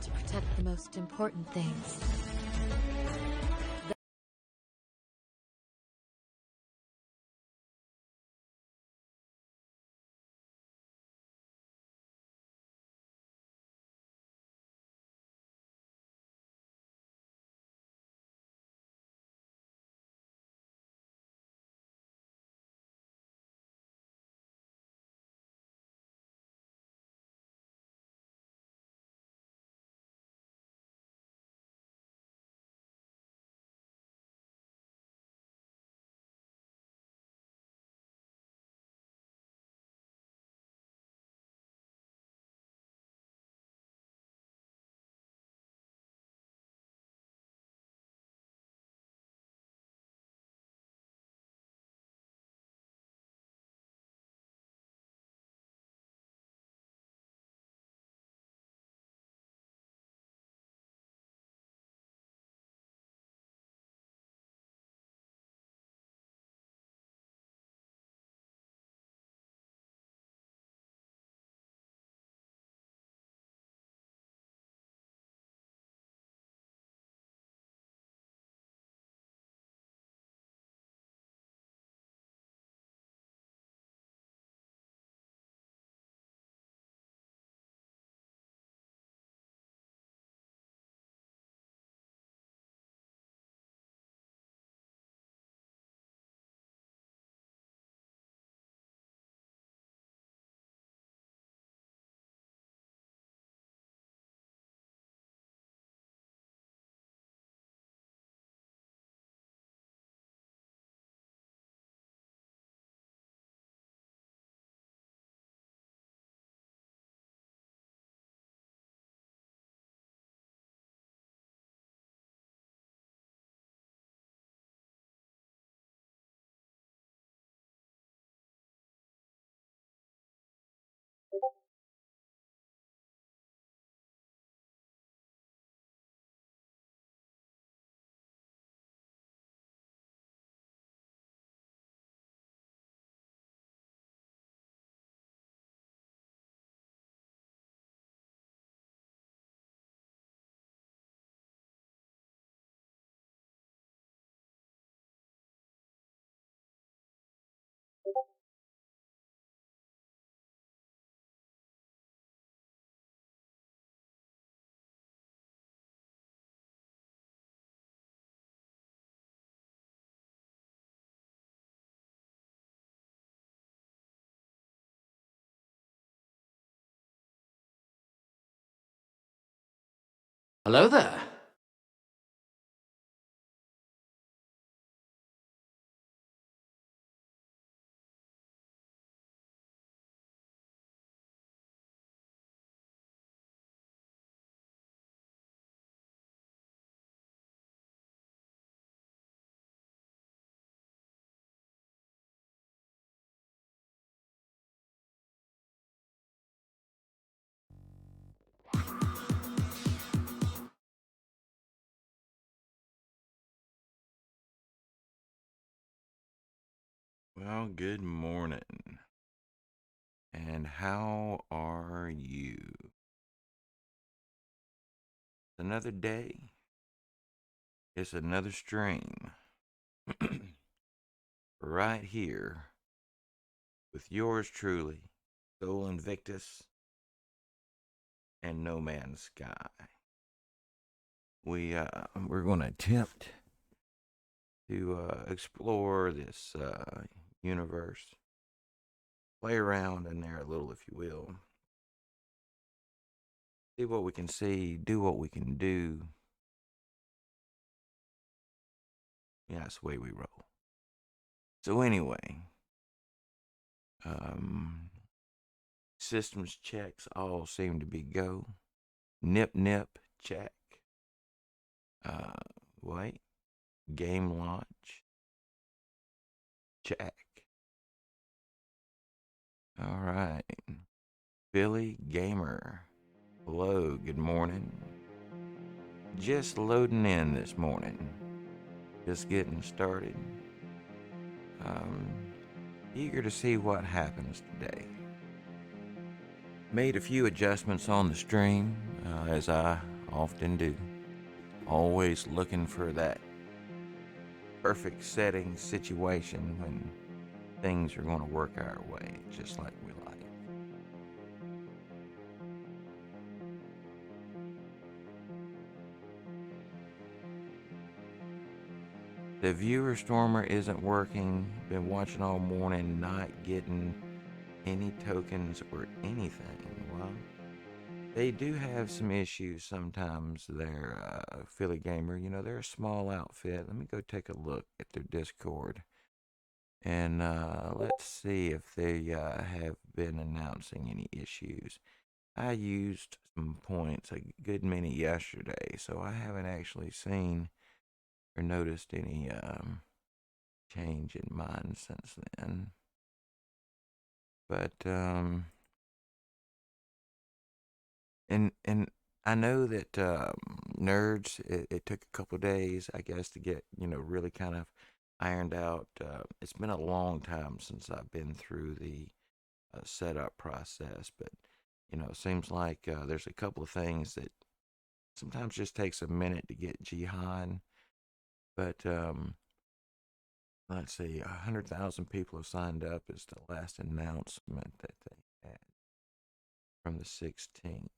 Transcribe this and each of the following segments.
to protect the most important things. Hello there. Well, good morning. And how are you? It's another day. It's another stream. Right here with yours truly, Soul Invictus and No Man's Sky. We're going to attempt to explore this universe, play around in there a little, if you will. See what we can see, do what we can do. Yeah, that's the way we roll. So anyway, systems checks all seem to be go. Nip check. Wait. Game launch check. All right. Billy Gamer. Hello, good morning. Just loading in this morning. Just getting started. Eager to see what happens today. Made a few adjustments on the stream, as I often do. Always looking for that perfect setting situation when things are going to work our way, just like we like. The viewer stormer isn't working. Been watching all morning, not getting any tokens or anything. Well, they do have some issues sometimes. They're Philly Gamer. They're a small outfit. Let me go take a look at their Discord. And let's see if they have been announcing any issues. I used some points, a good many yesterday, so I haven't actually seen or noticed any change in mine since then. But and I know that nerds. It took a couple days, I guess, to get really kind of ironed out. It's been a long time since I've been through the setup process, but it seems like there's a couple of things that sometimes just takes a minute to get jihad. But let's see, 100,000 people have signed up is the last announcement that they had from the 16th.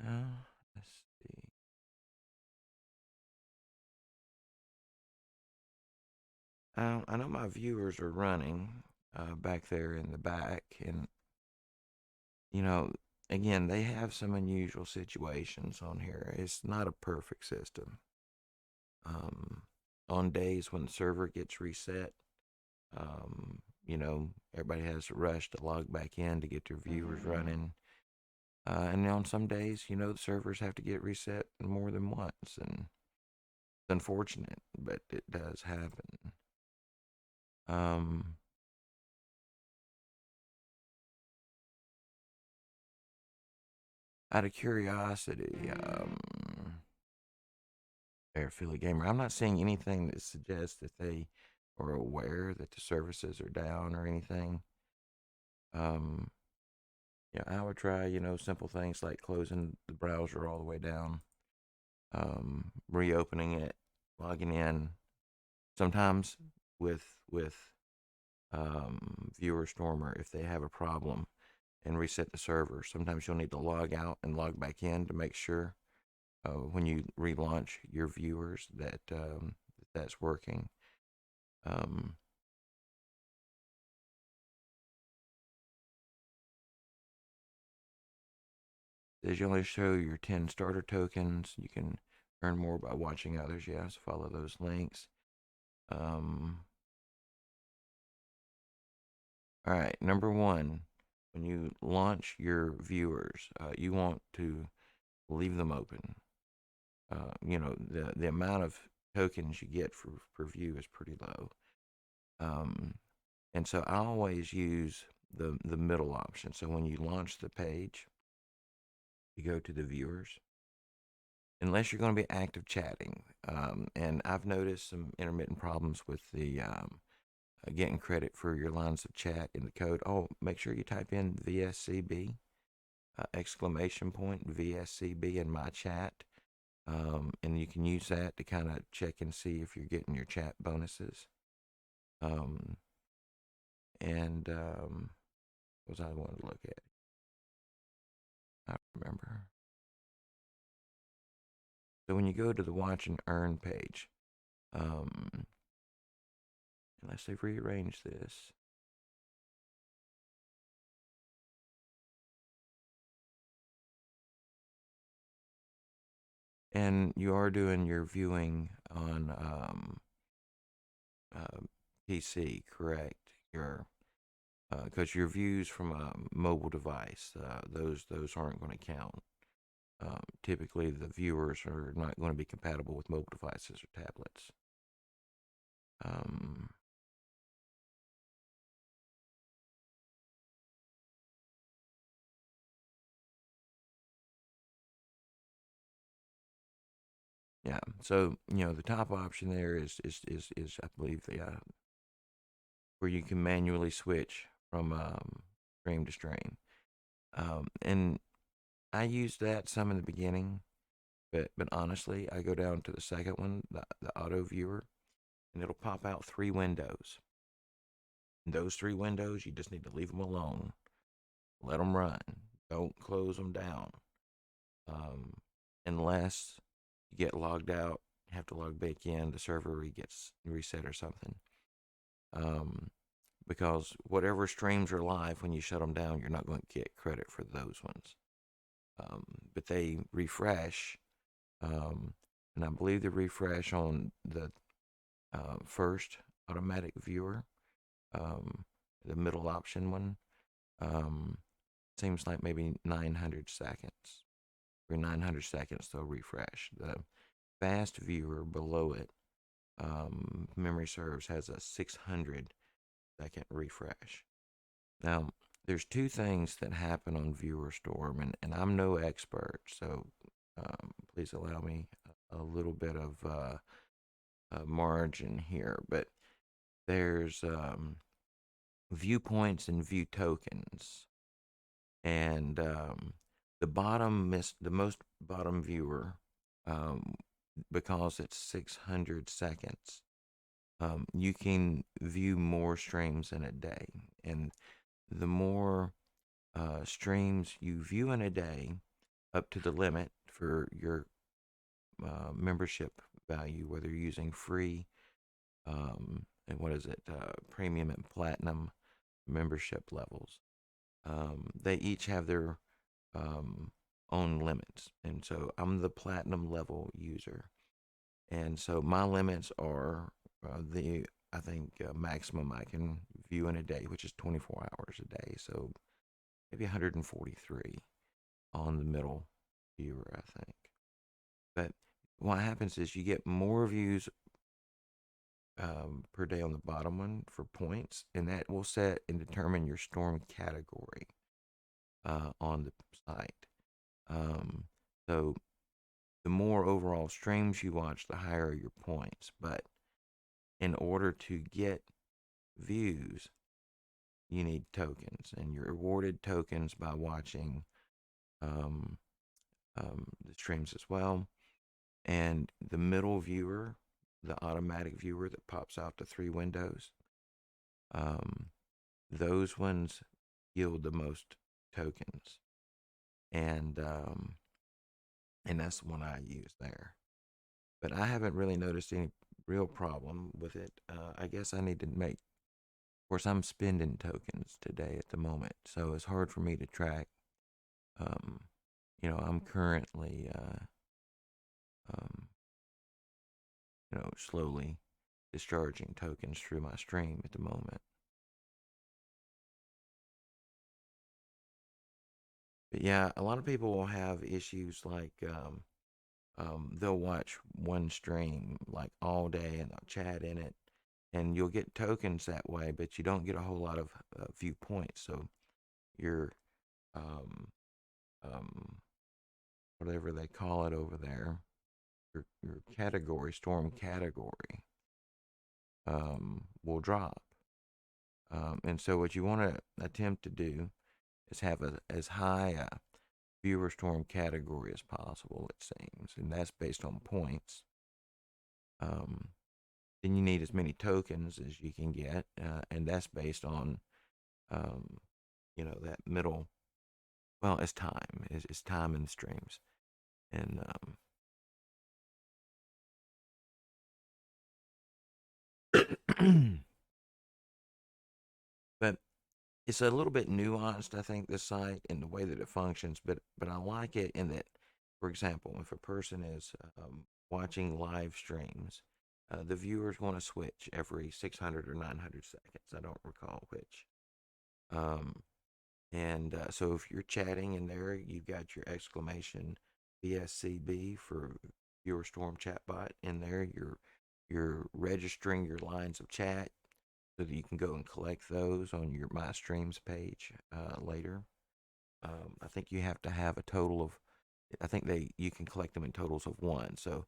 Let's see. I know my viewers are running back there in the back, and you know, again, they have some unusual situations on here. It's not a perfect system. Um, on days when the server gets reset, everybody has to rush to log back in to get their viewers running. And on some days, the servers have to get reset more than once, and it's unfortunate, but it does happen. Um, Out of curiosity, Philly Gamer, I'm not seeing anything that suggests that they are aware that the services are down or anything. Um, I would try, simple things like closing the browser all the way down, reopening it, logging in. Sometimes with Viewer Stormer, if they have a problem and reset the server, sometimes you'll need to log out and log back in to make sure when you relaunch your viewers that that's working. Um, Says you only show your 10 starter tokens. You can earn more by watching others. Yes, follow those links. Um, all right, number one, when you launch your viewers, you want to leave them open. The amount of tokens you get for per view is pretty low. And so I always use the middle option. So when you launch the page, you go to the viewers, unless you're going to be active chatting. And I've noticed some intermittent problems with the getting credit for your lines of chat in the code. Oh, make sure you type in VSCB, exclamation point, VSCB in my chat. And you can use that to kind of check and see if you're getting your chat bonuses. Um, and what was I wanted to look at? I remember. So when you go to the watch and earn page, unless they've rearranged this, and you are doing your viewing on uh, PC, correct? Your because your views from a mobile device, those aren't going to count. Typically, the viewers are not going to be compatible with mobile devices or tablets. Um, yeah, so the top option there is I believe the where you can manually switch from stream to stream. And I used that some in the beginning, but honestly, I go down to the second one, the auto viewer, and it'll pop out 3 windows. And those 3 windows, you just need to leave them alone. Let them run. Don't close them down. Um, unless you get logged out, have to log back in, the server gets reset or something. Um, because whatever streams are live, when you shut them down, you're not going to get credit for those ones. But they refresh, and I believe the refresh on the first automatic viewer, um, the middle option one, um, seems like maybe 900 seconds. For 900 seconds, they'll refresh. The fast viewer below it, memory serves, has a 600-second refresh. Now, there's two things that happen on Viewer Storm, and I'm no expert, so please allow me a little bit of margin here. But there's viewpoints and view tokens, and the most bottom viewer, um, because it's 600 seconds, you can view more streams in a day, and the more streams you view in a day, up to the limit for your membership value, whether you're using free, and what is it, premium and platinum membership levels. They each have their um, own limits, and so I'm the platinum level user, and so my limits are the I think maximum I can view in a day, which is 24 hours a day. So maybe 143 on the middle viewer, I think. But what happens is you get more views per day on the bottom one for points, and that will set and determine your storm category on the site. Um, so the more overall streams you watch, the higher your points. But in order to get views, you need tokens, and you're awarded tokens by watching um, the streams as well. And the middle viewer, the automatic viewer that pops out the 3 windows, um, those ones yield the most tokens, and and that's the one I use there. But I haven't really noticed any real problem with it. I guess I need to make. Of course, I'm spending tokens today at the moment, so it's hard for me to track. Um, I'm currently, um, slowly discharging tokens through my stream at the moment. But yeah, a lot of people will have issues like they'll watch one stream like all day and they'll chat in it, and you'll get tokens that way, but you don't get a whole lot of viewpoints. So your um, um, whatever they call it over there, your category, storm category, will drop. And so what you want to attempt to do is have as high a viewer storm category as possible, it seems, and that's based on points. Um, then you need as many tokens as you can get, and that's based on, um, that middle. Well, it's time. It's time in the streams, and but it's a little bit nuanced, I think, the site and the way that it functions. But I like it in that, for example, if a person is watching live streams, the viewers want to switch every 600 or 900 seconds. I don't recall which. Um, and so if you're chatting in there, you've got your exclamation BSCB for viewer storm chatbot in there. You're registering your lines of chat so that you can go and collect those on your My Streams page later. I think you have to have a total of. I think you can collect them in totals of one. So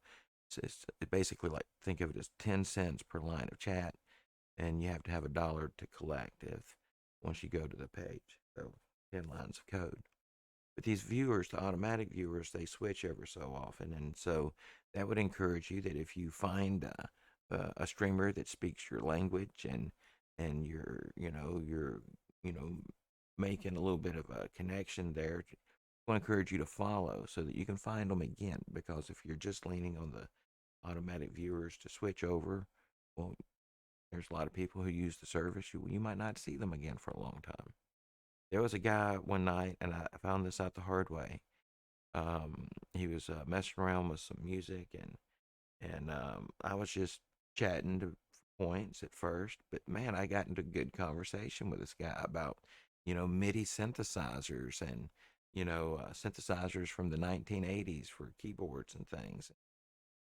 it's basically like, think of it as 10 cents per line of chat, and you have to have $1 to collect if once you go to the page. So 10 lines of code. But these viewers, the automatic viewers, they switch ever so often, and so that would encourage you that if you find a streamer that speaks your language and you're making a little bit of a connection there, I want to encourage you to follow so that you can find them again. Because if you're just leaning on the automatic viewers to switch over, well, there's a lot of people who use the service. You might not see them again for a long time. There was a guy one night, and I found this out the hard way. He was messing around with some music, and I was just chatting to points at first, but man, I got into good conversation with this guy about MIDI synthesizers and synthesizers from the 1980s for keyboards and things.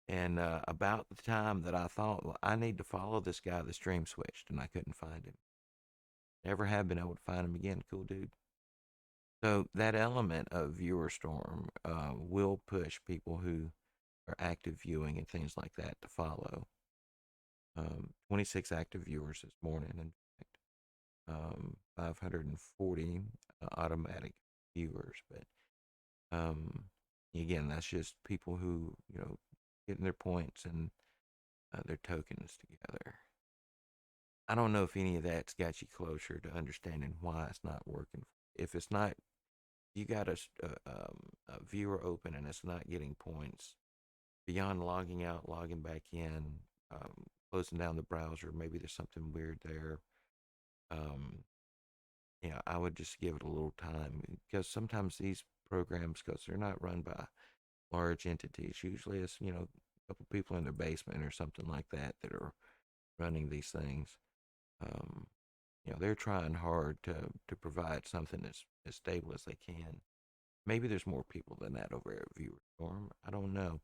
And about the time that I thought, well, I need to follow this guy, the stream switched, and I couldn't find him. Never have been able to find him again. Cool dude. So that element of viewer storm will push people who are active viewing and things like that to follow. 26 active viewers this morning, in fact. 540 automatic viewers, but again, that's just people who getting their points and their tokens together. I don't know if any of that's got you closer to understanding why it's not working. If it's not, you got a viewer open and it's not getting points beyond logging out, logging back in, closing down the browser. Maybe there's something weird there. Um, I would just give it a little time because sometimes these programs, because they're not run by large entities, usually it's a couple people in their basement or something like that that are running these things. Um, they're trying hard to provide something that's as stable as they can. Maybe there's more people than that over at Viewer Storm. I don't know,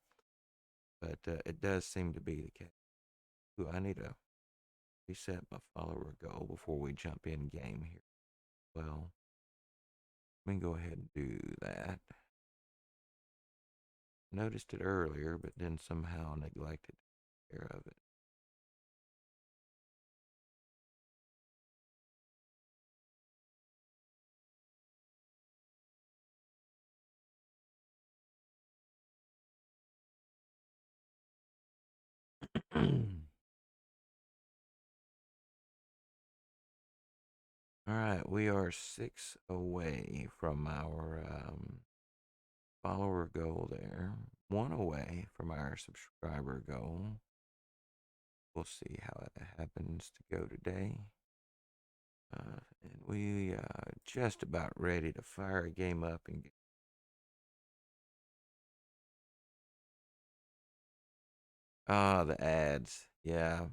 but it does seem to be the case. Ooh, I need to reset my follower goal before we jump in game here. Well, let me go ahead and do that. Noticed it earlier, but then somehow neglected to take care of it. All right, we are 6 away from our follower goal there. 1 away from our subscriber goal. We'll see how it happens to go today. And we just about ready to fire a game up and get. Ah, the ads. Yeah,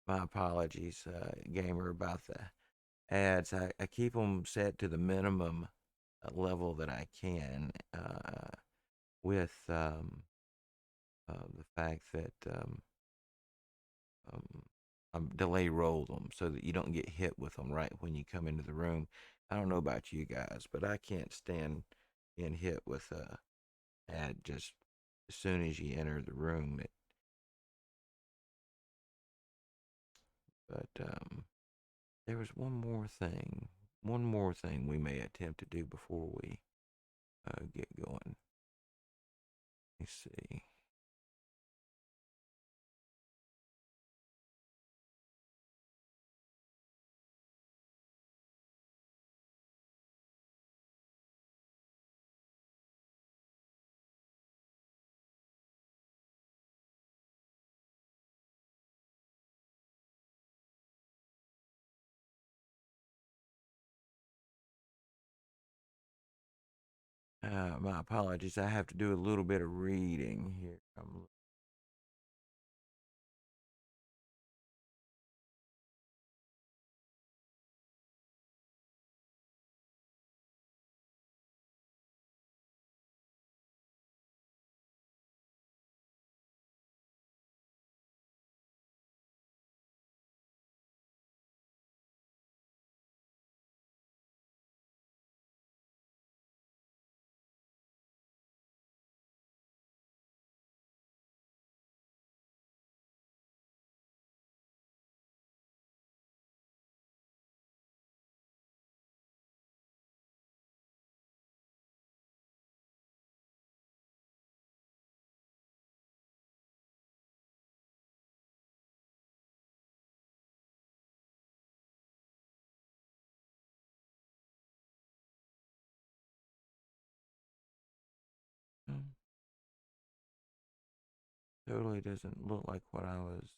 my apologies, gamer, about the ads. I keep them set to the minimum level that I can with the fact that um, delay roll them so that you don't get hit with them right when you come into the room. I don't know about you guys, but I can't stand being hit with a ad just as soon as you enter the room. But there was one more thing we may attempt to do before we get going. Let me see. My apologies. I have to do a little bit of reading here. totally doesn't look like what I was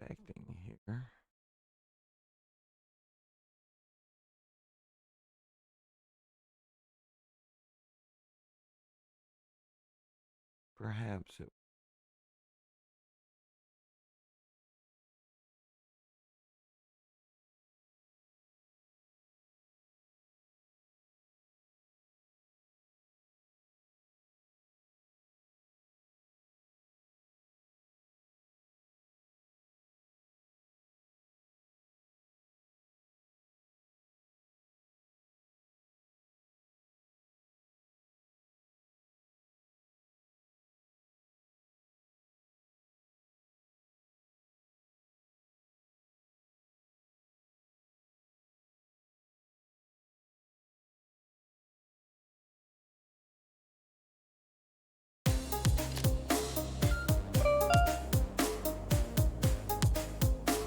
expecting here. Perhaps it.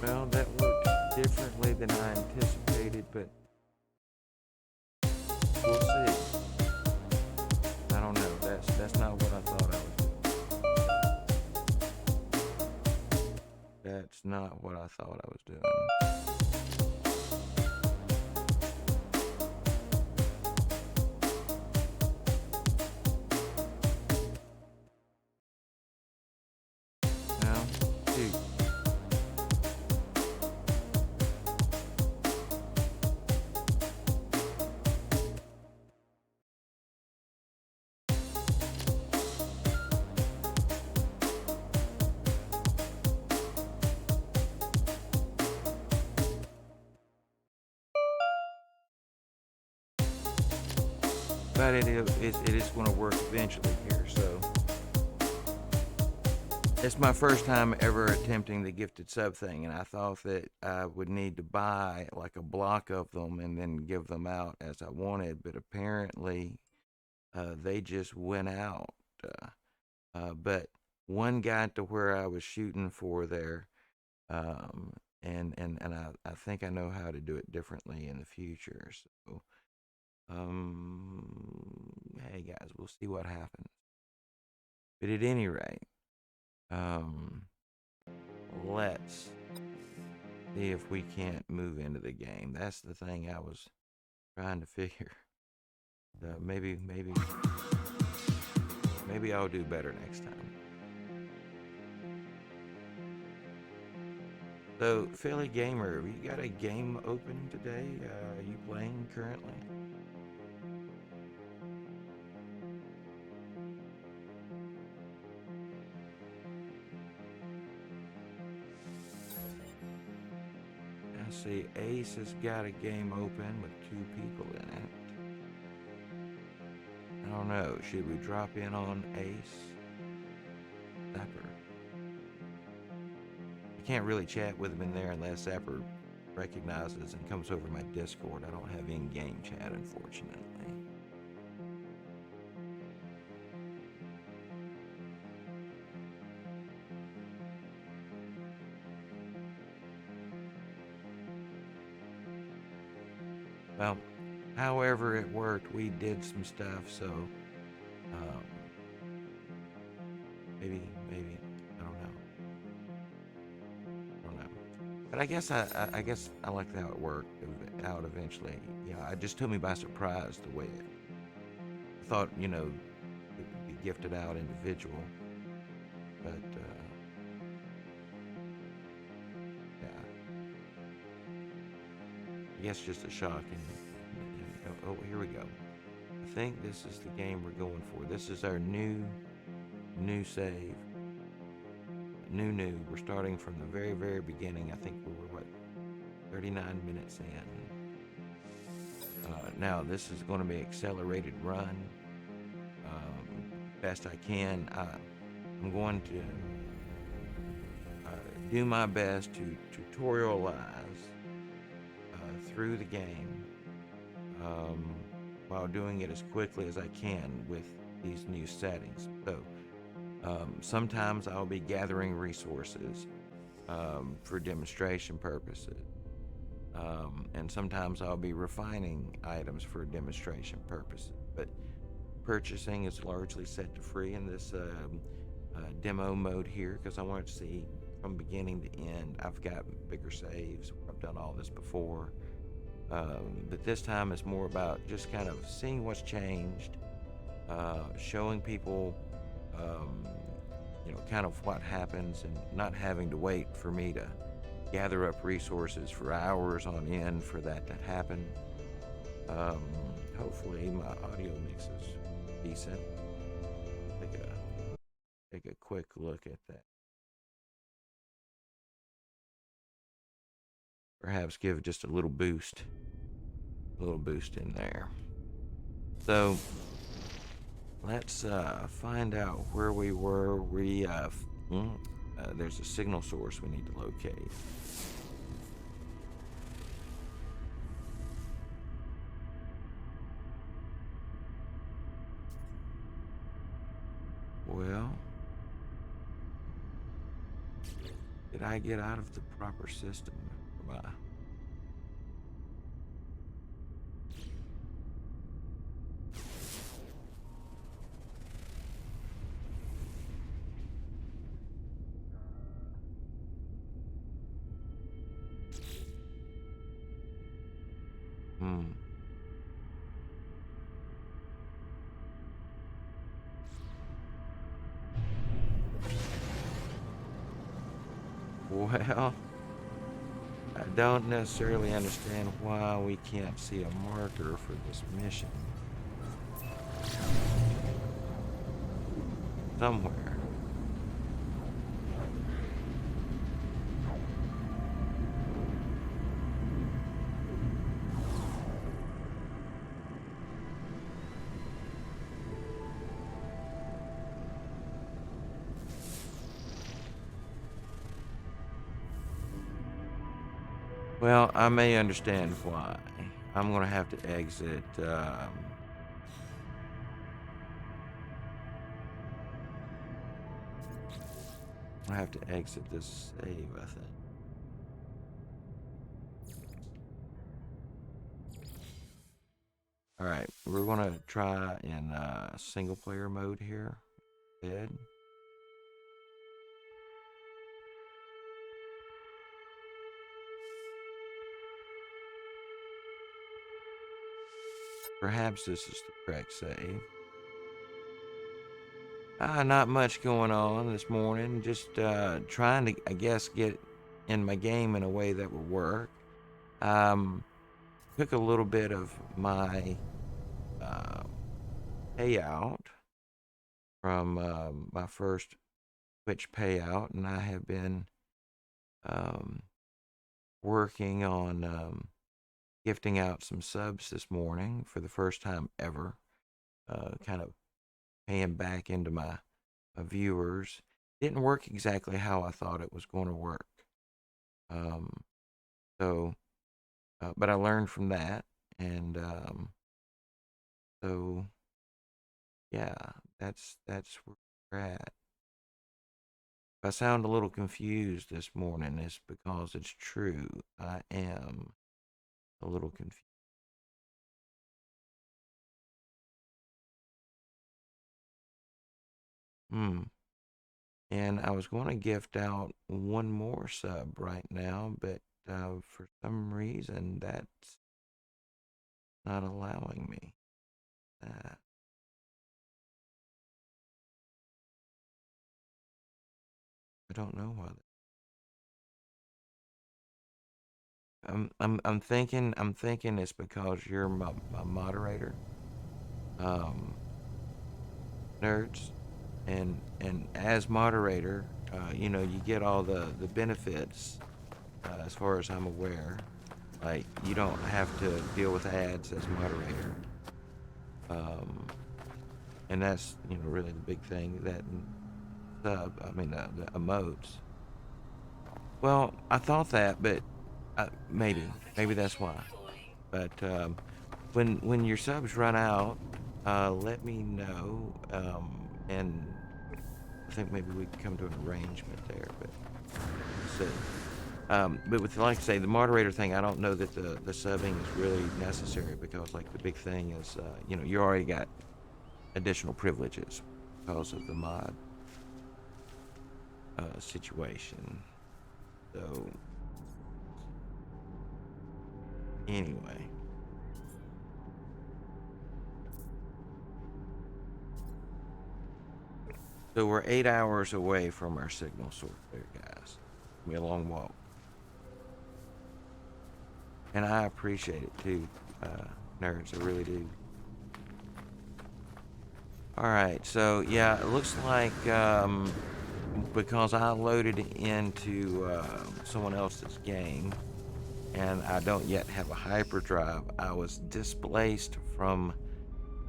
Well, that worked differently than I anticipated, but we'll see. I don't know. That's not what I thought I was doing. That's not what I thought I was doing. Now, shoot. But it is going to work eventually here. So it's my first time ever attempting the gifted sub thing, and I thought that I would need to buy like a block of them and then give them out as I wanted. But apparently, they just went out. But one got to where I was shooting for there, and I think I know how to do it differently in the future. So. Hey guys, we'll see what happens. But at any rate, um, let's see if we can't move into the game. That's the thing I was trying to figure. Maybe I'll do better next time. So, Philly Gamer, have you got a game open today? Are you playing currently? I see Ace has got a game open with 2 people in it. I don't know. Should we drop in on Ace? Zapper. I can't really chat with him in there unless Zapper recognizes and comes over my Discord. I don't have in-game chat, unfortunately. Well, however it worked, we did some stuff, so um, maybe I don't know. But I guess I guess I liked how it worked out eventually. It just took me by surprise the way it. I thought it would be gifted out individual, but yeah, I guess just a shock. Oh, here we go. I think this is the game we're going for. This is our new save. New. We're starting from the very beginning. I think we were 39 minutes in. Now this is going to be accelerated run. Best I can. I'm going to do my best to tutorialize through the game while doing it as quickly as I can with these new settings. So sometimes I'll be gathering resources for demonstration purposes. And sometimes I'll be refining items for demonstration purposes. But purchasing is largely set to free in this demo mode here, because I want to see from beginning to end. I've got bigger saves. I've done all this before. But this time it's more about just kind of seeing what's changed, showing people, kind of what happens, and not having to wait for me to gather up resources for hours on end for that to happen. Hopefully my audio mix is decent. Take a quick look at that. Perhaps give just a little boost in there. So let's find out where we were. There's a signal source we need to locate. Well, did I get out of the proper system? Well, I don't necessarily understand why we can't see a marker for this mission. Somewhere. Well, I may understand why. I'm gonna have to exit. I have to exit this save, I think. All right, we're gonna try in single player mode here. Ed. Perhaps this is the correct save. Not much going on this morning. Just trying to, I guess, get in my game in a way that will work. Took a little bit of my payout from my first Twitch payout, and I have been working on gifting out some subs this morning for the first time ever. Kind of paying back into my viewers. Didn't work exactly how I thought it was going to work. But I learned from that, and so yeah, that's where we're at. If I sound a little confused this morning, it's because it's true. I am a little confused. And I was going to gift out one more sub right now, but for some reason that's not allowing me that. I don't know why. I'm thinking it's because you're my moderator, nerds, and as moderator, you get all the benefits, as far as I'm aware. Like, you don't have to deal with ads as moderator, and that's really the big thing. That the emotes. Well, I thought that, but maybe that's why. But when your subs run out, let me know, and I think maybe we can come to an arrangement there. But but with, like I say, the moderator thing, I don't know that the subbing is really necessary, because like the big thing is, you already got additional privileges because of the mod situation. So anyway, so we're 8 hours away from our signal source there, guys. Be a long walk, and I appreciate it too, nerds. I really do. All right, so yeah, it looks like because I loaded into someone else's game and I don't yet have a hyperdrive, I was displaced from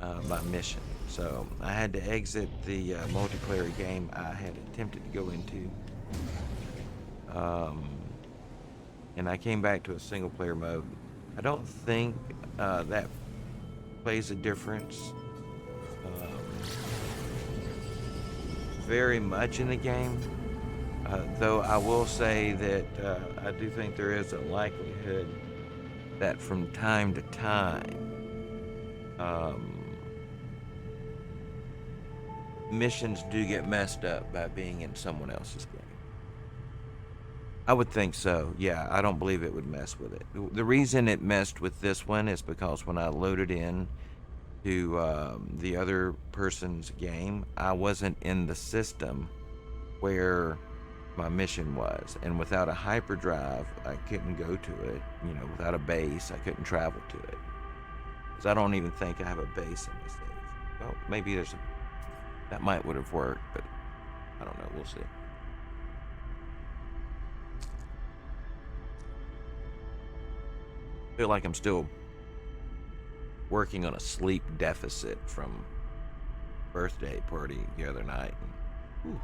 my mission. So I had to exit the multiplayer game I had attempted to go into. And I came back to a single player mode. I don't think that plays a difference very much in the game. Though I will say that I do think there is a likelihood that from time to time, missions do get messed up by being in someone else's game. I would think so. Yeah, I don't believe it would mess with it. The reason it messed with this one is because when I loaded in to the other person's game, I wasn't in the system where my mission was, and without a hyperdrive I couldn't go to it. Without a base I couldn't travel to it, because I don't even think I have a base in this stage. Well, maybe that might would have worked, but I don't know. We'll see. I feel like I'm still working on a sleep deficit from birthday party the other night. Whew.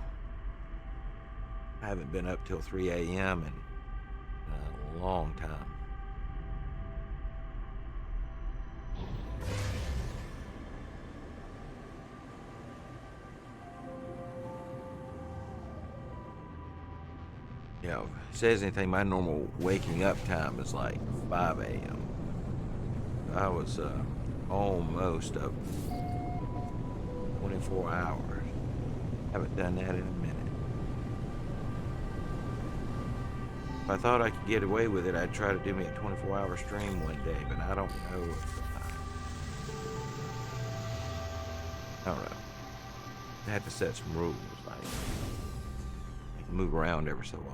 I haven't been up till 3 a.m. in a long time. If it says anything, my normal waking up time is like 5 a.m. I was almost up 24 hours. Haven't done that in a minute. If I thought I could get away with it, I'd try to do me a 24-hour stream one day, but I don't know if I don't know. I had to set some rules, like I can move around every so often.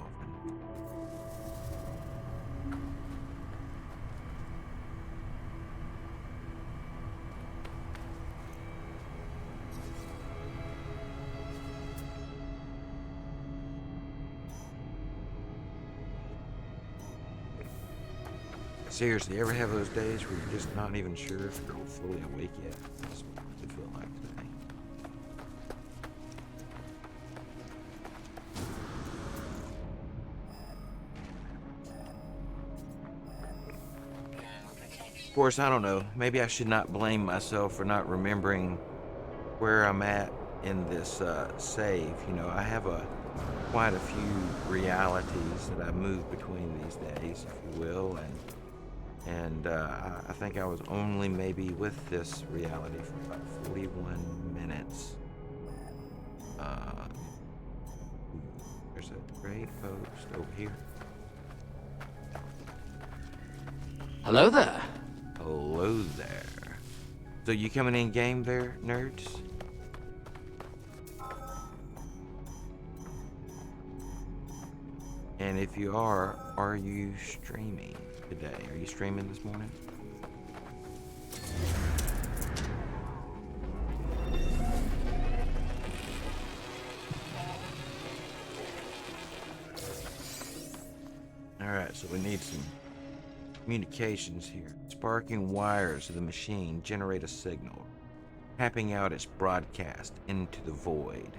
Seriously, you ever have those days where you're just not even sure if you're fully awake yet? That's what it felt like today. Of course, I don't know. Maybe I should not blame myself for not remembering where I'm at in this save. I have quite a few realities that I move between these days, if you will, and I think I was only maybe with this reality for about 41 minutes. There's a great post over here. Hello there. Hello there. So you coming in game there, nerds? And if you are you streaming today? Are you streaming this morning? Alright, so we need some communications here. Sparking wires of the machine generate a signal, tapping out its broadcast into the void.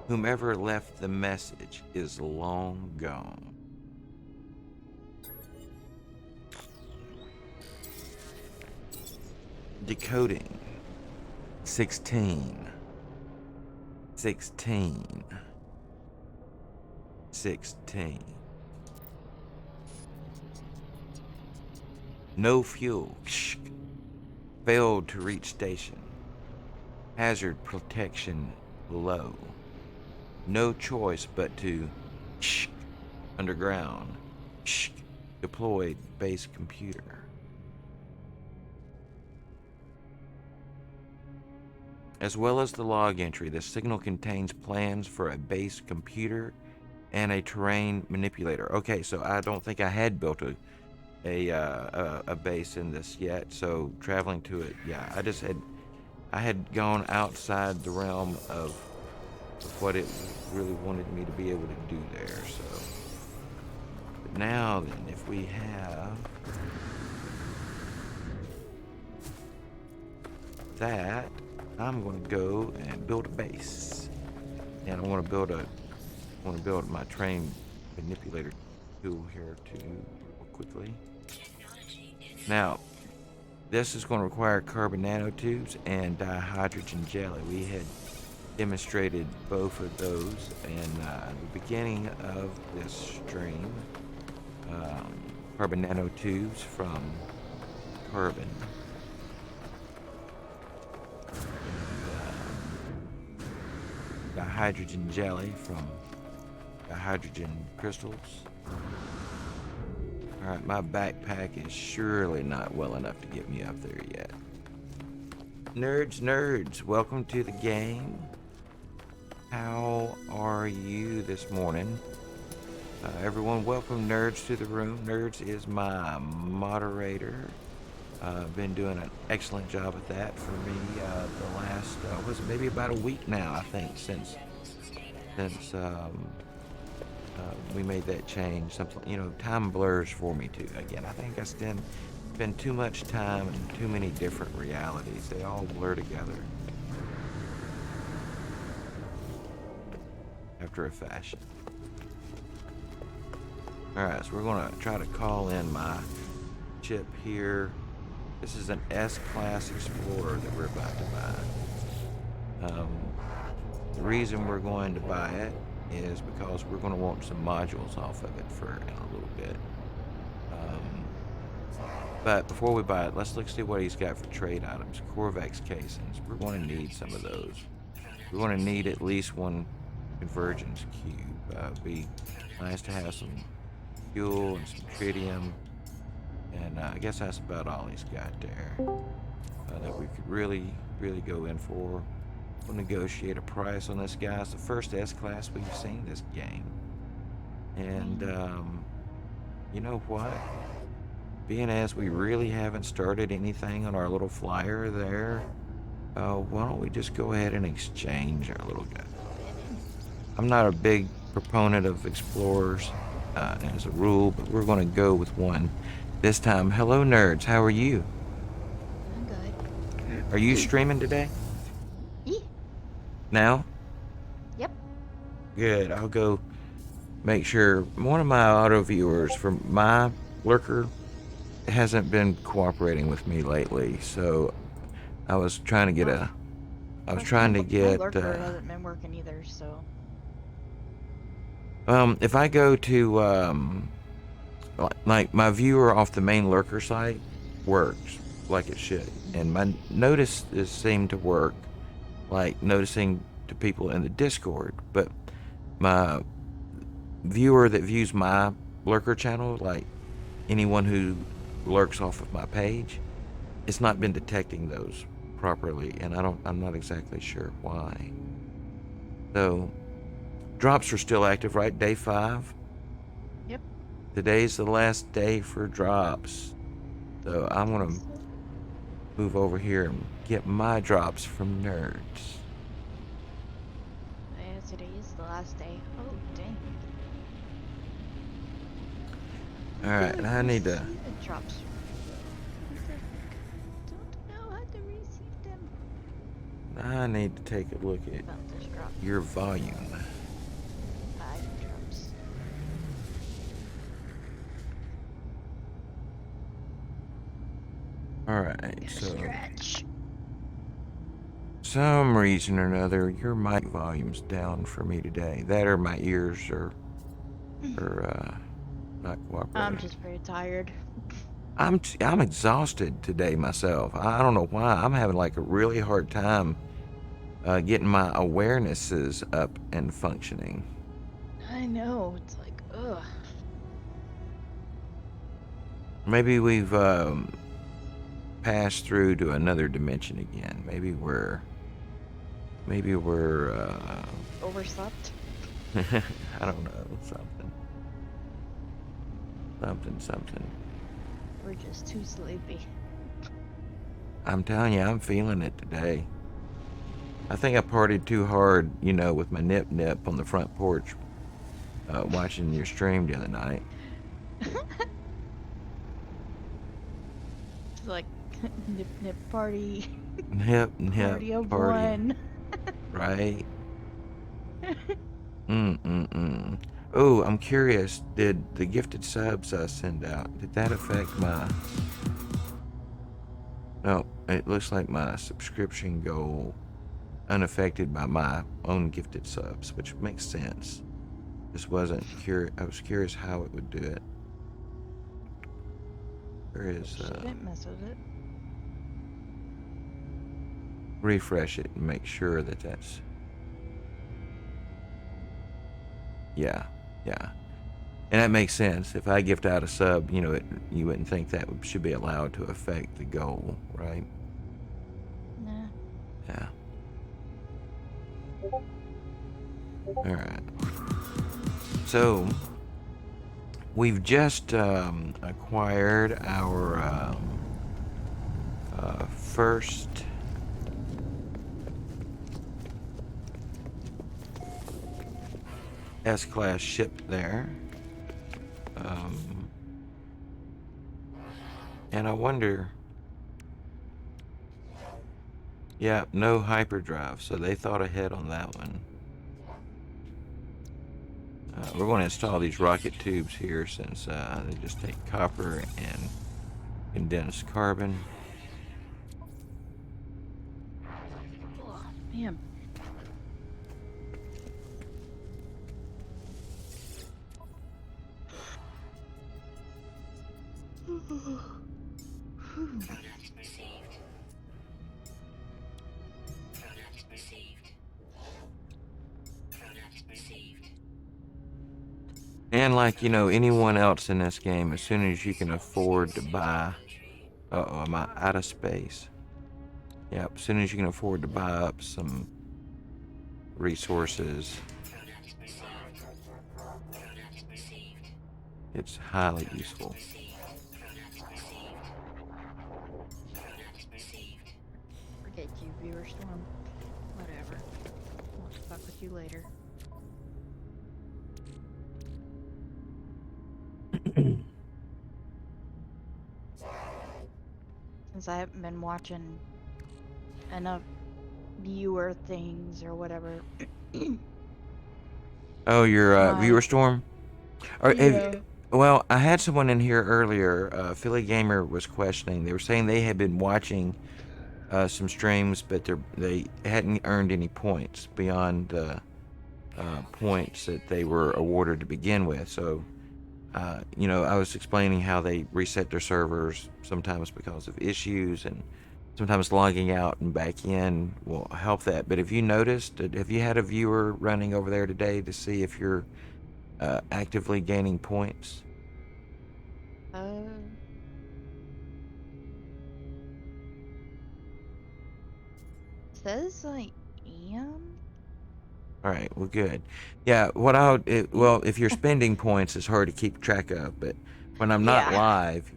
Whomever left the message is long gone. Decoding. 16. 16. 16. No fuel. Failed to reach station. hazard protection low. No choice but to underground deployed base computer. As well as the log entry, the signal contains plans for a base computer and a terrain manipulator. Okay, so I don't think I had built a base in this yet. So traveling to it, yeah, I had gone outside the realm of what it really wanted me to be able to do there. So, but now then, if we have that, I'm going to go and build a base, and I want to build my train manipulator tool here too, real quickly. Now, this is going to require carbon nanotubes and dihydrogen jelly. We had demonstrated both of those in the beginning of this stream. Carbon nanotubes from carbon. Hydrogen jelly from the hydrogen crystals. Alright, my backpack is surely not well enough to get me up there yet. Nerds, welcome to the game. How are you this morning? Everyone, welcome Nerds to the room. Nerds is my moderator. Been doing an excellent job at that for me the last, was it maybe about a week now, I think, since we made that change. Something, time blurs for me too. Again, I think I spend too much time in too many different realities. They all blur together after a fashion. Alright, so we're going to try to call in my ship here. This is an S-Class Explorer that we're about to buy. The reason we're going to buy it is because we're going to want some modules off of it in a little bit. But before we buy it, let's see what he's got for trade items. Corvex casings. We're going to need some of those. We're going to need at least one convergence cube. It'd be nice to have some fuel and some tritium. And I guess that's about all he's got there that we could really go in for. We'll negotiate a price on this guy. It's the first S-Class we've seen this game. And you know what? Being as we really haven't started anything on our little flyer there, why don't we just go ahead and exchange our little guy? I'm not a big proponent of explorers as a rule, but we're going to go with one this time. Hello Nerds, how are you? I'm good. Are you streaming today? Yeah. Now? Yep. Good, I'll go make sure. One of my auto viewers from my lurker hasn't been cooperating with me lately, so I was trying to get my lurker hasn't been working either, so if I go to like my viewer off the main lurker site works like it should, and my notices seem to work like noticing to people in the Discord, but my viewer that views my lurker channel, like anyone who lurks off of my page, it's not been detecting those properly, and I'm not exactly sure why. So drops are still active, right? Day 5. yep. Today's the last day for drops, so I'm gonna move over here and get my drops from Nerds. Yeah, today is the last day. Oh dang. Alright, and I need to... The drops. Don't know how to receive them. I need to take a look at About this drop. your volume. 5 drops. Alright, so Stretch. some reason or another your mic volume's down for me today. That or my ears are not cooperating. I'm just very tired. I'm exhausted today myself. I don't know why. I'm having like a really hard time getting my awarenesses up and functioning. I know. It's like, ugh. Maybe we've passed through to another dimension again. Maybe we're Overslept. I don't know, something. We're just too sleepy. I'm telling you, I'm feeling it today. I think I partied too hard, with my nip on the front porch, watching your stream the other night. It's like nip nip party. Nip, Party of party, one. right? Oh, I'm curious. Did the gifted subs I send out, did that affect my? No, it looks like my subscription goal unaffected by my own gifted subs, which makes sense. Just wasn't curious. I was curious how it would do it. Where is Shouldn't mess with it. refresh it and make sure that that's yeah. And that makes sense. If I gift out a sub, you wouldn't think that should be allowed to affect the goal, right? Nah. Yeah. All right. So we've just acquired our first S-class ship there. And I wonder, yeah, no hyperdrive, so they thought ahead on that one. We're going to install these rocket tubes here since they just take copper and condensed carbon. Oh, man. Product received. Product received. Product received. And like, anyone else in this game, as soon as you can afford to buy... Uh-oh, am I out of space? Yep, as soon as you can afford to buy up some resources, Product received. Product received. it's highly useful. Product received. Product received. Forget you, viewer storm. Whatever. I'll fuck with you later. Since I haven't been watching enough viewer things or whatever. Oh, your My- viewer storm? Yeah. Well, I had someone in here earlier. Philly Gamer was questioning. They were saying they had been watching some streams, but they hadn't earned any points beyond the points that they were awarded to begin with. So, I was explaining how they reset their servers sometimes because of issues, and sometimes logging out and back in will help that. But have you noticed, have you had a viewer running over there today to see if you're actively gaining points? Says I am. All right, well, good. Yeah, well, if you're spending points, it's hard to keep track of, but when I'm not Yeah. live,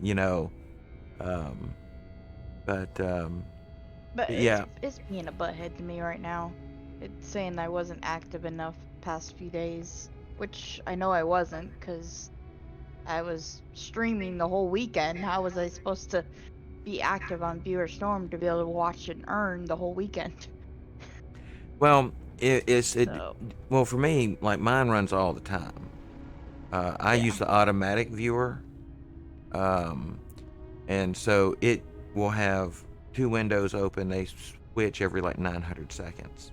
But yeah. it's being a butthead to me right now. It's saying I wasn't active enough past few days, which I know I wasn't because I was streaming the whole weekend. How was I supposed to be active on Viewer Storm to be able to watch and earn the whole weekend? Well, So, well, for me, like, mine runs all the time. I yeah. use the automatic viewer, and so it will have two windows open. They switch every like 900 seconds.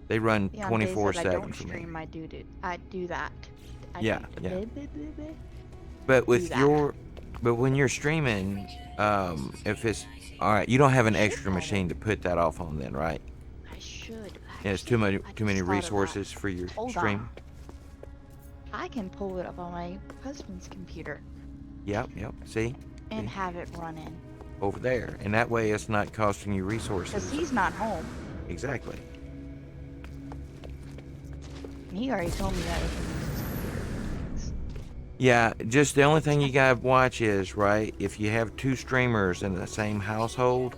They run Yeah, on days that I 24/7 don't for me. stream, I do that. Yeah. But But do with that. but when you're streaming, if it's all right, you don't have an extra have it. machine to put that off on, then, right? I should should. Yeah, it's Actually, I too just many thought of that. resources for your Hold stream. on. I can pull it up on my husband's computer Yep. See, and have it running. over there, and that way it's not costing you Because resources. he's not home. Exactly. And he already told me that he can use his computer. Yeah, just the only thing you gotta watch is, right, if you have two streamers in the same household,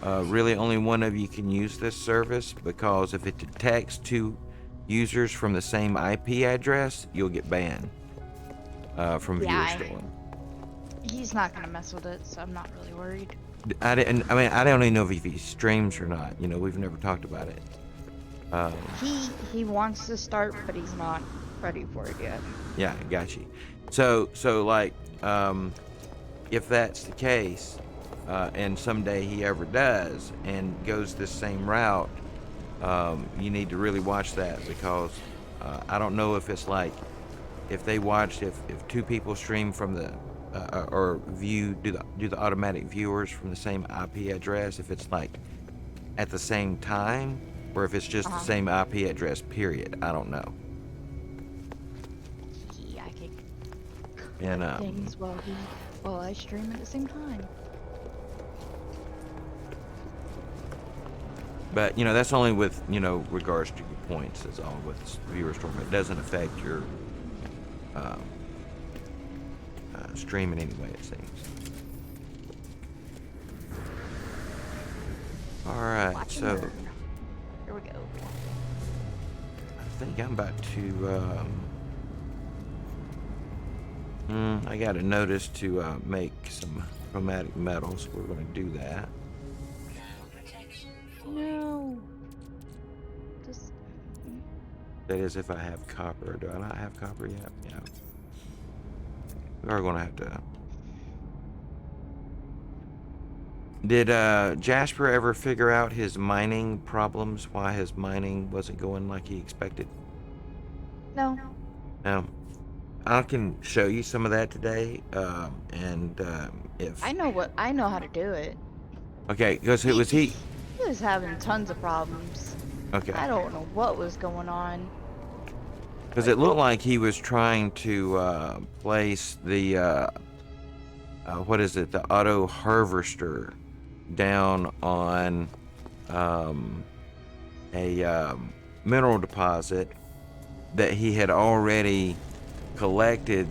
really only one of you can use this service, because if it detects two users from the same IP address, you'll get banned from Yeah, ViewerStorm. he's not gonna mess with it, so I'm not really worried. I don't even know if he streams or not. You know, we've never talked about it. He wants to start, but he's not ready for it yet. Yeah, I got you. So like, if that's the case, and someday he ever does and goes this same route, you need to really watch that, because I don't know if it's like, if they watched, if two people stream from the or do the automatic viewers from the same IP address, if it's like at the same time, or if it's just the same IP address, period. I don't know. Yeah, I can And things while I stream at the same time. but you know, that's only with, you know, regards to your points. That's all with ViewerStorm. It doesn't affect your stream in any way, it seems. All right, Watch and so learn. Here we go. I think I'm about to. I got a notice to make some chromatic metals. We're going to do that. No. Just That is, if I have copper. Do I not have copper yet? Yeah. We are going to have to. Did Jasper ever figure out his mining problems? Why his mining wasn't going like he expected? no. No. I can show you some of that today. If I know how to do it. okay, because it was he. He was having tons of problems. Okay. I don't know what was going on. Because it looked like he was trying to place the what is it? The auto harvester down on a mineral deposit that he had already collected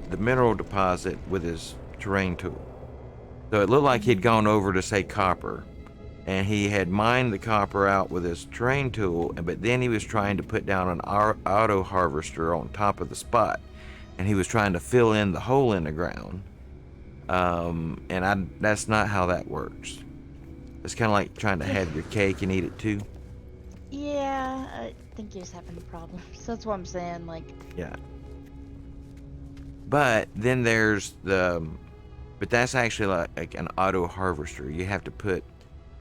the mineral deposit with his terrain tool. So it looked like he'd gone over to, say, copper, and he had mined the copper out with his terrain tool, but then he was trying to put down an auto harvester on top of the spot, and he was trying to fill in the hole in the ground. That's not how that works. It's kind of like trying to have your cake and eat it too. Yeah, I think he's having problems. That's what I'm saying. Like, Yeah. But then there's but that's actually like an auto harvester. You have to put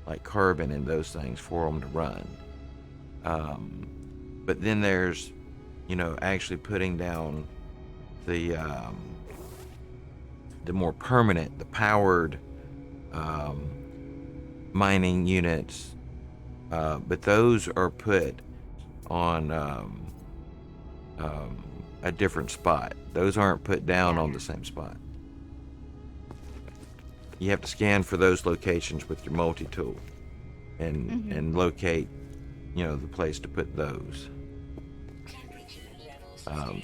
like carbon in those things for them to run. But then there's, you know, actually putting down the more permanent, the powered mining units. But those are put on a different spot. Those aren't put down on the same spot. You have to scan for those locations with your multi-tool and locate, you know, the place to put those.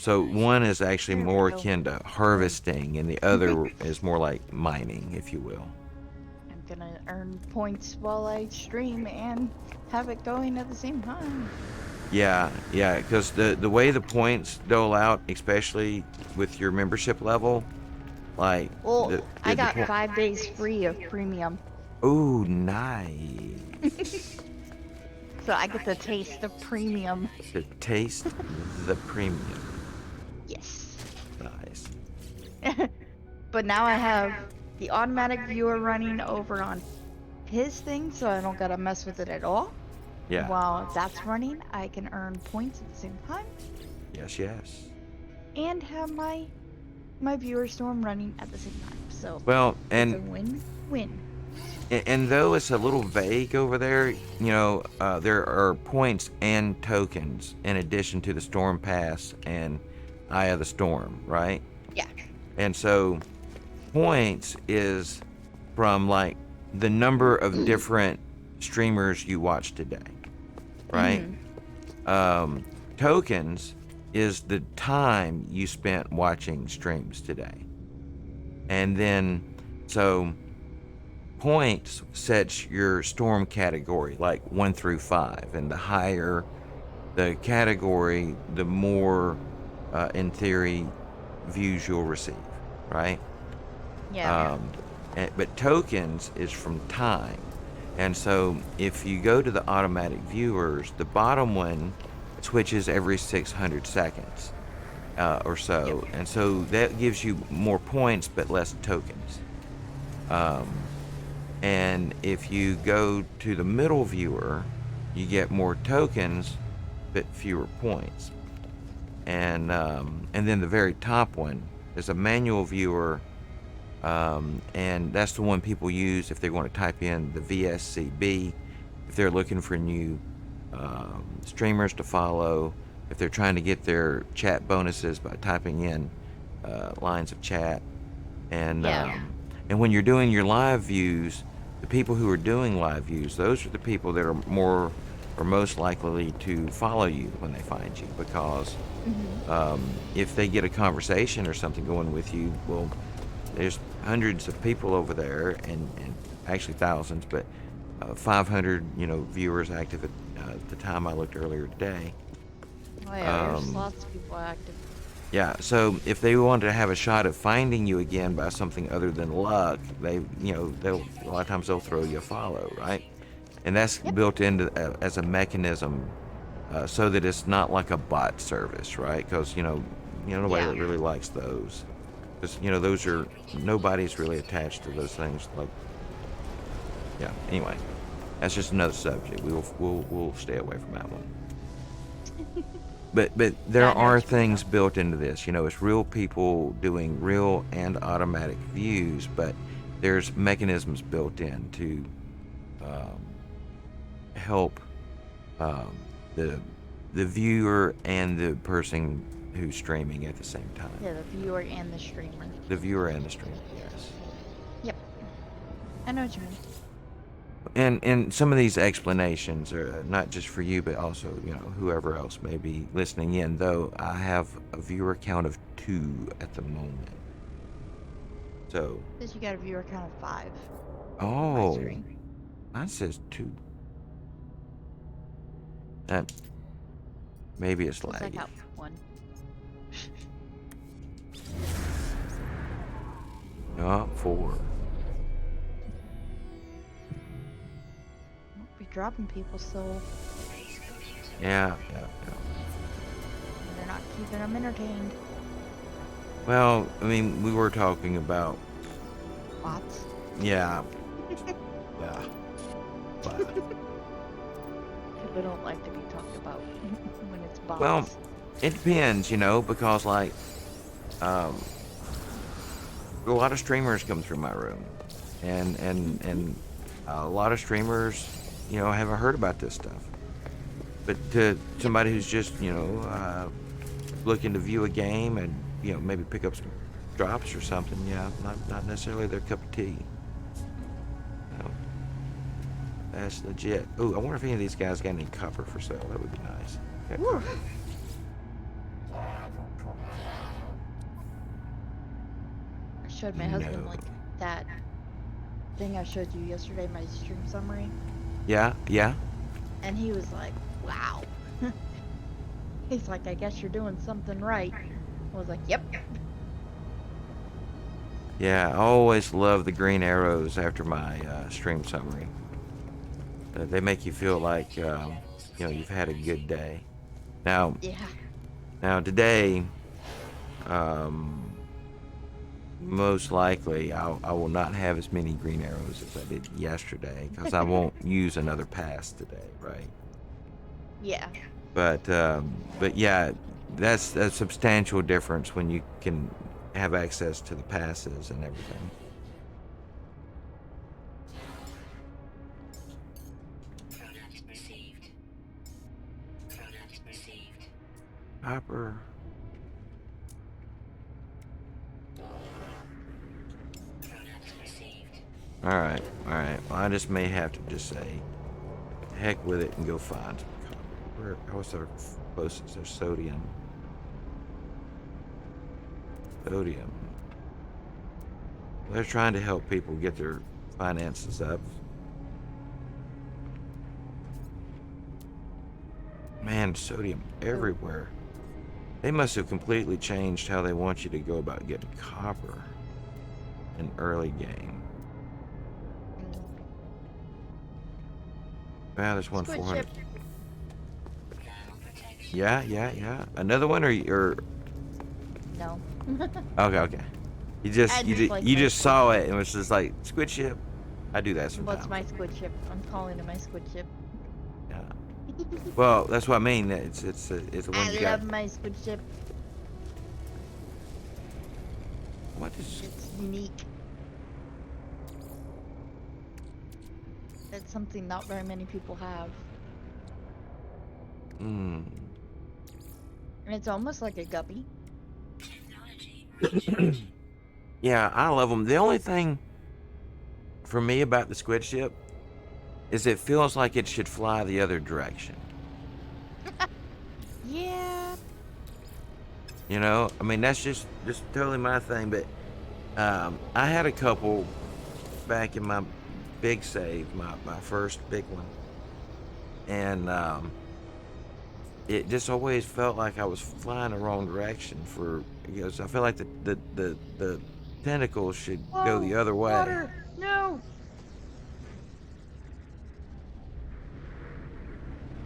So one is actually more akin to harvesting, and the other is more like mining, if you will. I'm gonna earn points while I stream and have it going at the same time. Yeah, because the way the points dole out, especially with your membership level, like... Well, I got 5 days free of premium. Ooh, nice. So I get to taste the premium. To taste the premium. Yes. Nice. But now I have the automatic viewer running over on his thing, so I don't gotta mess with it at all. Yeah. While that's running, I can earn points at the same time Yes. and have my viewer storm running at the same time. So Well, it's a and win-win. And though it's a little vague over there, there are points and tokens in addition to the storm pass and eye of the storm, right? Yeah. And so points is from like the number of different streamers you watch today, right? Tokens is the time you spent watching streams today. And then, so points sets your storm category, like 1 through 5. And the higher the category, the more, in theory, views you'll receive, right? Yeah. But tokens is from time. And so if you go to the automatic viewers, the bottom one switches every 600 seconds or so. Yep. And so that gives you more points but less tokens. And if you go to the middle viewer, you get more tokens but fewer points. And then the very top one is a manual viewer. And that's the one people use if they want to type in the VSCB, if they're looking for new streamers to follow, if they're trying to get their chat bonuses by typing in lines of chat. And Yeah. and when you're doing your live views, the people who are doing live views, those are the people that are more or most likely to follow you when they find you, because if they get a conversation or something going with you, well, there's hundreds of people over there, and actually thousands, but 500, viewers active at the time I looked earlier today. Oh yeah, there's lots of people active. Yeah, so if they want to have a shot at finding you again by something other than luck, they'll a lot of times they'll throw you a follow, right? And that's built into as a mechanism, so that it's not like a bot service, right? Because nobody Yeah. that really likes those. Because those are, nobody's really attached to those things. Like, yeah. Anyway, that's just another subject. We'll stay away from that one. But there Yeah, I know are what you mean, things built into this. It's real people doing real and automatic views, but there's mechanisms built in to help the viewer and the person who's streaming at the same time. Yeah, the viewer and the streamer. The viewer and the streamer, yes. Yep. I know what you mean. And some of these explanations are not just for you, but also whoever else may be listening in. Though I have a viewer count of 2 at the moment. So. Says you got a viewer count of 5. Oh. Screen. Mine says 2. Maybe it's Looks laggy. like out 1. No, 4. Won't be dropping people, so Yeah. they're not keeping them entertained. Well, I mean, we were talking about. Bots. Yeah. Yeah. But, People don't like to be talked about when it's bots. well, it depends, because like, a lot of streamers come through my room, and a lot of streamers, haven't heard about this stuff. But to somebody who's just, looking to view a game and, maybe pick up some drops or something, yeah, not necessarily their cup of tea. That's legit. Ooh, I wonder if any of these guys got any copper for sale. That would be nice. Got Woo. copper. I showed my husband No. like that thing I showed you yesterday, my stream summary, Yeah. and he was like, "Wow." He's like, "I guess you're doing something right." I was like, "Yep." Yeah, I always love the green arrows after my stream summary. They make you feel like you've had a good day. Now today, most likely I will not have as many green arrows as I did yesterday, because I won't use another pass today, right? Yeah. But yeah, that's a substantial difference when you can have access to the passes and everything. Copper. Product received. Alright, alright. Well, I just may have to just say, heck with it and go find some copper. What's our closest? There's sodium. Sodium. They're trying to help people get their finances up. Man, sodium everywhere. They must have completely changed how they want you to go about getting copper in early game. Wow, there's one Squid 400. ship. Thermal protection. Yeah. Another one, or No. okay. You just I'd you replace you my just squid saw ship. it and was just like squid ship. I do that What's sometimes. my squid ship? I'm calling it my squid ship. Yeah. Well, that's what I mean. It's the one you I got. love my squid ship. What is? It's unique. It's something not very many people have. Hmm. And it's almost like a guppy. Technology. Yeah, I love them. The only thing for me about the squid ship is it feels like it should fly the other direction. Yeah. You know, I mean that's just totally my thing. But I had a couple back in my big save, my first big one, and it just always felt like I was flying the wrong direction for, so I feel like the tentacles should go the Whoa, other way. water! No!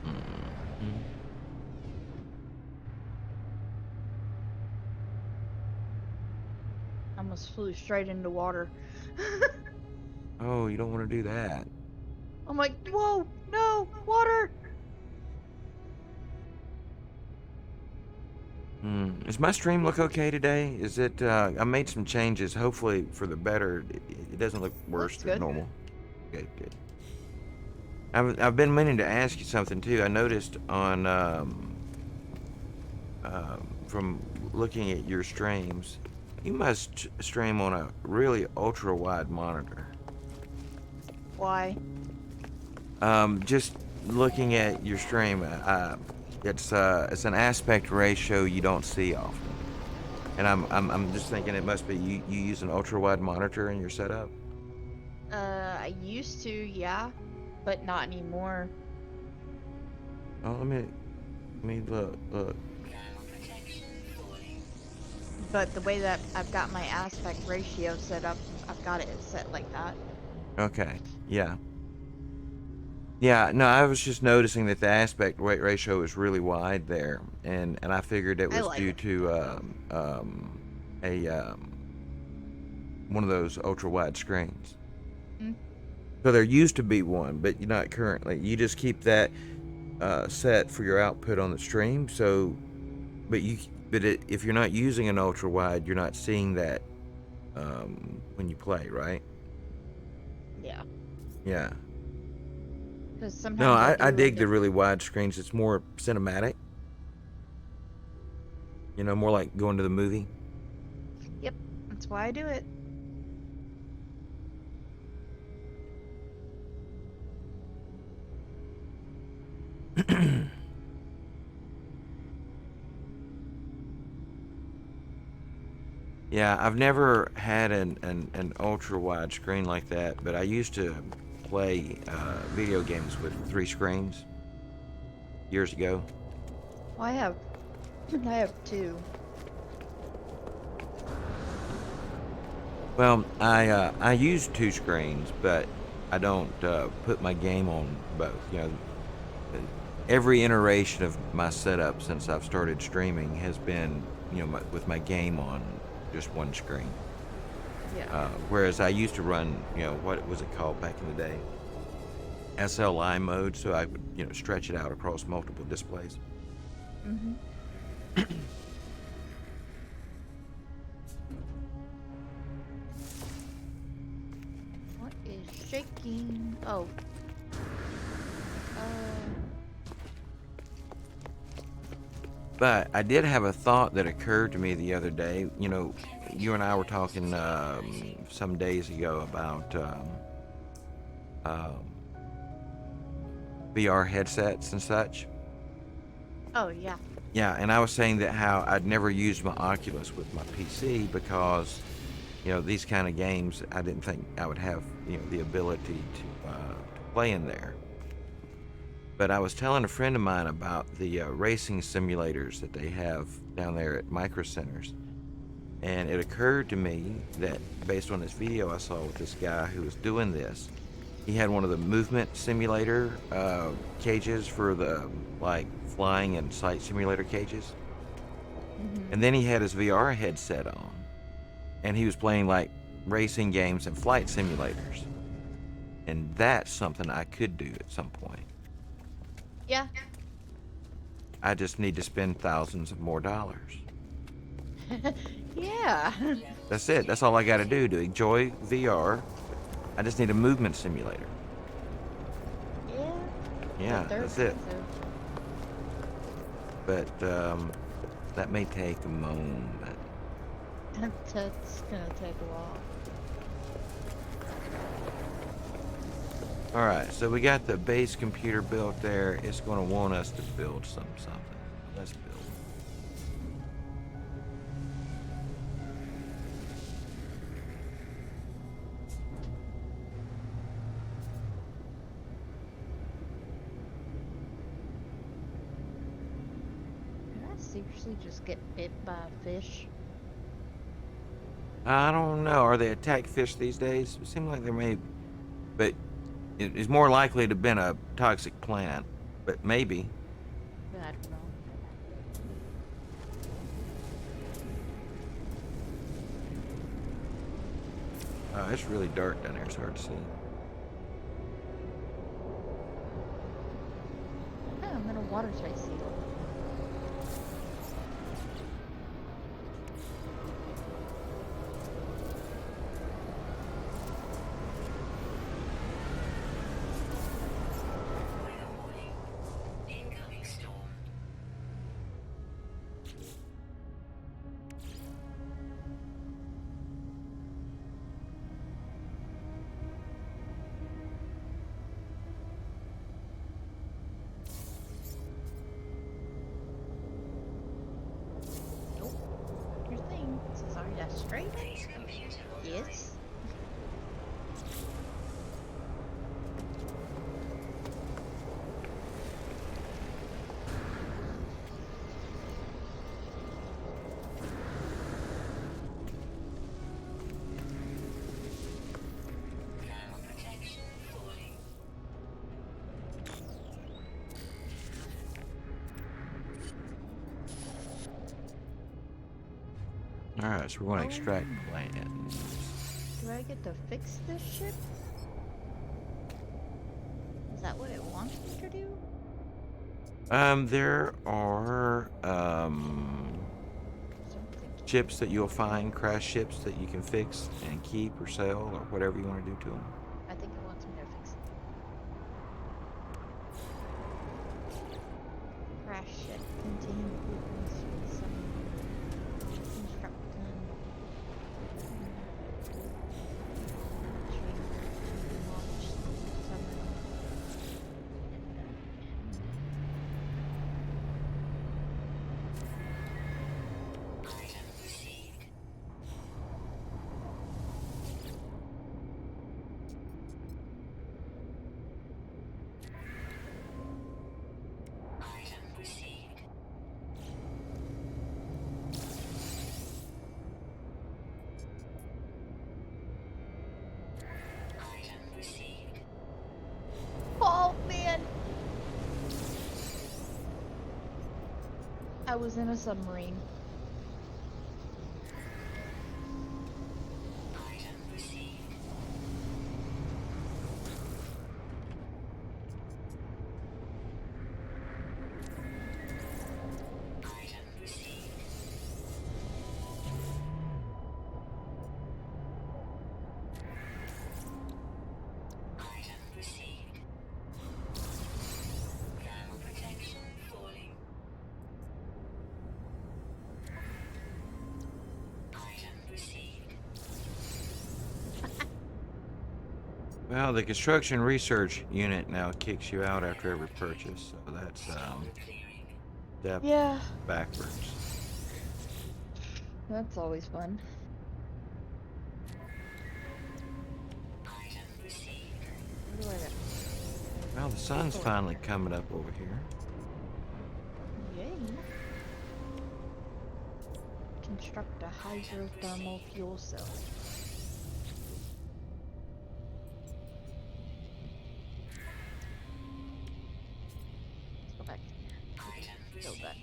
Mhm. I almost flew straight into water. Oh, you don't want to do that. I'm like, whoa, no, water! Does my stream look okay today? Is it? I made some changes, hopefully for the better. It doesn't look worse Looks than good. normal. Good. I've been meaning to ask you something too. I noticed on from looking at your streams, you must stream on a really ultra wide monitor. Why? Just looking at your stream, it's an aspect ratio you don't see often, and I'm just thinking it must be you use an ultra wide monitor in your setup. I used to, yeah, but not anymore. Oh, let me look. Thermal protection falling. But the way that I've got my aspect ratio set up, I've got it set like that. Okay, yeah. No, I was just noticing that the aspect ratio is really wide there, and I figured it I was like due it. to one of those ultra wide screens. Mm. So there used to be one, but not currently. You just keep that set for your output on the stream. So, if you're not using an ultra wide, you're not seeing that when you play, right? Yeah. Yeah. Because No, sometimes I do dig end the up. really wide screens. It's more cinematic. You know, more like going to the movie. Yep, that's why I do it. Yeah, I've never had an ultra wide screen like that, but I used to play video games with 3 screens years ago. Well, I have two. Well, I use 2 screens, but I don't put my game on both. You know, every iteration of my setup since I've started streaming has been, with my game on just one screen. Yeah. Whereas I used to run, what was it called back in the day? SLI mode, so I would, stretch it out across multiple displays. Mm-hmm. What is shaking? Oh. But I did have a thought that occurred to me the other day. You know, you and I were talking some days ago about um, VR headsets and such. Oh yeah. Yeah, and I was saying that how I'd never used my Oculus with my PC because, you know, these kind of games, I didn't think I would have, you know, the ability to play in there. But I was telling a friend of mine about the racing simulators that they have down there at Micro Centers. And it occurred to me that based on this video I saw with this guy who was doing this, he had one of the movement simulator cages for the like flying and sight simulator cages. And Mhm. then he had his VR headset on and he was playing like racing games and flight simulators. And that's something I could do at some point. Yeah. I just need to spend thousands of more dollars. Yeah. That's it. That's all I got to do to enjoy VR. I just need a movement simulator. Yeah. Yeah, But they're that's it. expensive. But that may take a moment. That's gonna take a while. All right, so we got the base computer built there. It's going to want us to build something. Let's build. Did I seriously just get bit by a fish? I don't know. Are they attack fish these days? It seems like there may, but it's more likely to have been a toxic plant. But maybe. I don't know. It's really dark down there. It's hard to see. Oh, I'm in a watertight seal. Weather warning. Incoming storm. Nope. Your thing. Sorry, that's straight. Base computer online. Yes. Thermal protection falling. All right, so we're going to extract plans. Do I get to fix this ship? Is that what it wants me to do? There are Something. ships that you'll find, crash ships that you can fix and keep or sell or whatever you want to do to them. I think it wants me to fix it. Crash ship. Contain improvements with some construction. Launch summon. Item received. Item received. Item received. Oh man! I was in a submarine. Item received. Item received. Item received. Thermal protection falling. Well, the construction research unit now kicks you out after every purchase, so that's step Yeah, backwards. that's always fun. Item received. What do I got? Well, the sun's Oh. finally coming up over here. Yay. Construct a hydrothermal fuel cell. Let's go back in here. Item Build that.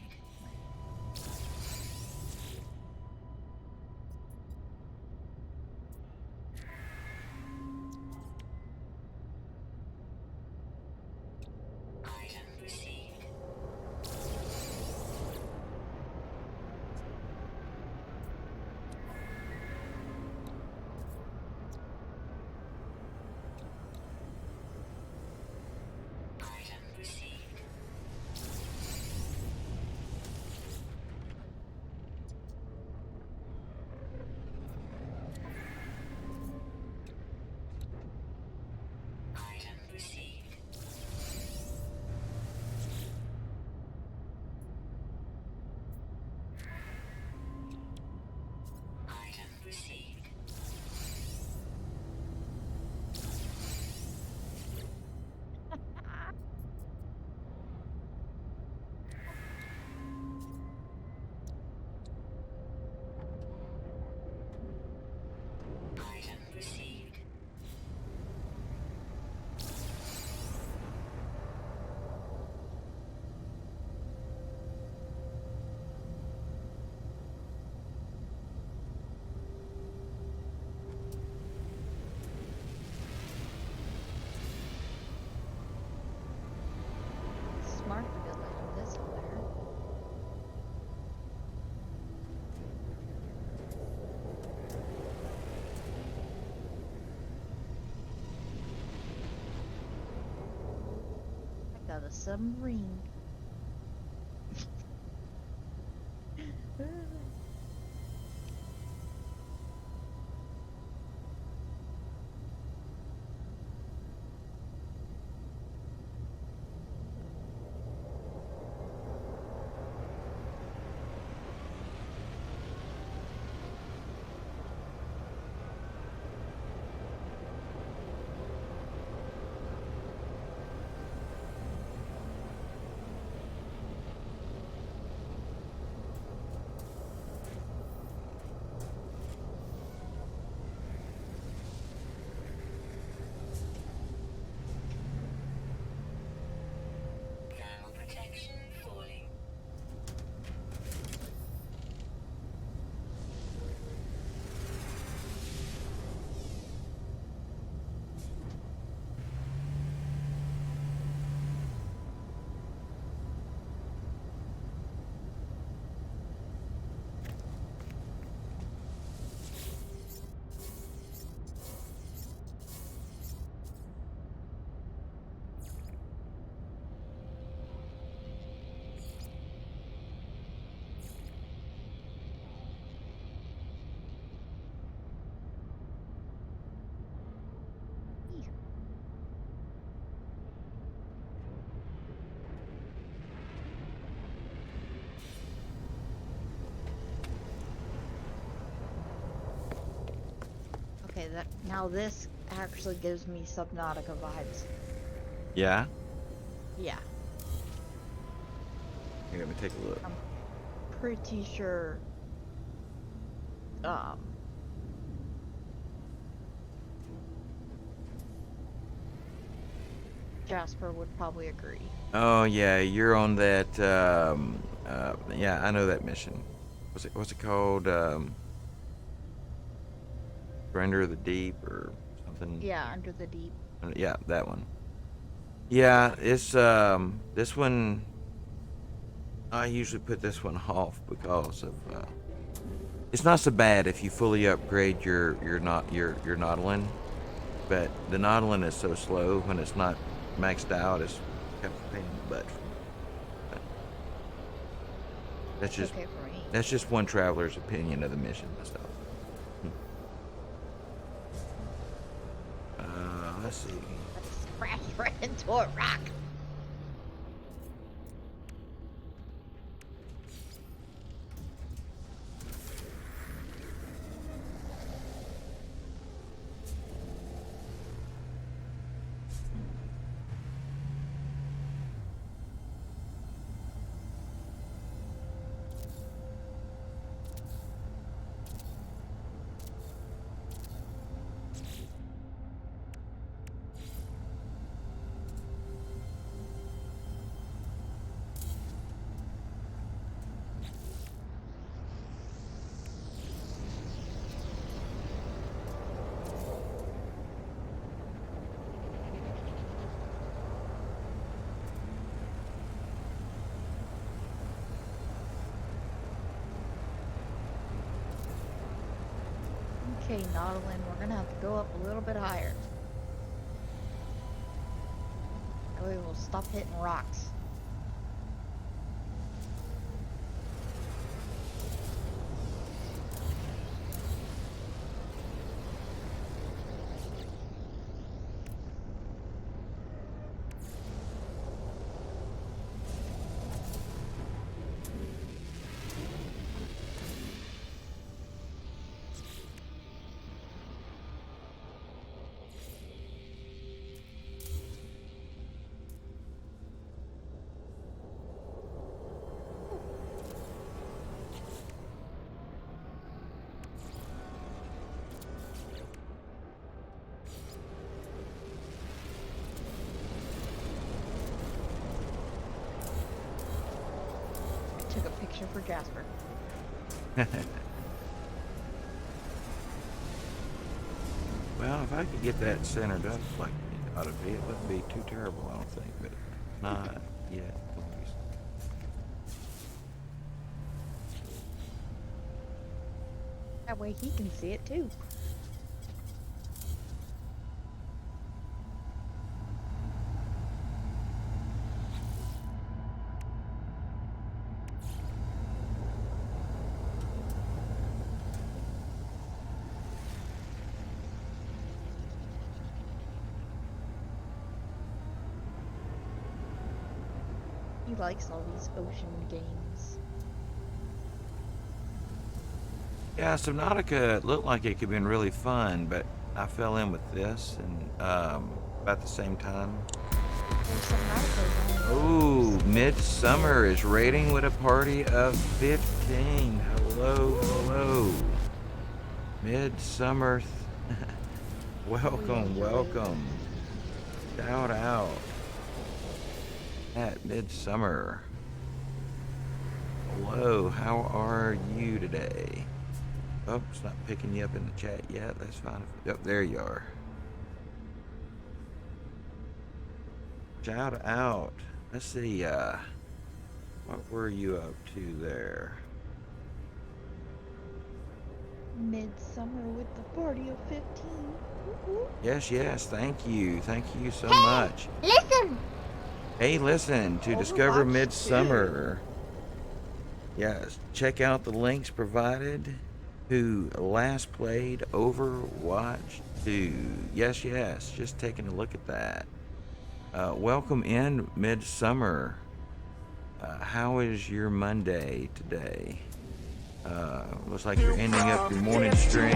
received. Item received. Item received. Item received. Item received. Item received. Smart to build like this over there. I got a submarine. Thermal protection falling. Okay, that now this actually gives me Subnautica vibes. Yeah? Yeah, Here, let me take a look. pretty sure. Jasper would probably agree. Oh, yeah, you're on that, yeah, I know that mission. What's it called? Surrender of the Deep or something? Yeah, Under the Deep. Yeah, that one. Yeah, it's, this one, I usually put this one off because of, it's not so bad if you fully upgrade your Nautilin, but the Nautilin is so slow when it's not maxed out. It's kind of a pain in the butt. But that's It's just okay for me. that's just one traveler's opinion of the mission and stuff. Let's see. I just crashed right into a rock. Okay, Nautilin, we're gonna have to go up a little bit higher. That way we'll stop hitting rocks. Took a picture for Jasper. Well, if I could get that centered up like it ought to be, it wouldn't be too terrible, I don't think, but not yet. That way he can see it too. He likes all these ocean games. Yeah, Subnautica looked like it could have been really fun, but I fell in with this and about the same time. There's some Nauticas on Oh, Midsummer is raiding with a party of 15. Hello, hello. Midsummer. Welcome, welcome. Shout out at Midsummer. Hello, how are you today? Oh, it's not picking you up in the chat yet. Let's find it. Yep, there you are. Shout out. Let's see, what were you up to there? Midsummer with the party of 15. Woo-hoo. Yes, yes, thank you. Thank you so much. Listen! Hey, listen, to discover Midsummer. Yes, check out the links provided. Who last played Overwatch 2. Yes, yes, just taking a look at that. Welcome in, Midsummer. How is your Monday today? Looks like you're ending up your morning stream.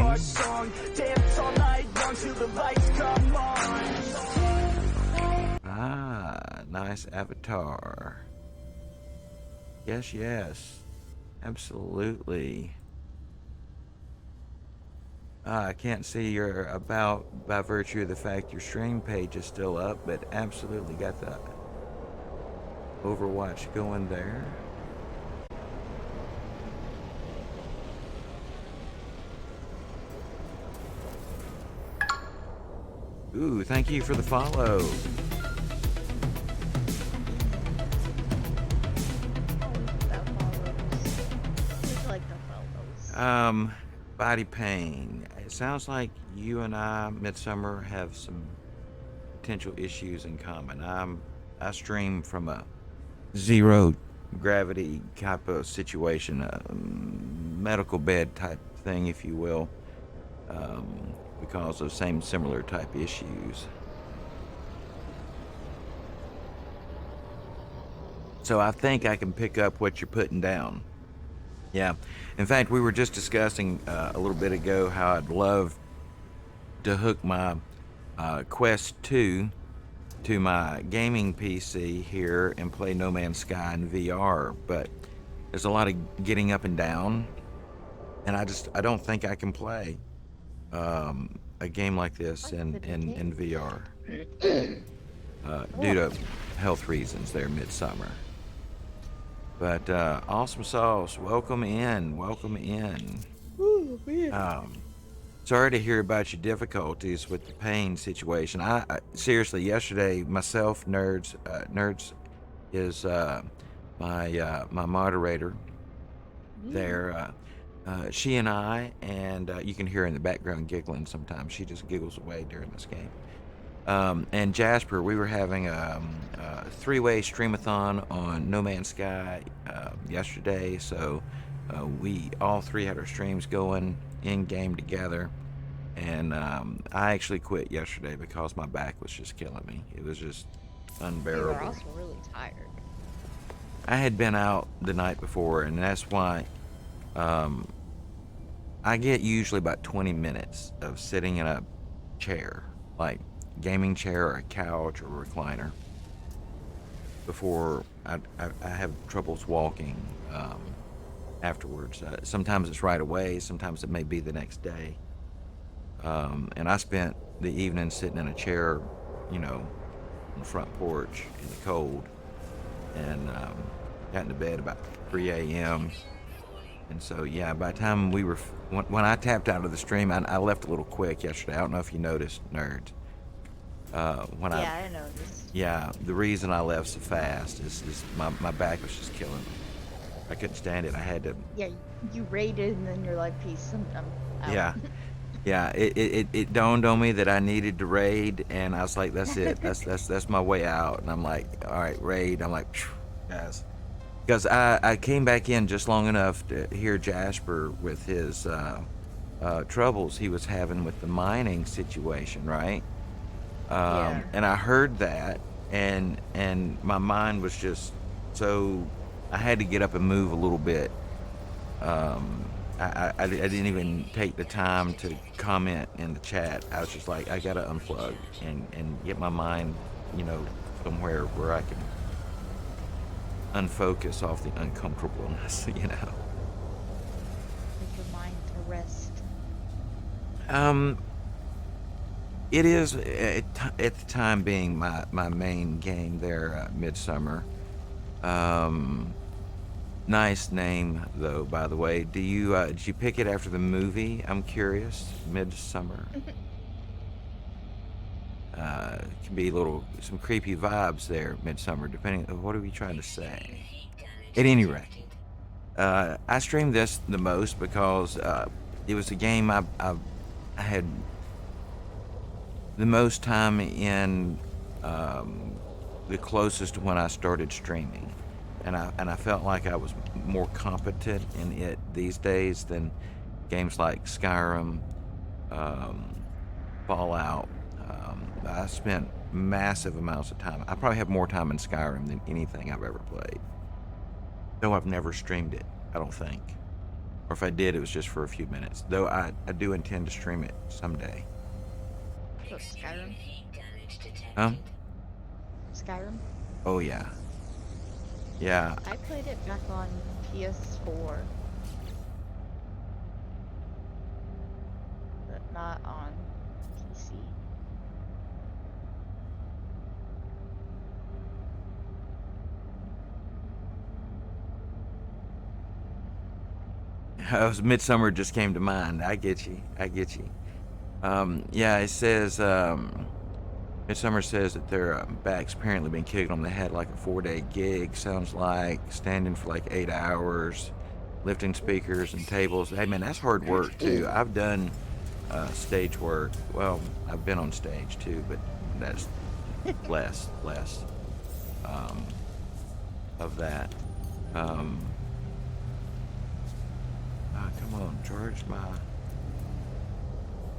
Ah, nice avatar. Yes, yes, absolutely. I can't see your about by virtue of the fact your stream page is still up, but absolutely got the Overwatch going there. Ooh, thank you for the follow. That follows. Just like the follows. Body pain. It sounds like you and I, Midsummer, have some potential issues in common. I stream from a zero gravity type of situation, a medical bed type thing, if you will, because of similar type issues. So I think I can pick up what you're putting down. Yeah. In fact, we were just discussing a little bit ago how I'd love to hook my Quest 2 to my gaming PC here and play No Man's Sky in VR, but there's a lot of getting up and down, and I don't think I can play a game like this in VR due to health reasons there midsummer. But Awesome Sauce, welcome in. Ooh, man. Sorry to hear about your difficulties with the pain situation. I seriously, yesterday myself, nerds is my moderator there. She and I, and you can hear her in the background giggling sometimes. She just giggles away during this game. And Jasper, we were having a three-way streamathon on No Man's Sky yesterday, so we all three had our streams going in game together. And I actually quit yesterday because my back was just killing me. It was just You unbearable. were also really tired. I had been out the night before, and that's why I get usually about 20 minutes of sitting in a chair, like gaming chair or a couch or a recliner, before I have troubles walking afterwards. Sometimes it's right away, sometimes it may be the next day. And I spent the evening sitting in a chair, on the front porch in the cold, and got into bed about 3 a.m. And so, yeah, by the time when I tapped out of the stream, I left a little quick yesterday. I don't know if you noticed, nerds. I noticed. Yeah, the reason I left so fast is my back was just killing me. I couldn't stand it. I had to. Yeah, you raided and then you're like, peace, I'm out. Yeah. Yeah, it dawned on me that I needed to raid, and I was like, that's it. That's my way out. And I'm like, all right, raid. I'm like, phew, guys. Because I came back in just long enough to hear Jasper with his troubles he was having with the mining situation, right? Yeah. And I heard that, and my mind was just so, I had to get up and move a little bit. I didn't even take the time to comment in the chat. I was just like, I gotta unplug and get my mind, somewhere where I can unfocus off the uncomfortableness, Put your mind to rest. It is at the time being my main game there, Midsummer. Nice name though, by the way. Did you pick it after the movie? I'm curious. Midsummer. Can be some creepy vibes there. Midsummer, depending. What are we trying to say? At any rate, I streamed this the most because it was a game I had the most time in, the closest to when I started streaming. And I felt like I was more competent in it these days than games like Skyrim, Fallout. I spent massive amounts of time. I probably have more time in Skyrim than anything I've ever played. Though I've never streamed it, I don't think. Or if I did, it was just for a few minutes. Though I do intend to stream it someday. So Skyrim? Huh? Skyrim? Oh yeah. Yeah. I played it back on PS4. But not on PC. Midsummer just came to mind. I get you. Yeah, it says, Midsummer says that their back's apparently been kicked on the head like a 4-day gig. Sounds like standing for like 8 hours, lifting speakers and tables. Hey man, that's hard work too. I've done stage work. Well, I've been on stage too, but that's less of that. Come on, charge my.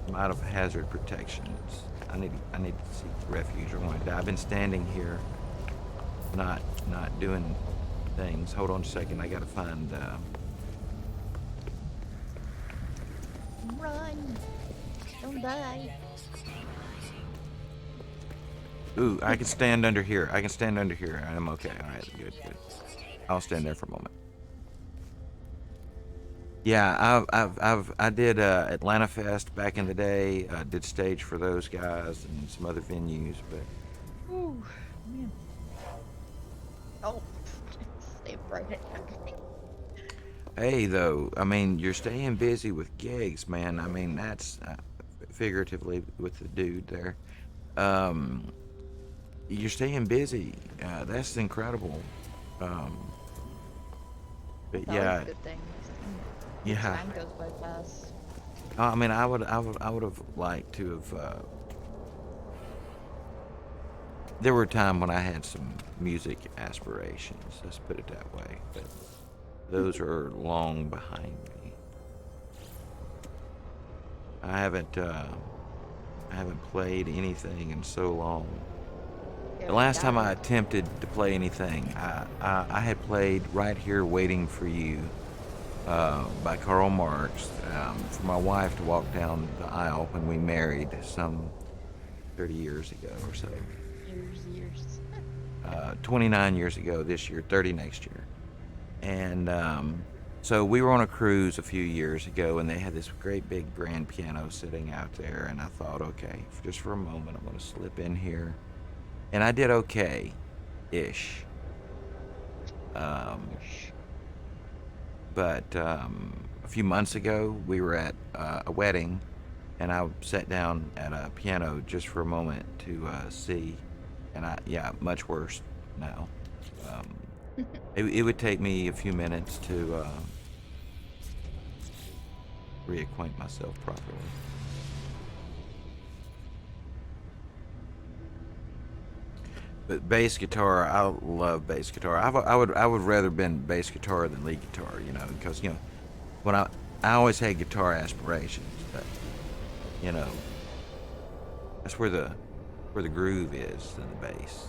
I'm out of hazard protections. I need to seek refuge. I want to die. I've been standing here not doing things. Hold on a second. I gotta find. Run. Don't die. Levels stabilizing. Ooh, I can stand under here. I can stand under here. I'm okay. All right, good. I'll stand there for a moment. Yeah, I did Atlanta Fest back in the day. I did stage for those guys and some other venues, but Ooh, man. Oh, saved right at everything. hey, though, I mean, you're staying busy with gigs, man. I mean, that's figuratively with the dude there. Um, you're staying busy. That's incredible. Um, but It's always yeah, a good thing. yeah. Time goes by fast. I mean, I would have liked to have. There were a time when I had some music aspirations. Let's put it that way. But those are long behind me. I haven't played anything in so long. Yeah, The we last time got I it. attempted to play anything, I had played Right Here Waiting for You by Karl Marx for my wife to walk down the aisle when we married some 30 years ago or so. Years. 29 years ago this year, 30 next year. And so we were on a cruise a few years ago, and they had this great big grand piano sitting out there. And I thought, okay, just for a moment, I'm going to slip in here. And I did okay ish. But a few months ago, we were at a wedding, and I sat down at a piano just for a moment to see. And much worse now. It would take me a few minutes to reacquaint myself properly. But bass guitar, I love bass guitar. I would rather been bass guitar than lead guitar, because when I always had guitar aspirations, but that's where the groove is in the bass.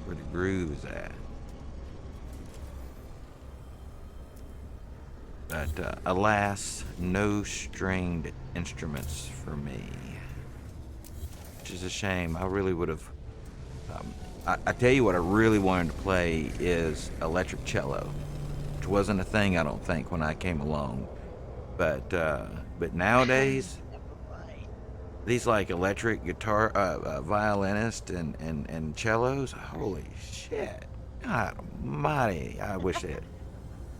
Where the groove is at. But alas, no stringed instruments for me, which is a shame. I really would have. I tell you what, I really wanted to play is electric cello, which wasn't a thing I don't think when I came along. But nowadays, these like electric guitar, violinists and cellos, holy shit! God almighty! I wish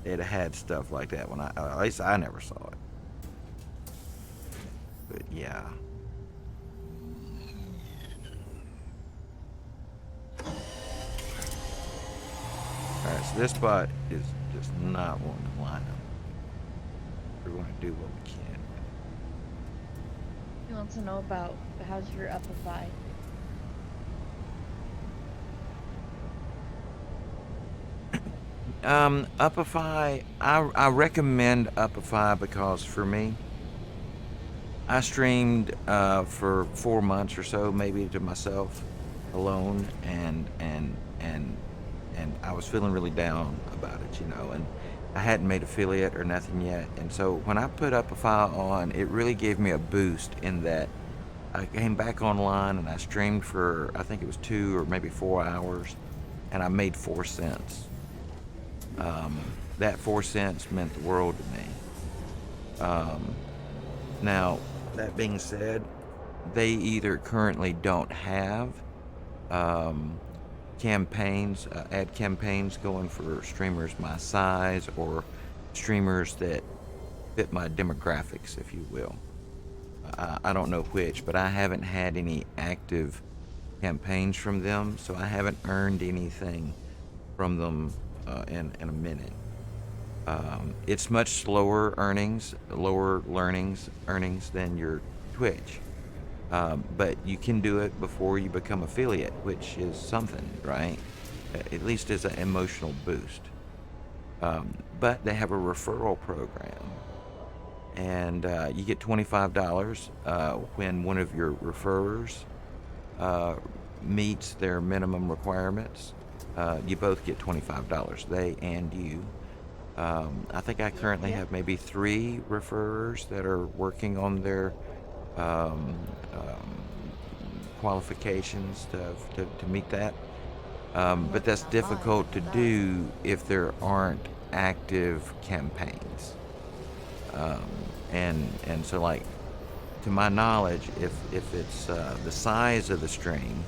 they'd had stuff like that when at least I never saw it. But yeah. Alright, so this spot is just not one to line up. We're going to do what we can. He wants to know about how's your Upify. Upify, I recommend Upify because for me, I streamed for 4 months or so, maybe to myself alone, and I was feeling really down about it, and I hadn't made affiliate or nothing yet. And so when I put Upify on, it really gave me a boost in that I came back online and I streamed for, I think it was 2 or maybe 4 hours, and I made 4 cents. That 4 cents meant the world to me. Now, that being said, they either currently don't have campaigns, ad campaigns going for streamers my size or streamers that fit my demographics, if you will. I don't know which, but I haven't had any active campaigns from them, so I haven't earned anything from them in a minute. It's much slower earnings, lower earnings than your Twitch. But you can do it before you become affiliate, which is something, right? At least as an emotional boost. But they have a referral program, and you get $25 when one of your referrers meets their minimum requirements, you both get $25. They and you. I think I currently have maybe 3 referrers that are working on their um, qualifications to meet that. But that's difficult to do if there aren't active campaigns. And so, like, to my knowledge, if it's the size of the stream,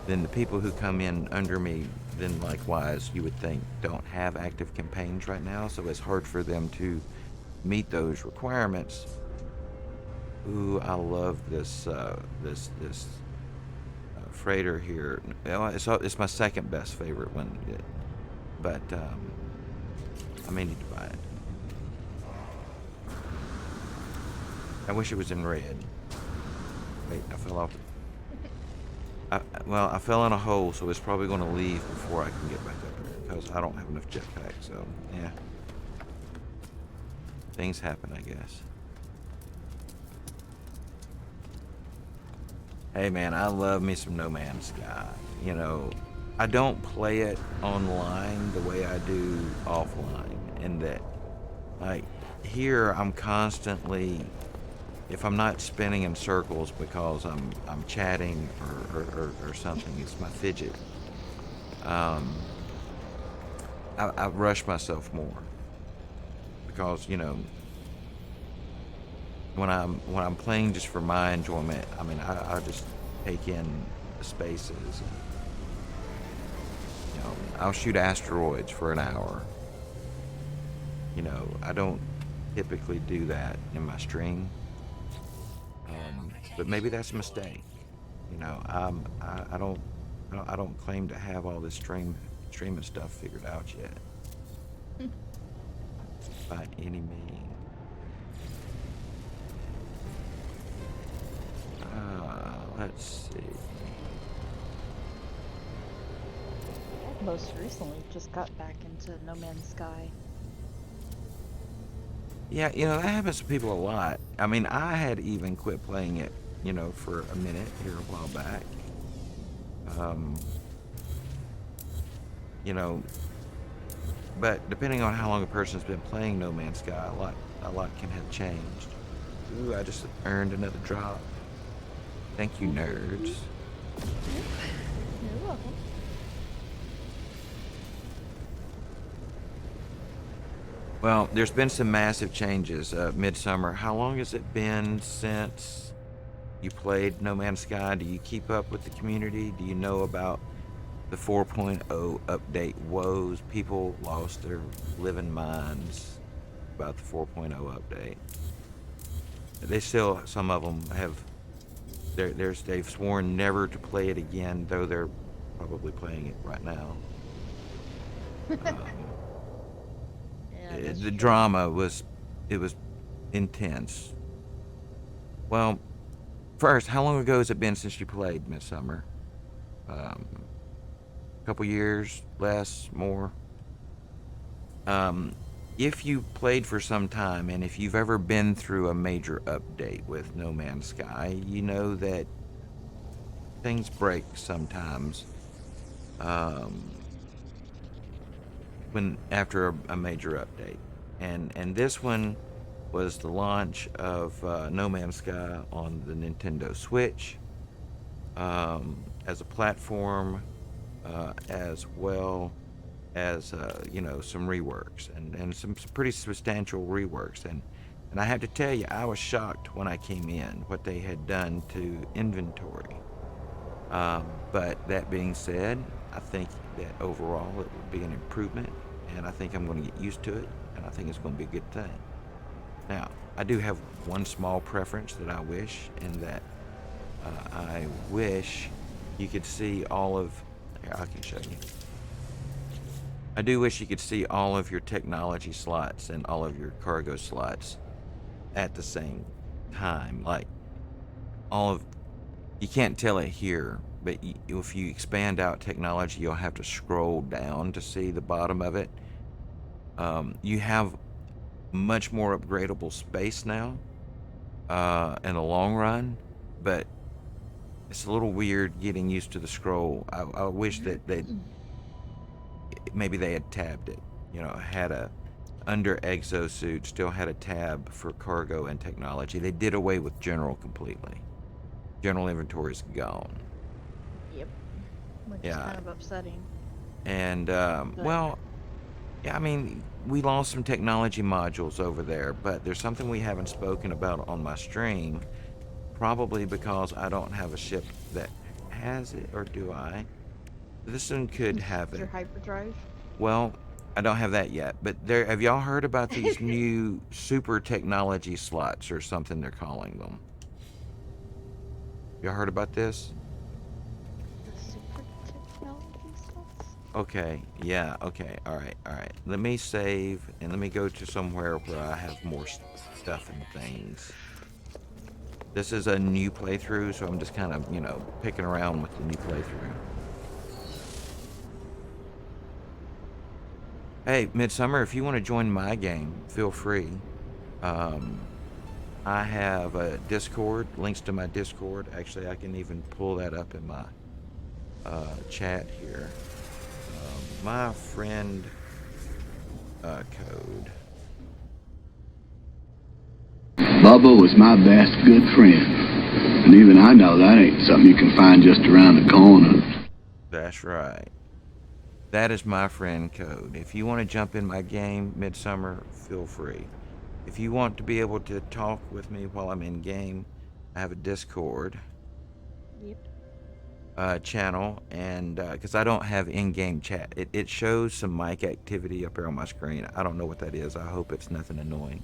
then the people who come in under me, then likewise, you would think, don't have active campaigns right now, so it's hard for them to meet those requirements. Ooh, I love this freighter here. It's my second best favorite one, but I may need to buy it. I wish it was in red. Wait, I fell off. Well, I fell in a hole, so it's probably going to leave before I can get back up there because I don't have enough jetpack. So yeah, things happen, I guess. Hey man, I love me some No Man's Sky. You know, I don't play it online the way I do offline, in that, like, here I'm constantly, if I'm not spinning in circles because I'm chatting or something, it's my fidget. I rush myself more because, you know, when I'm playing just for my enjoyment, I mean, I just take in the spaces. You know, I'll shoot asteroids for an hour. You know, I don't typically do that in my stream, but maybe that's a mistake. You know, I don't claim to have all this streaming stuff figured out yet by any means. Let's see. Most recently, just got back into No Man's Sky. Yeah, you know, that happens to people a lot. I mean, I had even quit playing it, you know, for a minute here a while back. You know, but depending on how long a person's been playing No Man's Sky, a lot can have changed. Ooh, I just earned another drop. Thank you, nerds. You're welcome. Well, there's been some massive changes. Midsummer, how long has it been since you played No Man's Sky? Do you keep up with the community? Do you know about the 4.0 update woes? People lost their living minds about the 4.0 update. They still, some of them have, they've sworn never to play it again, though they're probably playing it right now. The drama was intense. Well, first, how long ago has it been since you played Midsummer? A couple years, less, more? If you played for some time, and if you've ever been through a major update with No Man's Sky, you know that things break sometimes. When after a major update, and this one was the launch of No Man's Sky on the Nintendo Switch as a platform, as well as you know, some reworks and some pretty substantial reworks, and I have to tell you, I was shocked when I came in what they had done to inventory. But that being said, I think that overall it will be an improvement, and I think I'm going to get used to it, and I think it's going to be a good thing. Now, I do have one small preference that I wish, in that I wish you could see all of, here, I can show you. I do wish you could see all of your technology slots and all of your cargo slots at the same time. Like, you can't tell it here, but if you expand out technology, you'll have to scroll down to see the bottom of it. You have much more upgradable space now in the long run, but It's a little weird getting used to the scroll. I wish that maybe they had tabbed it. You know, had a under exosuit still had a tab for cargo and technology. They did away with general completely. General inventory is gone. Yep. Which is Yeah. kind of upsetting. And But well, yeah, I mean, we lost some technology modules over there, but there's something we haven't spoken about on my stream, probably because I don't have a ship that has it, or do I? This one could have your it. hyperdrive. Well, I don't have that yet, but there. Have y'all heard about these new super technology slots or something they're calling them? Y'all heard about this? The super technology slots. Okay, yeah, okay, all right. Let me save and let me go to somewhere where I have more stuff and things. This is a new playthrough, so I'm just kind of, you know, picking around with the new playthrough. Hey, Midsummer, if you want to join my game, feel free. I have a Discord, links to my Discord. Actually, I can even pull that up in my chat here. My friend code. Bubba was my best good friend. And even I know that ain't something you can find just around the corner. That's right. That is my friend code. If you want to jump in my game, Midsummer, feel free. If you want to be able to talk with me while I'm in game, I have a Discord channel, and because I don't have in-game chat, it shows some mic activity up here on my screen. I don't know what that is. I hope it's nothing annoying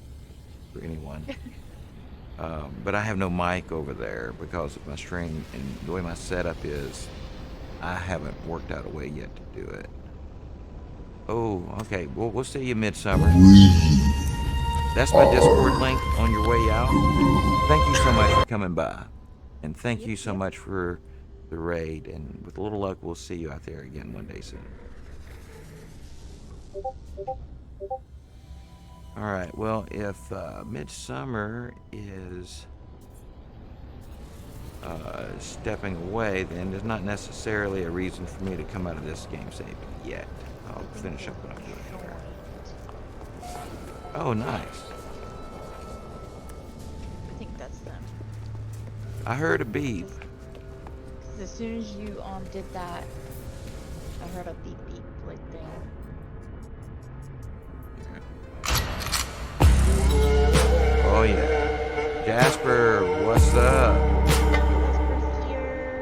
for anyone. But I have no mic over there because of my stream, and the way my setup is, I haven't worked out a way yet to do it. Oh, okay. Well, we'll see you Midsummer. That's my Discord link on your way out. Thank you so much for coming by. And thank you so much for the raid. And with a little luck, we'll see you out there again one day soon. Alright, well, if Midsummer is stepping away, then there's not necessarily a reason for me to come out of this game saving yet. I'll finish up what I'm doing here. Oh, nice. I think that's them. I heard a beep. 'Cause as soon as you did that, I heard a beep beep like thing. Oh yeah. Jasper, what's up? Jasper's here.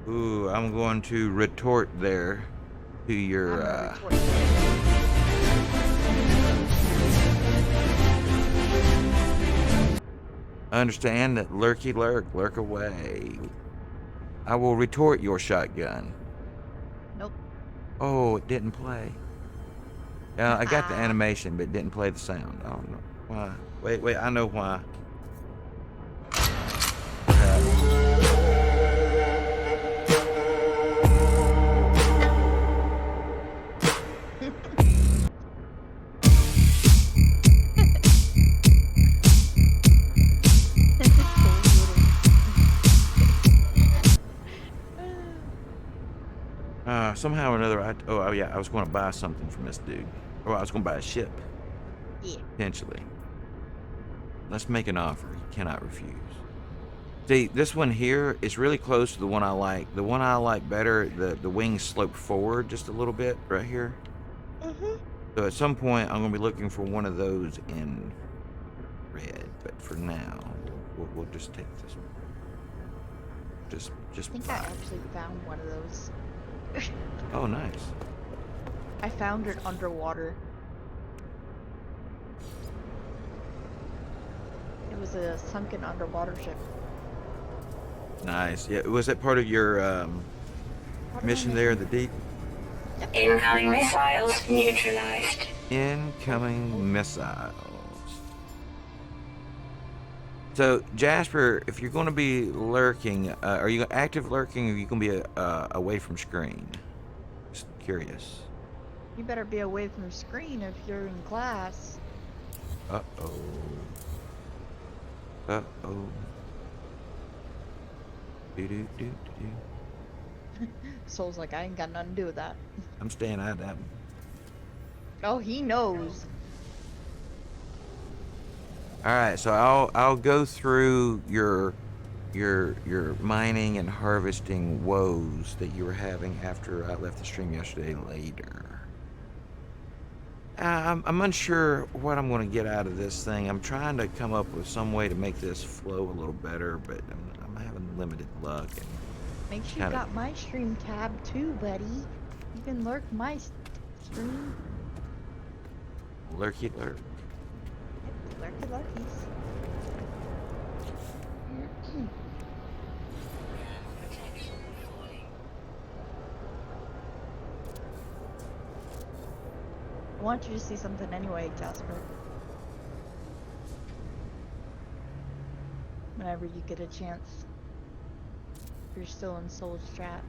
Ooh, I'm going to retort there to your understand that lurky lurk away. I will retort your shotgun. Nope. Oh, it didn't play. Yeah, I got the animation, but it didn't play the sound. I don't know why. Wait, I know why. Somehow or another, I was going to buy something from this dude. Or I was going to buy a ship. Yeah. Potentially. Let's make an offer. You cannot refuse. See, this one here is really close to the one I like. The one I like better, the wings slope forward just a little bit right here. So at some point, I'm going to be looking for one of those in red. But for now, we'll just take this one. Just I think I actually found one of those. Oh, nice. I found it underwater. It was a sunken underwater ship. Nice. Yeah, was that part of your mission there in the deep? Incoming missiles neutralized. Incoming missiles. So, Jasper, if you're going to be lurking, are you active lurking or are you going to be away from screen? Just curious. You better be away from screen if you're in class. Uh-oh. Uh-oh. Do-do-do-do-do. Soul's like, I ain't got nothing to do with that. I'm staying out of that one. Oh, he knows. All right, so I'll go through your mining and harvesting woes that you were having after I left the stream yesterday later. I'm unsure what I'm going to get out of this thing. I'm trying to come up with some way to make this flow a little better, but I'm having limited luck. And Make sure you got my stream tab too, buddy. You can lurk my stream. Lurky lurk. Yep, lurky lurkies. I want you to see something anyway, Jasper. Whenever you get a chance. If you're still in Soul's chat.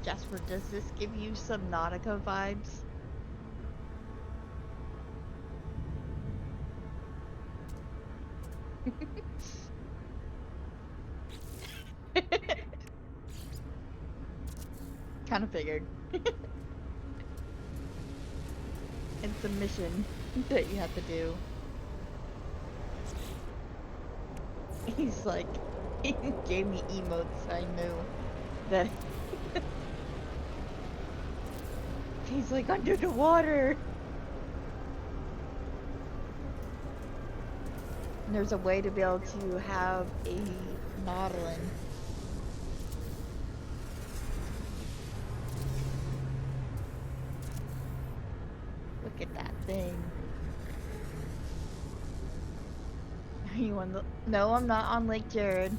Jasper, does this give you some Nautica vibes? Kind of figured. It's a mission that you have to do. He's like, he gave me emotes, I knew that. He's like, under the water! And there's a way to be able to have a Nautilin. Look at that thing. Are you on the... No, I'm not on Lake Jared.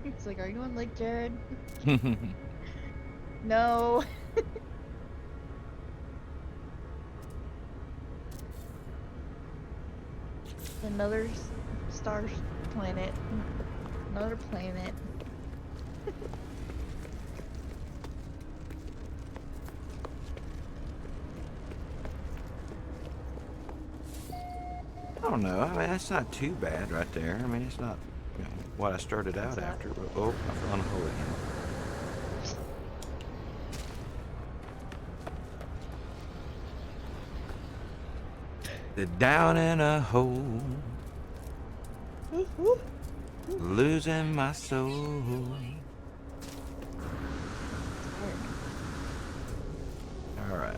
It's like, are you on Lake Jared? No. Another star planet. Another planet. I don't know. I mean, that's not too bad right there. I mean, it's not, you know, what I started out after. But, oh, I fell in a hole again. The down in a hole, losing my soul. All right.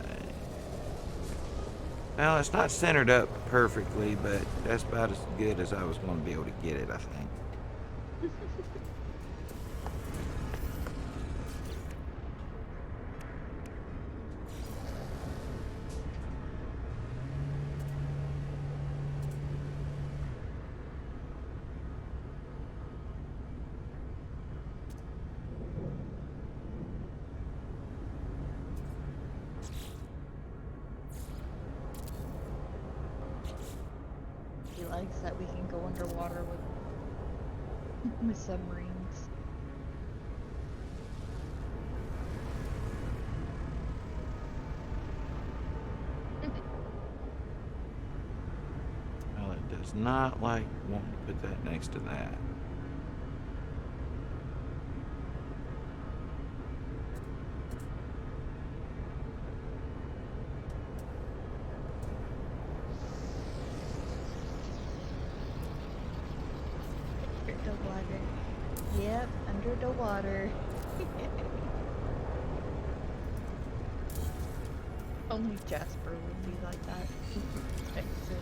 Well, it's not centered up perfectly, but that's about as good as I was going to be able to get it, I think. He likes that we can go underwater with submarines. Well, it does not like wanting to put that next to that. Under the water. Yep, under the water. Only Jasper would be like that. That's silly.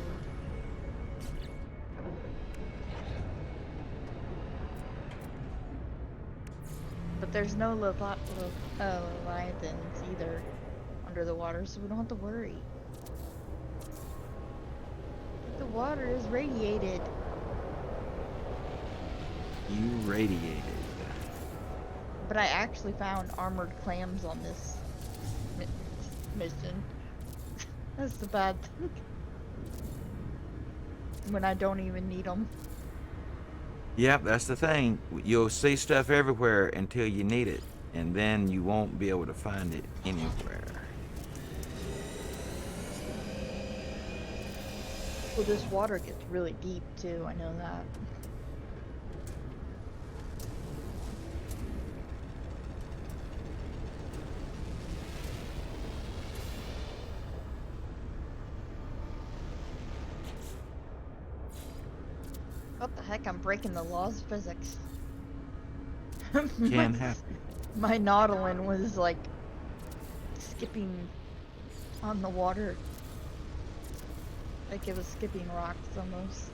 But there's no leviathans either under the water, so we don't have to worry. The water is radiated. You radiated. But I actually found armored clams on this mission. That's the bad thing. when I don't even need them. Yep, that's the thing. You'll see stuff everywhere until you need it, and then you won't be able to find it anywhere. Well, this water gets really deep too, I know that. What the heck? I'm breaking the laws of physics. Can happen. My Nautilin was like skipping on the water. Like it was skipping rocks almost.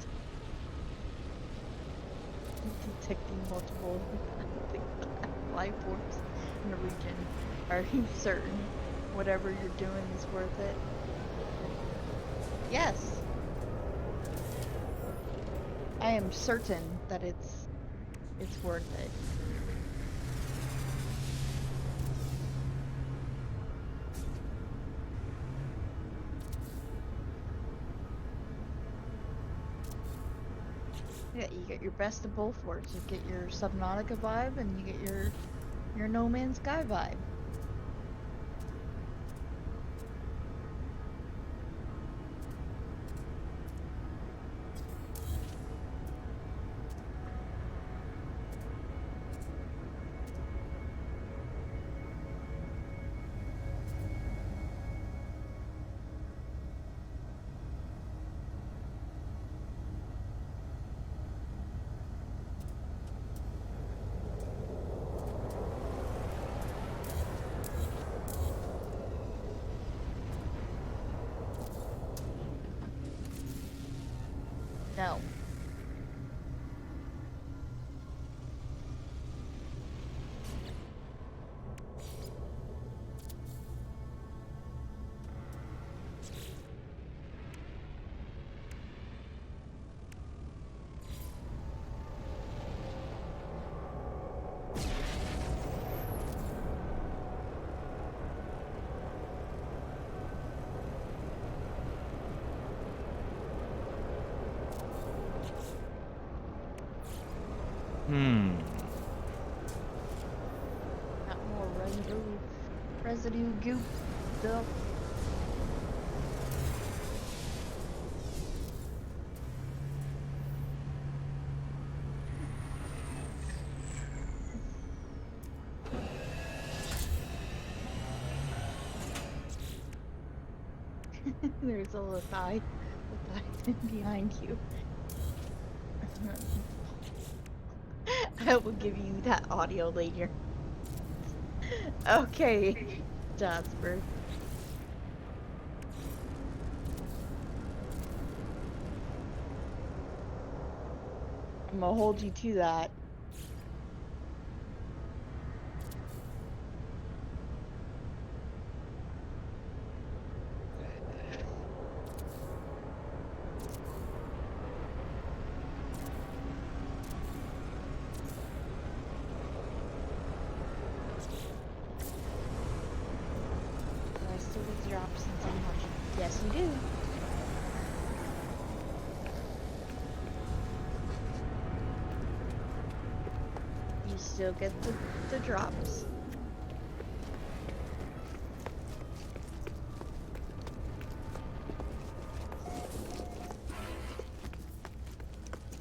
Detecting multiple life forms in the region. Are you certain whatever you're doing is worth it? Yes. I am certain that it's worth it. Yeah, you get your best of both worlds. You get your Subnautica vibe and you get your No Man's Sky vibe. No. Not more residue goop stuff. There's a Lathai behind you. I will give you that audio later. Okay, Jasper. I'm gonna hold you to that. Do I still get drops since I'm watching? Yes, you do. You still get the drops.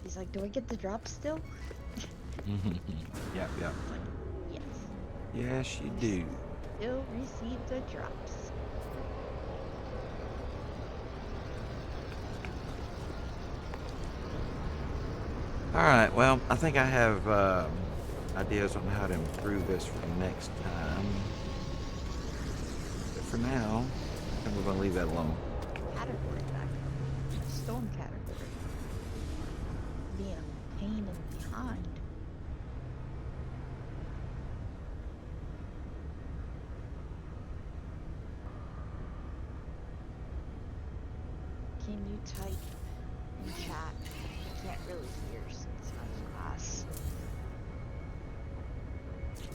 He's like, do I get the drops still? Yep. Like, yes. Yes, you do. Still receive the drops. Alright, well, I think I have ideas on how to improve this for next time. But for now, I think we're going to leave that alone. Category backup. Storm category. Being a pain in the behind. Can you type in chat? I can't really hear since I'm class.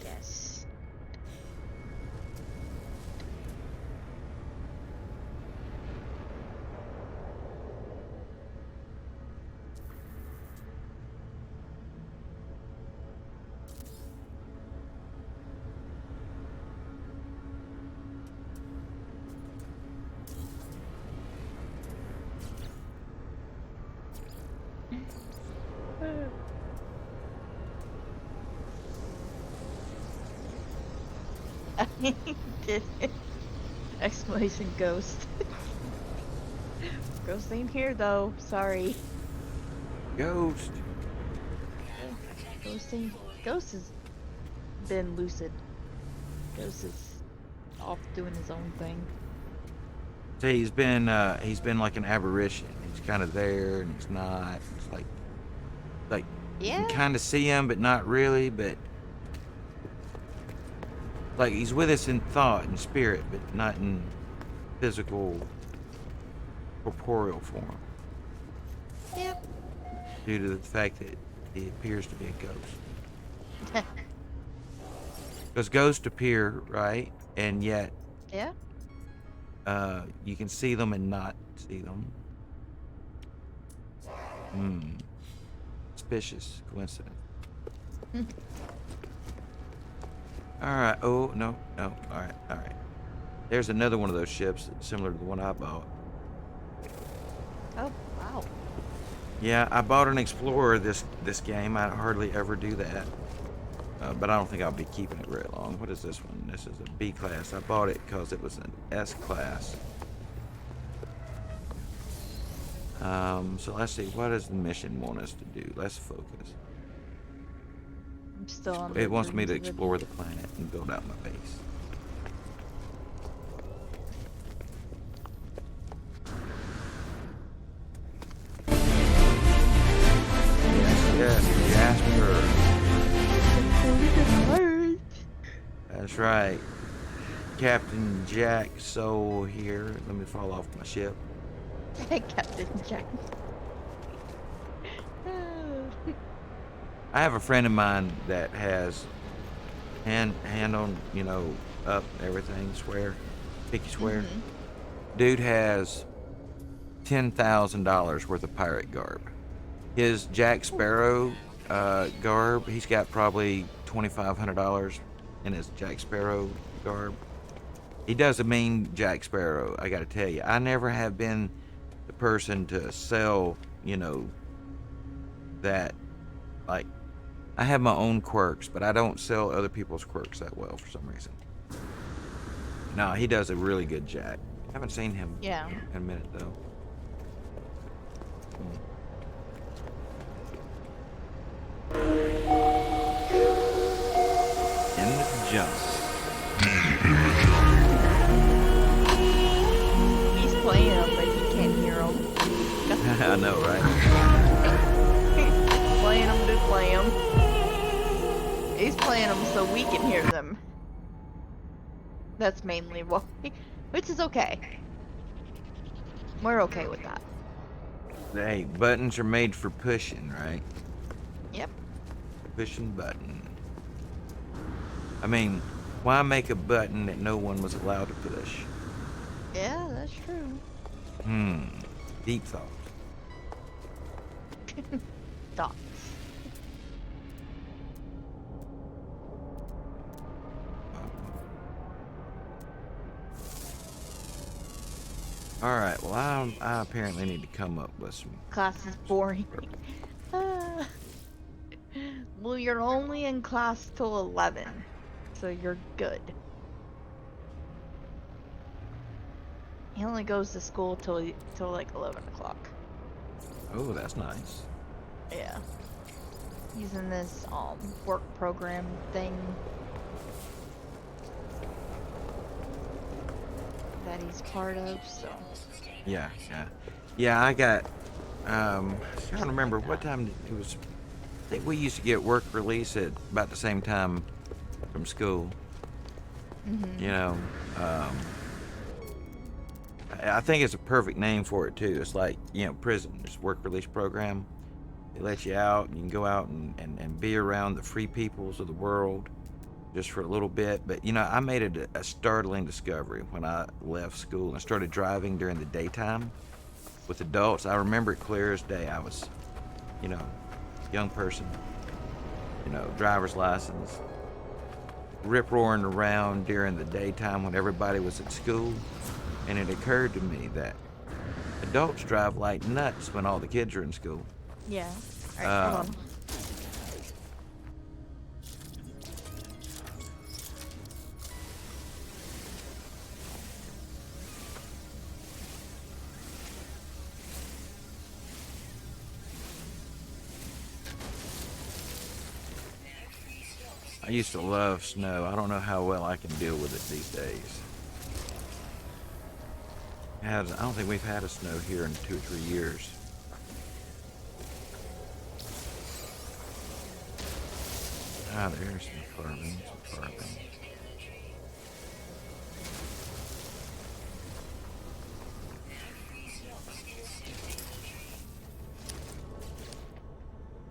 Yes. Did it. Exclamation ghost. Ghost ain't here though. Sorry. Ghost. Ghost ain't. Ghost has been lucid. Ghost is off doing his own thing. See, he's been like an aberration. He's kind of there and he's not. It's like you Yeah. can kind of see him, but not really. But like he's with us in thought and spirit, but not in physical, corporeal form. Yep. Due to the fact that he appears to be a ghost. Because ghosts appear, right? And yet, Yeah. you can see them and not see them. Suspicious coincidence. Alright, oh, no, alright. There's another one of those ships similar to the one I bought. Oh wow. Yeah, I bought an Explorer this game. I hardly ever do that. But I don't think I'll be keeping it very long. What is this one? This is a B class. I bought it because it was an S class. So let's see. What does the mission want us to do? Let's focus. I'm still on. It wants me to explore the planet and build out my base. Yes, Jasper. That's right. Captain Jack Soul here. Let me fall off my ship. Captain Jack. I have a friend of mine that has hand on, up everything, swear, picky swear. Dude has $10,000 worth of pirate garb. His Jack Sparrow garb, he's got probably $2,500 in his Jack Sparrow garb. He does a mean Jack Sparrow, I gotta tell you. I never have been the person to sell, that, like, I have my own quirks, but I don't sell other people's quirks that well for some reason. No, he does a really good Jack. Haven't seen him Yeah. in a minute, though. In the jump. He's playing them, but he can't hear them. I know, right? Playing them to play them. He's playing them so we can hear them. That's mainly why. Which is okay. We're okay with that. Hey, buttons are made for pushing, right? Yep. Pushing button. I mean, why make a button that no one was allowed to push? Yeah, that's true. Deep thoughts. Thoughts. Alright, well, I apparently need to come up with some... Class is boring. Well, you're only in class till 11, so you're good. He only goes to school till like 11 o'clock. Oh, that's nice. Yeah. He's in this work program thing that he's part of, so. Yeah. I got, I'm trying to remember what time it was. I think we used to get work release at about the same time from school. I think it's a perfect name for it too. It's like, prison. It's work release program. They let you out, and you can go out and be around the free peoples of the world just for a little bit. But, I made it a startling discovery when I left school and started driving during the daytime with adults. I remember it clear as day. I was, young person, driver's license, rip-roaring around during the daytime when everybody was at school. And it occurred to me that adults drive like nuts when all the kids are in school. Yeah. Alright, hold on. I used to love snow. I don't know how well I can deal with it these days. I don't think we've had a snow here in 2 or 3 years. Ah, there's some carbon, some carbon.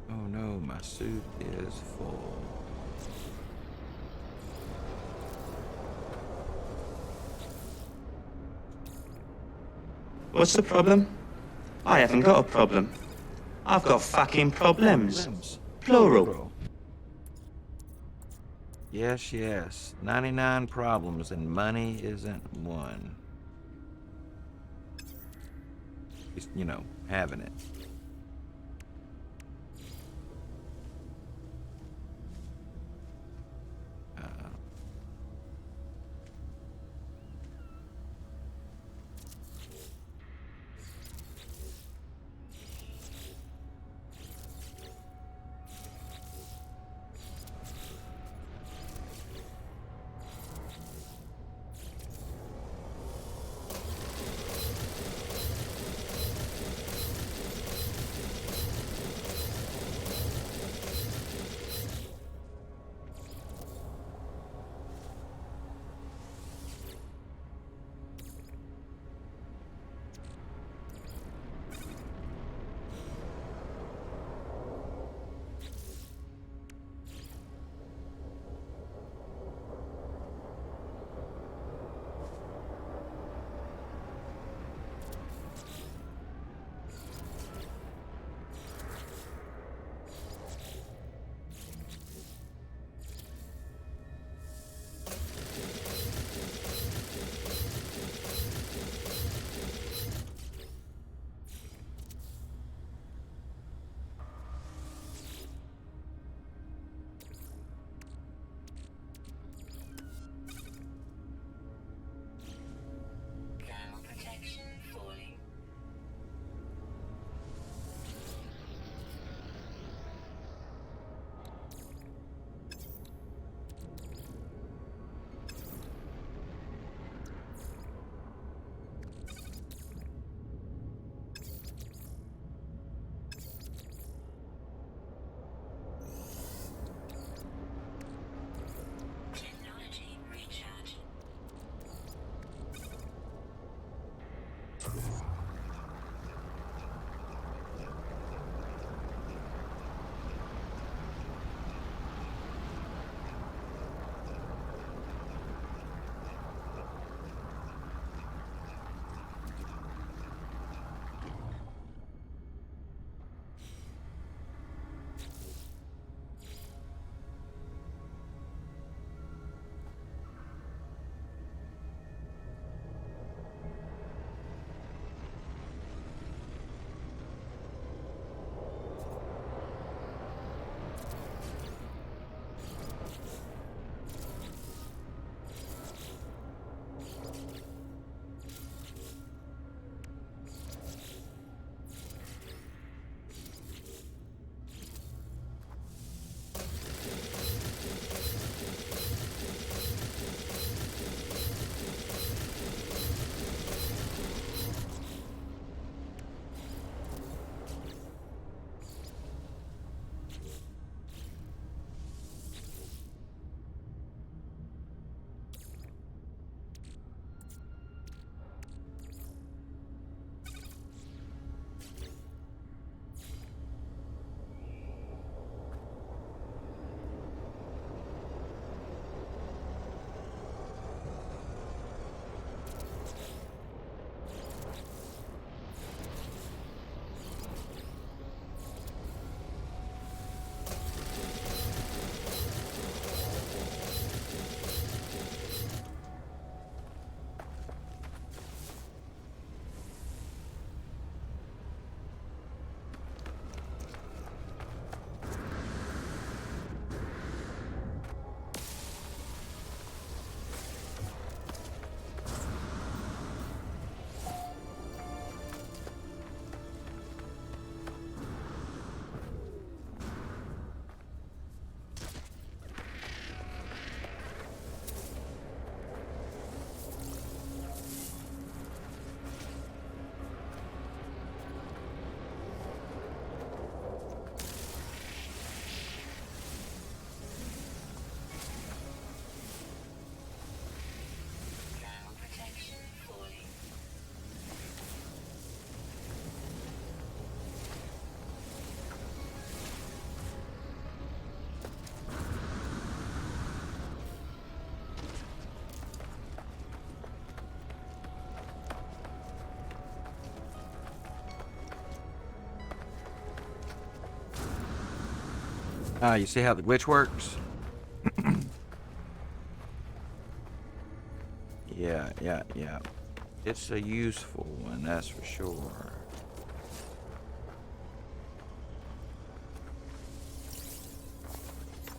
Oh no, my suit is full. What's the problem? I haven't got a problem. I've got fucking problems. Plural. Yes, yes. 99 problems and money isn't one. Just, you know, having it. You see how the glitch works? Yeah. It's a useful one, that's for sure.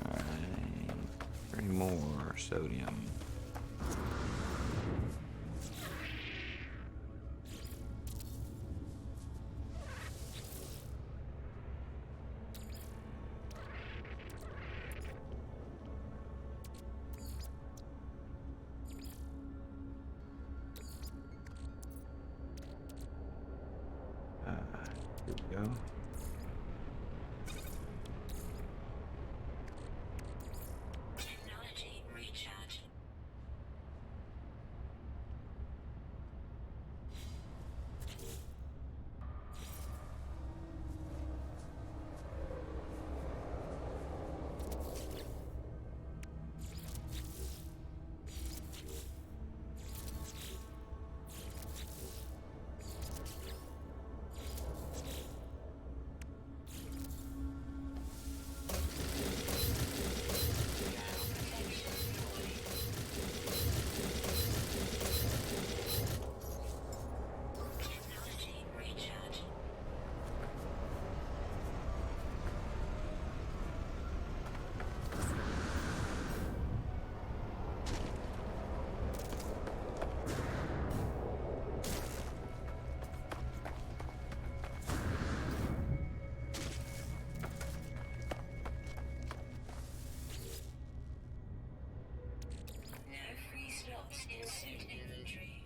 Alright. 3 more sodium. Here we go. Technology recharge. Technology recharge. No free slots in suit inventory.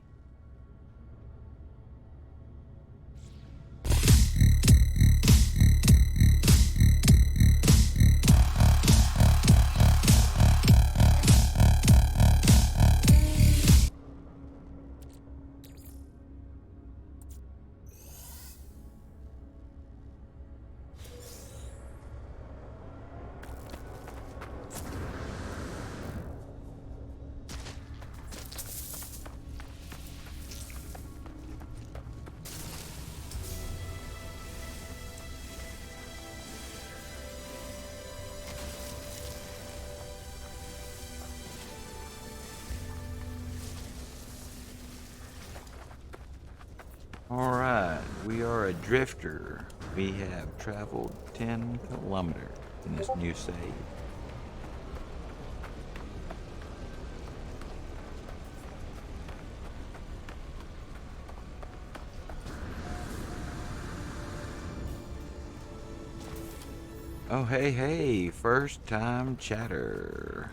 Alright, we are a drifter. We have traveled 10 kilometers in this new save. Oh, hey, first time chatter.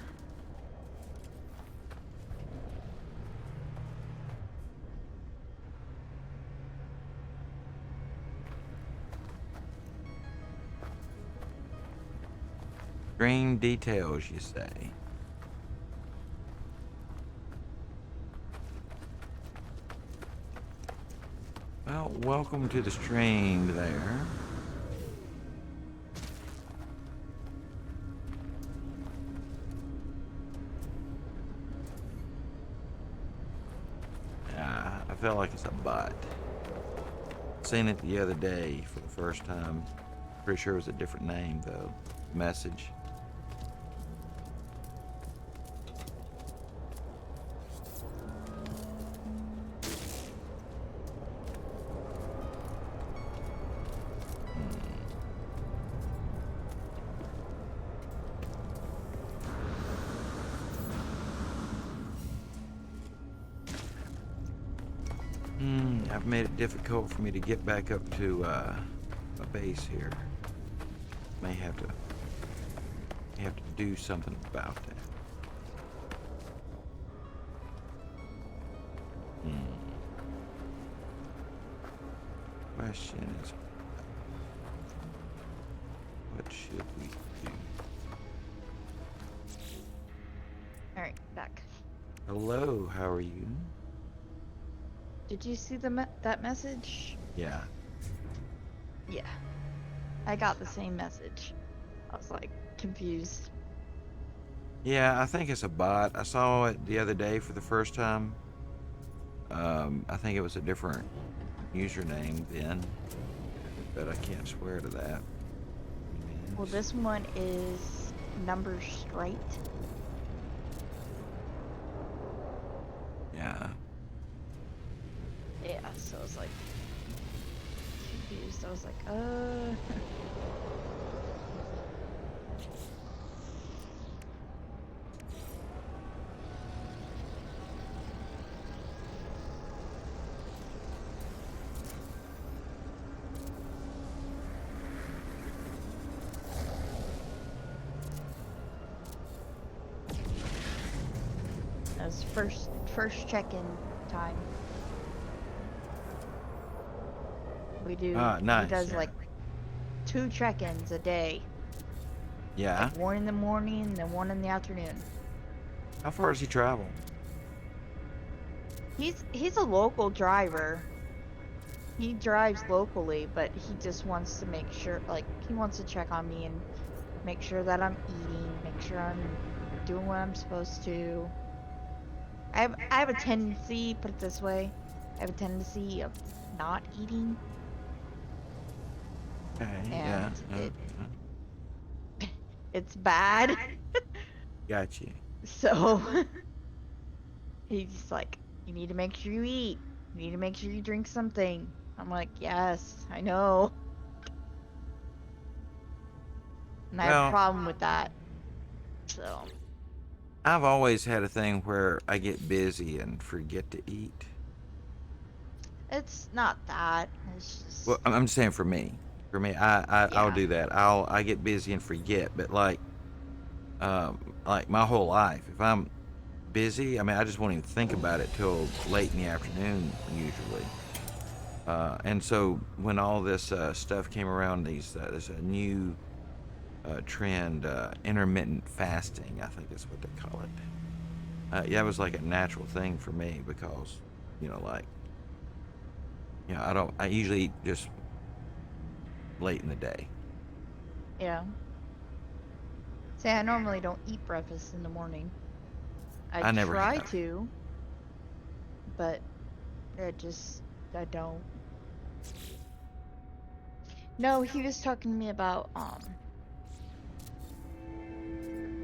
Screen details, you say? Well, welcome to the stream there. I feel like it's a bot. Seen it the other day for the first time. Pretty sure it was a different name though. Message. I've made it difficult for me to get back up to a base here. May have to do something about that. Question is, what should we do? Alright, back. Hello, how are you? Did you see that message? Yeah. Yeah. I got the same message. I was like confused. Yeah, I think it's a bot. I saw it the other day for the first time. I think it was a different username then, but I can't swear to that. Well, this one is number straight. Yeah. Yeah, so I was like confused. I was like, That was first check-in time. We do. Ah, He nice. does like 2 check-ins a day. Yeah. Like 1 in the morning and then 1 in the afternoon. How far does he travel? He's a local driver. He drives locally, but he just wants to make sure, like, he wants to check on me and make sure that I'm eating, make sure I'm doing what I'm supposed to. I have a tendency, put it this way, I have a tendency of not eating, Okay. and Yeah. it's bad. Got you. So he's just like, you need to make sure you eat. You need to make sure you drink something. I'm like, yes, I know. And I have a Well, problem with that. So, I've always had a thing where I get busy and forget to eat. it's not that. It's Well, just, I'm just saying for me. I'll yeah. do that. I get busy and forget, but like my whole life, if I'm busy, I mean, I just won't even think about it till late in the afternoon usually. And so when all this stuff came around, there's a new trend, intermittent fasting, I think is what they call it. Yeah, it was like a natural thing for me because, like, I usually eat just late in the day. Yeah. See, I normally don't eat breakfast in the morning. I I never try have. to, but I don't. No, he was talking to me about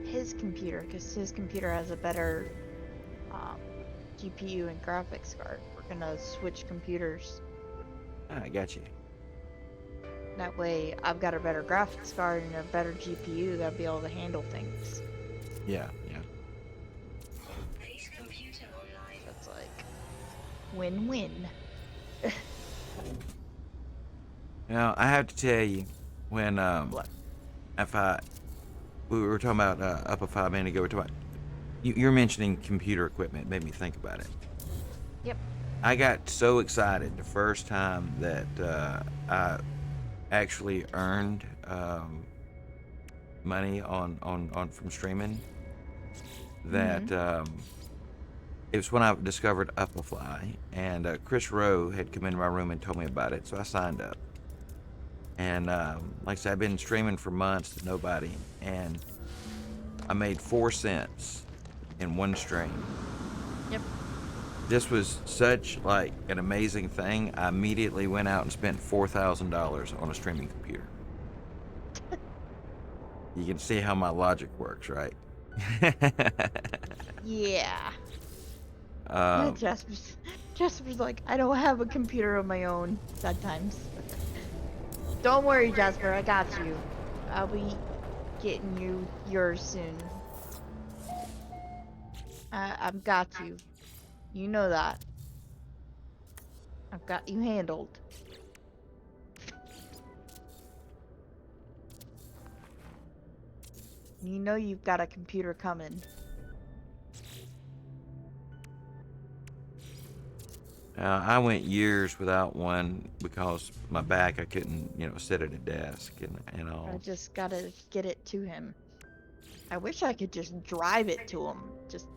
his computer, because his computer has a better um GPU and graphics card. We're gonna switch computers. I got you. That way, I've got a better graphics card and a better GPU that'll be able to handle things. Yeah, yeah. Base computer online. That's like win-win. Now I have to tell you, when What? if I we were talking about up a 5 minute ago, we were talking about you're mentioning computer equipment. It made me think about it. Yep. I got so excited the first time that I actually earned money on from streaming that it was when I discovered Upafly, and Chris Rowe had come into my room and told me about it, so I signed up. And like I said, I've been streaming for months to nobody, and I made 4 cents in one stream. Yep. This was such like an amazing thing. I immediately went out and spent $4,000 on a streaming computer. You can see how my logic works, right? Yeah. um, Jasper's like, I don't have a computer of my own sometimes. Don't worry, Jasper, I got you. I'll be getting you yours soon. I've got you. You know that. I've got you handled. You know you've got a computer coming. I went years without one because my back, I couldn't, sit at a desk and I all. just gotta get it to him. I wish I could just drive it to him. Just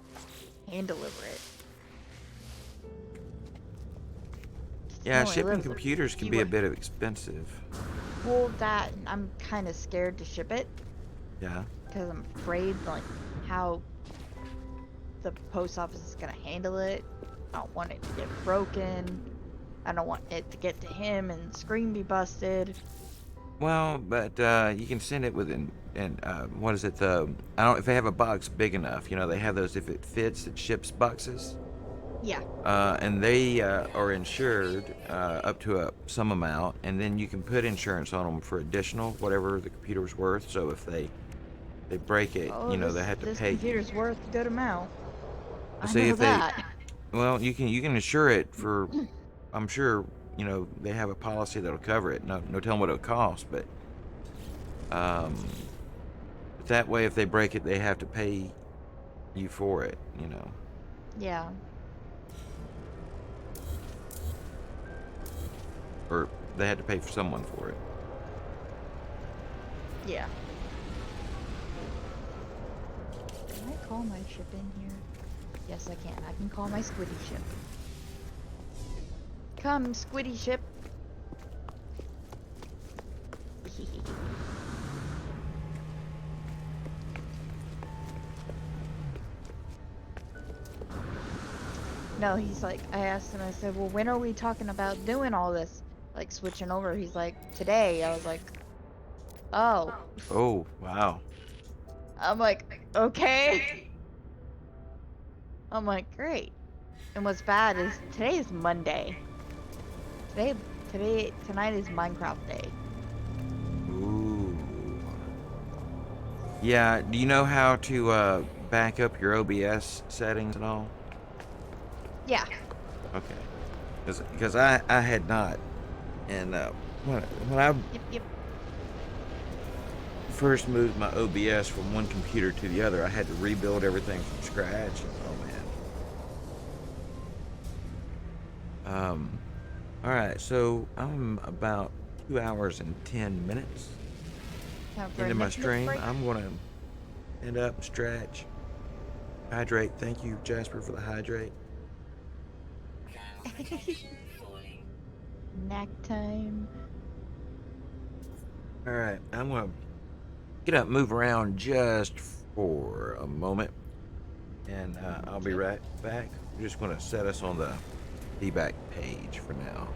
hand deliver it. Yeah, He only shipping lives computers can few be a bit expensive. Well, that I'm kind of scared to ship it Yeah. because I'm afraid like how the post office is gonna handle it. I don't want it to get broken. I don't want it to get to him and the screen be busted. Well, but you can send it with and what is it? I don't if they have a box big enough. You know, they have those if it fits, it ships boxes. Yeah. And they are insured up to some amount, and then you can put insurance on them for additional whatever the computer's worth. So if they break it, Oh, they this have to this pay you. computer's worth a good amount. I See know if they that. well, you can insure it for. I'm sure they have a policy that'll cover it. No telling what it'll cost, um, but that way if they break it, they have to pay you for it. Yeah. Or they had to pay for someone for it. Yeah. Can I call my ship in here? Yes, I can. I can call my squiddy ship. Come, squiddy ship. No, he's like, I asked him, I said, well, when are we talking about doing all this? Like, switching over. He's like, today. I was like, oh. Oh wow. I'm like, okay. I'm like, great. And what's bad is today is Monday. Tonight is Minecraft Day. Ooh. Yeah. Do you know how to back up your OBS settings and all? Yeah. Okay. Because I had not, and when I Yep, yep. first moved my OBS from one computer to the other, I had to rebuild everything from scratch. Oh man. All right. So I'm about 2 hours and 10 minutes Time for a into my nip stream. break. I'm gonna end up, stretch, hydrate. Thank you, Jasper, for the hydrate. Snack time. All right, I'm gonna get up, move around just for a moment, and I'll be Okay. right back. I'm just gonna set us on the feedback page for now.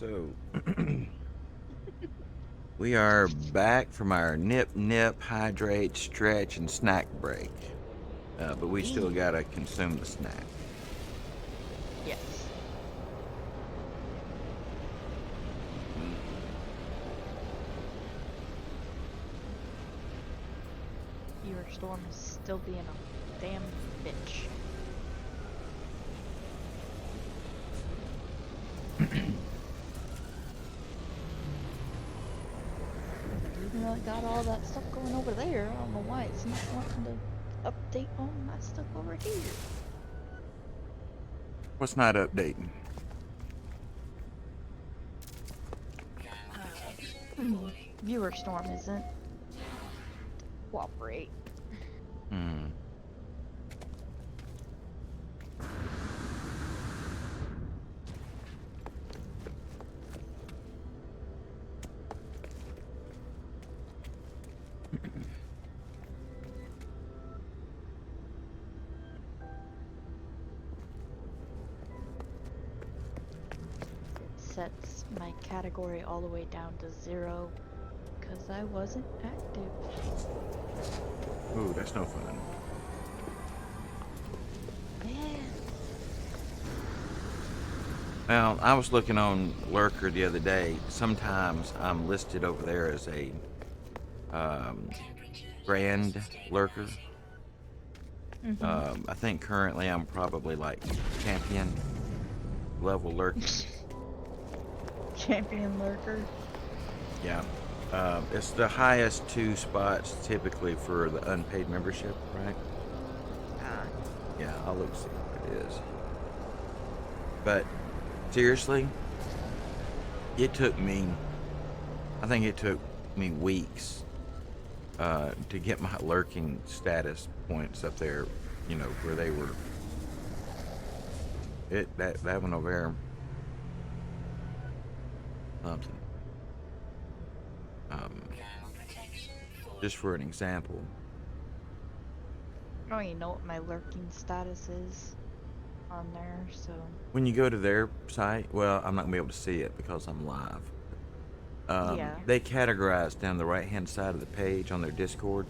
So we are back from our nip, hydrate, stretch, and snack break. But we still gotta consume the snack. Yes. Your storm is still being a damn bitch. Even though I got all that stuff going over there, I don't know why it's not wanting to update on my stuff over here. What's not updating? Viewer storm isn't cooperate. Hmm. Sets my category all the way down to 0 because I wasn't active. Ooh, that's no fun. Man. Well, I was looking on Lurker the other day. Sometimes I'm listed over there as a grand lurker. I think currently I'm probably like champion level lurker. Champion lurker. Yeah. It's the highest 2 spots typically for the unpaid membership, right? Yeah, I'll look see what it is. But seriously, I think it took me weeks to get my lurking status points up there, you know, where they were. That one over there. Something. Just for an example. I don't even know what my lurking status is on there, so. When you go to their site, well, I'm not gonna be able to see it because I'm live. Yeah. They categorize down the right-hand side of the page on their Discord,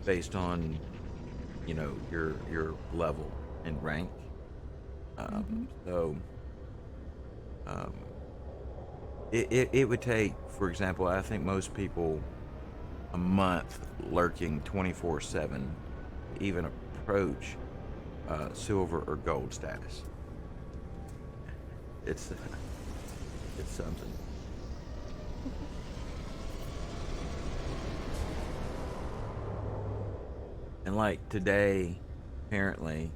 based on, you know, your level and rank. So, it would take, for example, I think most people a month lurking 24/7 to even approach silver or gold status. It's something. And like today, apparently,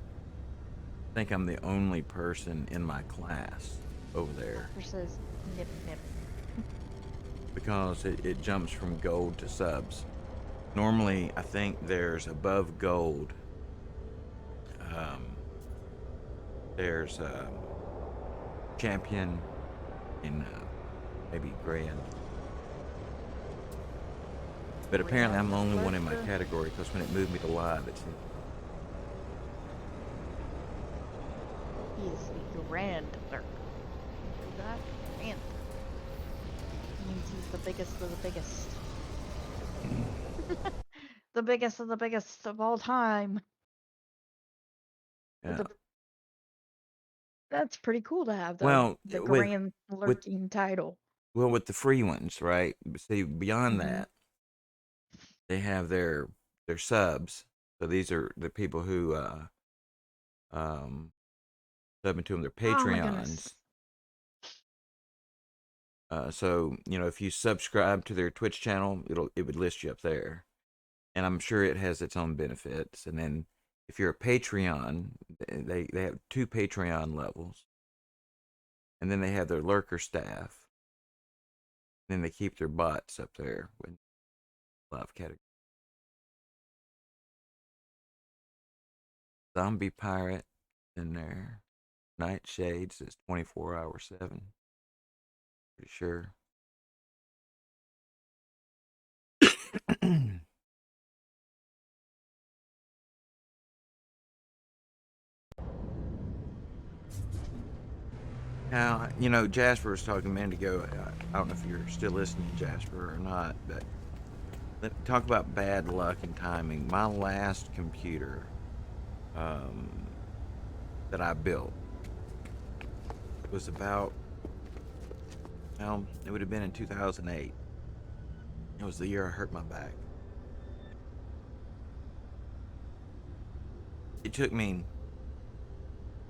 I think I'm the only person in my class over there Versus nip nip. because it jumps from gold to subs. Normally, I think there's above gold. There's champion and maybe grand. But apparently, I'm the only one in my category because when it moved me to live, it's He is the grand lurker. Is that grand? Means he's the biggest of the biggest. The biggest of the biggest of all time. yeah. That's pretty cool to have, though. Well, The with grand lurking title. with the free ones, right? See, beyond Mhm. that, they have their subs. So these are the people who sub into them. Their Oh my goodness. Patreons. So you know, if you subscribe to their Twitch channel, it would list you up there, and I'm sure it has its own benefits. And then if you're a Patreon, they have 2 Patreon levels, and then they have their lurker staff. Then they keep their bots up there with live category. Zombie pirate in there. Nightshades is 24/7. Pretty sure. Now, you know, Jasper was talking a minute ago. I don't know if you're still listening, Jasper, or not, but talk about bad luck and timing. My last computer that I built was about, well, it would have been in 2008. It was the year I hurt my back. It took me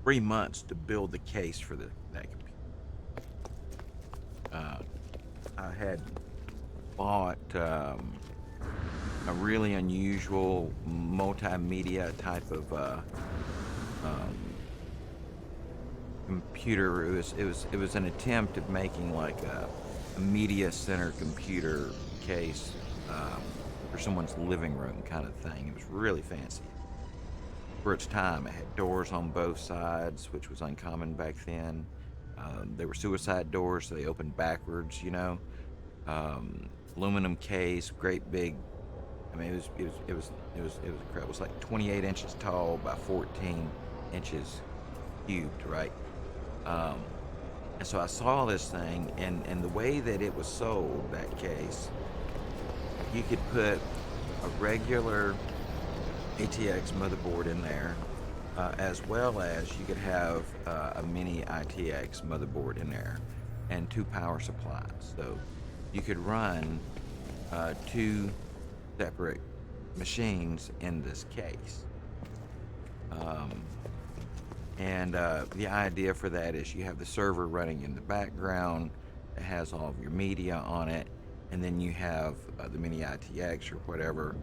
3 months to build the case for that computer. I had bought a really unusual multimedia type of computer. It was an attempt at making like a media center computer case for someone's living room kind of thing. It was really fancy for its time. It had doors on both sides, which was uncommon back then. They were suicide doors, so they opened backwards, you know. Aluminum case, great big. I mean, it was incredible. It was like 28 inches tall by 14 inches cubed, right? And so I saw this thing, and the way that it was sold, that case, you could put a regular ATX motherboard in there, as well as you could have a mini ITX motherboard in there, and 2 power supplies. So you could run 2 separate machines in this case. And the idea for that is you have the server running in the background that has all of your media on it, and then you have the mini ITX or whatever,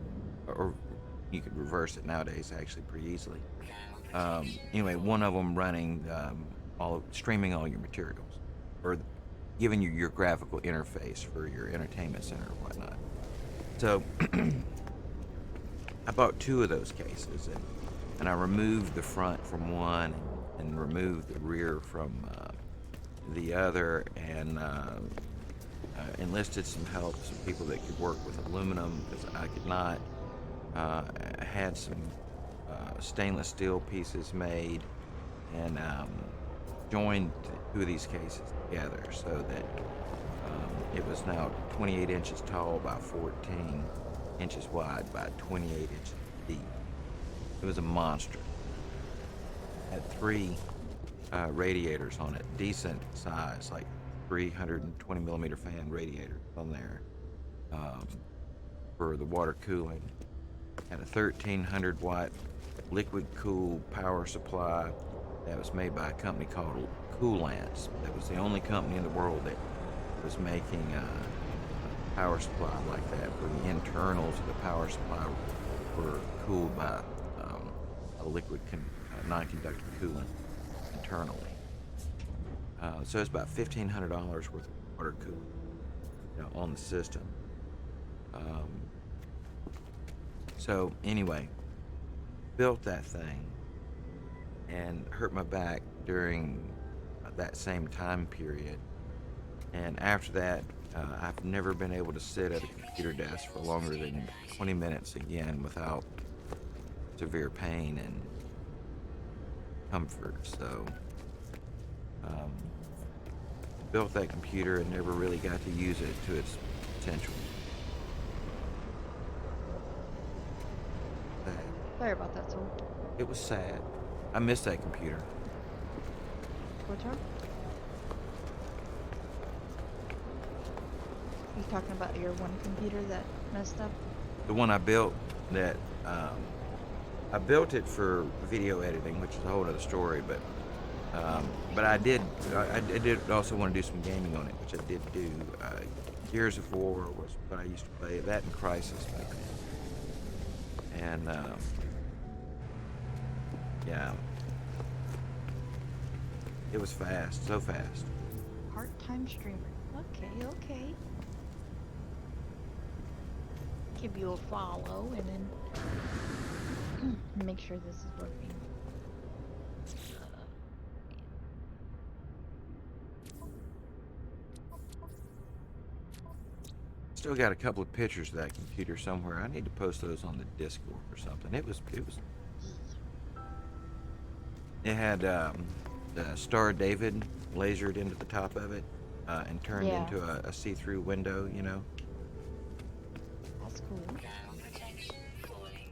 or you could reverse it nowadays actually pretty easily. Anyway, one of them running streaming all your materials, or giving you your graphical interface for your entertainment center or whatnot. So I bought 2 of those cases, and I removed the front from one and removed the rear from the other, and enlisted some help, some people that could work with aluminum because I could not. I had some stainless steel pieces made, and joined 2 of these cases together so that it was now 28 inches tall by 14 inches wide by 28 inches deep. It was a monster. Had 3 radiators on it, decent size, like 320 millimeter fan radiator on there for the water cooling. Had a 1300 watt liquid cool power supply that was made by a company called Coolants. That was the only company in the world that was making a power supply like that, where the internals of the power supply were cooled by a liquid non-conductive coolant internally. So it's about $1,500 worth of water cooling, you know, on the system. So anyway, built that thing and hurt my back during that same time period. And after that, I've never been able to sit at a computer desk for longer than 20 minutes again without severe pain and comfort. So built that computer and never really got to use it to its potential. Sad. Sorry about that, Soul. It was sad. I miss that computer. What's wrong? You talking about your one computer that messed up? The one I built that I built it for video editing, which is a whole other story, but I did also want to do some gaming on it, which I did do. Gears of War was what I used to play, that and Crisis back then. And yeah, it was fast, so fast. Part-time streamer. Okay, okay. Give you a follow and then make sure this is working. Still got a couple of pictures of that computer somewhere. I need to post those on the Discord or something. It had the Star of David lasered into the top of it and turned Yeah. into a see-through window, you know. That's cool. Ground protection falling.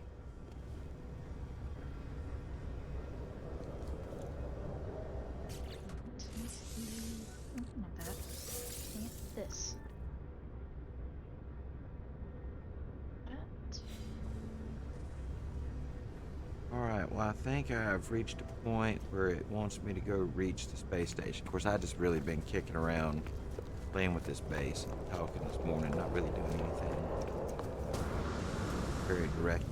Let me see. Oh, not that. Dang it. This. That. All right, well, I think I've reached a point where it wants me to go reach the space station. Of course, I just really been kicking around, playing with this base and talking this morning, not really doing anything very direct.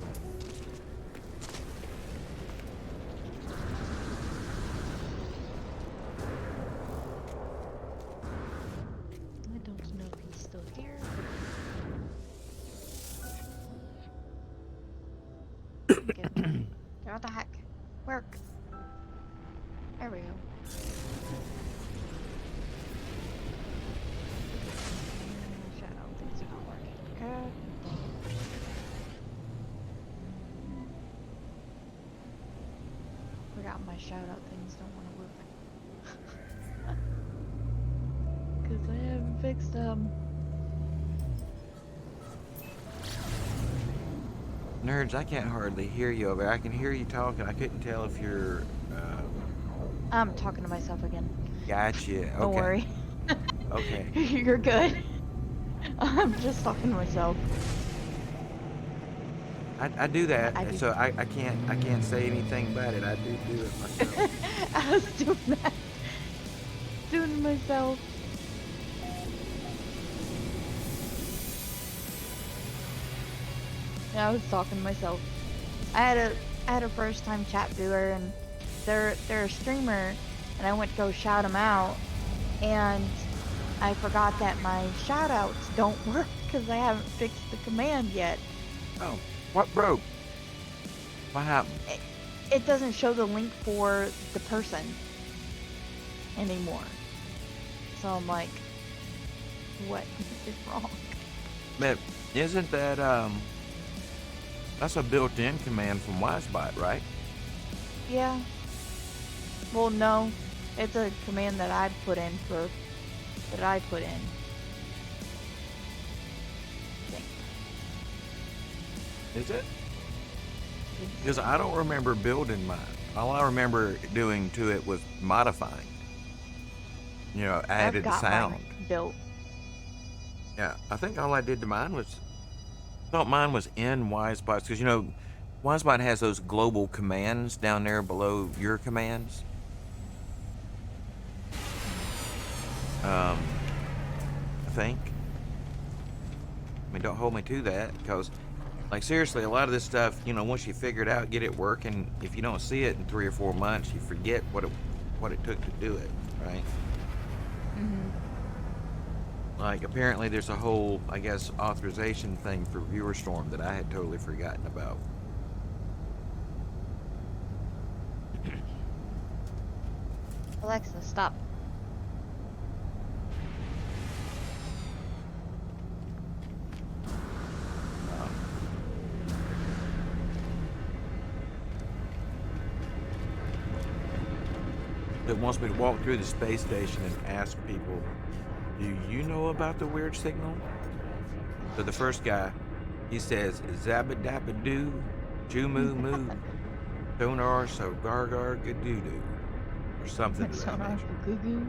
I don't know if he's still here. But... Get him. What the heck? Work. There we go. Shadow things are not working. God dang it. Forgot my shout out things don't want to work. Because I haven't fixed them. Nerds, I can't hardly hear you over there. I can hear you talking. I couldn't tell if you're. I'm talking to myself again. Gotcha. Okay. Don't worry. Okay. You're good. I'm just talking to myself. I do that, I do. so I can't say anything about it. I do it myself. I was doing that. Doing it myself. Yeah, I was talking to myself. I had a first time chat viewer and they're a streamer and I went to go shout them out and I forgot that my shout outs don't work because I haven't fixed the command yet. Oh, what broke? What happened? It doesn't show the link for the person anymore. So I'm like, what is wrong? But isn't that that's a built-in command from WiseBot, right? Yeah. Well, no. It's a command that I put in. I think. Is it? Because I don't remember building mine. All I remember doing to it was modifying. You know, added I've got sound. mine built. Yeah, I think all I did to mine was thought mine was in WiseBot because you know, WiseBot has those global commands down there below your commands. I think. I mean, don't hold me to that because, like, seriously, a lot of this stuff, you know, once you figure it out, get it working, if you don't see it in 3 or 4 months, you forget what it took to do it, right? Like, apparently there's a whole, I guess, authorization thing for ViewerStorm that I had totally forgotten about. Alexa, stop. It wants me to walk through the space station and ask people, do you know about the weird signal? So the first guy, he says, Zabba Dabba Doo, Jumu Moo, Sonar So Gargar Gadoo or something to that Sonar nature. goo goo.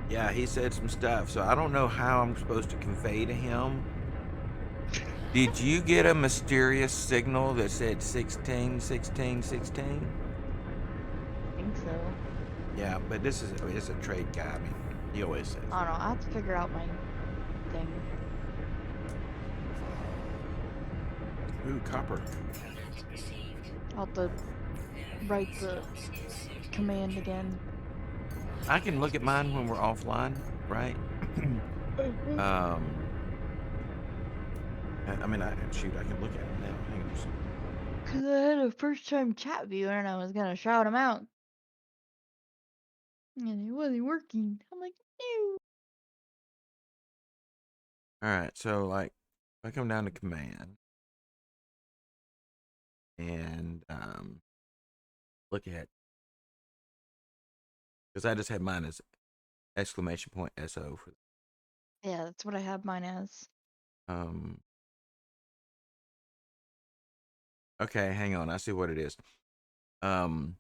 Yeah, he said some stuff, so I don't know how I'm supposed to convey to him. Did you get a mysterious signal that said 16, 16, 16? I think so. Yeah, but it's a trade guy. I mean, he always says. I don't know. I have to figure out my thing. Ooh, copper. Command received. I'll have to write the command again. I can look at mine when we're offline, right? I mean, shoot, I can look at it now. Hang on. Cause I had a first time chat viewer and I was gonna shout him out. And it wasn't working. I'm like, no. All right, so like, if I come down to command and look at Because I just had mine as exclamation point SO for Yeah, that's what I have mine as. um. Okay, hang on. I see what it is. Um,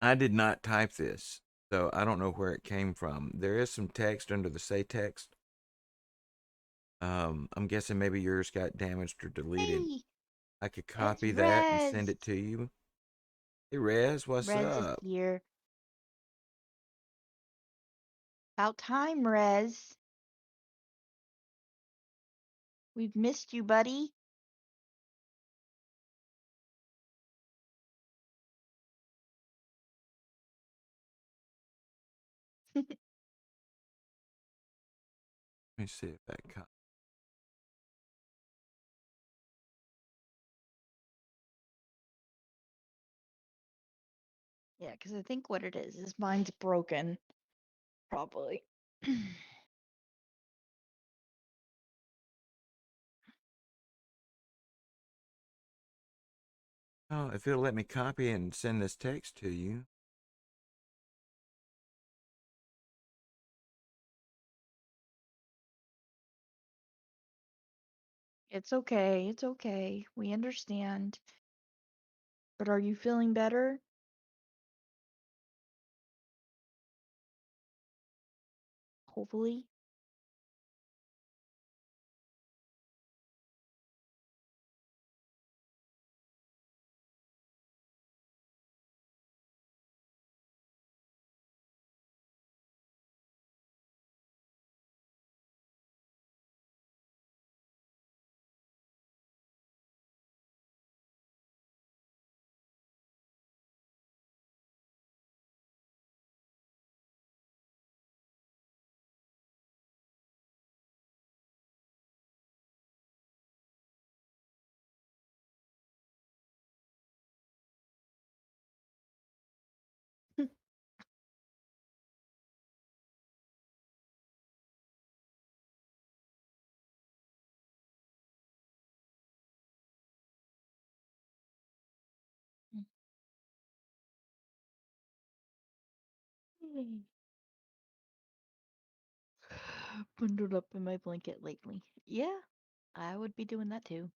I did not type this, so I don't know where it came from. There is some text under the say text. I'm guessing maybe yours got damaged or deleted. Hey, I could it's copy that and send Rez. it to you. Hey, Rez, what's Rez is up? here. About time, Rez. We've missed you, buddy. Let me see if that copy. Yeah, because I think what it is mine's broken. Probably. Oh, if it'll let me copy and send this text to you. It's okay. It's okay. We understand. But are you feeling better? Hopefully. Bundled up in my blanket lately. Yeah, I would be doing that too.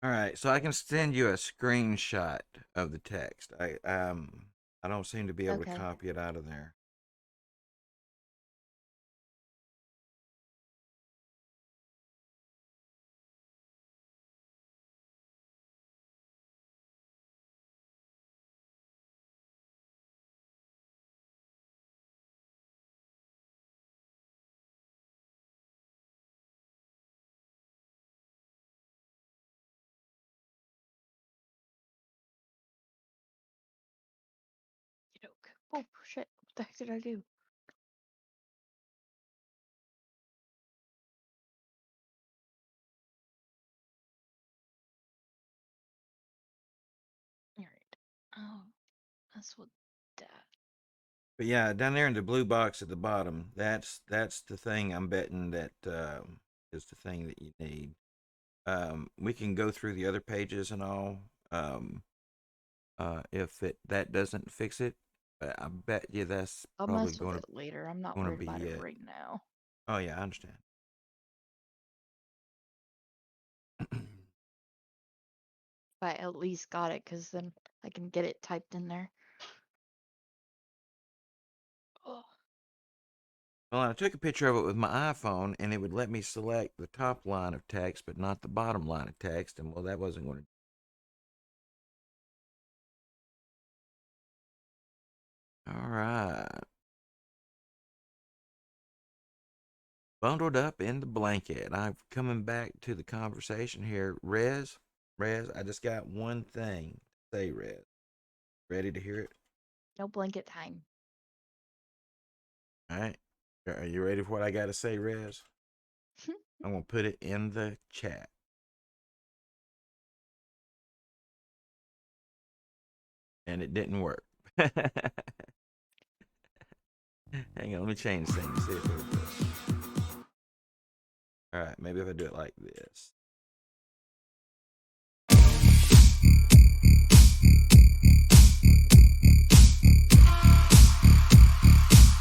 All right, so I can send you a screenshot of the text. I don't seem to be able to Okay. copy it out of there. Okey-doke. Oh, shit. What the heck did I do? Alright. Oh, that's what that. But yeah, down there in the blue box at the bottom, that's the thing I'm betting that is the thing that you need. We can go through the other pages and all. Um, if that doesn't fix it, but I bet you that's I'll probably mess with it later. I'm not going to worried be about it it. right now. Oh yeah, I understand. But I at least got it, because then I can get it typed in there. Oh. Well, I took a picture of it with my iPhone, and it would let me select the top line of text, but not the bottom line of text. And well, that wasn't going to. All right. Bundled up in the blanket. I'm coming back to the conversation here. Rez, I just got one thing to say, Rez. Ready to hear it? No blanket time. All right. Are you ready for what I got to say, Rez? I'm going to put it in the chat. and it didn't work. Hang on, let me change things. See if it'll do it. All right, maybe if I do it like this.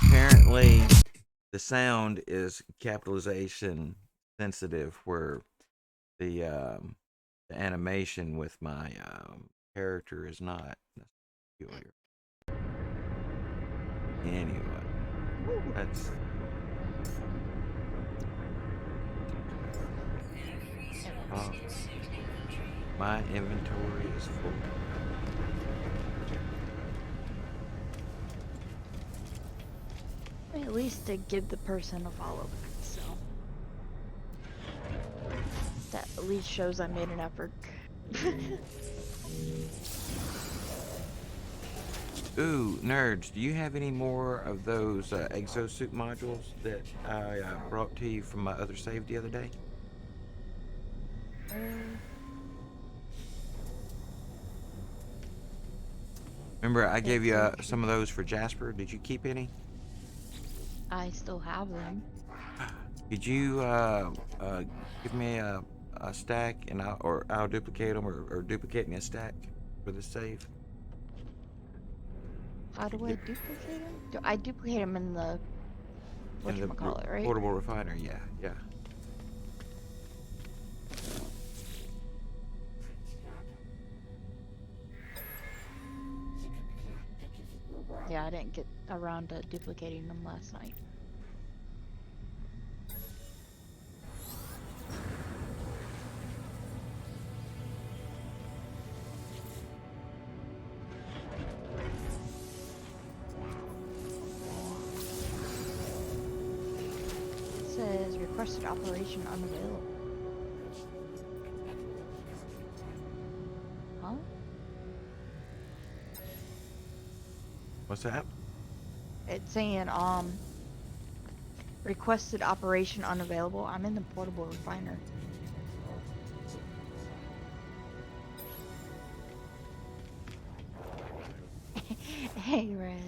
Apparently, the sound is capitalization sensitive, where the animation with my character is not peculiar. Anyway, that's my inventory is full. At least to give the person a follow back, so that at least shows I made an effort. Ooh, nerds, do you have any more of those exosuit modules that I brought to you from my other save the other day? Remember, I gave you some of those for Jasper. Did you keep any? I still have them. Could you give me a stack, and I'll duplicate them, or duplicate me a stack for the save? How do I duplicate them? I duplicate them in the whatchamacallit, right? Portable refiner, yeah, yeah. Yeah, I didn't get around to duplicating them last night. It says requested operation unavailable. Huh? What's that? It's saying, requested operation unavailable. I'm in the portable refiner. Hey, Rez.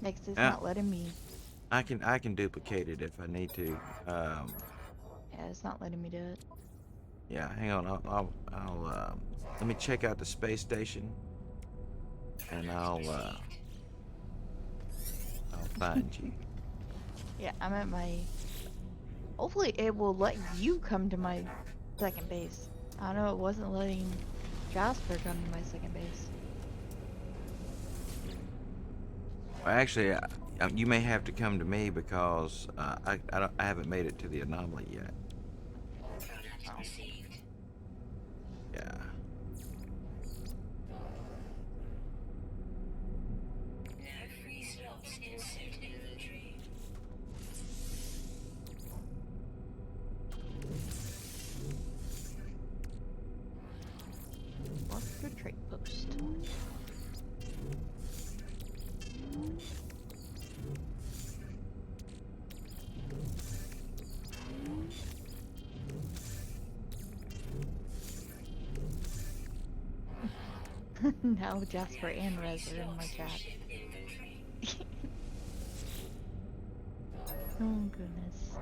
Next is not letting me. I can duplicate it if I need to. Yeah, it's not letting me do it. Yeah, hang on. I'll let me check out the space station, and I'll find you. Yeah, I'm at my. Hopefully, it will let you come to my second base. I know it wasn't letting Jasper come to my second base. Well, actually, you may have to come to me because I haven't made it to the anomaly yet. Yeah. Mark your trade post. Now Jasper and Rez are in my chat. Oh goodness.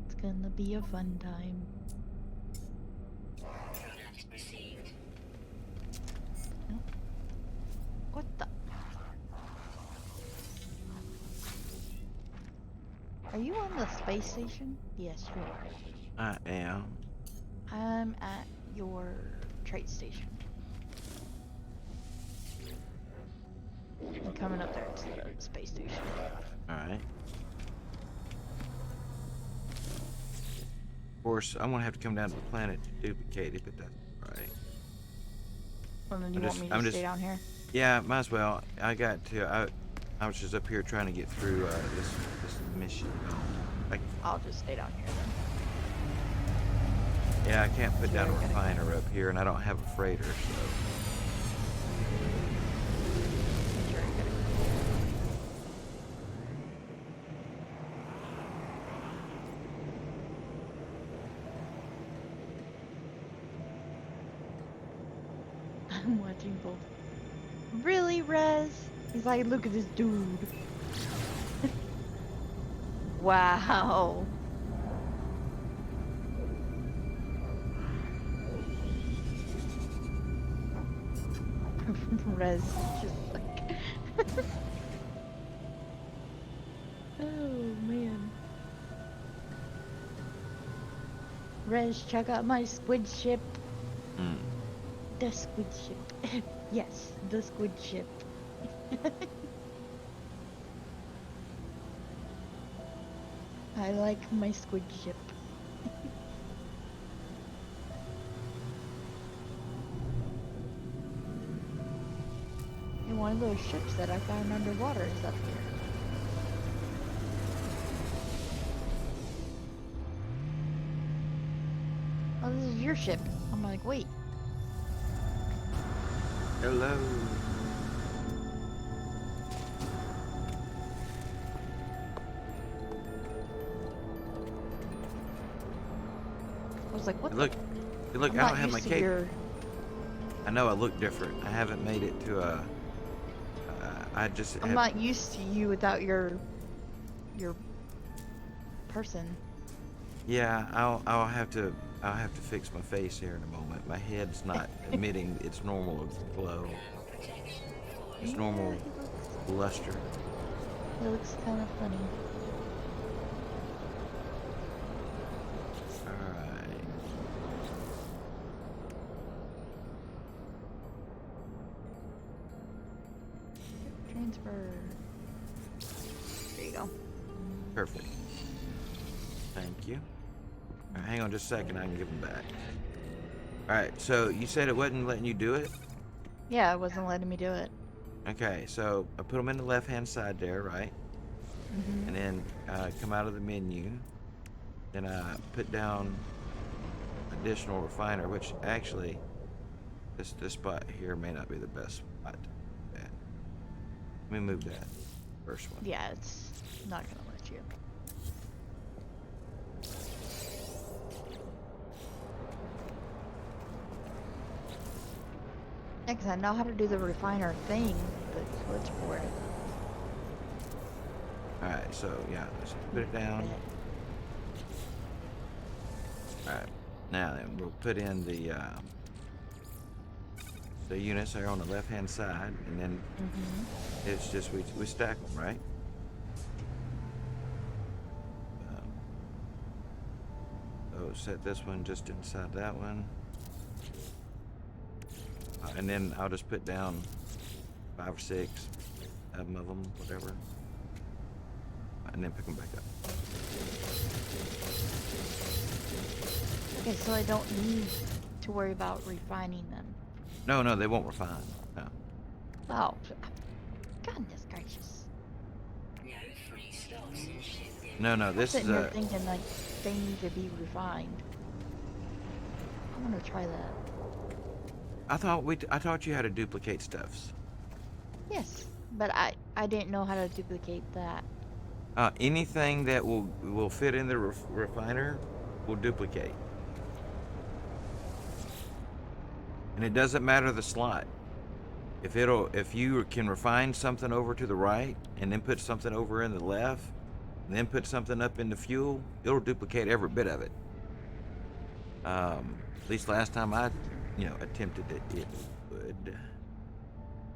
It's gonna be a fun time. What the? Are you on the space station? Yes, you are. I am. I'm at your trade station. I'm coming up there to the space station. Alright. Of course, I'm gonna have to come down to the planet to duplicate it, but that's right. Well, then you want me to stay down here? Yeah, might as well. I was just up here trying to get through this mission. I'll just stay down here then. Yeah, I can't put down a refiner up here, and I don't have a freighter, so. I'm watching both. Really, Rez? He's like, look at this dude. Wow. Rez is just like. Oh man. Rez, check out my squid ship. Hmm. The squid ship. Yes, the squid ship. I like my squid ship. And one of those ships that I found underwater is up here. Oh, this is your ship. I'm like, wait. Hello. I was like, what Look, look, I'm I not don't have my used to cape. your... I know I look different. I haven't made it to a. I just I'm have. not used to you without your person. Yeah, I'll have to fix my face here in a moment. My head's not emitting its normal glow, its normal luster. He looks kind of funny. All right. Transfer. There you go. Perfect. Thank you. All right, hang on just a second. I can give them back. All right. So you said it wasn't letting you do it. Yeah, it wasn't letting me do it. Okay. So I put them in the left-hand side there, right? Mm-hmm. And then come out of the menu. Then I put down additional refiner, which actually this spot here may not be the best spot. Let me move that first one. Yeah, it's not gonna let you. Yeah, 'cause I know how to do the refiner thing, but switch for it. All right. So yeah, let's put it down. All right. Now then, we'll put in the units there on the left-hand side, and then Mm-hmm. it's just we stack them, right? So set this one just inside that one, and then I'll just put down 5 or 6 of them, whatever, and then pick them back up. Okay, so I don't need to worry about refining them. No, they won't refine. No. Oh, goodness gracious. No free slots in ship. No, I'm this is sitting here a. thinking like they need to be refined. I'm gonna try that. I taught you how to duplicate stuffs. Yes, but I didn't know how to duplicate that. Anything that will fit in the refiner will duplicate, and it doesn't matter the slot. If you can refine something over to the right and then put something over in the left, and then put something up in the fuel, it'll duplicate every bit of it. At least last time I, attempted it would.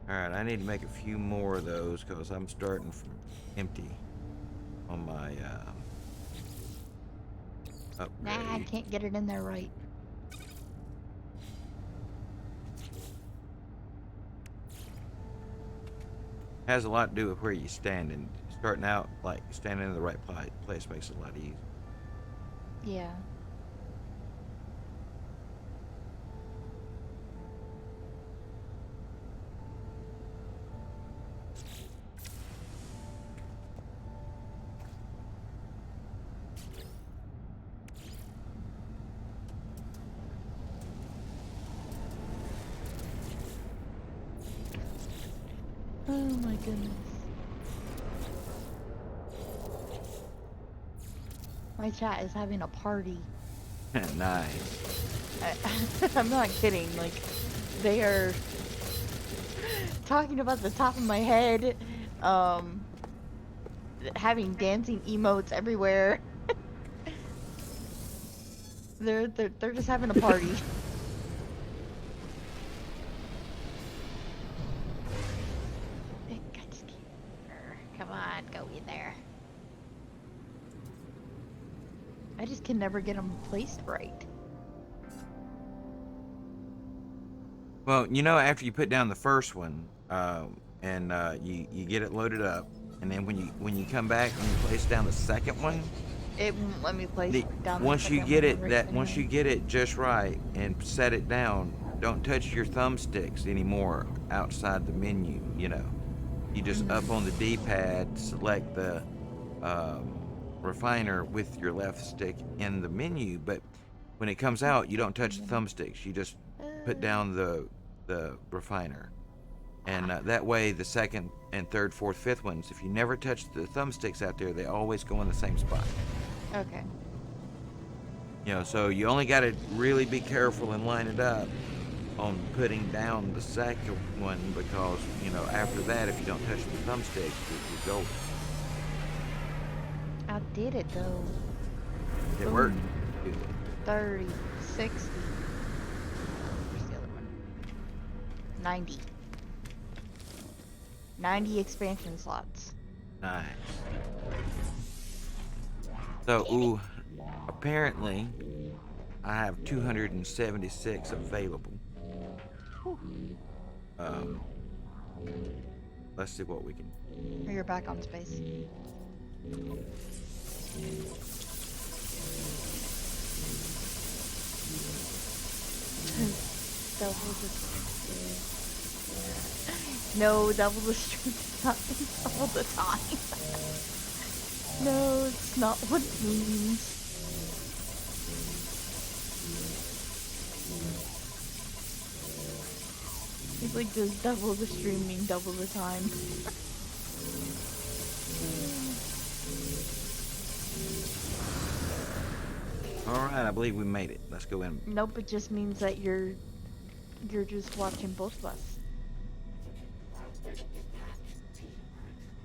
All right, I need to make a few more of those because I'm starting from empty on my upgrade. Nah, I can't get it in there right. Has a lot to do with where you stand, and starting out like standing in the right place makes it a lot easier. Yeah. Oh my goodness. My chat is having a party. Nice. I'm not kidding. Like, they are talking about the top of my head, um, having dancing emotes everywhere. They're just having a party. Come on, go in there. I just can never get them placed right. Well, after you put down the first one, and you get it loaded up, and then when you come back and you place down the second one, It won't let me place down the once you second get one once you originally. get it just right and set it down, don't touch your thumbsticks anymore outside the menu. You just up on the D-pad, select the refiner with your left stick in the menu, but when it comes out, you don't touch the thumbsticks. You just put down the refiner, and that way the second and third, fourth, fifth ones, if you never touch the thumbsticks out there, they always go in the same spot. Okay. So you only got to really be careful and line it up on putting down the second one, because after that, if you don't touch the thumbsticks, you're golden. I did it though. It worked. Boom. Good. 30, 60. Where's the other one? 90. 90 expansion slots. Nice. So, apparently, I have 276 available. Let's see what we can. Or you're back on space. Double the No, double the stream is not all the time. No, it's not what it means. It's like, does double the stream mean double the time? Alright, I believe we made it. Let's go in. Nope, it just means that you're just watching both of us.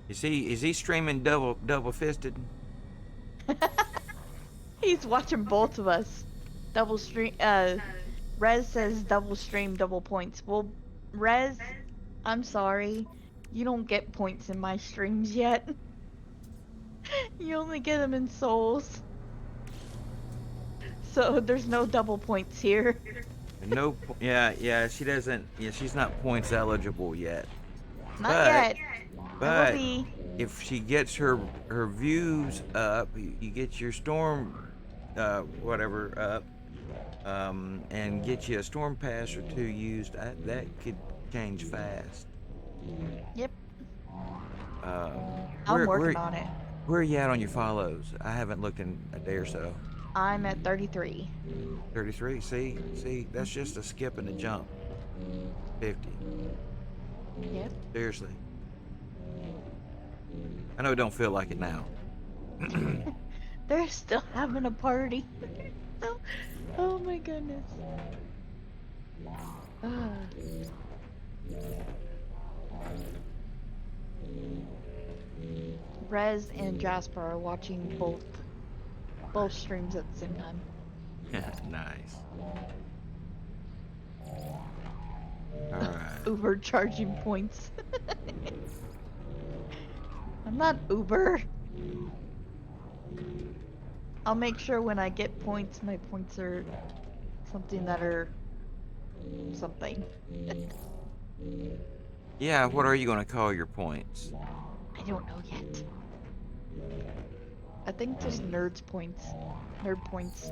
Is he streaming double fisted? He's watching both of us. Double stream. Rez says double stream, double points. Well, Rez, I'm sorry, you don't get points in my streams yet. You only get them in souls. So there's no double points here. No, yeah, she doesn't. Yeah, she's not points eligible yet. Not yet. But It will be. if she gets her views up, you get your storm, whatever up, and get you a storm pass or two used. That could change fast. Yep. I'm working on it. Where are you at on your follows? I haven't looked in a day or so. I'm at 33. 33. See, that's just a skip and a jump. 50. Yep. Seriously. I know it don't feel like it now. They're still having a party. Oh my goodness. Rez and Jasper are watching both streams at the same time. Nice. Alright. Uber charging points. I'm not Uber. I'll make sure when I get points, my points are something that are something. Yeah, what are you going to call your points? I don't know yet. I think just nerds points. Nerd points.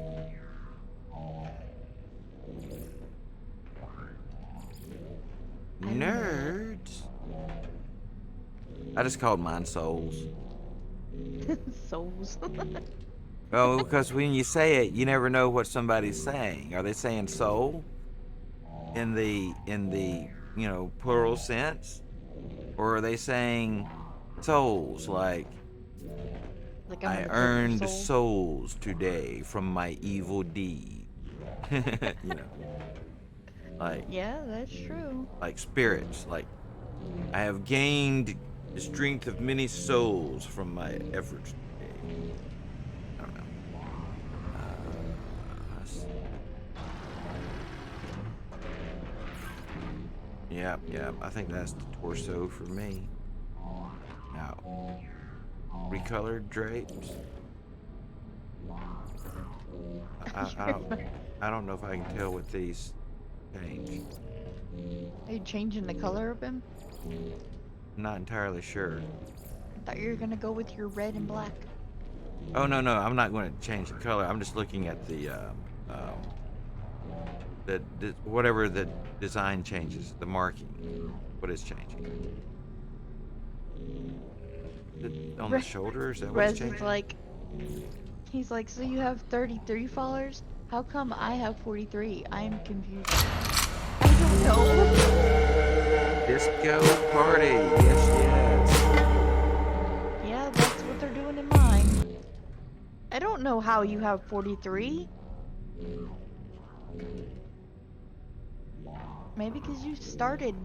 Nerds? I just called mine souls. Souls. Well, because when you say it, you never know what somebody's saying. Are they saying soul in the plural sense, or are they saying souls like Like I I'm earned soul. souls today from my evil deed? Like Yeah, that's true. like spirits, like I have gained the strength of many souls from my efforts today. I don't know. Yep. I think that's the torso for me. Now, recolored drapes. I don't know if I can tell what these change. Are you changing the color of him? I'm not entirely sure. I thought you were gonna go with your red and black. Oh no, I'm not going to change the color. I'm just looking at the whatever the design changes, the marking, what is changing. On the shoulders, is that what's Rez is changing? like, he's like, so you have 33 followers? How come I have 43? I am confused. I don't know. Disco party, yes. Yeah, that's what they're doing in mine. I don't know how you have 43. Maybe because you started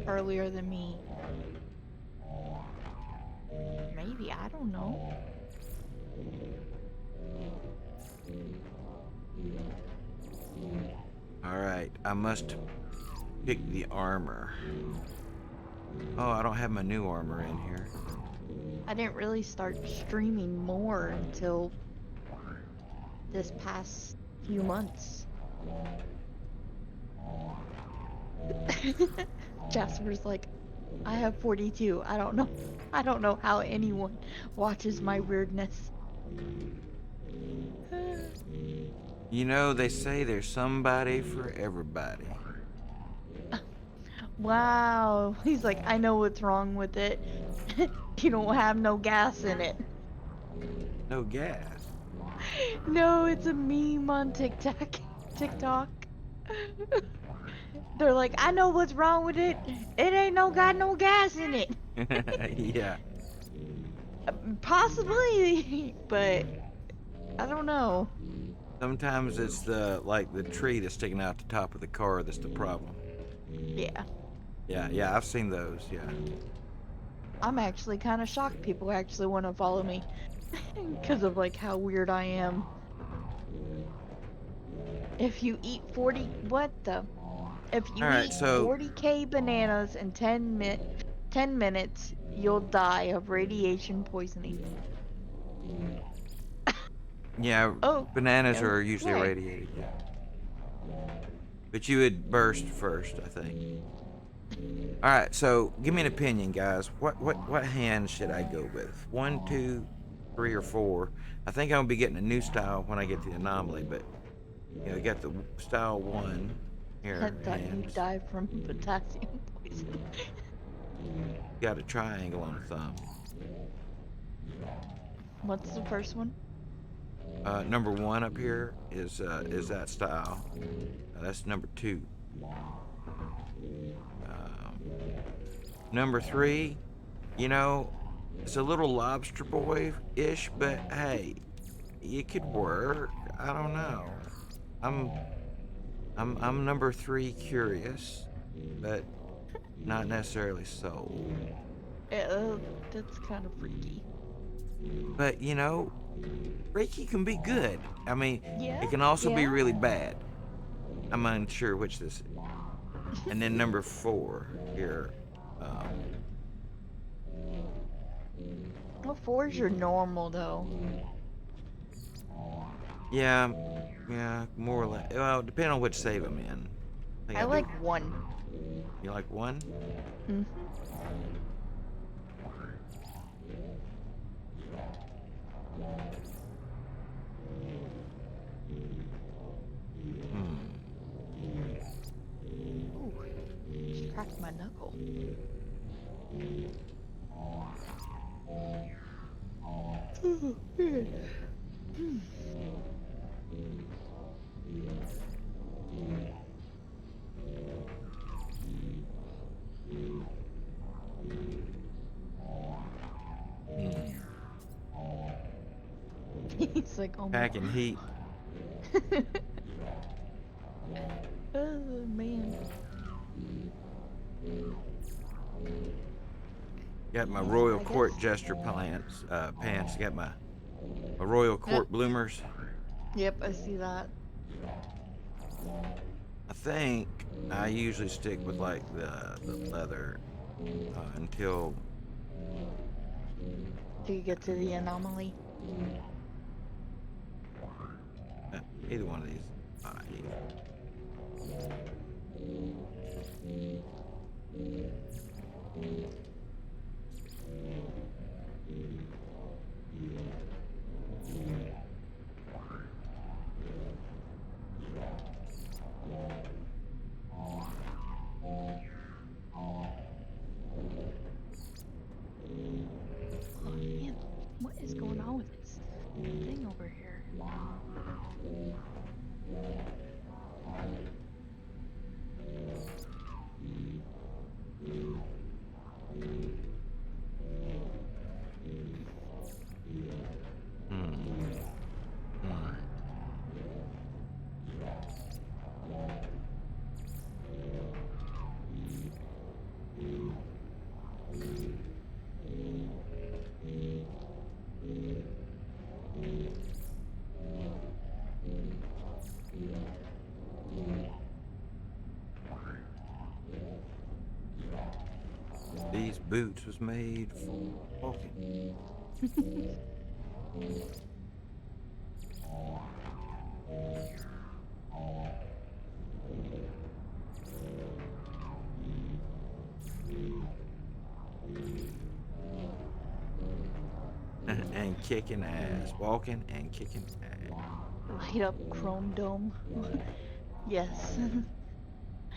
earlier than me. Maybe, I don't know. Alright, I must pick the armor. Oh, I don't have my new armor in here. I didn't really start streaming more until this past few months. Jasper's like, I have 42. I don't know. I don't know how anyone watches my weirdness. You know, they say there's somebody for everybody. Wow. He's like, I know what's wrong with it. You don't have no gas in it. No gas. No, it's a meme on TikTok. TikTok. They're like, I know what's wrong with it. It ain't got no gas in it. Yeah. Possibly, but I don't know. Sometimes it's the tree that's sticking out the top of the car that's the problem. Yeah. Yeah, I've seen those, yeah. I'm actually kind of shocked people actually want to follow me because of like how weird I am. If you eat 40, what the? If you Alright, eat so 40k bananas in 10 minutes, you'll die of radiation poisoning. yeah, Oh, bananas are usually okay. irradiated, yeah. But you would burst first, I think. Alright, so give me an opinion, guys. What hand should I go with? 1, 2, 3, or 4? I think I'm gonna be getting a new style when I get the anomaly, but you know, I got the style 1 here. I thought you'd Hands. die from potassium poisoning. Got a triangle on the thumb. What's the first one? Number 1 up here is that style. That's number 2. Number 3, you know, it's a little lobster boy-ish, but hey, it could work. I don't know. I'm number 3 curious, but not necessarily sold. That's kind of freaky. But you know, freaky can be good. I mean, Yeah. it can also be yeah. really bad. I'm unsure which this is. And then number 4 here. Well, 4's your normal though. Yeah, more or less. Well, depending on which save I'm in. I do- like 1. You like 1? Mm-hmm. Ooh, just cracked my knuckle. He's like, oh my Packing heat. Oh man. Got my Yeah, royal I court guess. jester pants. Got my royal court bloomers. Yep, I see that. I think I usually stick with like the leather until Till you get to the anomaly. either one of these. Oh man, what is going on with this thing over here? These boots was made for walking. And kicking ass. Walking and kicking ass. Light up chrome dome. Yes.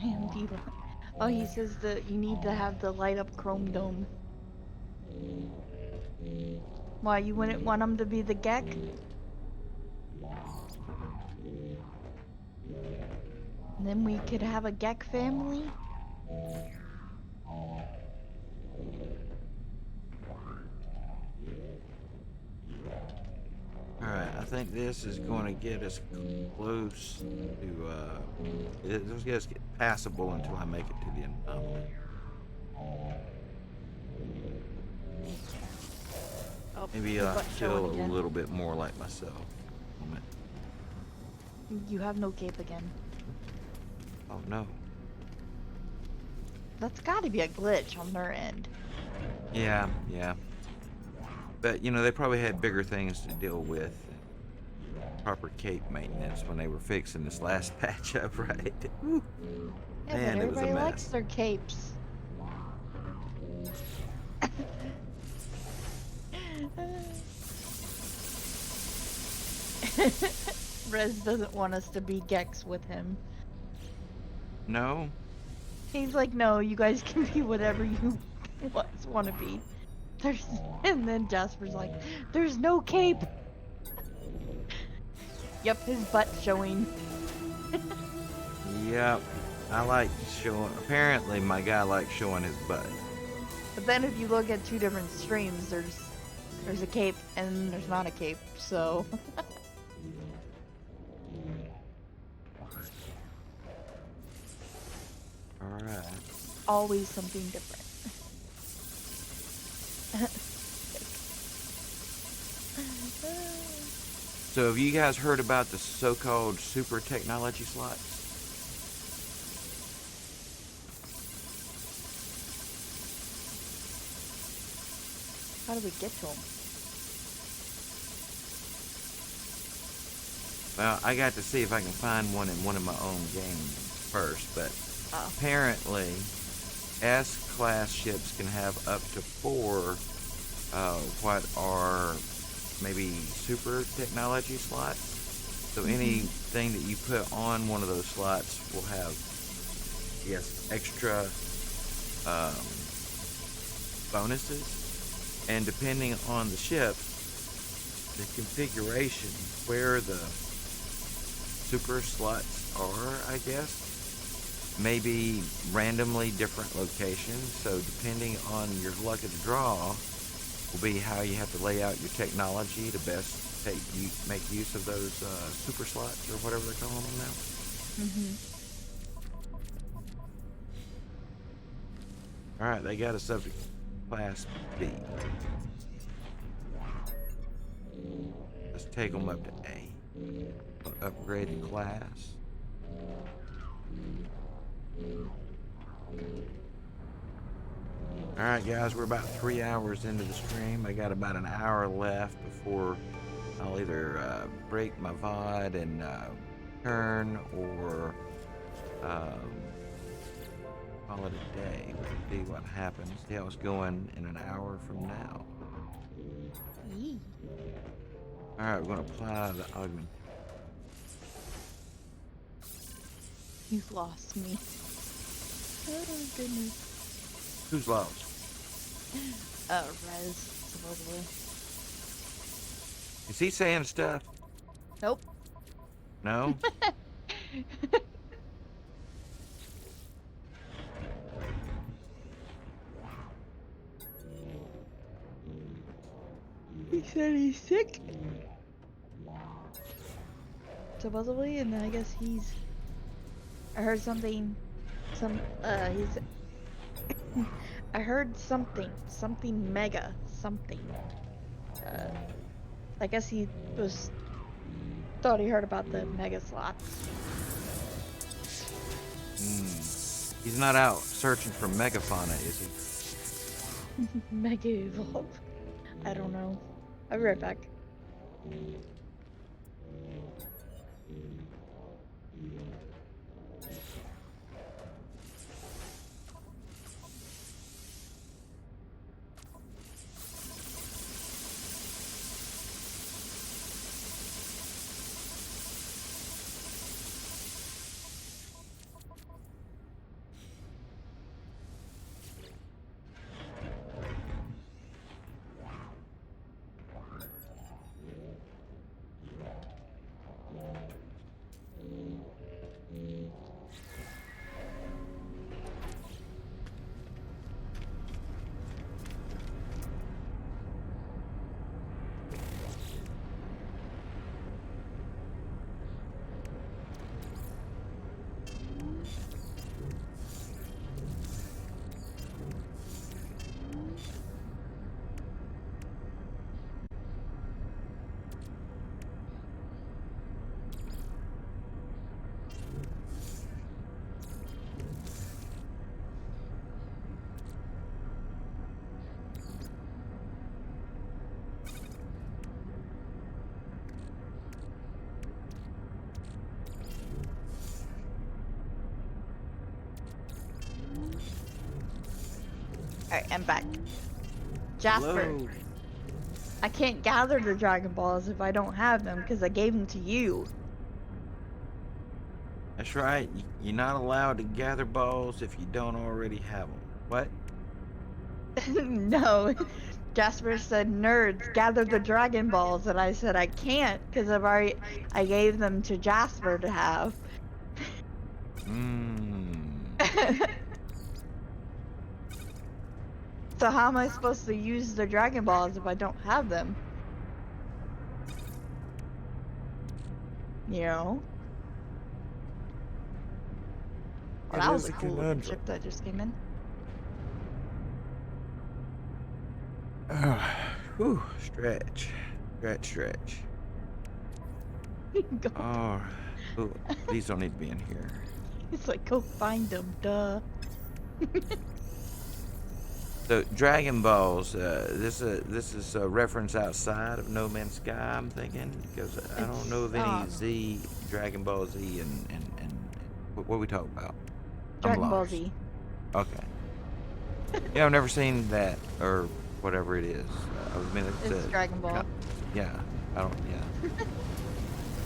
I am the. Oh, he says that you need to have the light up chrome dome. Why, you wouldn't want him to be the Gek? And then we could have a Gek family? Alright, I think this is going to get us close to, it'll get us passable until I make it to the anomaly. Oh, Maybe your I butt feel showing a again. little bit more like myself. Moment. You have no cape again. Oh no. That's gotta be a glitch on their end. Yeah. But, you know, they probably had bigger things to deal with. Proper cape maintenance when they were fixing this last patch up, right? Woo. Yeah, Man, but it was a everybody likes mess. their capes. Rez doesn't want us to be Gex with him. No? He's like, no, you guys can be whatever you want to be. There's, and then Jasper's like, there's no cape. Yep, his butt showing. Yep. I like showing, apparently my guy likes showing his butt. But then if you look at two different streams, there's a cape and there's not a cape, so. Alright. Always something different. So have you guys heard about the so-called super technology slots? How do we get to them? Well, I got to see if I can find one in one of my own games first, but apparently S-class ships can have up to 4 what are maybe super technology slots. So anything that you put on one of those slots will have, yes, extra bonuses. And depending on the ship, the configuration where the super slots are, I guess, maybe randomly different locations. So depending on your luck of the draw will be how you have to lay out your technology to best make use of those super slots or whatever they're calling them now. All right, they got a subject. Class B. Let's take them up to A. Upgrade the class. Alright guys, we're about 3 hours into the stream. I got about an hour left before I'll either break my VOD and turn, or call it a day. We'll see what happens. See how it's going in an hour from now. Yee. Alright, we're going to apply the augment. You've lost me. Oh goodness. Who's lost? Rez, supposedly. Is he saying stuff? Nope. No? He said he's sick. Supposedly, and then I guess he's. I heard something. He's. I heard something mega, something. I guess he thought he heard about the mega slots. He's not out searching for megafauna, is he? Mega evolve. I don't know. I'll be right back. Alright, I'm back. Jasper, Hello. I can't gather the Dragon Balls if I don't have them because I gave them to you. That's right. You're not allowed to gather balls if you don't already have them. What? No. Jasper said, nerds, gather the Dragon Balls. And I said, I can't because I gave them to Jasper to have. So how am I supposed to use the Dragon Balls if I don't have them? You know? Well, that was a cool looking ship that just came in. Whew, stretch. Stretch. Go. Oh, ooh, these don't need to be in here. It's like, go find them, duh. So Dragon Balls, this is a reference outside of No Man's Sky, I'm thinking, because I don't know of any Z, Dragon Ball Z, and what are we talking about? Dragon Ball Z. Okay. Yeah, I've never seen that, or whatever it is. I mean, It's Dragon Ball. Yeah, I don't, yeah.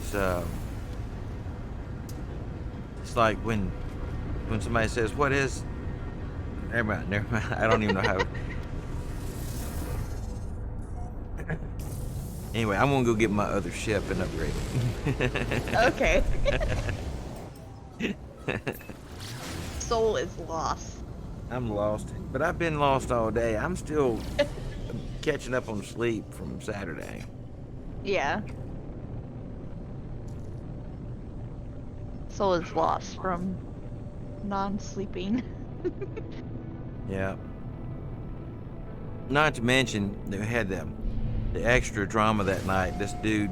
So, it's like when somebody says, what is... Never mind. I don't even know how. Anyway, I'm gonna go get my other ship and upgrade it. Okay. Soul is lost. I'm lost, but I've been lost all day. I'm still catching up on sleep from Saturday. Yeah. Soul is lost from non-sleeping. Yeah. Not to mention, they had the extra drama that night. This dude,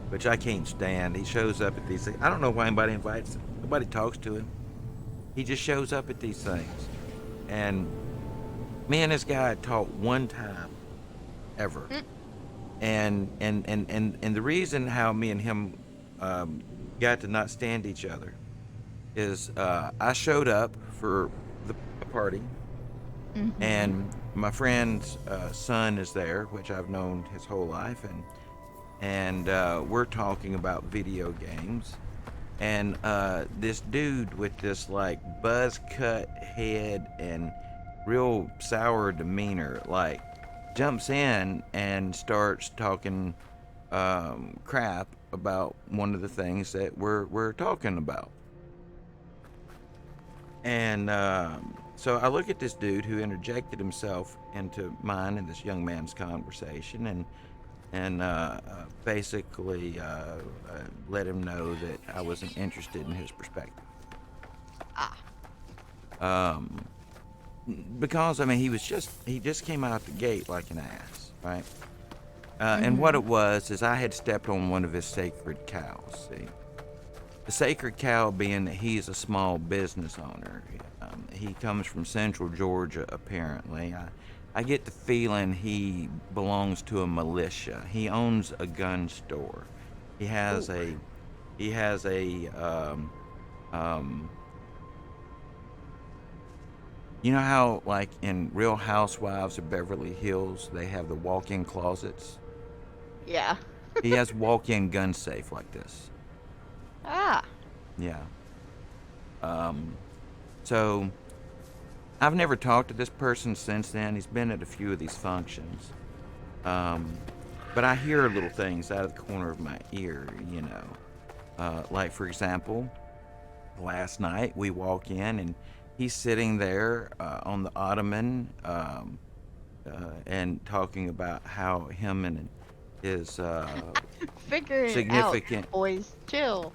which I can't stand, he shows up at these things. I don't know why anybody invites him. Nobody talks to him. He just shows up at these things. And me and this guy talked one time ever. And the reason how me and him got to not stand each other is I showed up for the party, and my friend's son is there, which I've known his whole life, and we're talking about video games, and this dude with this like buzz cut head and real sour demeanor, like jumps in and starts talking crap about one of the things that we're talking about. And so I look at this dude who interjected himself into mine and this young man's conversation, and basically let him know that I wasn't interested in his perspective. Because I mean he just came out the gate like an ass, right? And what it was is I had stepped on one of his sacred cows. See, the sacred cow being that he's a small business owner. He comes from Central Georgia, apparently. I get the feeling he belongs to a militia. He owns a gun store. He has a you know how like in Real Housewives of Beverly Hills they have the walk-in closets? Yeah. He has walk-in gun safe like this. Ah. Yeah. So I've never talked to this person since then. He's been at a few of these functions. But I hear little things out of the corner of my ear, you know. Like, for example, last night we walk in and he's sitting there on the ottoman and talking about how him and his Figure it significant out, boys. Chill.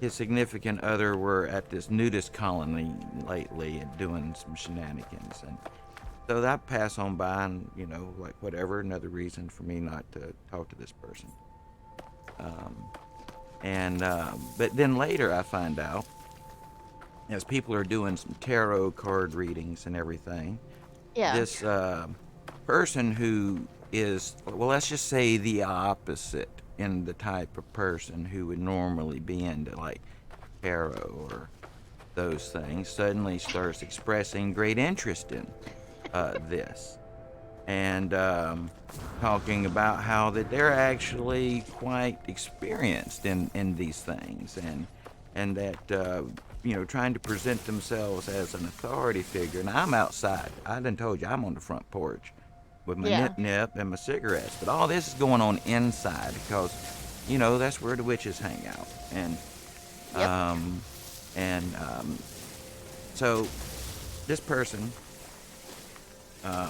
his significant other were at this nudist colony lately and doing some shenanigans, and so that pass on by, and you know, like whatever, another reason for me not to talk to this person. But then later I find out, as people are doing some tarot card readings and everything, Yeah. this person who is, well, let's just say the opposite in the type of person who would normally be into like tarot or those things, suddenly starts expressing great interest in this, and talking about how that they're actually quite experienced in these things, and that you know, trying to present themselves as an authority figure. And I'm outside. I done told you I'm on the front porch with my nip and my cigarettes. But all this is going on inside because, you know, that's where the witches hang out. And so this person, to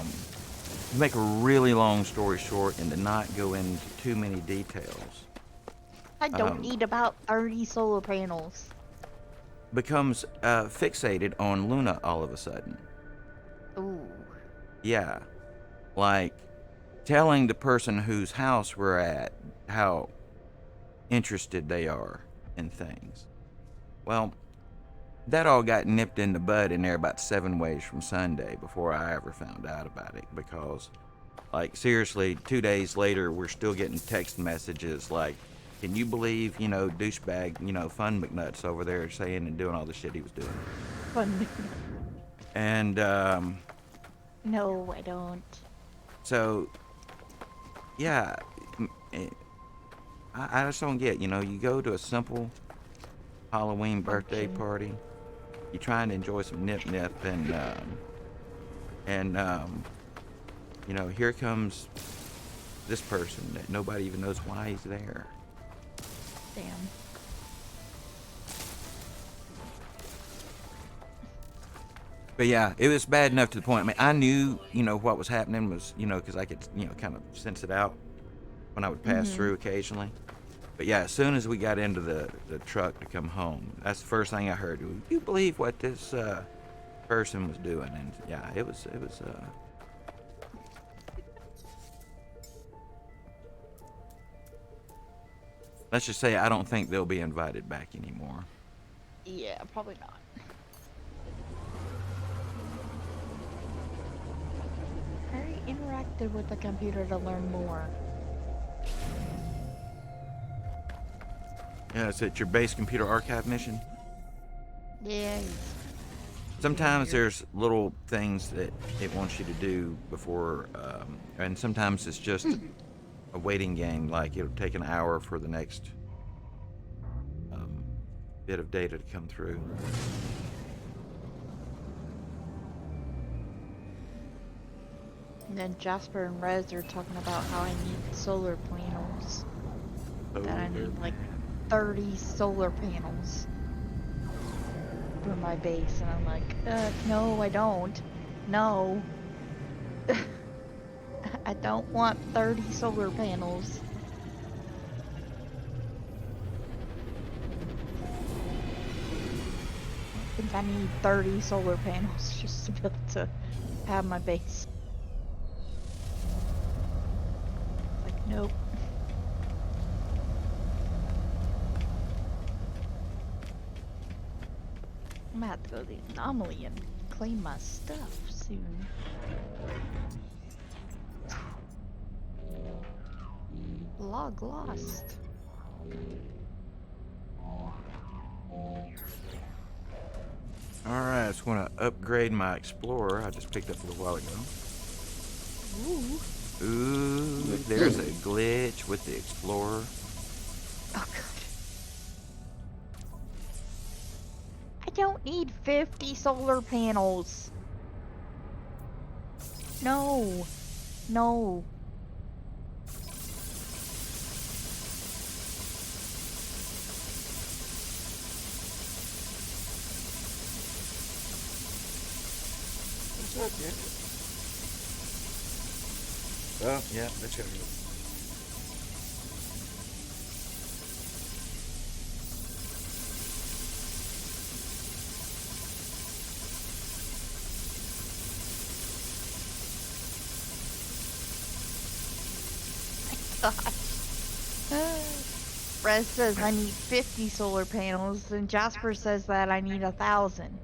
make a really long story short and to not go into too many details, I don't need about 30 solar panels. becomes fixated on Luna all of a sudden. Ooh. Yeah. Like telling the person whose house we're at how interested they are in things. Well, that all got nipped in the bud in there about 7 ways from Sunday before I ever found out about it, because like seriously 2 days later we're still getting text messages like, can you believe, you know, douchebag, you know, Fun McNuts over there saying and doing all the shit he was doing. Fun. And No, I don't. so yeah, I just don't get, you know, you go to a simple Halloween birthday party, you trying to enjoy some nip and you know, here comes this person that nobody even knows why he's there. Damn. But yeah, it was bad enough to the point. I mean, I knew, you know, what was happening was, you know, because I could, you know, kind of sense it out when I would pass through occasionally. But yeah, as soon as we got into the truck to come home, that's the first thing I heard. Do you believe what this person was doing? And yeah, it was let's just say I don't think they'll be invited back anymore. Yeah, probably not. Harry interacted with the computer to learn more. Yeah, is it your base computer archive mission? Yeah. Sometimes there's little things that it wants you to do before, and sometimes it's just a waiting game. Like it'll take an hour for the next bit of data to come through. And then Jasper and Rez are talking about how I need solar panels. That I need like 30 solar panels for my base, and I'm like, no, I don't. No. I don't want 30 solar panels. I think I need 30 solar panels just to be able to have my base. Like, nope. I'm gonna have to go to the anomaly and claim my stuff soon. Log lost. Alright, so I'm going to upgrade my Explorer. I just picked up a little while ago. Ooh, there's a glitch with the Explorer. Oh god. I don't need 50 solar panels. No. No. What's up, yeah? Oh, yeah, that's gotta go. Rez says I need 50 solar panels, and Jasper says that I need 1,000.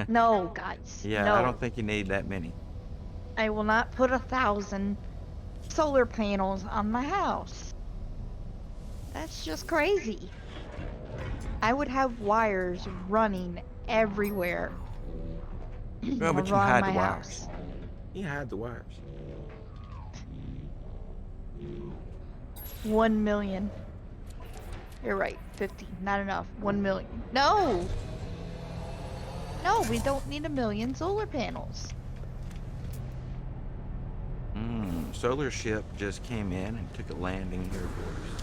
No, guys. Yeah, no. I don't think you need that many. I will not put 1,000 solar panels on my house. That's just crazy. I would have wires running everywhere. Well, but you around hide my the wires. house. You hide the wires. 1 million. You're right. 50. Not enough. 1 million. No! No, we don't need 1 million solar panels. Solar ship just came in and took a landing here for us.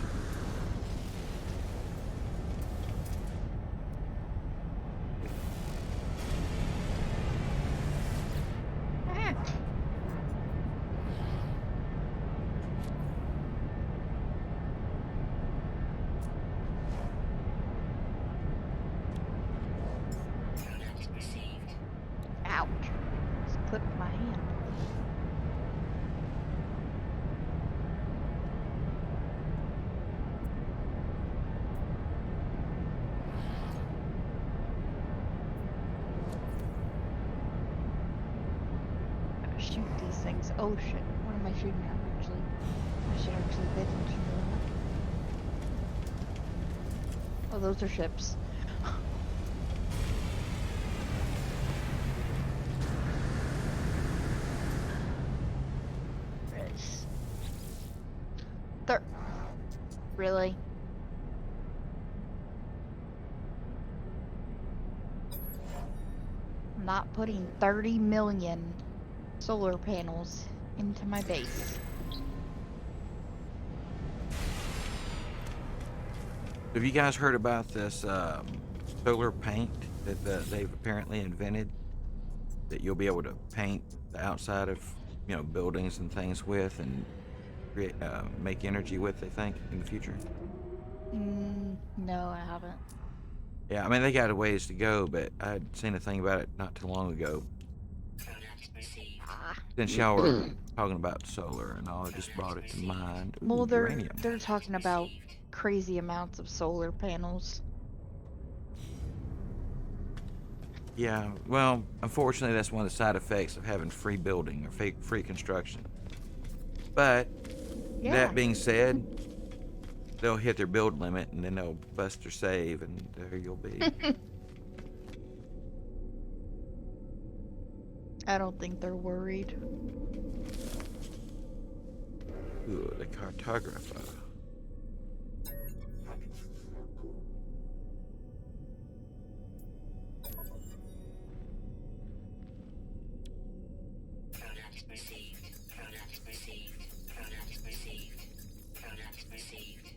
Product received. Ouch. Just clipped my hand. Gotta shoot these things. Oh shit. What am I shooting at actually? I should actually pay attention to that. Oh, those are ships. Riz. Really? I'm not putting 30 million solar panels into my base. Have you guys heard about this solar paint that they've apparently invented? That you'll be able to paint the outside of, buildings and things with, and create, make energy with. They think in the future. No, I haven't. Yeah, I mean they got a ways to go, but I had seen a thing about it not too long ago. Product received. It's Since y'all were talking about solar and all, it just brought it to mind. Ooh, Well, uranium. they're talking about crazy amounts of solar panels. Yeah, well, unfortunately, that's one of the side effects of having free building or free construction. But Yeah. that being said, they'll hit their build limit and then they'll bust their save, and there you'll be. I don't think they're worried. Ooh, the cartographer. Product received. Product received. Product received. Product received.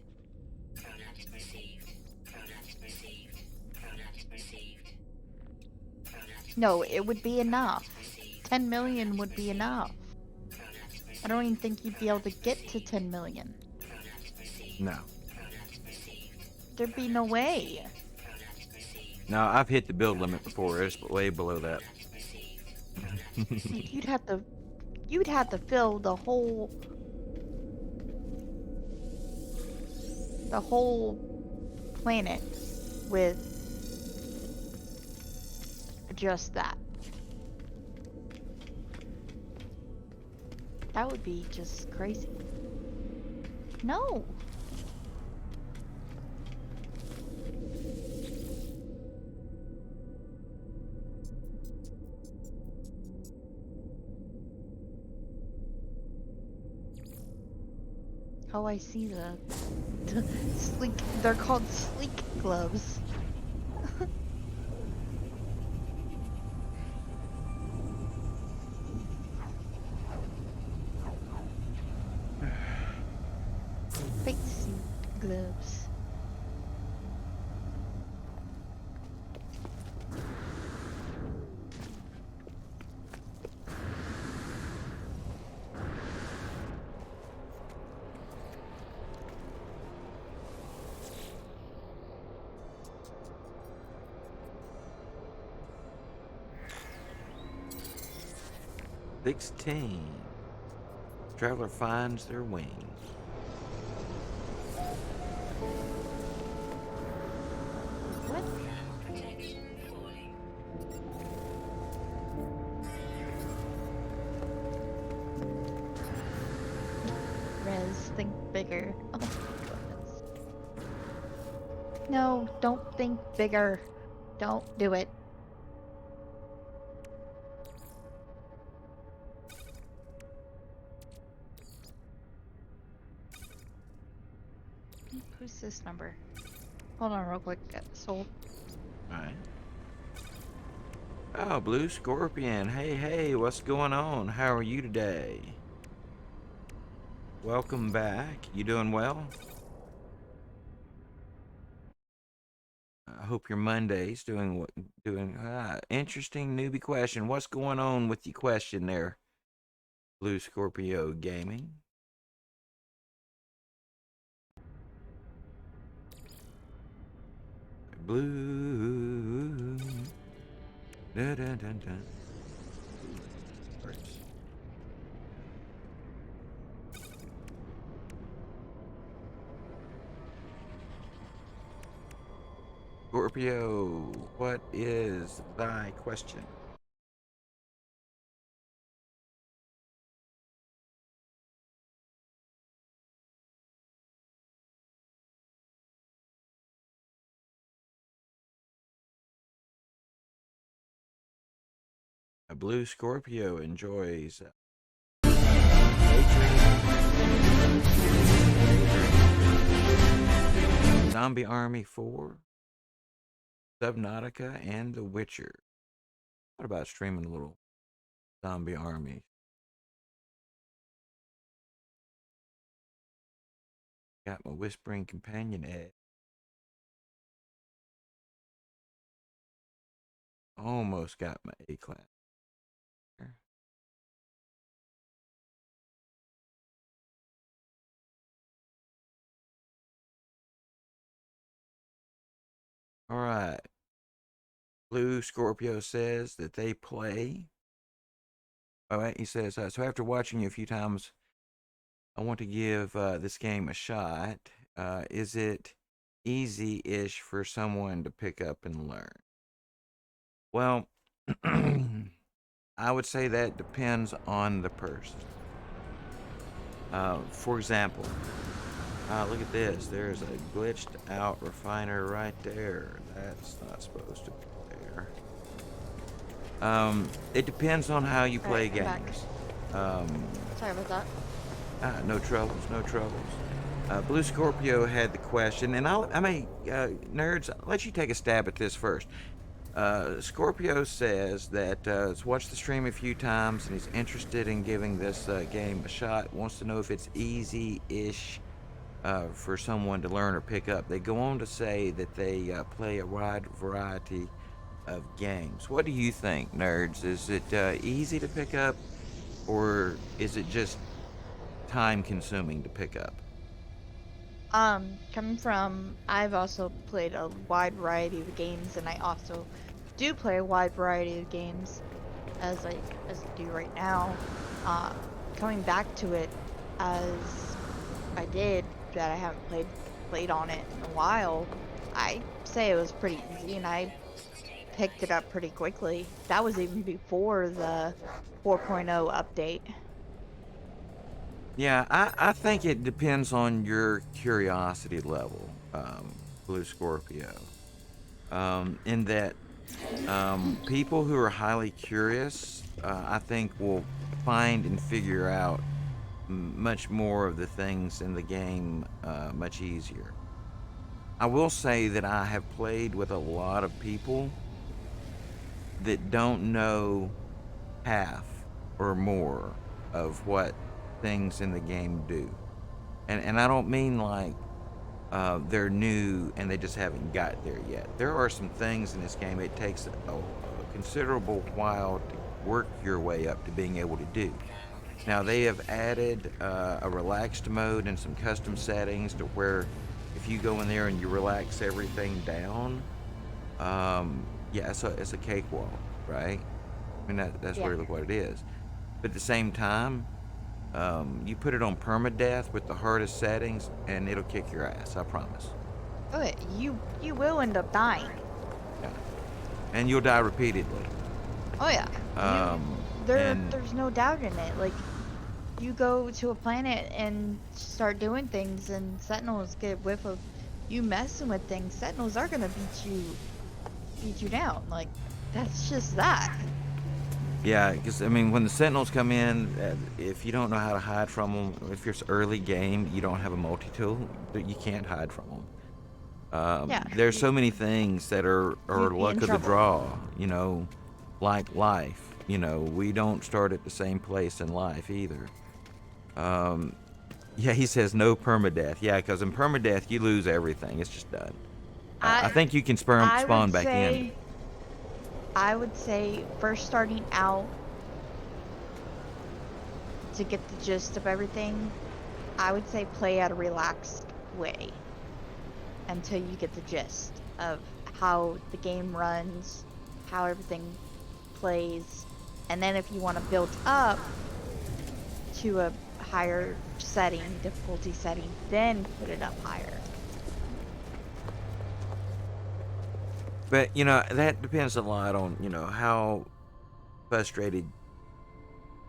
Product received. Product received. Product received. Product No, it would be enough. received. 10 million would be enough. Product I don't even think you'd be able to get to 10 million. Product received. No. Product received. There'd be no way. Product received. No, I've hit the build limit before. It's way below that. Like you'd have to fill the whole planet with just that. That would be just crazy. No. Oh, I see the sleek. They're called sleek gloves. Spacesuit gloves. "16. Traveler finds their wings." What? Protection falling. Rez, think bigger. Oh my goodness. No, don't think bigger. Don't do it. Who's this number? Hold on real quick. Sold. Alright. Oh, Blue Scorpion. Hey, what's going on? How are you today? Welcome back. You doing well? I hope your Monday's doing interesting newbie question. What's going on with your question there, Blue Scorpio Gaming? Blue. Dun, dun, dun, dun. Birds. Scorpio, what is thy question? A Blue Scorpio enjoys Zombie Army 4, Subnautica, and The Witcher. What about streaming a little Zombie Army? Got my Whispering Companion Ed. Almost got my A class. All right. Blue Scorpio says that they play All right, he says, so after watching you a few times, I want to give this game a shot. Is it easy-ish for someone to pick up and learn? Well, I would say that depends on the person. For example, look at this. There's a glitched out refiner right there. That's not supposed to be there. It depends on how you play Alright, I'm back. games. Sorry about that. No troubles, no troubles. Blue Scorpio had the question, and nerds, I'll let you take a stab at this first. Scorpio says that has watched the stream a few times and he's interested in giving this game a shot. Wants to know if it's easy-ish for someone to learn or pick up. They go on to say that they play a wide variety of games. What do you think, nerds? Is it easy to pick up, or is it just time-consuming to pick up? Coming from, I've also played a wide variety of games, and I also do play a wide variety of games as I do right now. Coming back to it as I did, that I haven't played on it in a while, I say it was pretty easy, and I picked it up pretty quickly. That was even before the 4.0 update. Yeah, I think it depends on your curiosity level, Blue Scorpio. In that people who are highly curious, I think will find and figure out much more of the things in the game much easier. I will say that I have played with a lot of people that don't know half or more of what things in the game do, and I don't mean like they're new and they just haven't got there yet. There are some things in this game it takes a considerable while to work your way up to being able to do. Now they have added a relaxed mode and some custom settings to where if you go in there and you relax everything down, yeah, it's a cakewalk, right? I mean that's Yeah. really what it is. But at the same time, you put it on permadeath with the hardest settings, and it'll kick your ass. I promise. Oh, yeah, you will end up dying. Yeah. And you'll die repeatedly. Oh yeah. Um, There's no doubt in it. Like, you go to a planet and start doing things, and Sentinels get whiff of you messing with things. Sentinels are gonna beat you down. Like, that's just that. Yeah, because I mean, when the Sentinels come in, if you don't know how to hide from them, if you're early game, you don't have a multi-tool, you can't hide from them. Yeah. There's so many things that are You'd be luck in of the trouble. draw, you know, like life. You know, we don't start at the same place in life either. Yeah, he says no permadeath. Yeah, because in permadeath, you lose everything. It's just done. I think you can spawn back in. I would say first starting out, to get the gist of everything, I would say play at a relaxed way until you get the gist of how the game runs, how everything plays, and then if you want to build up to a higher difficulty setting, then put it up higher. But, you know, that depends a lot on, you know, how frustrated,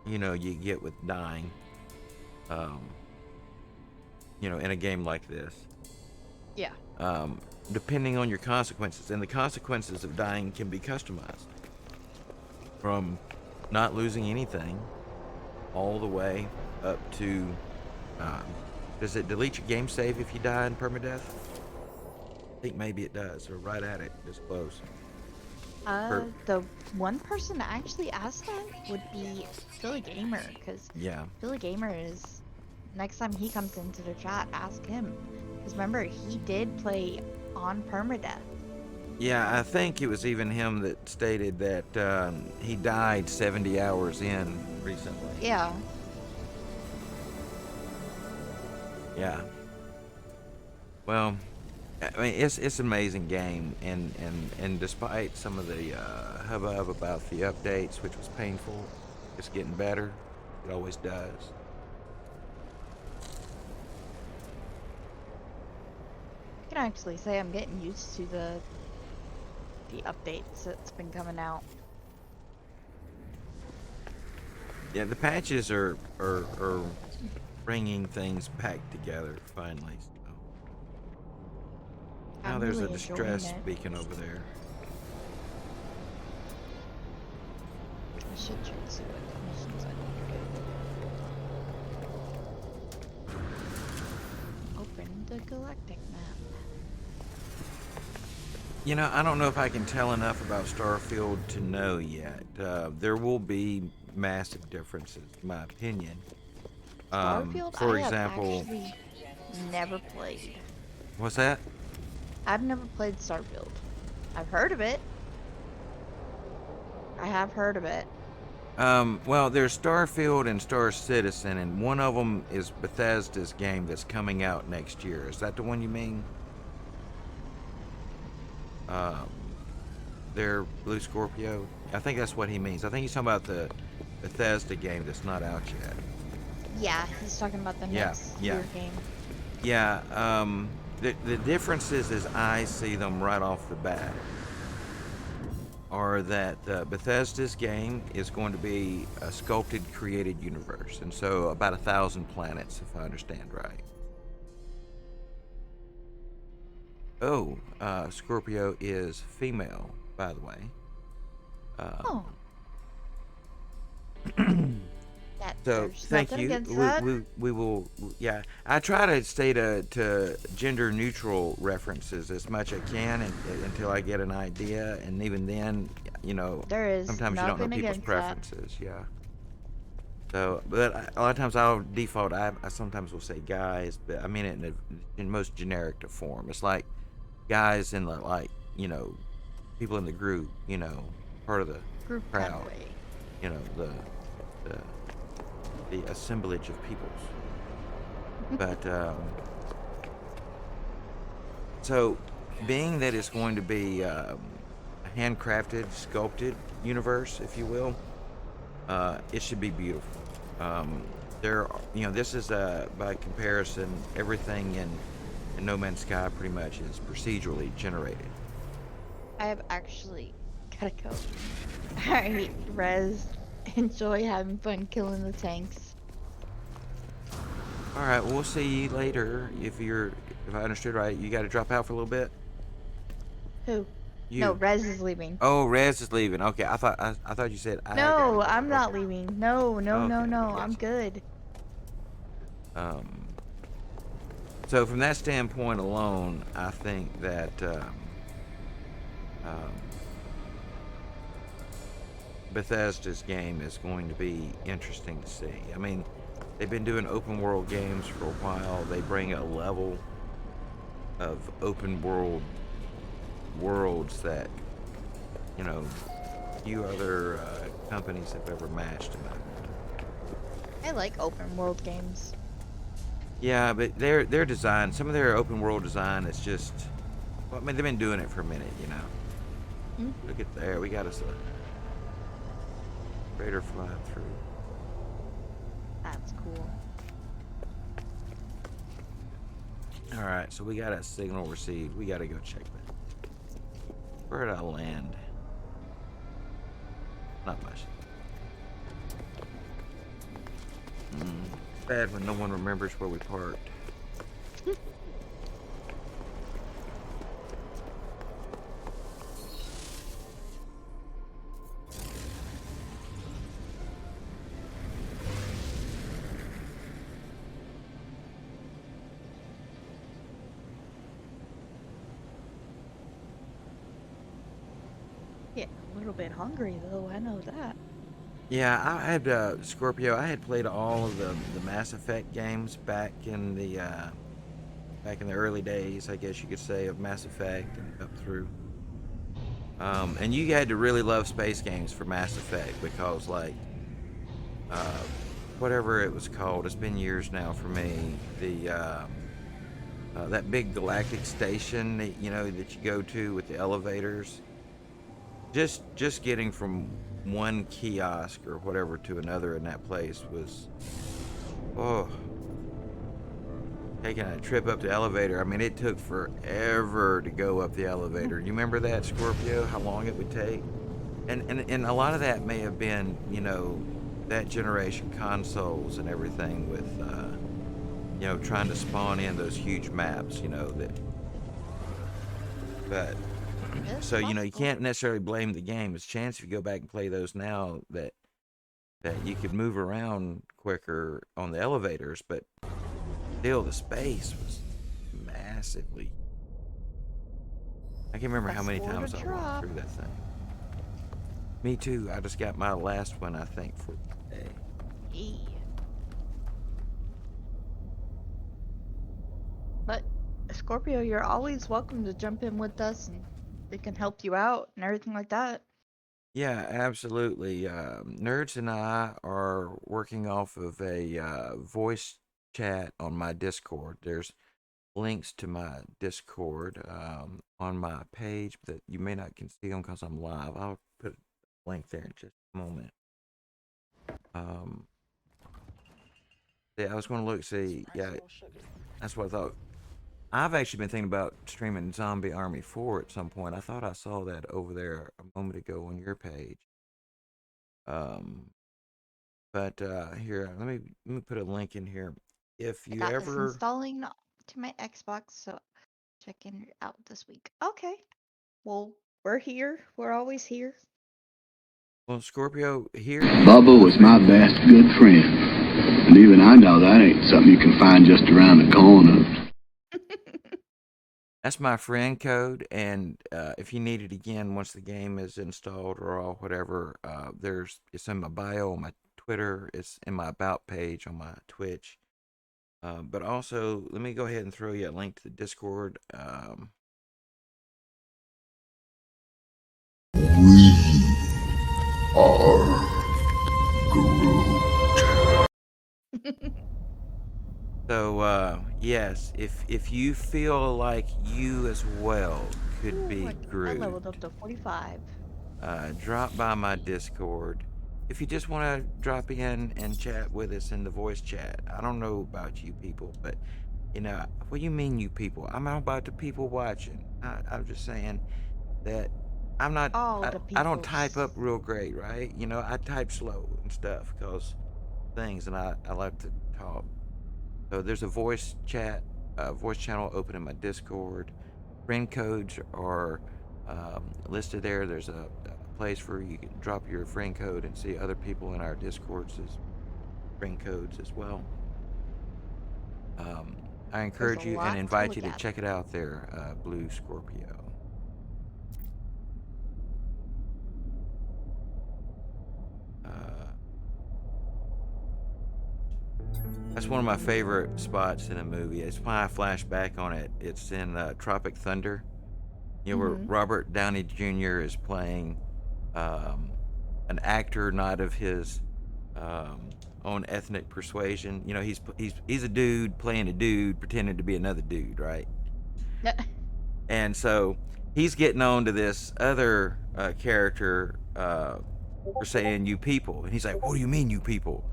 you know, you get with dying, you know, in a game like this. Yeah. Depending on your consequences. And the consequences of dying can be customized. From not losing anything all the way up to, does it delete your game save if you die in permadeath? I think maybe it does, or right at it, just close. The one person that actually asked that would be Philly Gamer, because Yeah. Philly Gamer is, next time he comes into the chat, ask him. Because remember, he did play on permadeath. Yeah, I think it was even him that stated that he died 70 hours in recently. Yeah. Yeah. Well, I mean, it's an amazing game, and despite some of the hubbub about the updates, which was painful, It's getting better. It always does. I can actually say I'm getting used to the updates that's been coming out. Yeah, the patches are bringing things back together finally. So. Now I'm there's really a enjoying distress it. beacon over there. I should check to see what missions I need to do. Open the galactic map. You know, I don't know if I can tell enough about Starfield to know yet. There will be massive differences, in my opinion. Starfield, For I have example, actually never played. what's that? I've never played Starfield. I've heard of it. I have heard of it. Well, there's Starfield and Star Citizen, and one of them is Bethesda's game that's coming out next year. Is that the one you mean? Their Blue Scorpio. I think that's what he means. I think he's talking about the Bethesda game that's not out yet. Yeah, he's talking about the Yeah, next yeah. year game. Yeah. The differences, as I see them right off the bat, are that Bethesda's game is going to be a sculpted, created universe, and so about 1,000 planets, if I understand right. Oh, Scorpio is female, by the way. Oh. That, So there's thank nothing you. against that. We will. Yeah, I try to stay to gender neutral references as much as I can until I get an idea, and even then, you know, There is sometimes you don't know nothing people's against that. preferences. Yeah. So, but a lot of times I'll default. I sometimes will say guys, but I mean it in most generic form. It's like guys in the you know, people in the group, you know, part of the Group kind crowd, of way. you know, the assemblage of peoples. But so, being that it's going to be a handcrafted, sculpted universe, if you will, it should be beautiful. You know, this is by comparison, everything in No Man's Sky pretty much is procedurally generated. I have actually gotta go. Alright, Rez. Enjoy having fun killing the tanks. All right, well, we'll see you later. If I understood right, you got to drop out for a little bit. Who? You. No, Rez is leaving. Oh, Rez is leaving. Okay, I thought you said I. No, gotta I'm go. not leaving. No, no, no, Okay, no. gotcha. I'm good. So from that standpoint alone, I think that Bethesda's game is going to be interesting to see. I mean, they've been doing open world games for a while. They bring a level of open worlds that, you know, few other companies have ever matched in that. I like open world games. Yeah, but their design, some of their open world design is just, well, I mean, they've been doing it for a minute, you know. Look at there, we got us a raider flying through. That's cool. All right, so we got a signal received. We got to go check that. Where did I land? Not much. Bad when no one remembers where we parked. Yeah, a little bit hungry though. I know that. Yeah, I had Scorpio. I had played all of the Mass Effect games back in the early days, I guess you could say, of Mass Effect and up through. And you had to really love space games for Mass Effect because, like, whatever it was called, it's been years now for me. That big galactic station that you go to with the elevators. Just getting from one kiosk or whatever to another in that place was, oh, taking a trip up the elevator. I mean, it took forever to go up the elevator. You remember that, Scorpio? How long it would take? And a lot of that may have been, you know, that generation consoles and everything with, you know, trying to spawn in those huge maps, you know, that. But It's so, you know, you possible. can't necessarily blame the game. There's a chance if you go back and play those now that you could move around quicker on the elevators, but still the space was massively. I can't remember how Best many floor to times I walked drop. through that thing. Me too. I just got my last one, I think, for today. Yeah. But Scorpio, you're always welcome to jump in with us, and we can help you out and everything like that. Yeah, absolutely. Nerds and I are working off of a voice chat on my Discord. There's links to my Discord on my page that you may not can see them because I'm live. I'll put a link there in just a moment. Yeah, I was going to look, see, yeah, that's what I thought. I've actually been thinking about streaming Zombie Army 4 at some point. I thought I saw that over there a moment ago on your page. But here, let me put a link in here. If I you got this ever, installing to my Xbox, so checking it out this week. Okay. Well, we're here. We're always here. well, Scorpio, here, Bubba was my best good friend. And even I know that ain't something you can find just around the corner. that's my friend code, and if you need it again once the game is installed or all whatever, it's in my bio on my Twitter, it's in my about page on my Twitch. But also, let me go ahead and throw you a link to the Discord. So yes, if you feel like you as well could Ooh, be I Groot, leveled up to 45. drop by my Discord. If you just want to drop in and chat with us in the voice chat. I don't know about you people, but you know, what do you mean you people? I'm not about the people watching. I'm just saying that I'm not. All the I don't type peoples. up real great, right? You know, I type slow and stuff because things, and I like to talk. So there's a voice chat, voice channel open in my Discord. Friend codes are listed there. There's a place where you can drop your friend code and see other people in our Discords as friend codes as well. I There's a encourage you and lot to invite you look to at. check it out there, Blue Scorpio. That's one of my favorite spots in a movie. It's why I flash back on it. It's in Tropic Thunder. You know, where Mm-hmm. Robert Downey Jr. is playing an actor not of his own ethnic persuasion. You know, he's a dude playing a dude pretending to be another dude, right? And so he's getting on to this other character for saying "you people," and he's like, "What do you mean, you people?"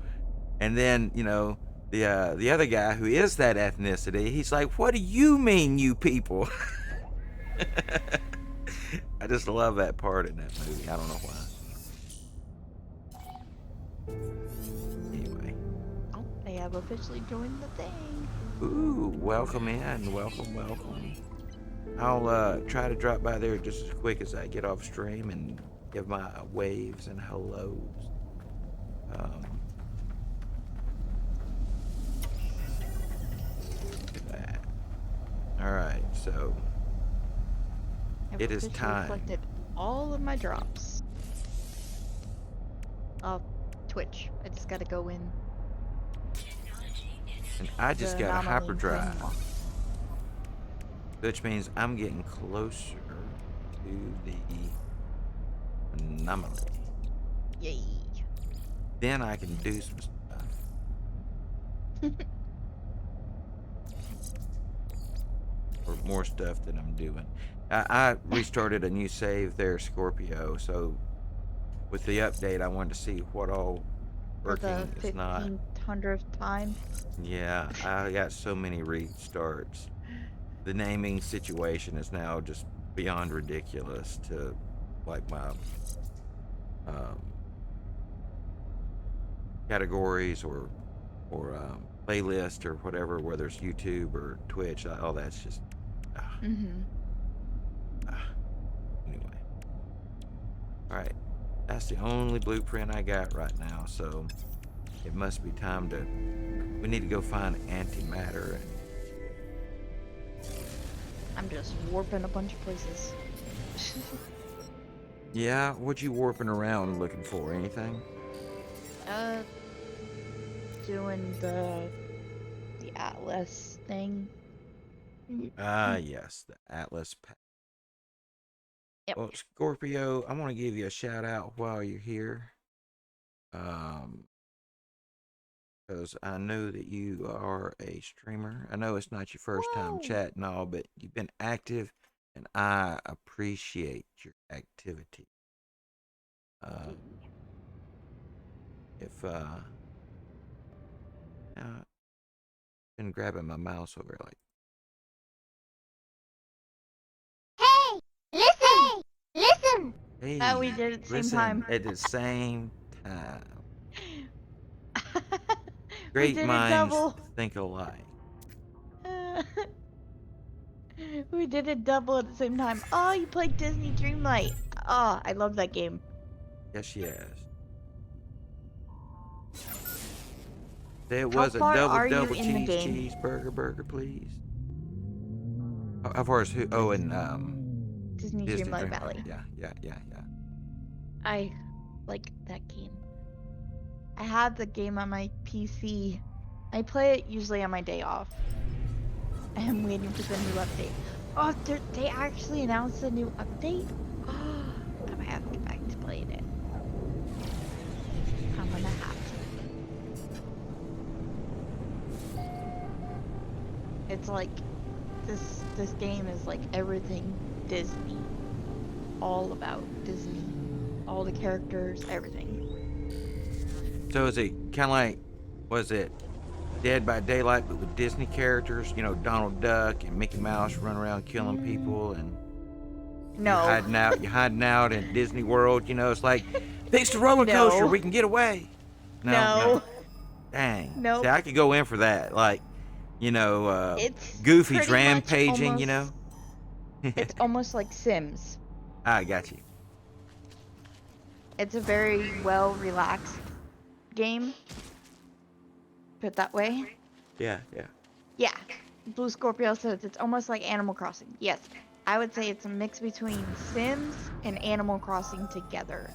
And then you know the other guy who is that ethnicity, he's like, "What do you mean, you people?" I just love that part in that movie. I don't know why. Anyway. Oh, they have officially joined the thing. Ooh, welcome in. Welcome, welcome. I'll try to drop by there just as quick as I get off stream and give my waves and hellos. Look at that. Alright, so I've it is officially time. collected all of my drops. Twitch. I just gotta go in. And I just The got a anomaly and hyperdrive, claim them all. which means I'm getting closer to the anomaly. Yay. Then I can do some stuff. Or more stuff that I'm doing. I restarted a new save there, Scorpio, so with the update, I wanted to see what all For the working is not. 1500th time. Yeah, I got so many restarts. The naming situation is now just beyond ridiculous to like my um, categories or playlist or whatever, whether it's YouTube or Twitch. All that's just Mm-hmm. anyway. All right, that's the only blueprint I got right now. So it must be time to. We need to go find antimatter. I'm just warping a bunch of places. Yeah, what you warping around looking for? Anything? uh, doing the Atlas thing. Yes, the Atlas. Yep. Well, Scorpio, I want to give you a shout out while you're here. Because I know that you are a streamer. I know it's not your first time Whoa. chatting all, but you've been active, and I appreciate your activity. If been grabbing my mouse over like. Hey! Listen! Listen! Hey, We did it at the same listen time. at the same time. We Great did it minds double. think alike. We did it double at the same time. Oh, you played Disney Dreamlight. Oh, I love that game. Yes, yes. There How was a far double are you double in the cheese game? cheeseburger, please. How far is who? Oh, and Disney Disney Dreamlight Dreamlight. Valley. Yeah. I like that game. I have the game on my PC. I play it usually on my day off. I am waiting for the new update. Oh, they actually announced a new update? I might have to get back to playing it. I'm gonna have to. It's like this game is like everything Disney. All about Disney. All the characters, everything. So is it kind of like, was it Dead by Daylight, but with Disney characters? You know, Donald Duck and Mickey Mouse run around killing people, and No. you're hiding out in Disney World. You know, it's like, fix the roller coaster, No. we can get away. No. Dang. Nope. See, I could go in for that. Like, you know, It's Goofy's pretty much rampaging. You know. It's almost like Sims. I got you. It's a very well relaxed game. Put it that way. Yeah. Yeah. Blue Scorpio says it's almost like Animal Crossing. Yes. I would say it's a mix between Sims and Animal Crossing together.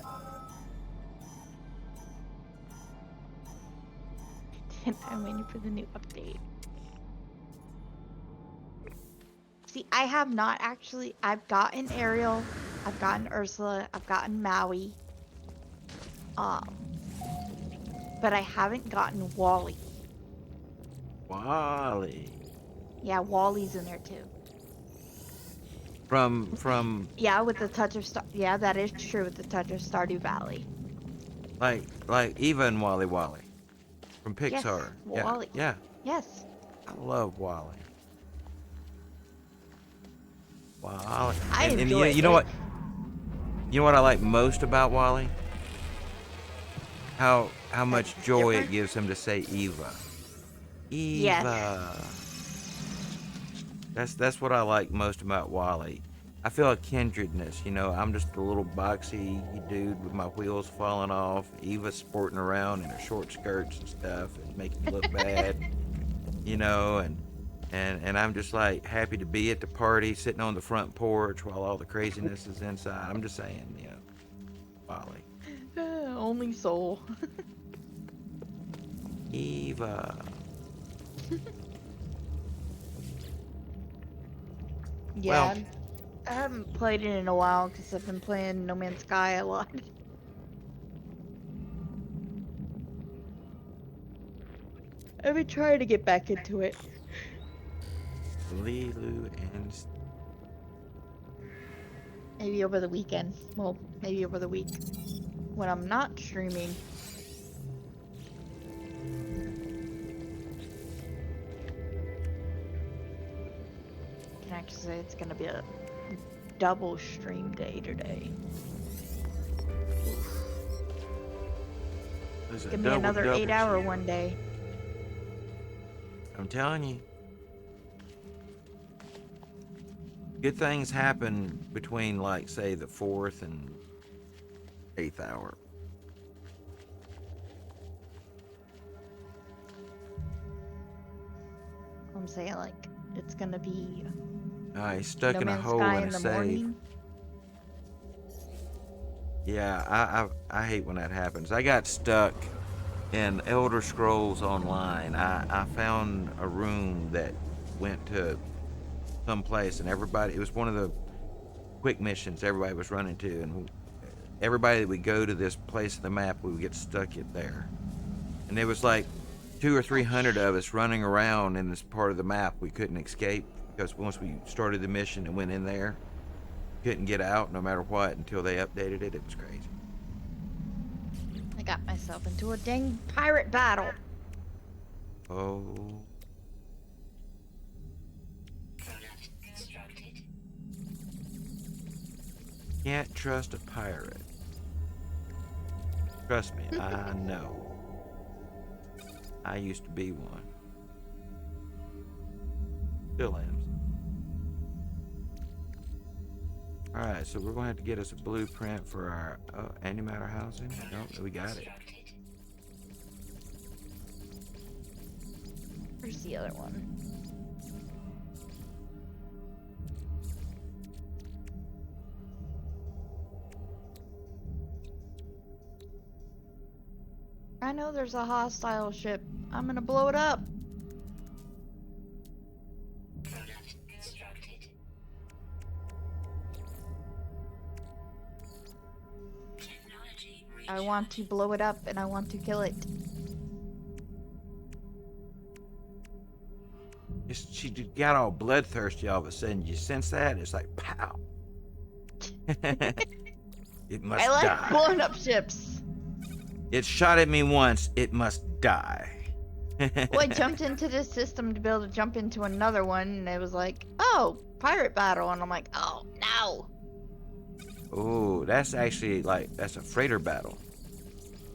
I'm waiting for the new update. See, I have not actually. I've gotten Ariel, I've gotten Ursula, I've gotten Maui. But I haven't gotten Wally. Wally. Yeah, Wally's in there too. From Yeah, with the touch of Star. Yeah, that is true with the touch of Stardew Valley. like Eva and Wally from Yes, Pixar. Wally. Yeah. Yes. I love Wally. Wally. I And enjoy you know it. what? You know what I like most about Wally? How much That's joy different? it gives him to say Eva. Yes. Eva. That's what I like most about Wally. I feel a kindredness, you know. I'm just a little boxy dude with my wheels falling off. Eva's sporting around in her short skirts and stuff and making me look bad, you know. And I'm just like happy to be at the party, sitting on the front porch while all the craziness is inside. I'm just saying, you know, Wally. Only soul. Eva. Yeah. Well, I haven't played it in a while because I've been playing No Man's Sky a lot. I've been trying to get back into it. Lilu and Maybe over the weekend. Well, maybe over the week. when I'm not streaming. I can actually say it's gonna be a double stream day today. There's a Give me double another double 8-hour cheer. one day. I'm telling you. Good things happen between, like, say, the 4th and 8th hour. I'm saying, like, it's gonna be He's stuck No in a Man's hole Sky in in a the save. morning. Yeah, I hate when that happens. I got stuck in Elder Scrolls Online. I found a room that went to some place, and everybody, it was one of the quick missions everybody was running to, and everybody that would go to this place in the map, we would get stuck in there. And there was like 200 or 300 of us running around in this part of the map. We couldn't escape because once we started the mission and went in there, couldn't get out no matter what until they updated it. It was crazy. I got myself into a dang pirate battle. Oh, Product constructed. can't trust a pirate. Trust me, I know. I used to be one. Still am. Alright, so we're going to have to get us a blueprint for our antimatter housing. Nope, we got it. Where's the other one? I know there's a hostile ship. I'm gonna blow it up. Product constructed. Technology I want to blow it up and I want to kill it. She got all bloodthirsty all of a sudden. You sense that? It's like, pow. It must I like die. blowing up ships. It shot at me once. It must die. Well, I jumped into this system to be able to jump into another one, and it was like, oh, pirate battle. And I'm like, oh, no. Oh, that's actually like, that's a freighter battle.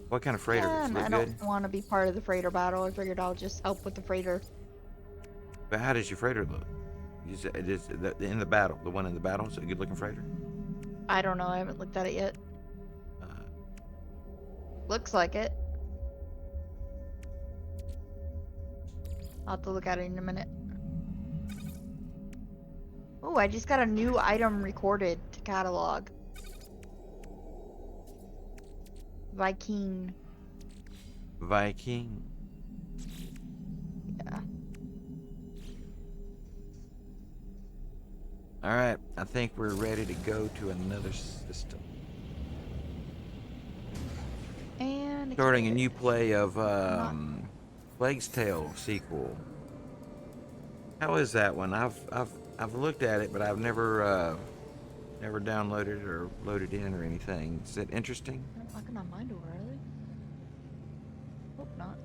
What kind of freighter? Does it And look I good? don't want to be part of the freighter battle. I figured I'll just help with the freighter. But how does your freighter look? It is in the battle. The one in the battle is a good looking freighter. I don't know. I haven't looked at it yet. Uh, Looks like it. I'll have to look at it in a minute. Oh, I just got a new item recorded to catalog. Viking. Viking. Yeah. All right, I think we're ready to go to another system. And Starting a expand. new play of Plague's Tale sequel. How is that one? I've looked at it, but I've never downloaded it or loaded in or anything. Is it interesting? They're knocking on my door, are they? Hope not.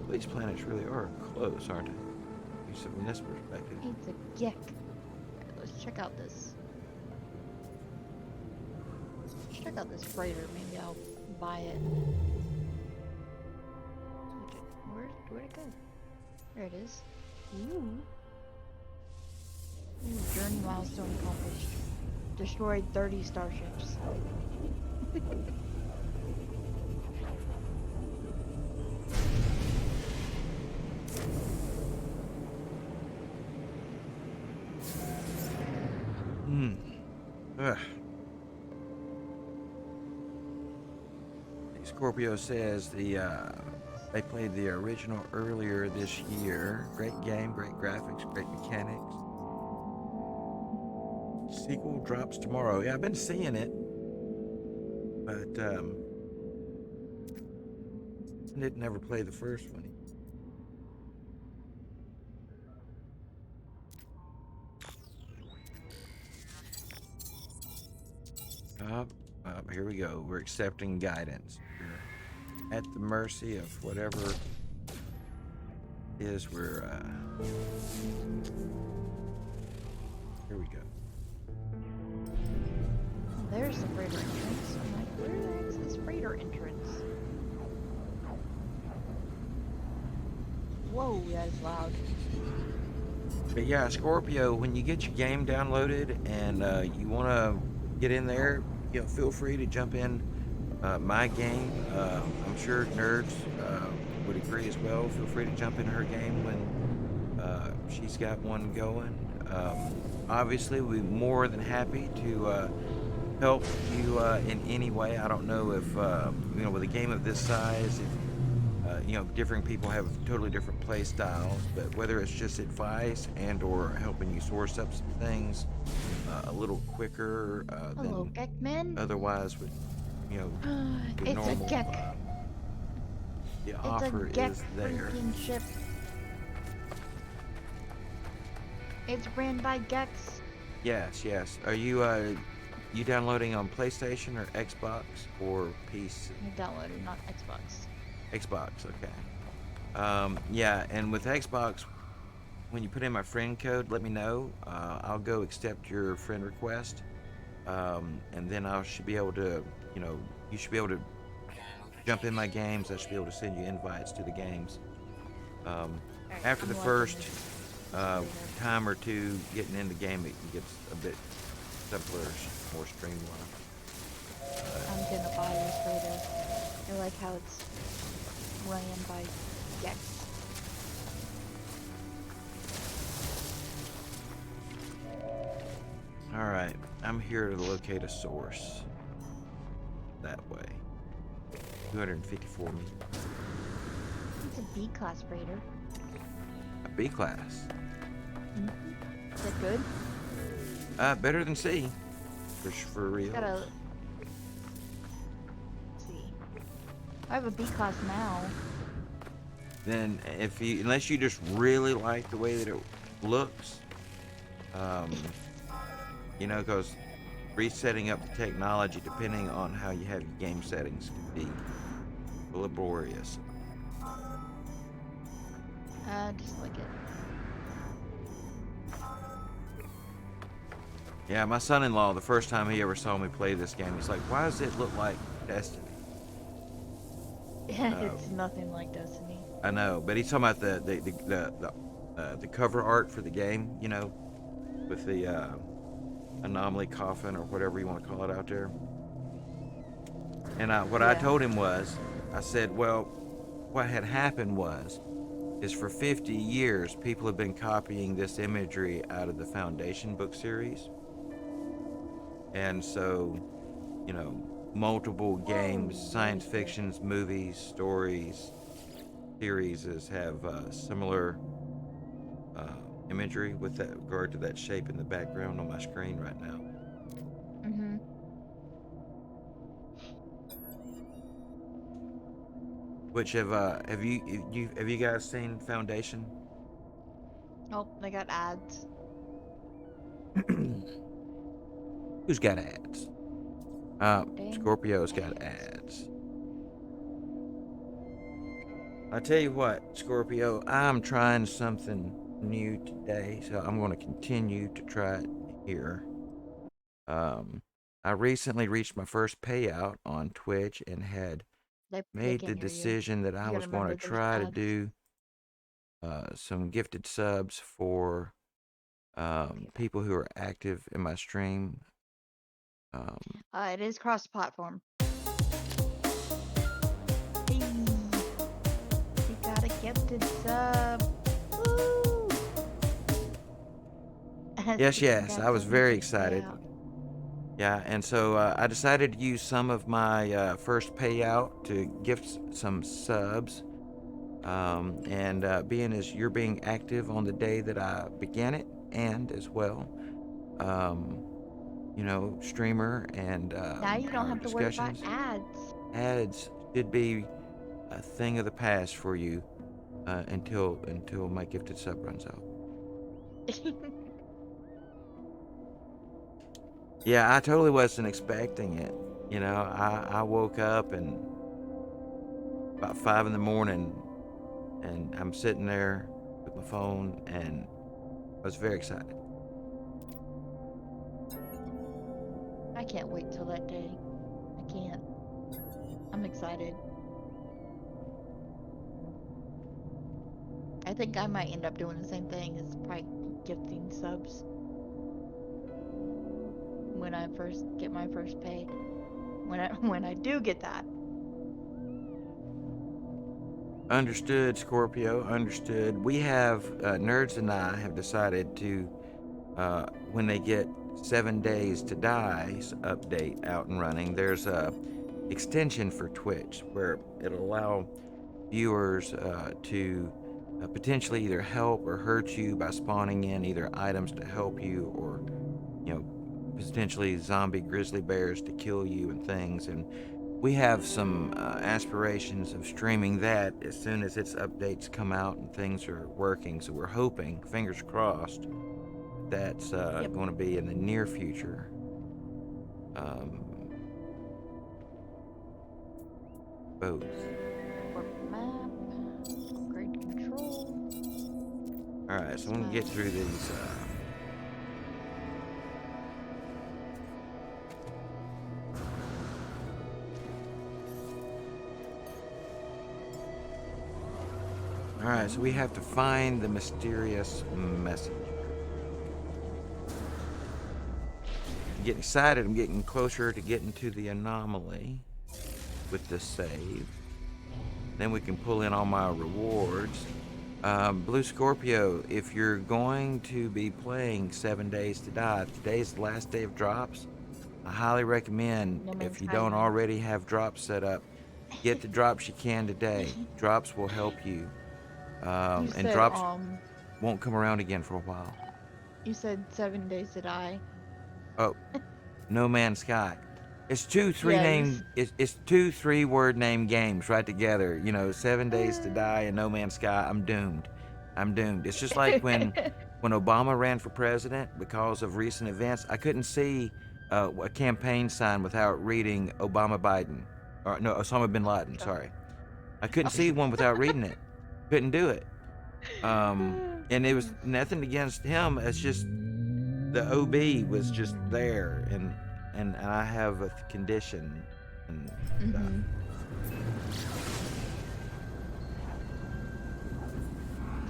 These planets really are close, aren't they? At least from this perspective. It's a geck. Alright, let's check out this. Let's check out this freighter. Maybe I'll buy it. Where'd it go? There it is. Ooh. Ooh, journey milestone accomplished. Destroyed 30 starships. Ugh. Scorpio says they played the original earlier this year. Great game, great graphics, great mechanics. Sequel drops tomorrow. Yeah, I've been seeing it, but I didn't ever play the first one. Here we go. We're accepting guidance. We're at the mercy of whatever is we're here we go. There's the freighter entrance. I'm like, where the heck's this freighter entrance? Whoa, that is loud. But yeah, Scorpio, when you get your game downloaded and you want to get in there, feel free to jump in my game. I'm sure nerds would agree as well. Feel free to jump in her game when she's got one going. Obviously, we're more than happy to help you in any way. I don't know if with a game of this size, if different people have totally different play styles, but whether it's just advice and or helping you source up some things a little quicker Hello, than Geckman. otherwise would, your It's normal, a Geck. the It's offer a Geck is there. freaking ship. It's ran by Gecks. Yes. Are you downloading on PlayStation or Xbox or PC? I downloaded, not Xbox. Xbox, okay. Yeah, and with Xbox, when you put in my friend code, let me know. I'll go accept your friend request, and then I should be able to, you should be able to jump in my games. I should be able to send you invites to the games. After the first time or two getting in the game, it gets a bit simpler, more streamlined. I'm gonna buy this freighter. I like how it's ran by Gecks. Alright, I'm here to locate a source. That way. 254 meters. It's a B-class freighter. A B class. Is that good? Better than C. For real. It's got a... Let's see. I have a B-class now. Then unless you just really like the way that it looks, because resetting up the technology depending on how you have your game settings can be laborious. Just like it. Yeah, my son-in-law, the first time he ever saw me play this game, he's like, "Why does it look like Destiny?" It's nothing like Destiny. I know, but he's talking about the cover art for the game, with the anomaly coffin or whatever you want to call it out there. And what I told him was, I said, well, what had happened is for 50 years people have been copying this imagery out of the Foundation book series, and so multiple games, science fictions, movies, stories, series have similar imagery with that regard to that shape in the background on my screen right now. Mm-hmm. Which have you guys seen Foundation? Oh, they got ads. Who's got ads? Dang Scorpio's got ads. I tell you what, Scorpio, I'm trying something new today, so I'm going to continue to try it here. I recently reached my first payout on Twitch and had They made can't the hear you. decision that I You was gotta going to remember there's try to ads. do some gifted subs for people who are active in my stream. It is cross-platform. Hey, you got a gifted sub. Woo! Yes, I was very excited. Yeah. Yeah, and so I decided to use some of my first payout to gift some subs. And being as you're being active on the day that I began it, and as well, streamer and Now you don't our have to worry about discussions. ads. Ads should be a thing of the past for you until my gifted sub runs out. Yeah, I totally wasn't expecting it. You know, I woke up and about 5 in the morning, and I'm sitting there with my phone, and I was very excited. I can't wait till that day. I can't. I'm excited. I think I might end up doing the same thing as probably gifting subs when I first get my first pay. When I do get that. Understood, Scorpio. Understood. We have Nerds and I have decided to, when they get 7 days to die's update out and running, there's a extension for Twitch where it'll allow viewers to potentially either help or hurt you by spawning in either items to help you, or potentially zombie grizzly bears to kill you and things. And we have some aspirations of streaming that as soon as its updates come out and things are working. So we're hoping, fingers crossed, that's going to be in the near future. Both. Warp map. Upgrade control. Alright, so I'm going to get through these. Alright, so we have to find the mysterious messenger. I'm getting excited. I'm getting closer to getting to the anomaly with the save. Then we can pull in all my rewards. Blue Scorpio, if you're going to be playing 7 Days to Die, today's the last day of drops. I highly recommend, No if Man's you Sky don't one. already have drops set up, get the drops you can today. Drops will help you. You And said, drops won't come around again for a while. you said 7 days to die. Oh, No Man's Sky. It's two two 3-word name games right together. 7 Days to Die and No Man's Sky. I'm doomed. It's just like when Obama ran for president, because of recent events, I couldn't see a campaign sign without reading Obama Biden, or no, Osama bin Laden. Sorry, I couldn't see one without reading it. Couldn't do it. And it was nothing against him. It's just the OB was just there, and I have a condition and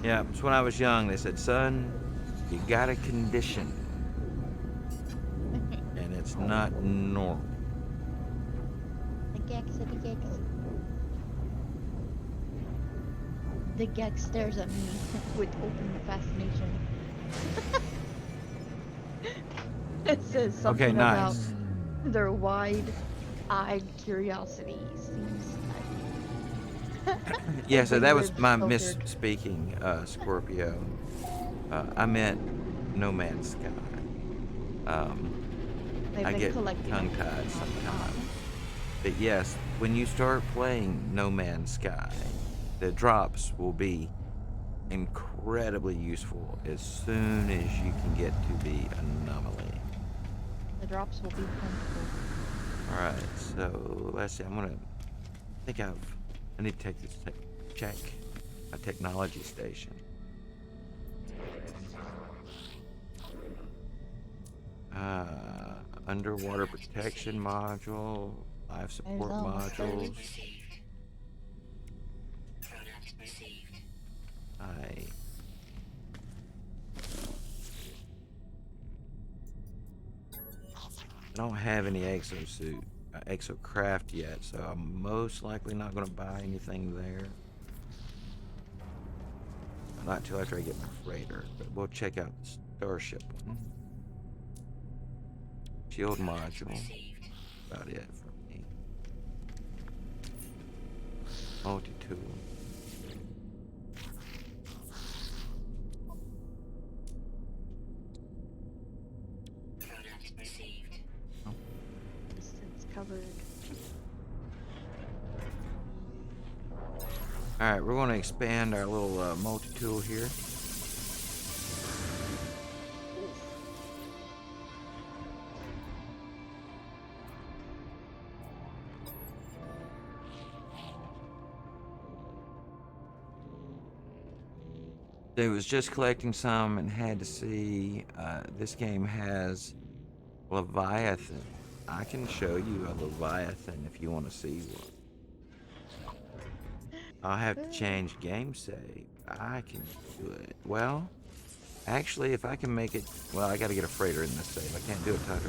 yeah. So when I was young, they said, "Son, you got a condition, and it's not normal." The Gex stares at me with open fascination. It says something Okay, nice. about their wide-eyed curiosity seems Yeah, so that was my filtered. misspeaking, Scorpio. I meant No Man's Sky. They've I been get collecting tongue-tied sometimes. But yes, when you start playing No Man's Sky, the drops will be incredibly useful as soon as you can get to the anomaly. The drops will be plentiful. Alright, so let's see. I need to take this check a technology station. Underwater protection module, life support almost modules. Received. Product received. I don't have any exocraft yet, so I'm most likely not going to buy anything there. Not till after I get my freighter, but we'll check out the starship one. Shield module. About it for me. Multi-tool. Product received. Distance covered. Alright, we're going to expand our little multi-tool here. So I was just collecting some and had to see. This game has Leviathan. I can show you a Leviathan if you want to see one. I'll have to change game save. I can do it. Well, actually, if I can make it, well, I got to get a freighter in this save. I can't do it, Tucker.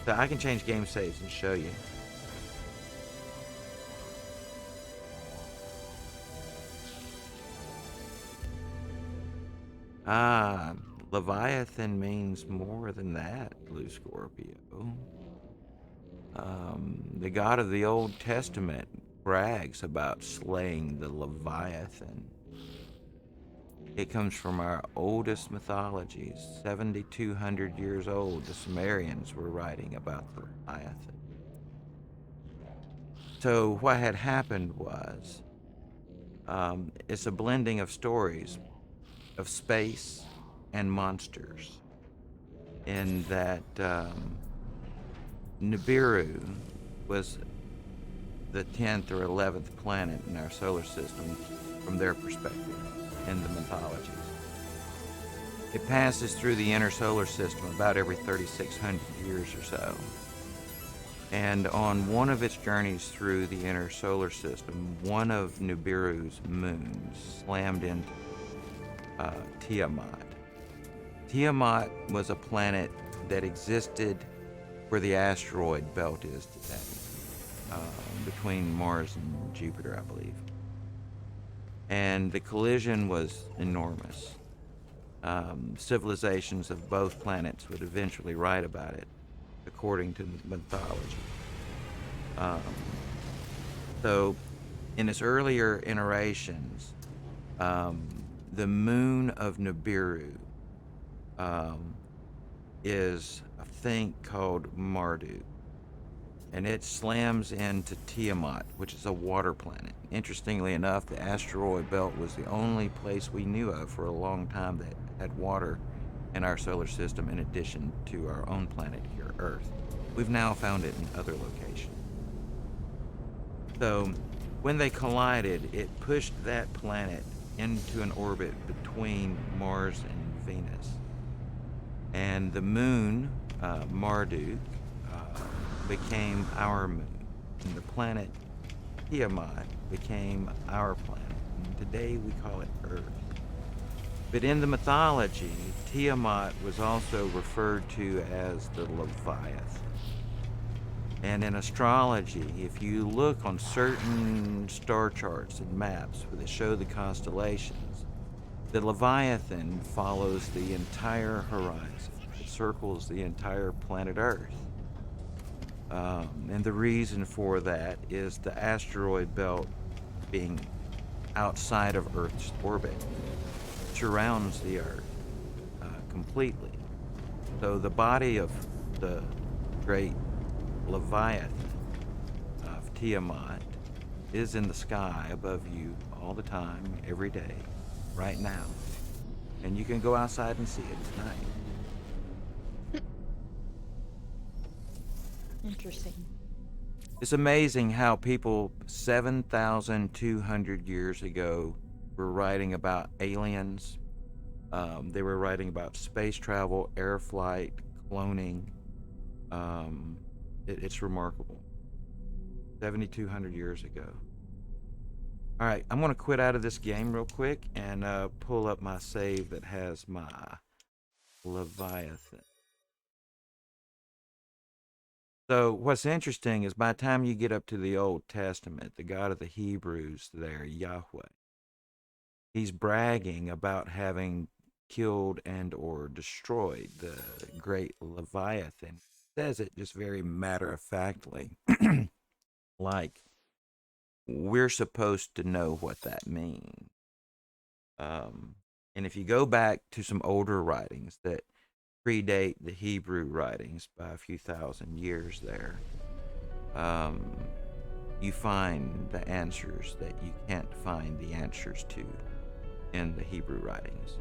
So I can change game saves and show you. Ah, Leviathan means more than that, Blue Scorpio. The God of the Old Testament brags about slaying the Leviathan. It comes from our oldest mythologies, 7,200 years old. The Sumerians were writing about the Leviathan. So what had happened was, it's a blending of stories of space and monsters, in that Nibiru was the 10th or 11th planet in our solar system from their perspective in the mythologies. It passes through the inner solar system about every 3,600 years or so. And on one of its journeys through the inner solar system, one of Nibiru's moons slammed into Tiamat. Tiamat was a planet that existed where the asteroid belt is today, between Mars and Jupiter, I believe. And the collision was enormous. Civilizations of both planets would eventually write about it, according to mythology. So, in its earlier iterations, the moon of Nibiru is a thing called Marduk, and it slams into Tiamat, which is a water planet. Interestingly enough, the asteroid belt was the only place we knew of for a long time that had water in our solar system, in addition to our own planet here, Earth. We've now found it in other locations. So when they collided, it pushed that planet into an orbit between Mars and Venus. And the moon, Marduk, became our moon. And the planet Tiamat became our planet. And today we call it Earth. But in the mythology, Tiamat was also referred to as the Leviathan. And in astrology, if you look on certain star charts and maps where they show the constellations, the Leviathan follows the entire horizon. It circles the entire planet Earth. And the reason for that is the asteroid belt being outside of Earth's orbit surrounds the Earth completely. So the body of the great Leviathan of Tiamat is in the sky above you all the time, every day, right now. And you can go outside and see it tonight. Interesting. It's amazing how people 7,200 years ago were writing about aliens. They were writing about space travel, air flight, cloning. It's remarkable. 7,200 years ago. All right, I'm going to quit out of this game real quick and pull up my save that has my Leviathan. So what's interesting is by the time you get up to the Old Testament, the God of the Hebrews there, Yahweh, he's bragging about having killed and or destroyed the great Leviathan. He says it just very matter-of-factly, like we're supposed to know what that means. And if you go back to some older writings that predate the Hebrew writings by a few thousand years there, you find the answers that you can't find the answers to in the Hebrew writings.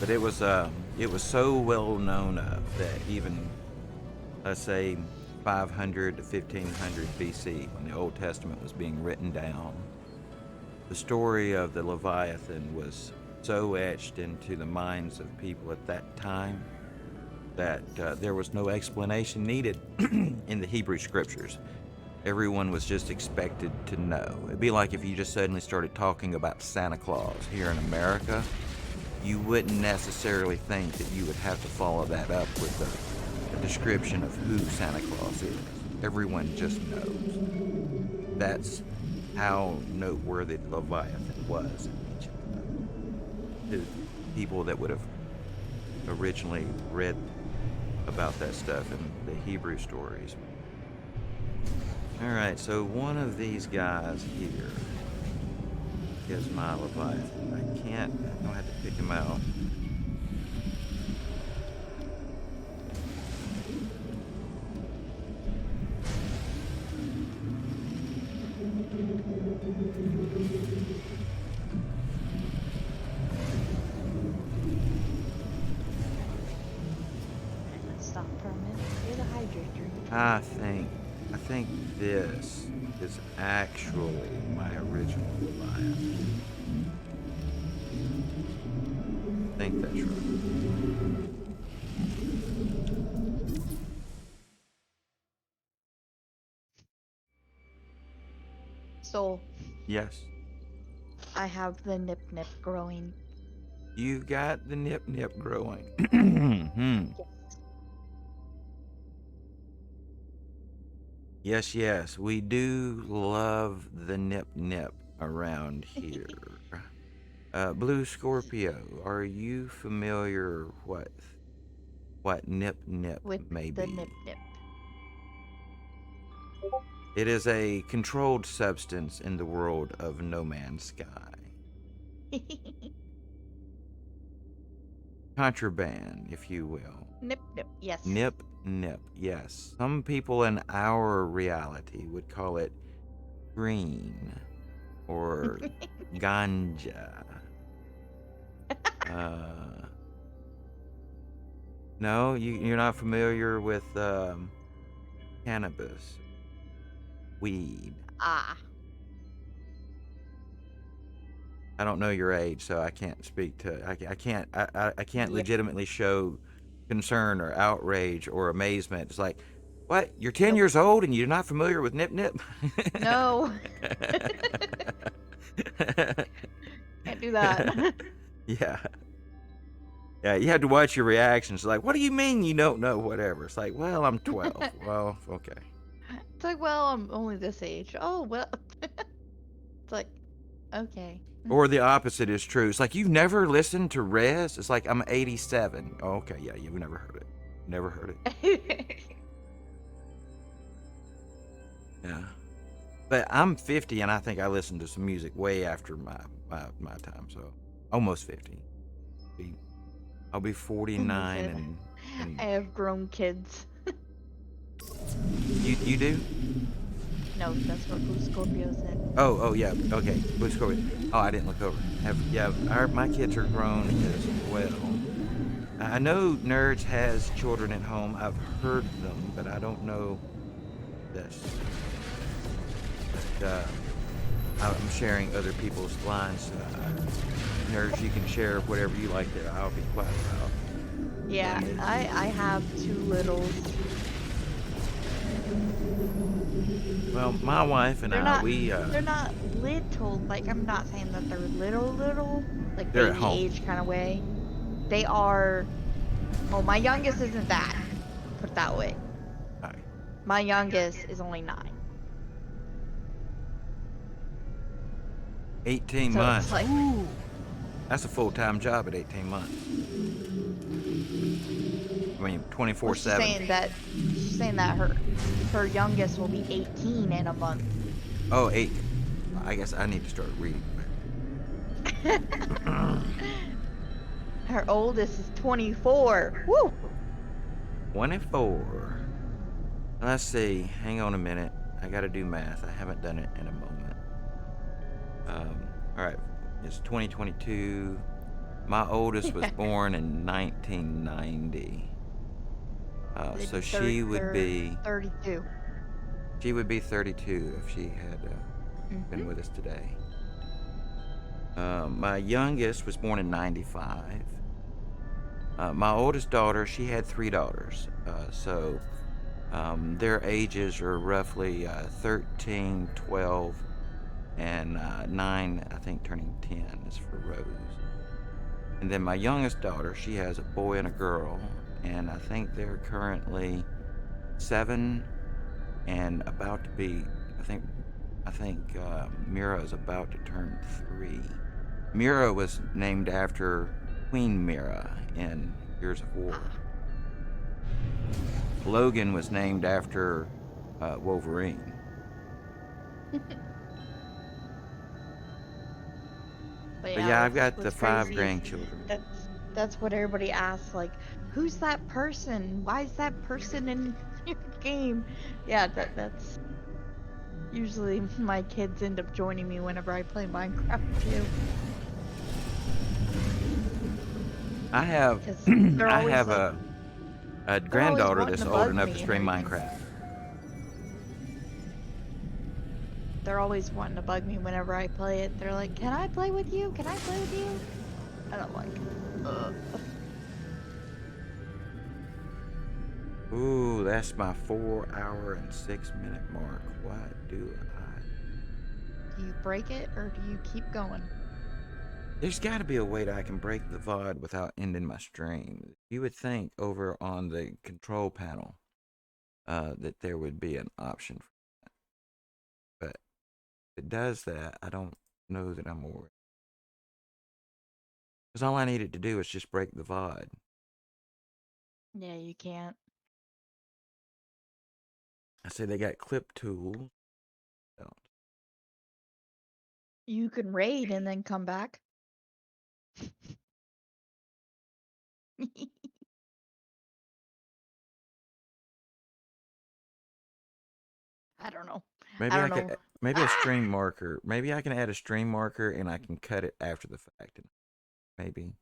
But it was so well known of that even, let's say, 500 to 1500 BC, when the Old Testament was being written down, the story of the Leviathan was so etched into the minds of people at that time that there was no explanation needed in the Hebrew scriptures. Everyone was just expected to know. It'd be like if you just suddenly started talking about Santa Claus here in America. You wouldn't necessarily think that you would have to follow that up with a description of who Santa Claus is. Everyone just knows. That's how noteworthy the Leviathan was in ancient times. To people that would have originally read about that stuff in the Hebrew stories. Alright, so one of these guys here is my Leviathan. I don't have to pick him out. Let's stop for a minute. Get a hydrate drink. I think this is actually my original Leviathan. I think that's right. So, Yes. I have the nip growing. You got the nip growing. Yes, we do love the nip around here. Blue Scorpio, are you familiar with what nip With may the be? nip. It is a controlled substance in the world of No Man's Sky. Contraband, if you will. Nip, yes. Nip, yes. Some people in our reality would call it green or ganja. No, you're not familiar with cannabis, weed. Ah. I don't know your age, so I can't speak to. I can't Yeah. legitimately show concern or outrage or amazement. It's like, what? You're 10 Nope. years old and you're not familiar with nip? No. Can't do that. Yeah. Yeah, you had to watch your reactions. Like, what do you mean you don't know whatever? It's like, well, I'm 12. Well, okay. It's like, well, I'm only this age. Oh, well. It's like, okay. Or the opposite is true. It's like, you've never listened to Rez? It's like, I'm 87. Oh, okay, yeah, you've never heard it. Never heard it. Yeah. But I'm 50, and I think I listened to some music way after my time, so almost 50. I'll be 49 and I have grown kids. You do? No, that's what Blue Scorpio said. Oh yeah, okay. Blue Scorpio. Oh, I didn't look over. My kids are grown as well. I know Nerds has children at home. I've heard them, but I don't know this. But I'm sharing other people's lines. Nerds, you can share whatever you like there. I'll be quiet about. Yeah, I have two littles. Well, my wife and they're not little. Like, I'm not saying that they're little, like They're at baby home. age kind of way. They are. Oh, my youngest isn't that. Put it that way. Hi. My youngest is only 9. 18 So months. it's like, Ooh, that's a full-time job at 18 months. I mean, 24/7. she's saying that her youngest will be 18 in a month. Oh, 8. I guess I need to start reading. Her oldest is 24. Woo! 24. Let's see. Hang on a minute. I gotta do math. I haven't done it in a moment. All right. It's 2022. My oldest was born in 1990. They'd So be she would be 32. 32 if she had been Mm-hmm. with us today. My youngest was born in 95. My oldest daughter, she had 3 daughters. So their ages are roughly 13, 12, and 9, I think turning 10 is for Rose. And then my youngest daughter, she has a boy and a girl, and I think they're currently 7 and about to be, I think Mira is about to turn 3. Mira was named after Queen Mira in Gears of War. Logan was named after Wolverine. But But yeah, yeah, I've got the what's 5 crazy is grandchildren. that's what everybody asks, like, who's that person? Why is that person in your game? Yeah, that's usually my kids end up joining me whenever I play Minecraft too. I have Because they're I always have like, a they're always granddaughter wanting that's to old bug enough to me and stream everything. Minecraft. They're always wanting to bug me whenever I play it. They're like, can I play with you? Can I play with you? And I'm like, ugh. Ooh, that's my 4-hour and 6-minute mark. What do I? Do you break it or do you keep going? There's got to be a way that I can break the VOD without ending my stream. You would think over on the control panel that there would be an option for that. But if it does that, I don't know that I'm aware. Because all I needed to do was just break the VOD. Yeah, you can't. I say they got clip tools. Don't. You can raid and then come back. I don't know. I Maybe I don't could know. maybe a stream marker. Maybe I can add a stream marker and I can cut it after the fact. Maybe.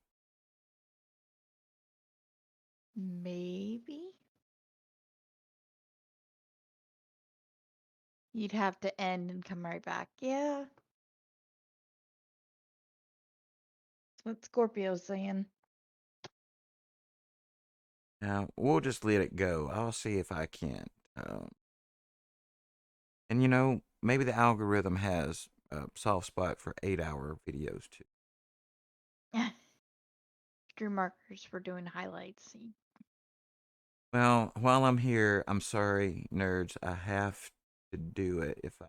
Maybe you'd have to end and come right back. Yeah, that's what Scorpio's saying. Now we'll just let it go. I'll see if I can. And maybe the algorithm has a soft spot for 8-hour videos too. Stream markers for doing highlights. Well, while I'm here, I'm sorry, nerds. I have to do it if I.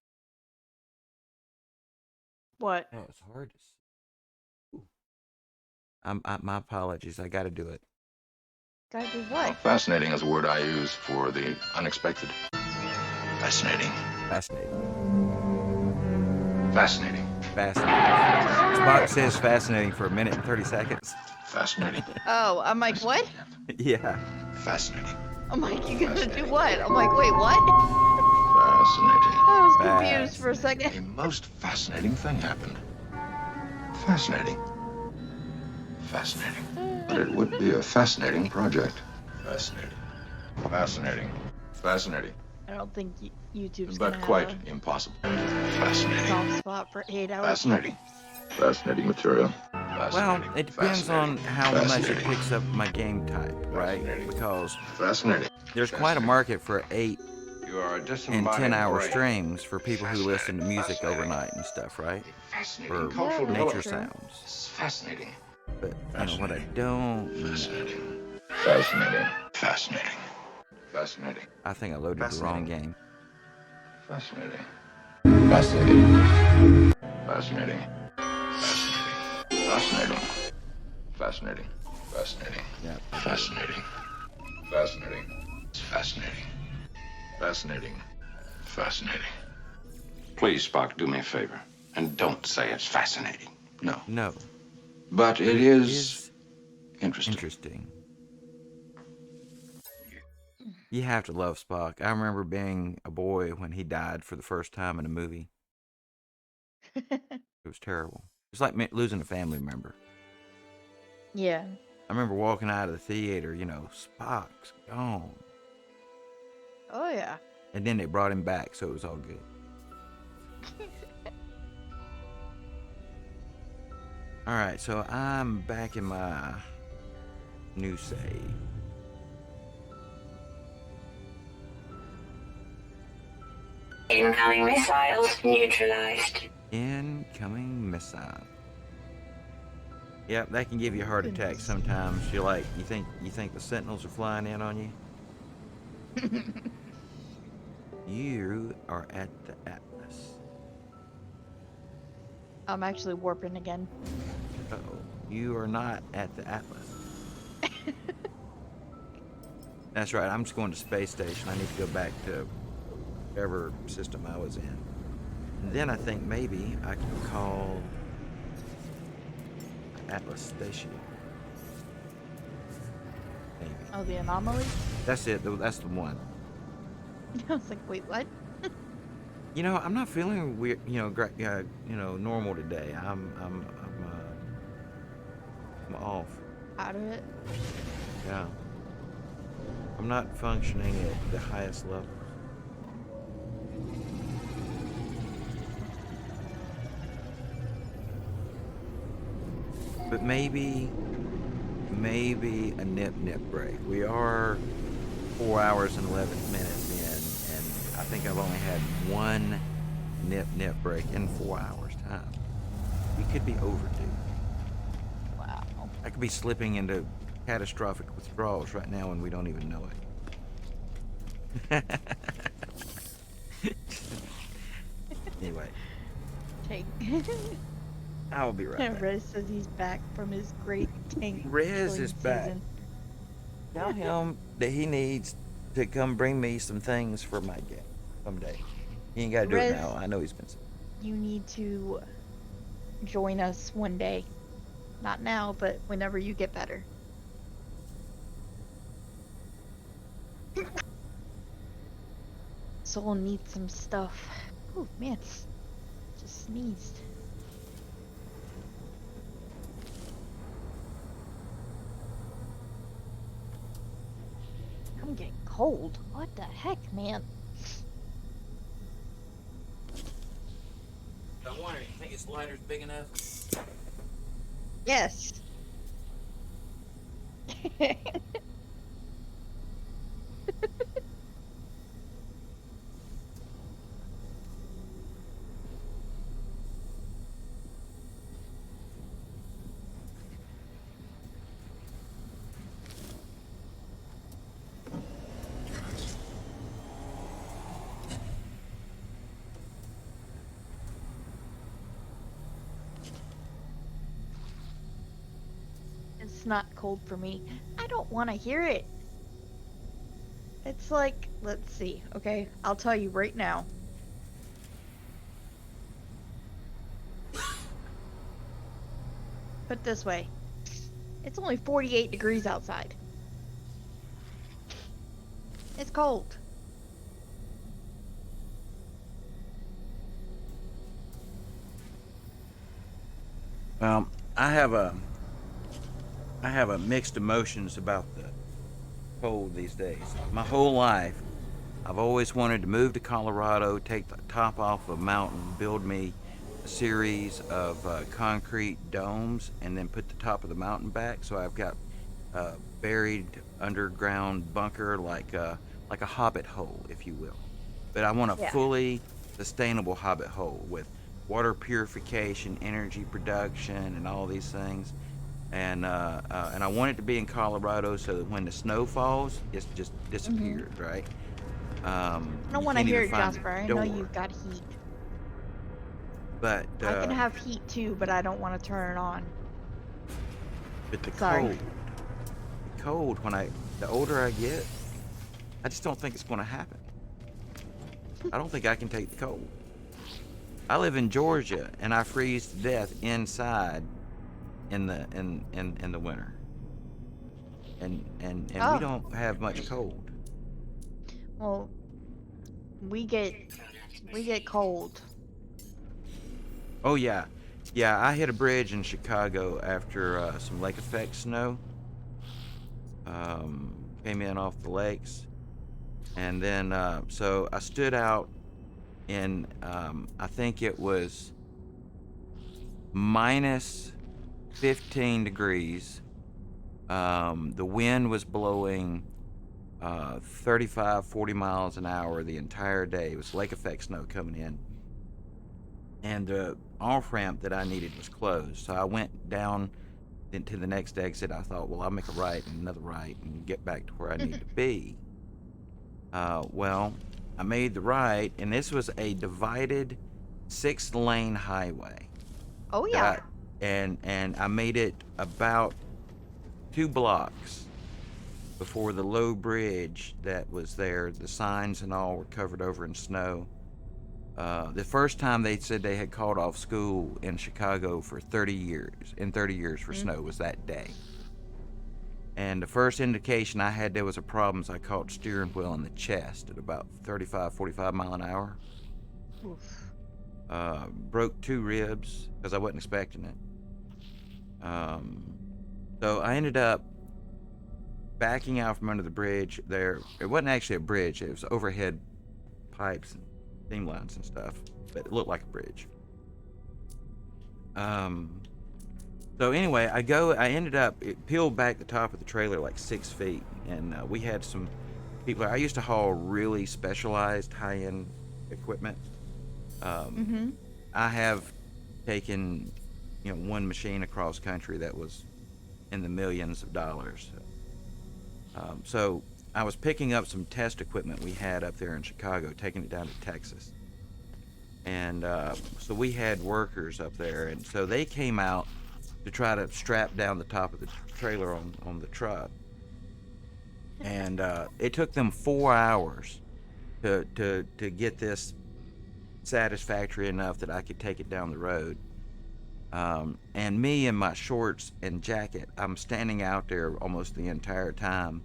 What? Oh, it's hard to see. My apologies. I got to do it. Gotta do what? Fascinating is a word I use for the unexpected. Fascinating. Fascinating. Fascinating. Fascinating. Spock says fascinating for 1 minute and 30 seconds. Fascinating. Oh, I'm like, what? Yeah. Fascinating. I'm like, you gonna do what? I'm like, wait, what? Fascinating. I was confused for a A second. most fascinating thing happened. Fascinating. Fascinating. But it would be a fascinating project. Fascinating. Fascinating. Fascinating. I don't think YouTube's But gonna quite have impossible. a Fascinating. soft spot for 8 hours. Fascinating. Fascinating material. Well, Fascinating. it depends on how much it Fascinating. picks up my game type, right? Fascinating. Because Fascinating. there's quite a market for 8 You are a and disembodied 10-hour brain. streams for people who listen to music Fascinating. overnight and stuff, right? Fascinating For cultural Yeah, nature that's true. development. sounds. It's fascinating. But what I don't know, Fascinating. Fascinating. Fascinating. Fascinating. I think I loaded the wrong game. Fascinating. Fascinating. Fascinating. Fascinating. Fascinating. Fascinating. Yeah. Fascinating. Fascinating. Fascinating. Fascinating. Fascinating. Please, Spock, do me a favor. And don't say it's fascinating. No. No. But it is interesting. Interesting. You have to love Spock. I remember being a boy when he died for the first time in a movie. It was terrible. It's like losing a family member. Yeah. I remember walking out of the theater, Spock's gone. Oh yeah. And then they brought him back, so it was all good. All right, so I'm back in my new save. Incoming missiles neutralized. Incoming missile. Yep, that can give you a heart attack Goodness. sometimes. You think the Sentinels are flying in on you? You are at the Atlas. I'm actually warping again. Uh-oh. You are not at the Atlas. That's right, I'm just going to space station. I need to go back to whatever system I was in. And then I think maybe I can call Atlas Station. Maybe. Oh, the anomaly? That's it. That's the one. I was like, wait, what? I'm not feeling weird. Normal today. I'm off. Out of it? Yeah. I'm not functioning at the highest levels. But maybe a nip break. We are 4 hours and 11 minutes in, and I think I've only had one nip break in 4 hours time. We could be overdue. Wow. I could be slipping into catastrophic withdrawals right now and we don't even know it. Anyway, Take. I'll be right back. Rez says he's back from his great tank. Rez killing is back. season. Tell him that he needs to come bring me some things for my game someday. He ain't got to do it Rez, now. I know he's been. You need to join us one day. Not now, but whenever you get better. Soul needs some stuff. Oh man, just sneezed. I'm getting cold. What the heck, man? I'm wondering, you think his lighter's big enough? Yes. It's not cold for me. I don't want to hear it. It's like, let's see, okay? I'll tell you right now. Put it this way. It's only 48 degrees outside. It's cold. Well, I have a mixed emotions about the cold these days. My whole life, I've always wanted to move to Colorado, take the top off a mountain, build me a series of concrete domes, and then put the top of the mountain back. So I've got a buried underground bunker, like a hobbit hole, if you will. But I want a fully sustainable hobbit hole with water purification, energy production, and all these things. And I want it to be in Colorado so that when the snow falls, it just disappears, right? I don't want to hear it, Jasper. I know you've got heat. But I can have heat too, but I don't want to turn it on. But the Sorry. cold, the older I get, I just don't think it's going to happen. I don't think I can take the cold. I live in Georgia and I freeze to death inside in the winter. And we don't have much cold. Well, we get cold. Oh yeah. Yeah, I hit a bridge in Chicago after some lake effect snow. Came in off the lakes. And then, so I stood out in, I think it was minus 15 degrees. The wind was blowing 35, 40 miles an hour the entire day. It was lake effect snow coming in. And the off ramp that I needed was closed. So I went down into the next exit. I thought, well, I'll make a right and another right and get back to where I need to be. Well, I made the right, and this was a divided 6-lane highway. Oh yeah. And I made it about 2 blocks before the low bridge that was there. The signs and all were covered over in snow. The first time they said they had called off school in Chicago for 30 years for snow was that day. And the first indication I had there was a problem is I caught steering wheel in the chest at about 35, 45 mile an hour. Oof. Broke 2 ribs because I wasn't expecting it. So I ended up backing out from under the bridge there. It wasn't actually a bridge. It was overhead pipes and steam lines and stuff, but it looked like a bridge. So anyway, I ended up, it peeled back the top of the trailer like 6 feet, and we had some people. I used to haul really specialized high-end equipment. I have taken, one machine across country that was in the millions of dollars. So I was picking up some test equipment we had up there in Chicago, taking it down to Texas. And so we had workers up there, and so they came out to try to strap down the top of the trailer on the truck. And it took them 4 hours to get this satisfactory enough that I could take it down the road. And me in my shorts and jacket, I'm standing out there almost the entire time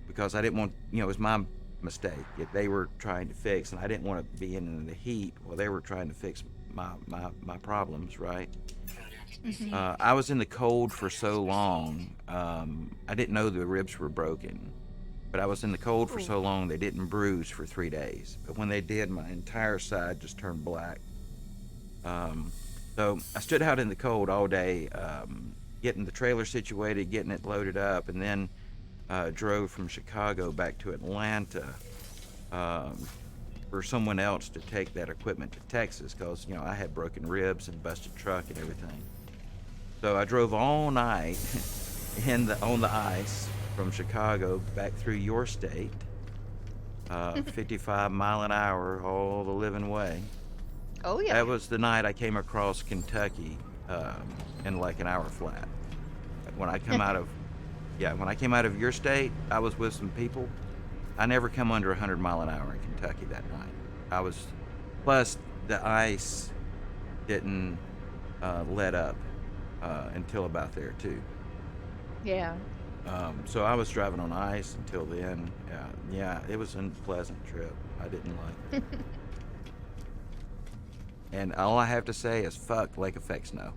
because I didn't want, it was my mistake. They were trying to fix, and I didn't want to be in the heat while they were trying to fix my problems, right? I was in the cold for so long. I didn't know the ribs were broken, but I was in the cold for so long they didn't bruise for 3 days. But when they did, my entire side just turned black. So I stood out in the cold all day, getting the trailer situated, getting it loaded up, and then drove from Chicago back to Atlanta for someone else to take that equipment to Texas because, I had broken ribs and busted truck and everything. So I drove all night on the ice from Chicago back through your state, 55 mile an hour all the living way. Oh yeah. That was the night I came across Kentucky in like an hour flat. When I come out of your state, I was with some people. I never come under 100 mile an hour in Kentucky that night. Plus the ice didn't let up until about there too. Yeah. So I was driving on ice until then. Yeah, it was an unpleasant trip. I didn't like it. And all I have to say is fuck lake effect snow.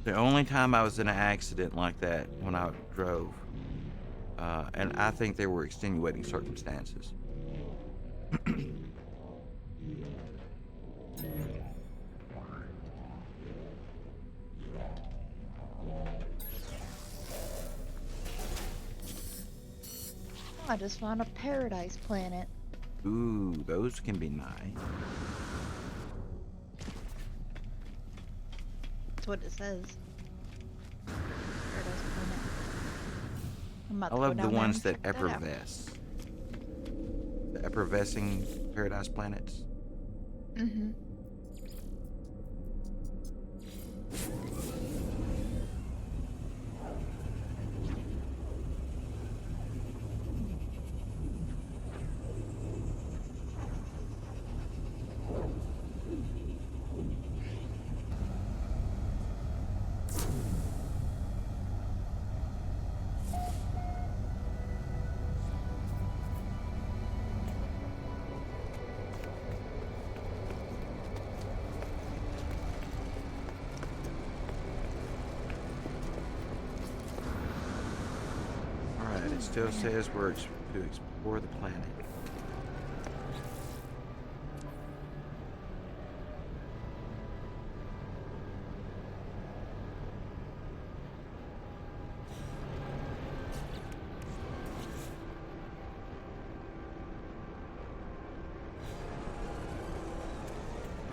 The only time I was in an accident like that when I drove, and I think there were extenuating circumstances. I just found a paradise planet. Ooh, those can be nice. That's what it says. Paradise planet. I'm about I to go love the down there ones and that check that out. effervesce. The effervescing paradise planets. Mm-hmm. It still says we're to explore the planet.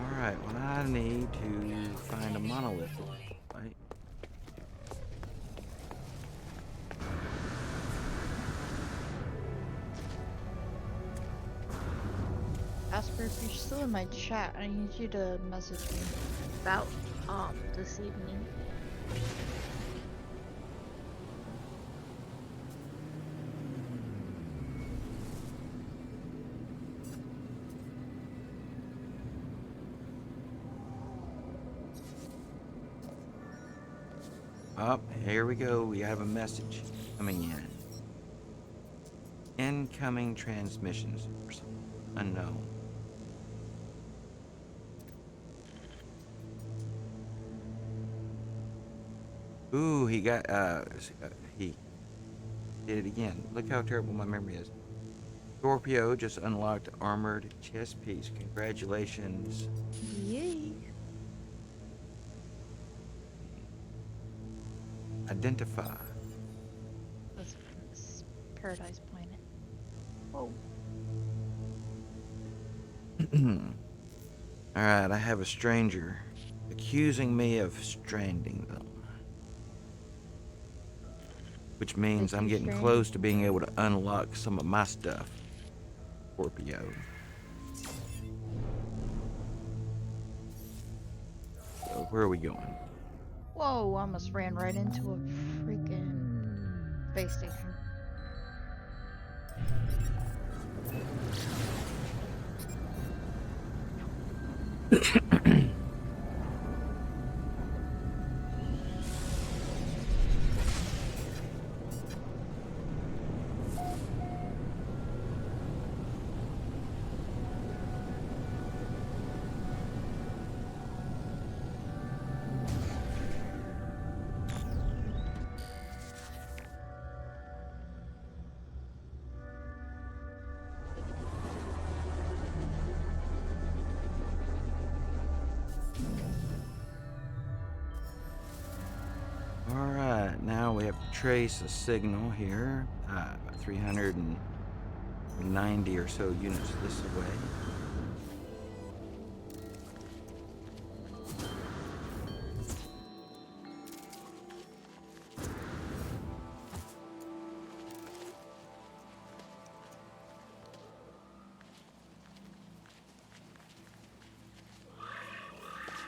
Alright, well I need to find a monolith, right? Asper, if you're still in my chat, I need you to message me about this evening. Oh, here we go. We have a message coming in. Incoming transmission source. Unknown. Ooh, he got, he did it again. Look how terrible my memory is. Scorpio just unlocked armored chest piece. Congratulations. Yay! Identify. That's Paradise Planet. Whoa. Alright, I have a stranger accusing me of stranding them. Which means Did I'm you getting strand close to being able to unlock some of my stuff. Scorpio. So where are we going? Whoa, I almost ran right into a freaking space station. Alright, now we have to trace a signal here. About 390 or so units this way.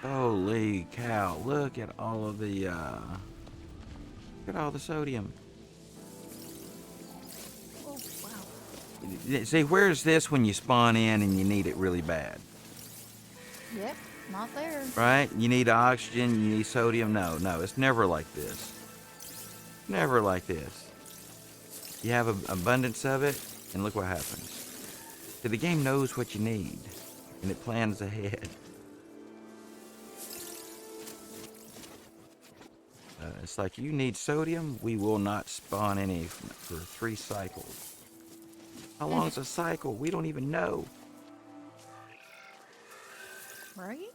Holy cow, look at all of the, look at all the sodium. Oh, wow. See, where's this when you spawn in and you need it really bad? Yep, not there. Right? You need oxygen, you need sodium. No, it's never like this. Never like this. You have an abundance of it, and look what happens. So the game knows what you need, and it plans ahead. It's like, you need sodium, we will not spawn any for 3 cycles. How long is a cycle? We don't even know. Right?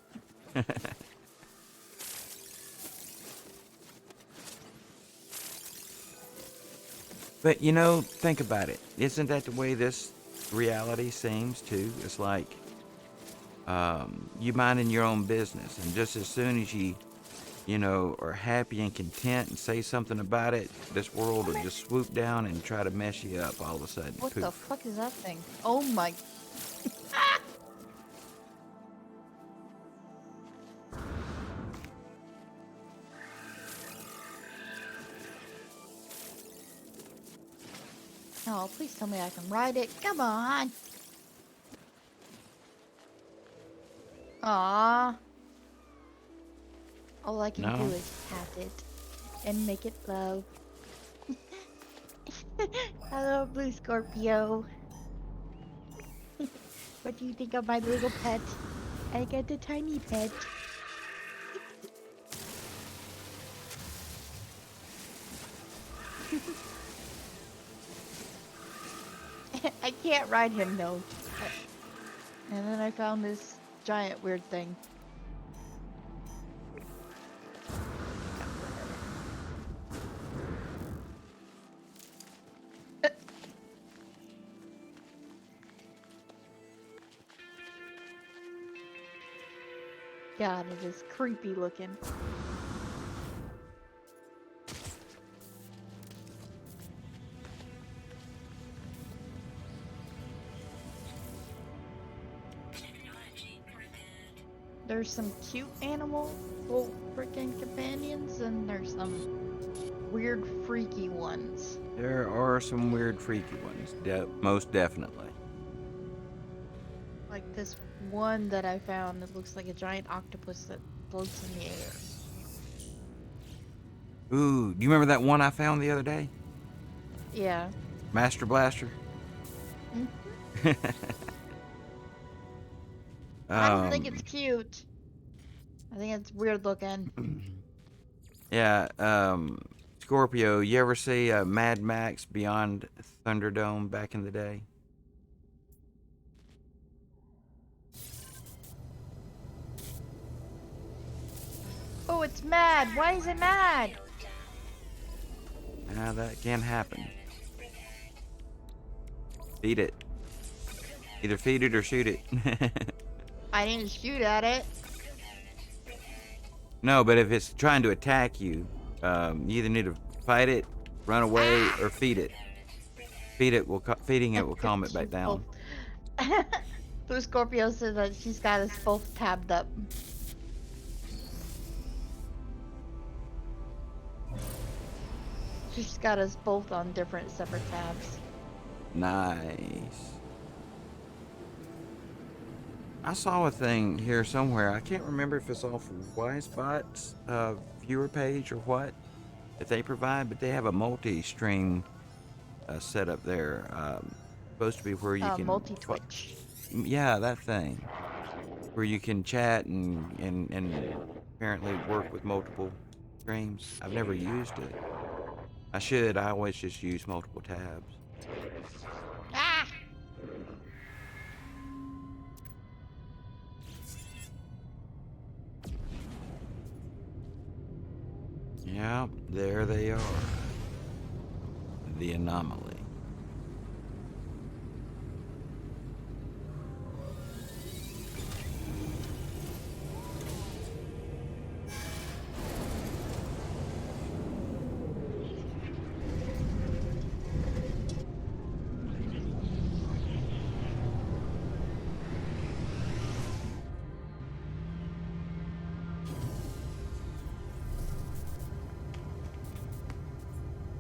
But you know, think about it. Isn't that the way this reality seems too? It's like you minding your own business, and just as soon as you know, are happy and content and say something about it, this world will just swoop down and try to mess you up all of a sudden. What Poof. the fuck is that thing? Oh my. Oh, please tell me I can ride it. Come on. Aww. All I can do is pat it and make it flow. Hello, Blue Scorpio. What do you think of my little pet? I got a tiny pet. Can't ride him though. And then I found this giant weird thing. God, it is creepy looking. There's some cute animal, well, freaking companions, and there's some weird, freaky ones. There are some weird, freaky ones. Most definitely. Like this one that I found that looks like a giant octopus that floats in the air. Ooh, do you remember that one I found the other day? Yeah. Master Blaster? Mhm. I don't think it's cute. I think it's weird looking. Yeah, Scorpio, you ever see Mad Max Beyond Thunderdome back in the day? Oh, it's mad. Why is it mad? That can happen. Feed it. Either feed it or shoot it. I didn't shoot at it. No, but if it's trying to attack you, you either need to fight it, run away, or feed it. Feeding it will calm it back down. Blue Scorpio says that she's got us both tabbed up. She's got us both on different separate tabs. Nice. I saw a thing here somewhere. I can't remember if it's off Wisebot's viewer page or what that they provide, but they have a multi-stream setup there. Supposed to be where you can multi-twitch. Yeah, that thing where you can chat and apparently work with multiple streams. I've never used it. I should. I always just use multiple tabs. Ah! Yeah, there they are. The anomaly.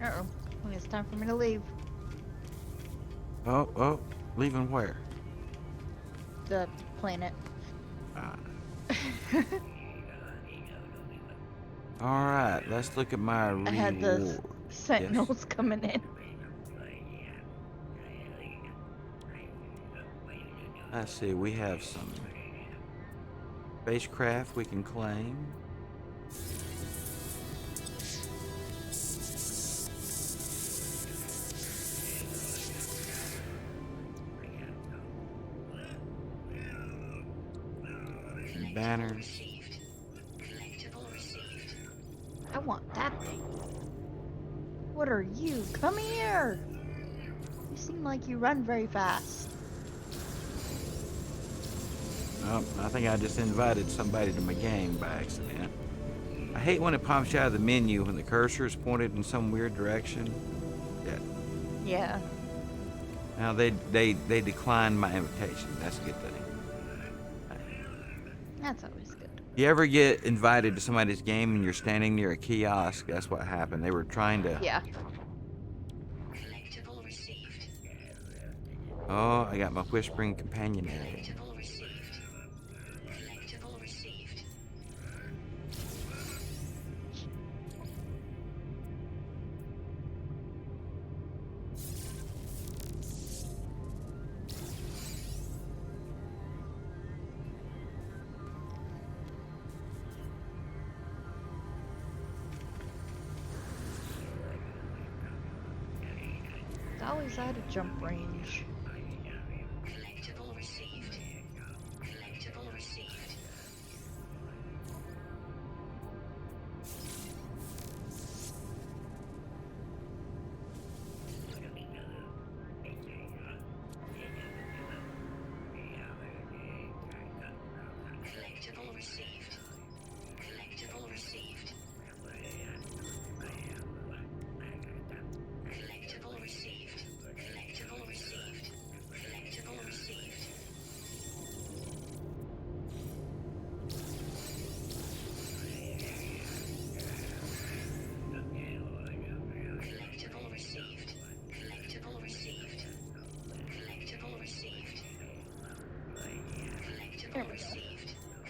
Uh-oh. I think it's time for me to leave. Oh, leaving where? The planet. Alright, let's look at my reward. I had the sentinels coming in. Let's see, we have some spacecraft we can claim. Banners. I want that thing. What are you? Come here! You seem like you run very fast. Oh, I think I just invited somebody to my game by accident. I hate when it pops you out of the menu when the cursor is pointed in some weird direction. Yeah. Now they declined my invitation. That's a good thing. That's always good. You ever get invited to somebody's game and you're standing near a kiosk? That's what happened. They were trying to. Yeah. Oh, I got my whispering companion area. It's always out of jump range. Collectible received. Collectible received. Collectible received. Collectible received. Collectible received. Collectible received. Collectible received. Collectible received. Collectible received.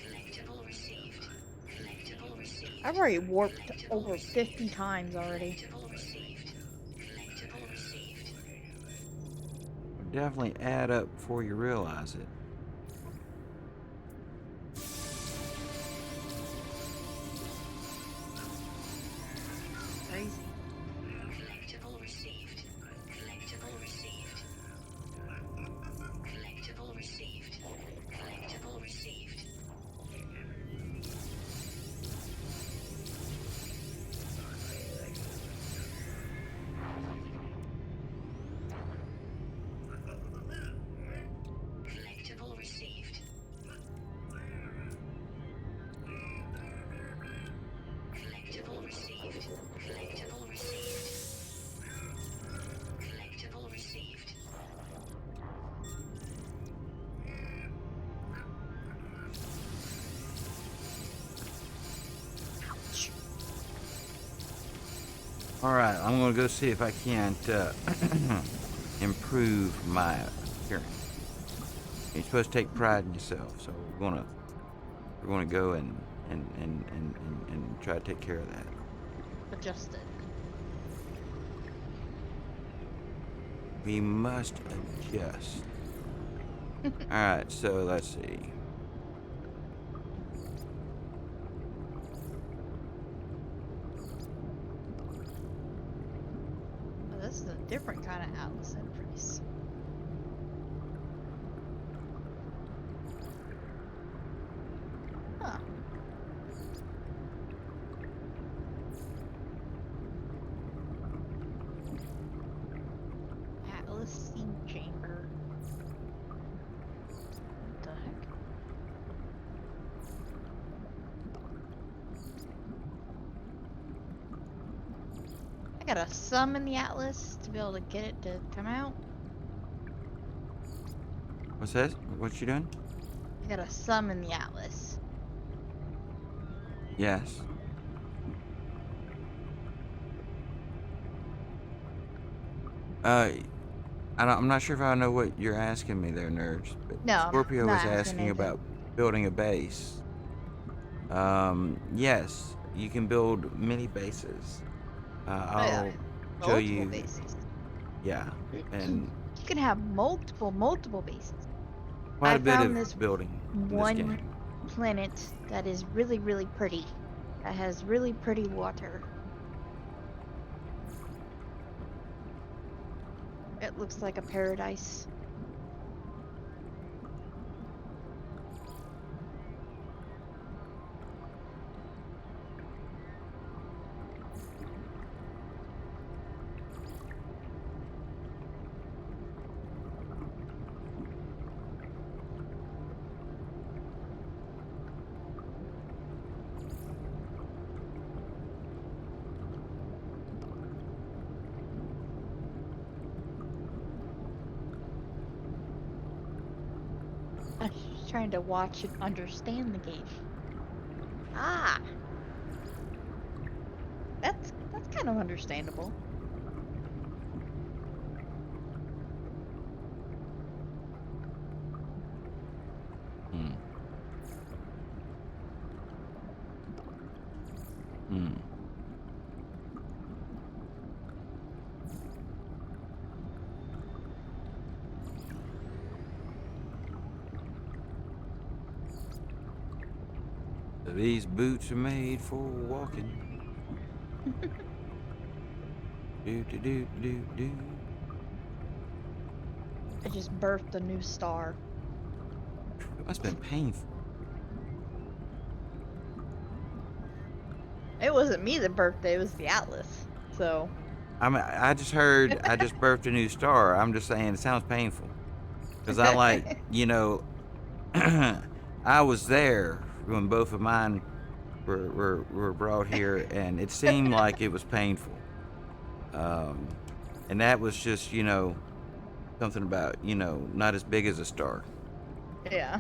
Collectible received. Collectible received. I've already warped over 50 times already. Collectible received. Collectible received. Definitely add up before you realize it. Crazy. Collectible received. Collectible received. Collectible received. Collectible received. Collectible received. Collectible received. Collectible received. Collectible received. All right, I'm gonna go see if I can't improve my hearing. You're supposed to take pride in yourself, so we're gonna go and try to take care of that. Adjusted. We must adjust. All right, so let's see. Oh, this is a different kind of Atlas interface. Huh. Atlas steam chamber. What the heck? I gotta summon the Atlas to be able to get it to come out. What's that? What you doing? I gotta summon the Atlas. Yes. I'm not sure if I know what you're asking me there, nerds. But No, I'm Scorpio not was asking asking anything. about building a base. Yes, you can build many bases. I'll Yeah. show Multiple you. bases. Yeah, and You can have multiple bases. quite I a bit found of this building in this one game. planet that is really pretty. That has really pretty water. It looks like a paradise. I'm just trying to watch and understand the game. Ah, that's kind of understandable. Hmm. Hmm. These boots are made for walking. Do do do do do. I just birthed a new star. It must have been painful. It wasn't me that birthed it, it was the Atlas. So, I mean, I just heard I just birthed a new star. I'm just saying it sounds painful. Because I like, I was there when both of mine were brought here, and it seemed like it was painful. And that was just, something about, not as big as a star, Yeah.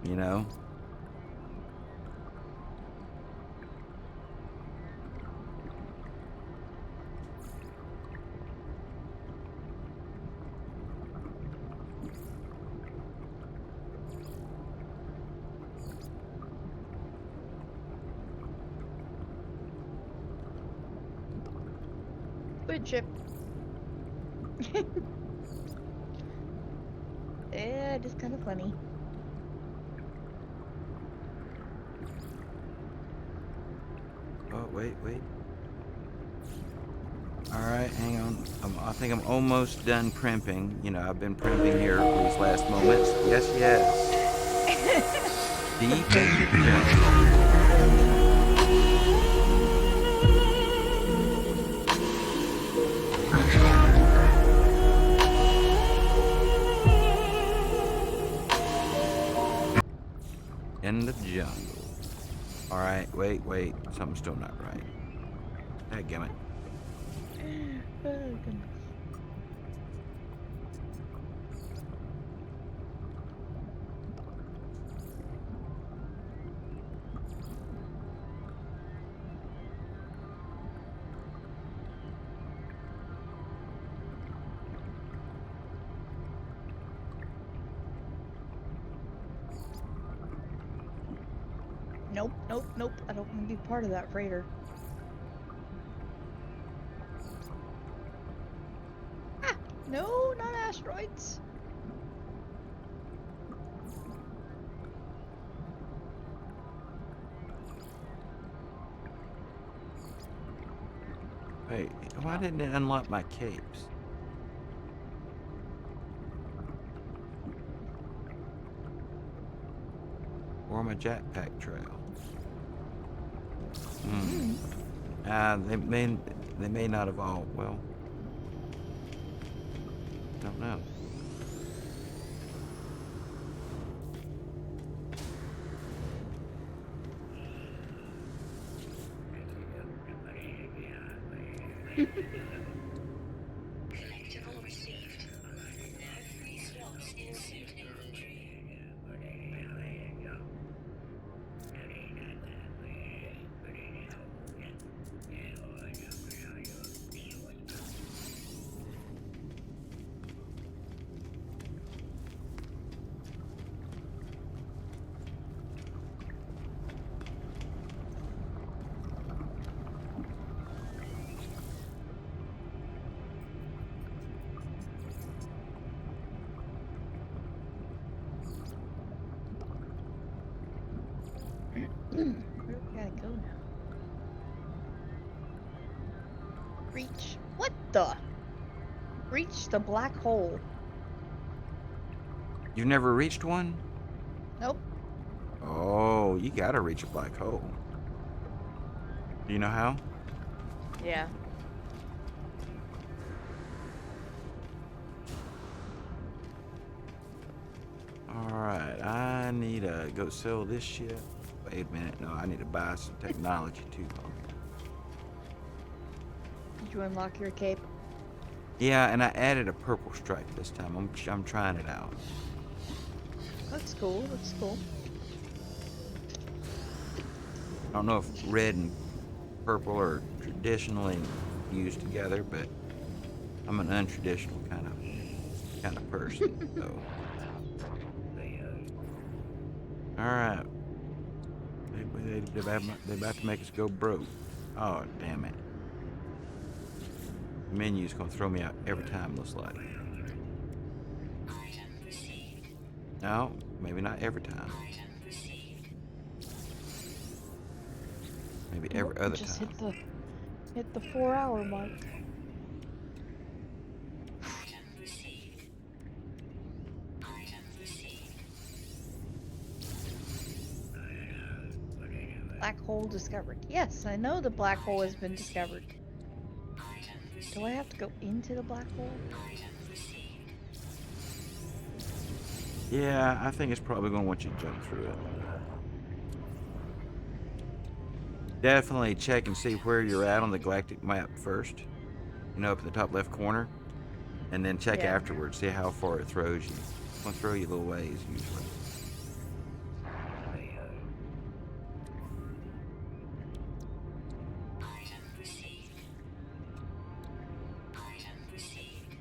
you know? Good chip. Yeah, it is kind of funny. Oh, wait. Alright, hang on. I think I'm almost done primping. I've been primping here these last moments. Yes. Deep in the jungle. Alright, wait. Something's still not right. Dadgummit. Oh, goodness. Nope. I don't want to be part of that freighter. Ah, no, not asteroids. Wait, why didn't it unlock my capes? Or my jetpack trail? They may not have all. Well, don't know. Collectible received. No free slots in suit inventory. Where do we gotta go now? Reach. What the? Reach the black hole. You've never reached one? Nope. Oh, you gotta reach a black hole. Do you know how? Yeah. Alright, I need to go sell this shit. Wait a minute, no, I need to buy some technology too. Did you unlock your cape? Yeah, and I added a purple stripe this time. I'm trying it out. That's cool. I don't know if red and purple are traditionally used together, but I'm an untraditional kind of person. So, all right. They about to make us go broke. Oh damn it! The menu's gonna throw me out every time. Looks like. No, maybe not every time. Maybe every other just time. hit the 4-hour mark. Black hole discovered. Yes, I know the black hole has been discovered. Do I have to go into the black hole? Yeah, I think it's probably going to want you to jump through it. Definitely check and see where you're at on the galactic map first. You know, up in the top left corner. And then check Yeah. afterwards. See how far it throws you. It's going to throw you a little ways, usually. Item received. Item received.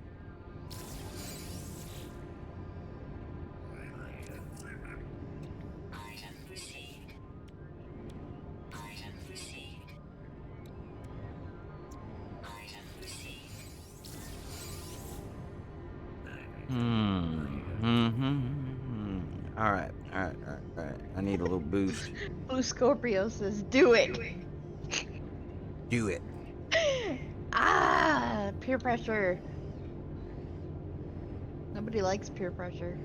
Item received. Item received. Item received. All right. I need a little boost. Blue Scorpio says, "Do it." Do it. Ah, peer pressure. Nobody likes peer pressure.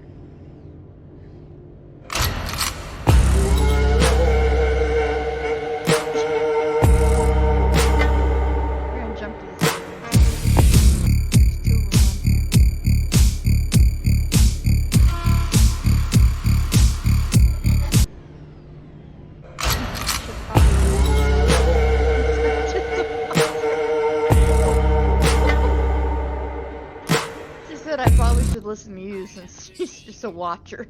We're gonna jump to this. There's two of them on here. Should She said I probably should listen to you since she's just a watcher.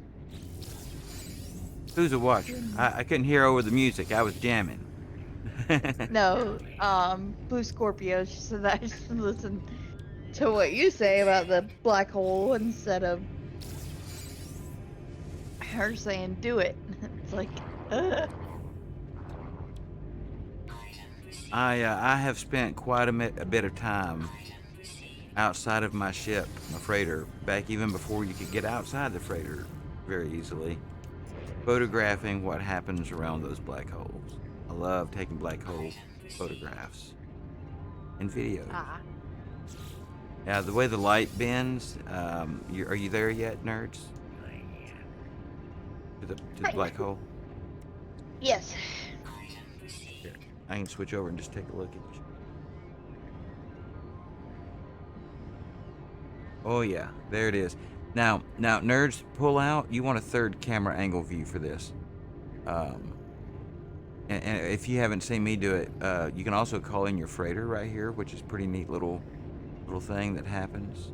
Who's a watcher? I couldn't hear over the music. I was jamming. No, Blue Scorpio. She said that I should listen to what you say about the black hole instead of her saying "do it." It's like, ugh. I have spent quite a bit of time outside of my ship, my freighter, back even before you could get outside the freighter very easily, photographing what happens around those black holes. I love taking black hole photographs and videos. Ah, Yeah, the way the light bends, are you there yet, nerds? To the black hole? yes. Here, I can switch over and just take a look at you. Oh yeah, there it is. Now, nerds, pull out. You want a third camera angle view for this. And if you haven't seen me do it, you can also call in your freighter right here, which is a pretty neat little thing that happens.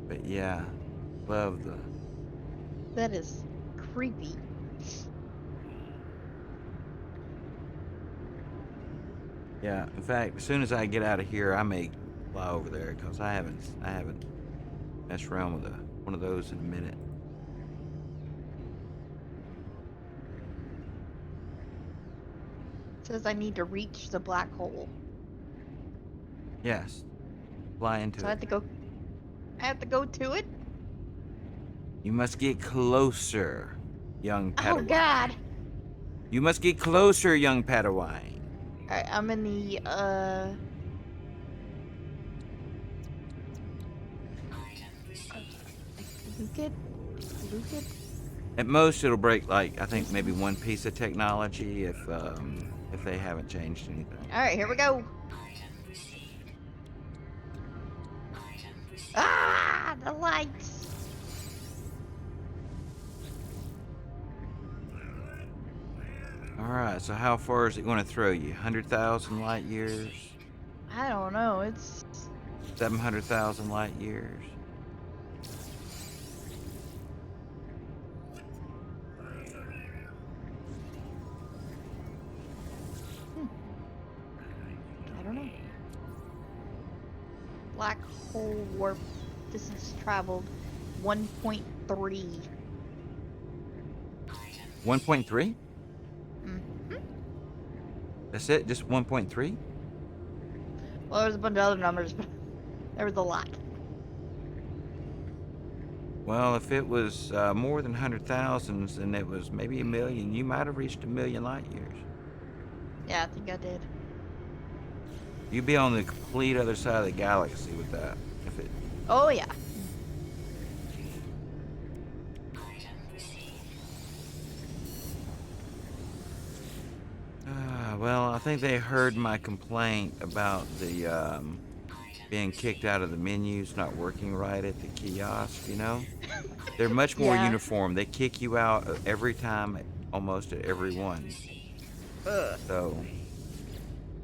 But yeah, love the. That is creepy. Yeah, in fact, as soon as I get out of here, I may fly over there because I haven't messed around with one of those in a minute. It says I need to reach the black hole. Yes, fly into So it. I have to go to it? You must get closer, young Padawan. Oh god. You must get closer, young Padawan. Alright, I'm in the Luke it? At most, it'll break like I think maybe one piece of technology if they haven't changed anything. Alright, here we go. Ah, the lights. All right, so how far is it going to throw you? 100,000 light years? I don't know. It's 700,000 light years? I don't know. Black hole warp distance traveled 1.3. 1.3? Mm-hmm. That's it? Just 1.3? Well, there's a bunch of other numbers, but there was a lot. Well, if it was more than 100,000 and it was maybe a million, you might have reached a million light years. Yeah, I think I did. You'd be on the complete other side of the galaxy with that. If it. Oh yeah. Well, I think they heard my complaint about the being kicked out of the menus, not working right at the kiosk, you know? They're much more Yeah. uniform. They kick you out every time, almost at every one. Ugh. So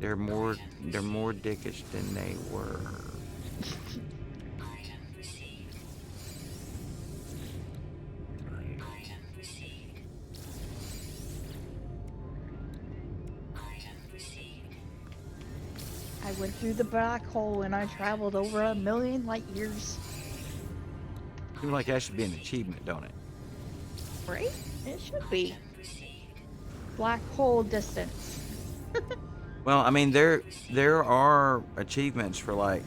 they're more dickish than they were. I went through the black hole and I traveled over 1,000,000 light years. Seems like that should be an achievement, don't it? Right? It should be. Black hole distance. Well, I mean, there are achievements for like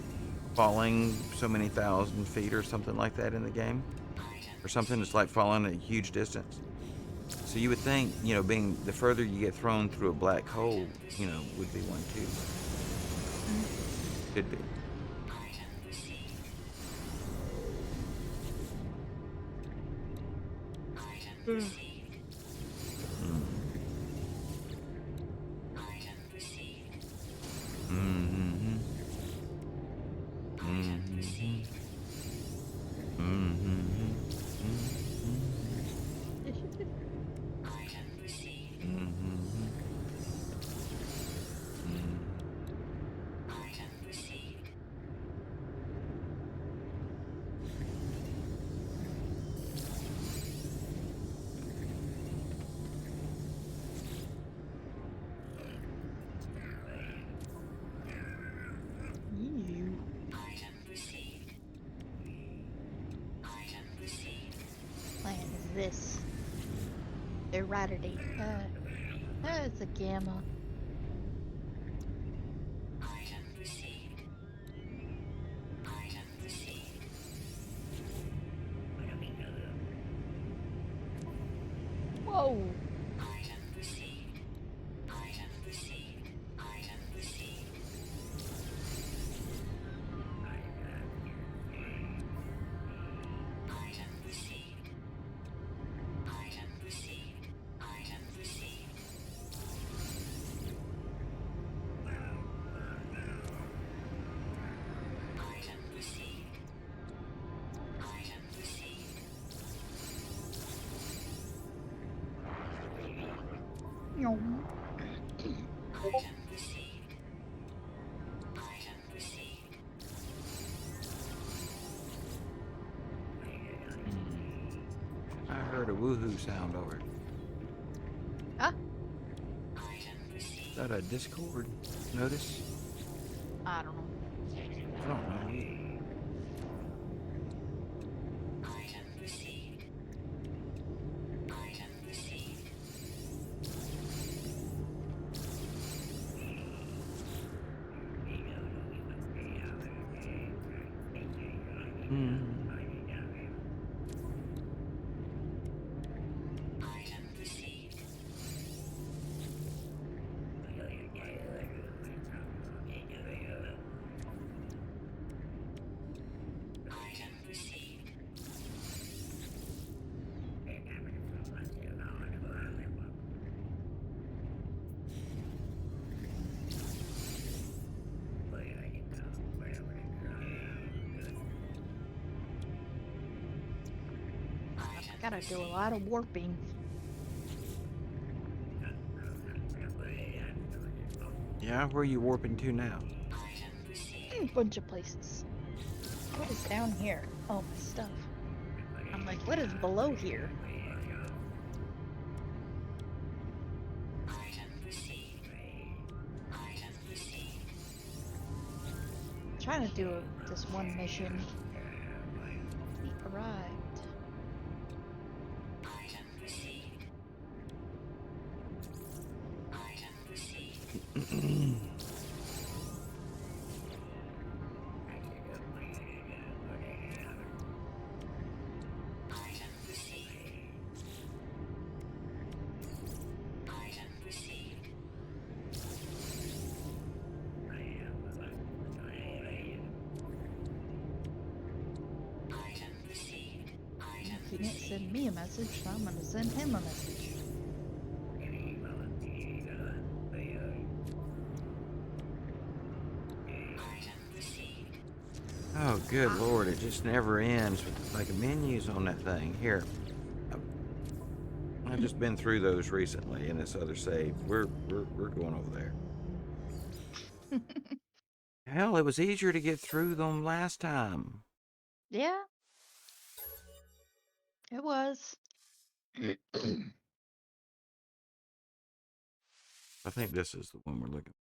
falling so many thousand feet or something like that in the game, or something that's like falling a huge distance. So you would think, you know, being the further you get thrown through a black hole, you know, would be one too. Could be. Mm-hmm. Mm-hmm. Mm-hmm. Ew. Plant is this? Erratity. It's a gamma. Whoa. Yum. I heard a woohoo sound over it. Huh? Is that a Discord notice? I don't know. I don't know either. I gotta do a lot of warping. Yeah, where are you warping to now? A bunch of places. What is down here? Oh, my stuff. I'm like, what is below here? Trying to do this one mission. We arrived. He didn't send me a message, so I'm gonna send him a message. Oh, good lord! It just never ends with like menus on that thing. Here, I've just been through those recently in this other save. We're going over there. Hell, it was easier to get through them last time. Yeah, it was. I think this is the one we're looking.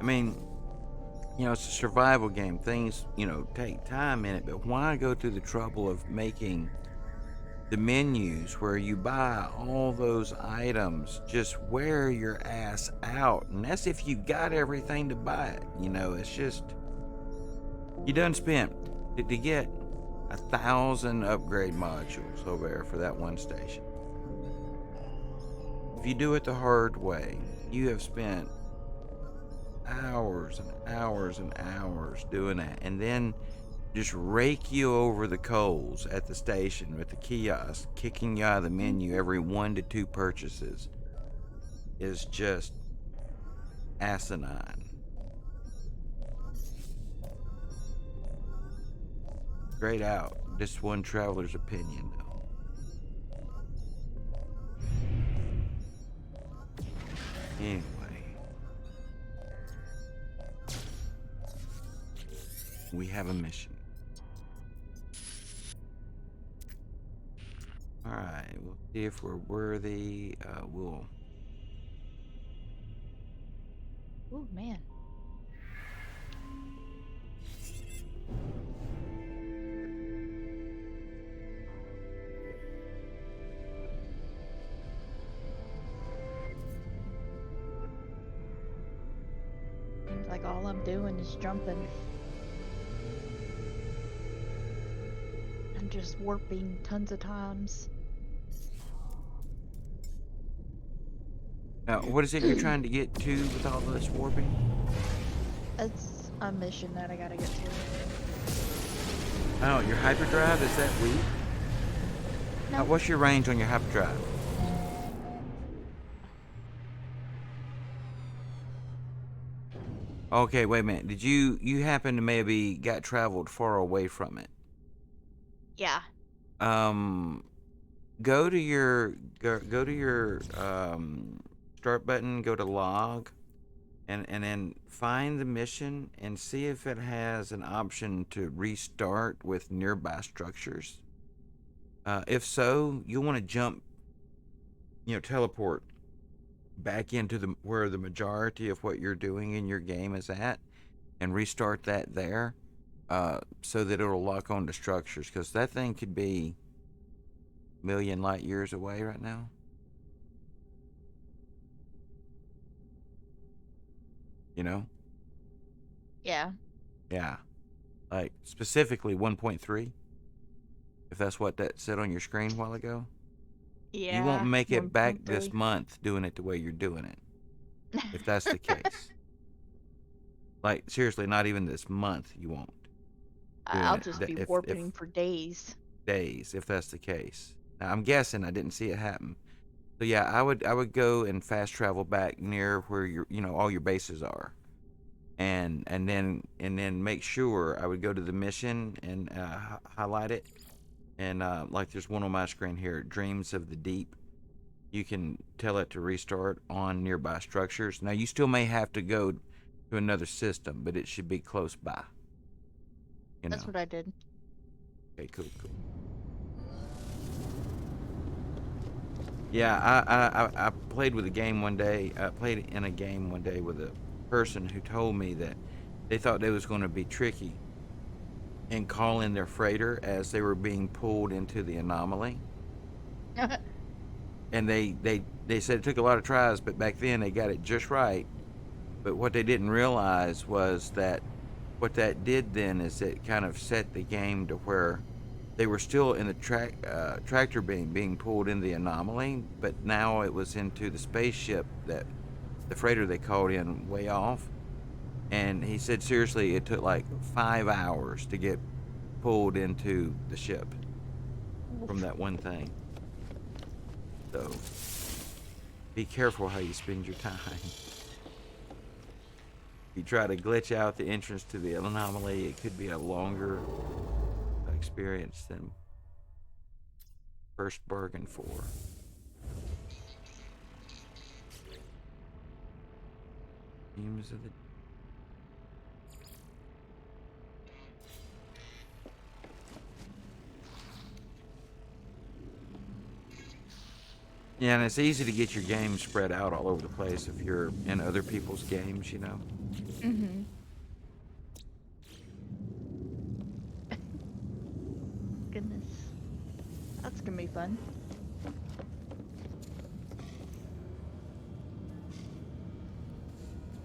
I mean, you know, it's a survival game. Things, you know, take time in it, but why go through the trouble of making the menus where you buy all those items? Just wear your ass out. And that's if you got everything to buy it. You know, it's just, you done spent to get 1,000 upgrade modules over there for that one station. If you do it the hard way, you have spent hours and hours and hours doing that, and then just rake you over the coals at the station with the kiosk, kicking you out of the menu every 1 to 2 purchases is just asinine. Straight out, just one traveler's opinion, though. Anyway. We have a mission. Alright, we'll see if we're worthy. We'll. Oh man. Seems like all I'm doing is jumping. I'm just warping tons of times. What is it you're trying to get to with all this warping? It's a mission that I gotta get to. Oh, your hyperdrive, is that weak? No. What's your range on your hyperdrive? Okay, wait a minute. Did you happen to maybe got traveled far away from it? Yeah. Go to your start button, go to log, and then find the mission and see if it has an option to restart with nearby structures. If so, you'll want to jump, teleport back into where the majority of what you're doing in your game is at, and restart that there, so that it'll lock onto structures, because that thing could be a million light years away right now. You know? Yeah. Yeah. Like specifically 1.3, if that's what that said on your screen a while ago. Yeah. You won't make it back this 1.3. month doing it the way you're doing it, if that's the case. Like, seriously, not even this month you won't. I'll just be warping for days. Days, if that's the case. Now, I'm guessing I didn't see it happen. So yeah, I would go and fast travel back near where all your bases are, and then make sure. I would go to the mission and highlight it, and like there's one on my screen here, Dreams of the Deep. You can tell it to restart on nearby structures. Now you still may have to go to another system, but it should be close by. That's what I did. Okay, cool. Yeah, I played with a game one day. I played in a game one day with a person who told me that they thought they was going to be tricky and call in their freighter as they were being pulled into the anomaly. And they said it took a lot of tries, but back then they got it just right. But what they didn't realize was that what that did then is it kind of set the game to where they were still in the tractor beam being pulled in the anomaly, but now it was into the spaceship that the freighter they called in way off. And he said, seriously, it took like 5 hours to get pulled into the ship from that one thing. So, be careful how you spend your time. If you try to glitch out the entrance to the anomaly, it could be a longer experience than first bargained for. Fumes of the Yeah, and it's easy to get your game spread out all over the place if you're in other people's games, you know? Mm-hmm. Goodness. That's gonna be fun.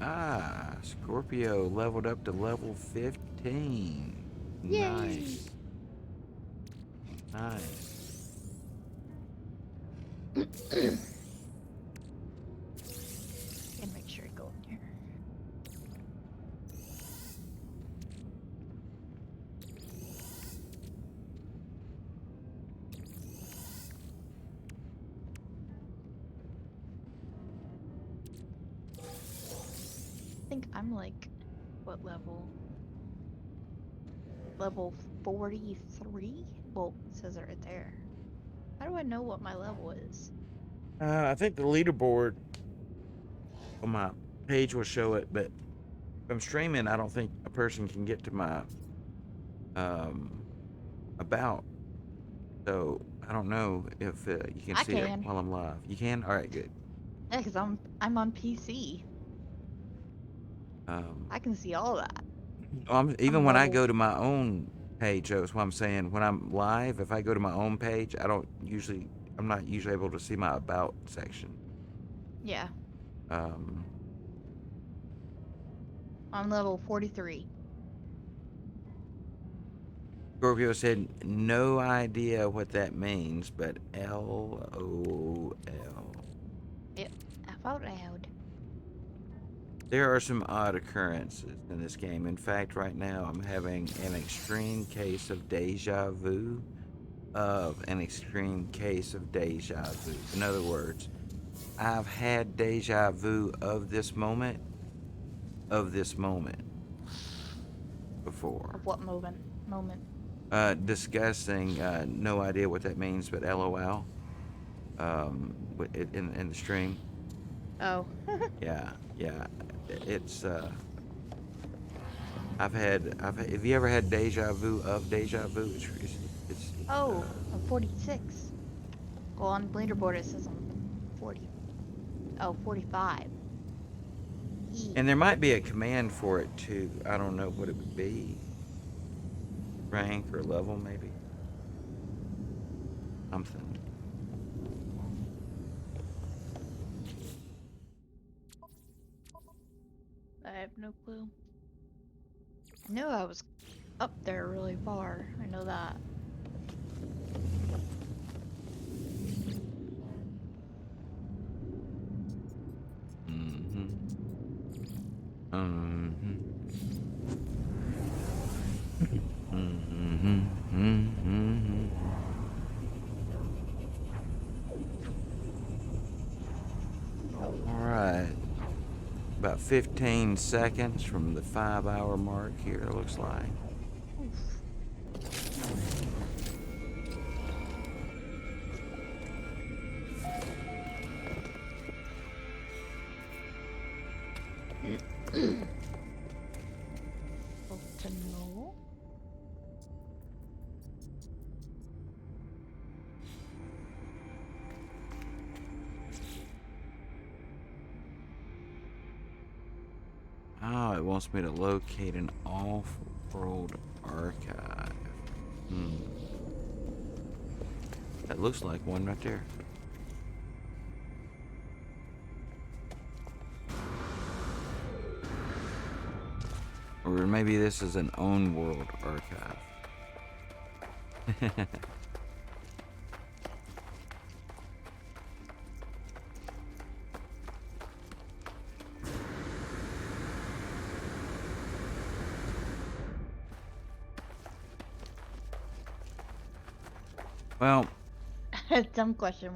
Ah, Scorpio leveled up to level 15. Yay! Nice. Nice. And make sure I go in here. I think I'm like, what level? Level 43? Well, it says it right there. How do I know what my level is? I think the leaderboard on my page will show it, but if I'm streaming, I don't think a person can get to my about. So I don't know if you can I see it can. while I'm live. You can? All right, good. Yeah, because I'm on PC. I can see all that. Even I'm when I level. go to my own page, that's what I'm saying. When I'm live, if I go to my own page, I'm not usually able to see my about section. Yeah, Um, I'm level 43. Scorpio said, no idea what that means, but LOL. Yep, out loud. There are some odd occurrences in this game. In fact, right now I'm having an extreme case of deja vu of an extreme case of deja vu. In other words, I've had deja vu of this moment before. Of what moment? Moment. Discussing, no idea what that means, but LOL, in the stream. Oh. Yeah, it's, have you ever had deja vu of deja vu? It's Oh, I'm 46. Well, on leaderboard it says I'm 40. Oh, 45. and there might be a command for it too. I don't know what it would be. Rank or level, maybe. Something. I have no clue. I knew I was up there really far. I know that. Mm-hmm. Mm-hmm. Mm-hmm. Mm-hmm. All right. About 15 seconds from the 5-hour mark here, it looks like. Hope to know. Oh, it wants me to locate an off-world archive. That looks like one right there. Or maybe this is an on-world archive. Well, Dumb question.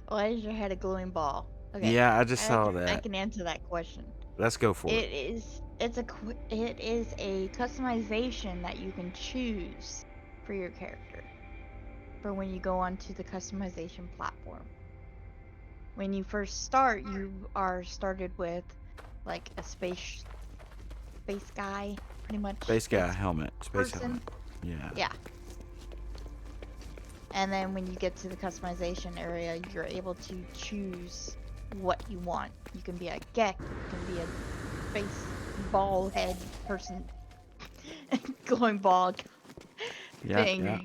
Why is your head a glowing ball? Okay, yeah, I just saw I that. can answer that question. Let's go for it. It is a customization that you can choose for your character for when you go onto the customization platform. When you first start, you are started with like a space guy, pretty much. Space guy helmet. Space person. helmet. Yeah. Yeah. And then when you get to the customization area, you're able to choose what you want. You can be a Gek, you can be a space ball head person, glowing ball Yeah, thing, yeah.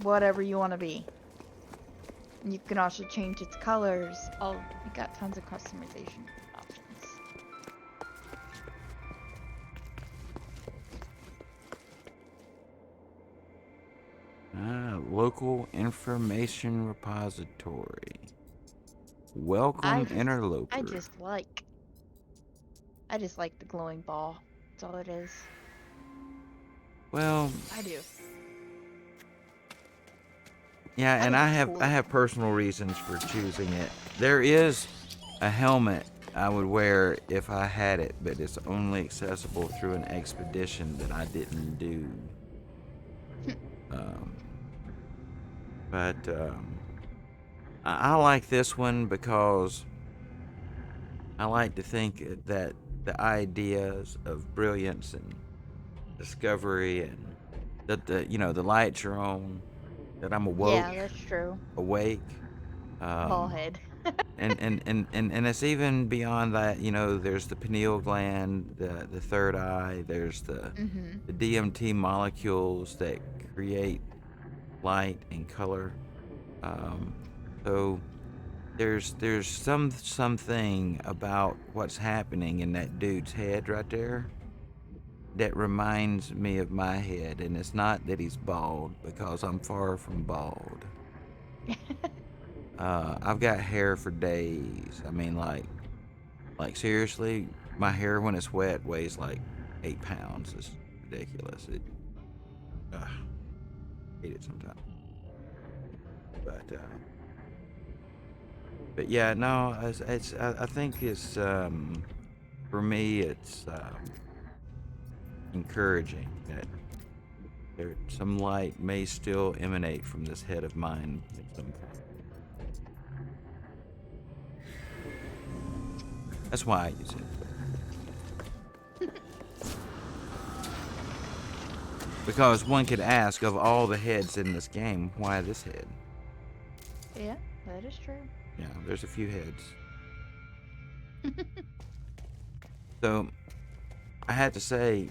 whatever you want to be. You can also change its colors. Oh, you got tons of customization options. Local information repository. Welcome, I interloper. I just like the glowing ball. That's all it is. Well, I do. yeah, and think I it's have cool. I have personal reasons for choosing it. There is a helmet I would wear if I had it, but it's only accessible through an expedition that I didn't do. um, but I like this one because I like to think that the ideas of brilliance and discovery and that the lights are on, that I'm awoke, Yeah, that's true. awake. Ball Um, head. and it's even beyond that. There's the pineal gland, the third eye. There's the Mm-hmm. the DMT molecules that create light and color. Um, so there's something about what's happening in that dude's head right there that reminds me of my head, and it's not that he's bald because I'm far from bald. I've got hair for days. I mean, like seriously, my hair when it's wet weighs like 8 pounds. It's ridiculous. I hate it sometimes. But yeah, no, I think it's for me it's encouraging that some light may still emanate from this head of mine at some point. That's why I use it. Because one could ask, of all the heads in this game, why this head? Yeah, that is true. Yeah, there's a few heads. So, I had to say,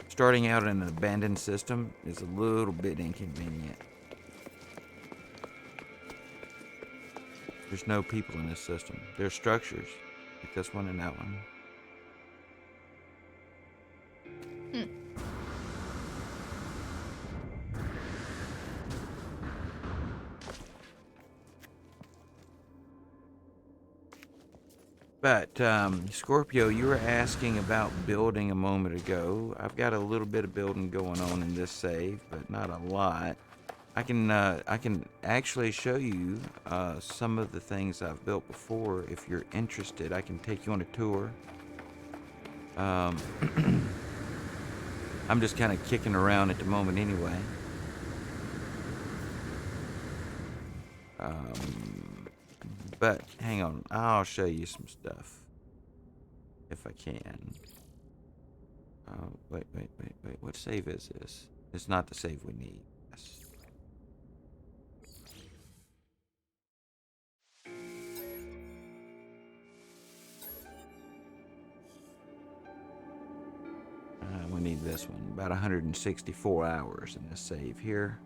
starting out in an abandoned system is a little bit inconvenient. There's no people in this system. There's structures, like this one and that one. But, Scorpio, you were asking about building a moment ago. I've got a little bit of building going on in this save, but not a lot. I can actually show you some of the things I've built before if you're interested. I can take you on a tour. I'm just kind of kicking around at the moment anyway. But hang on, I'll show you some stuff if I can. Wait. What save is this? It's not the save we need. Yes. We need this one. About 164 hours in this save here.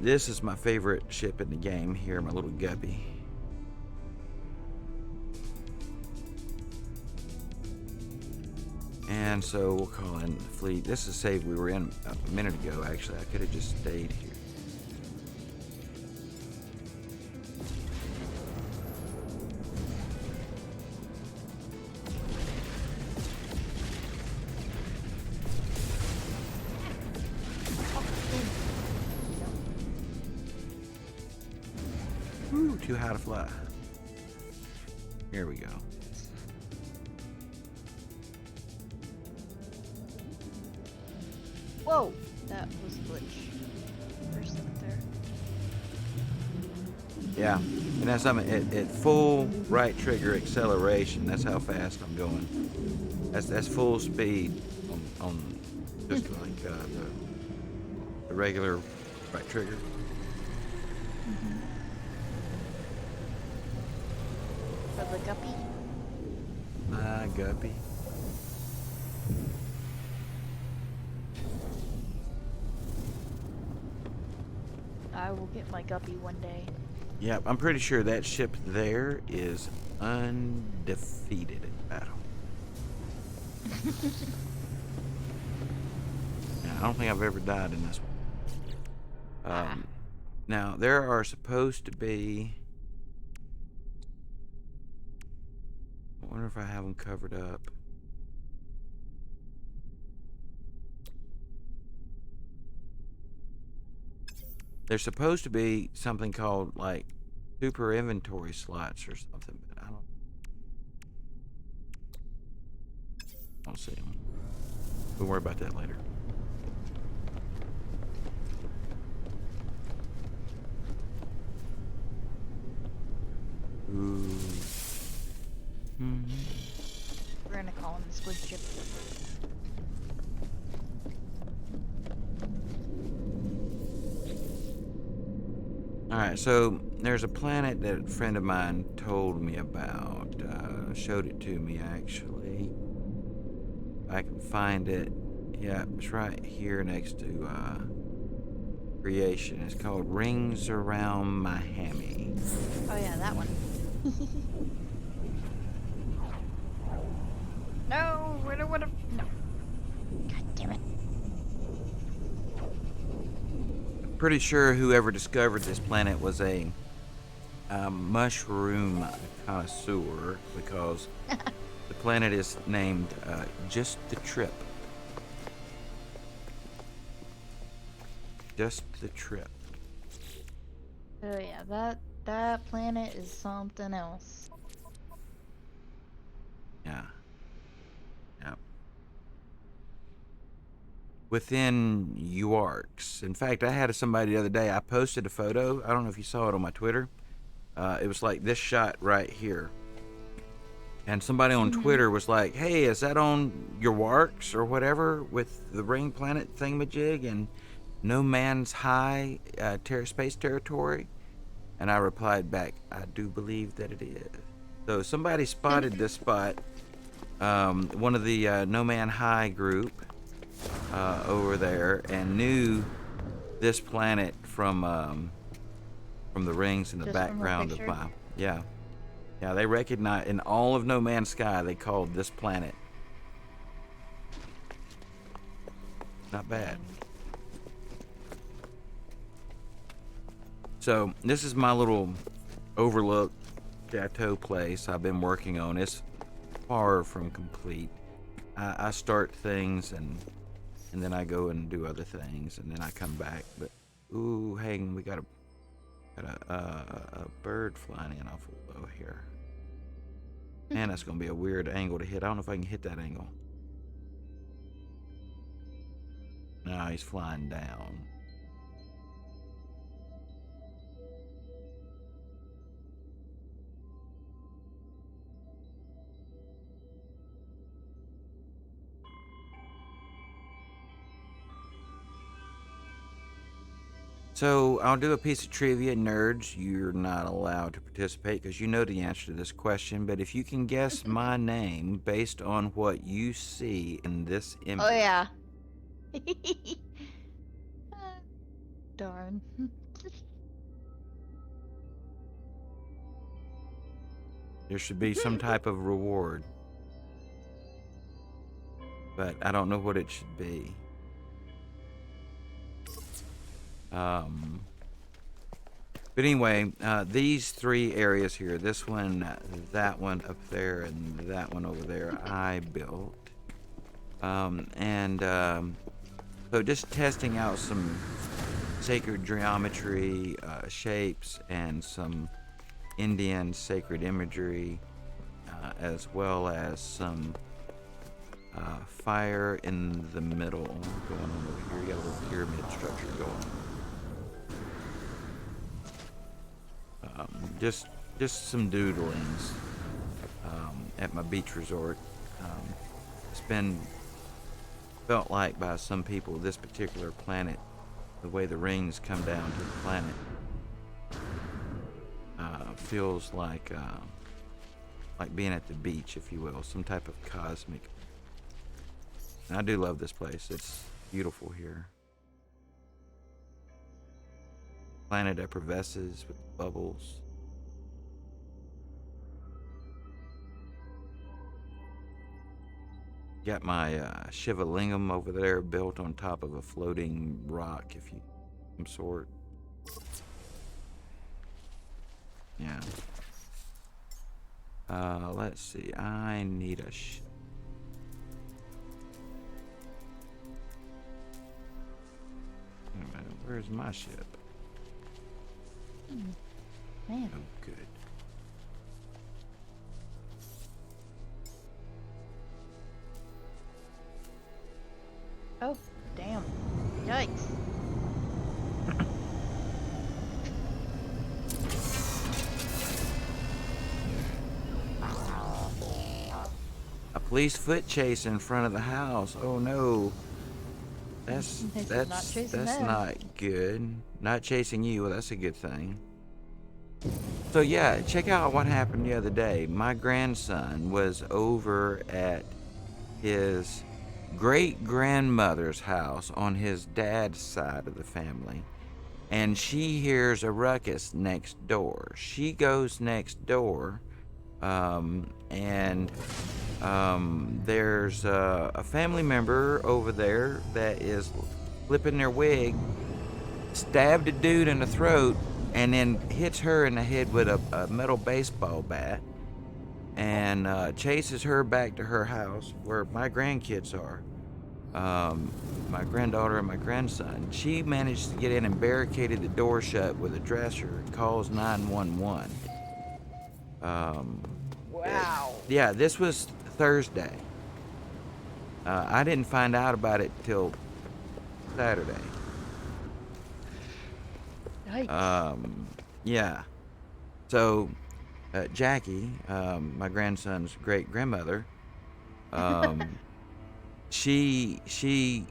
This is my favorite ship in the game here, my little guppy. And so we'll call in the fleet. This is a save we were in a minute ago, actually. I could have just stayed here. Woo, too high to fly. Here we go. Whoa! That was a glitch. First up there. Yeah, and that's something at full right trigger acceleration. That's how fast I'm going. That's full speed on just like the regular right trigger. For the guppy. My guppy. I will get my guppy one day. Yep, I'm pretty sure that ship there is undefeated in battle. Yeah, I don't think I've ever died in this one. Now, there are supposed to be... I wonder if I have them covered up. There's supposed to be something called, like, super inventory slots or something, but I don't see them. We'll worry about that later. Ooh. We're gonna call him the squid chip. Alright, so there's a planet that a friend of mine told me about. Showed it to me, actually. If I can find it. Yeah, it's right here next to creation. It's called Rings Around Miami. Oh yeah, that one. No, what a no. God damn it. Pretty sure whoever discovered this planet was a mushroom connoisseur, because the planet is named Just the Trip. Just the Trip. Oh yeah, that planet is something else. Yeah. Yep. Within UARCs. In fact, I had somebody the other day, I posted a photo. I don't know if you saw it on my Twitter. It was like this shot right here. And somebody on Twitter was like, hey, is that on your UARCs or whatever with the ring planet thingamajig and no man's high space territory? And I replied back, I do believe that it is. So somebody spotted this spot. One of the No Man High group over there, and knew this planet from the rings in the Just from the background of picture? my yeah. They recognize in all of No Man's Sky. They called this planet. Not bad. So this is my little overlook chateau place I've been working on. It's far from complete. I start things and then I go and do other things, and then I come back. But ooh, hang, we got a bird flying in awful low here. Man, that's gonna be a weird angle to hit. I don't know if I can hit that angle. No, he's flying down. So I'll do a piece of trivia. Nerds, you're not allowed to participate because you know the answer to this question. But if you can guess my name based on what you see in this image. Oh yeah. Darn. There should be some type of reward. But I don't know what it should be. But anyway, these three areas here, this one, that one up there, and that one over there, I built. So just testing out some sacred geometry, shapes, and some Indian sacred imagery, as well as some fire in the middle going on over here. You got a little pyramid structure going on. Just some doodlings at my beach resort. It's been felt like by some people this particular planet, the way the rings come down to the planet, feels like being at the beach, if you will, some type of cosmic. And I do love this place. It's beautiful here. Planet effervesces with bubbles. Got my Shiva Lingam over there built on top of a floating rock, if you, some sort. Yeah. Let's see. I need a wait a minute. Where's my ship? Man. Oh, good. Oh, damn. Yikes. A police foot chase in front of the house. Oh no. That's They said not chasing them. not good. Not chasing you. Well, that's a good thing. So yeah, check out what happened the other day. My grandson was over at his great-grandmother's house on his dad's side of the family, and she hears a ruckus next door. She goes next door, and there's a family member over there that is flipping their wig, stabbed a dude in the throat, and then hits her in the head with a metal baseball bat, and chases her back to her house where my grandkids are, my granddaughter and my grandson. She managed to get in and barricaded the door shut with a dresser, calls 911. Wow. Yeah, this was Thursday. I didn't find out about it till Saturday. Yikes. Yeah. So, Jackie, my grandson's great grandmother, she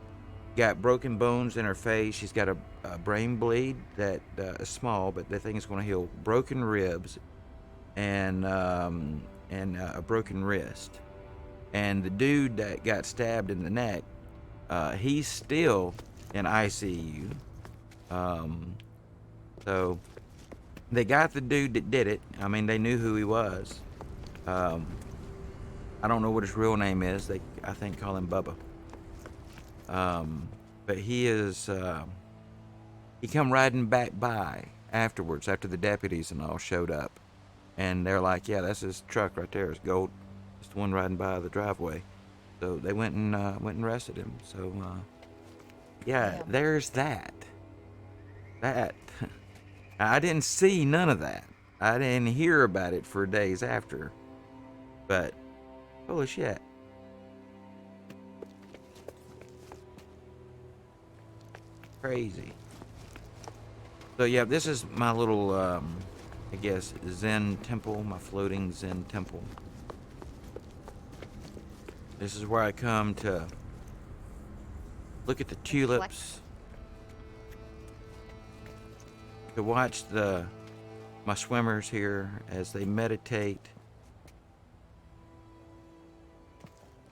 got broken bones in her face. She's got a brain bleed that is small, but the thing is going to heal. Broken ribs, and a broken wrist. And the dude that got stabbed in the neck, he's still in ICU. So they got the dude that did it. I mean, they knew who he was. I don't know what his real name is. They, I think, call him Bubba. But he is, he come riding back by afterwards, after the deputies and all showed up. And they're like, yeah, that's his truck right there. It's gold. It's the one riding by the driveway. So they went and arrested him. So, yeah, Damn. there's that. That. I didn't see none of that. I didn't hear about it for days after. But, holy shit. Crazy. So, yeah, this is my little, I guess, Zen temple, my floating Zen temple. This is where I come to look at the tulips, to watch my swimmers here as they meditate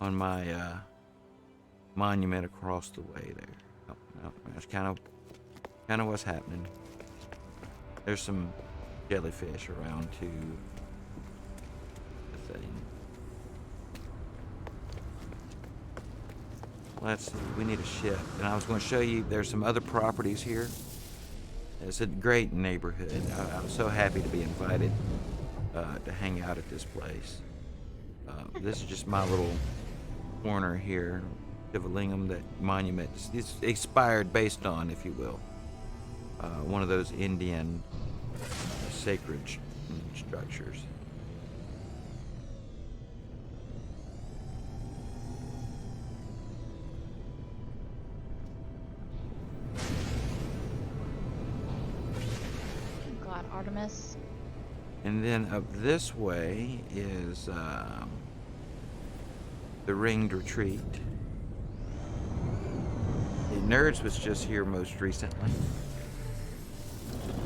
on my monument across the way there. Oh, no, that's kind of what's happening. There's some jellyfish around too. The thing. Let's see, we need a ship. And I was going to show you, there's some other properties here. It's a great neighborhood. I'm so happy to be invited to hang out at this place. This is just my little corner here. Shivalingam, that monument. It's expired based on, if you will, one of those Indian sacred certain structures. God, Artemis. And then up this way is the ringed retreat. The Nerds was just here most recently.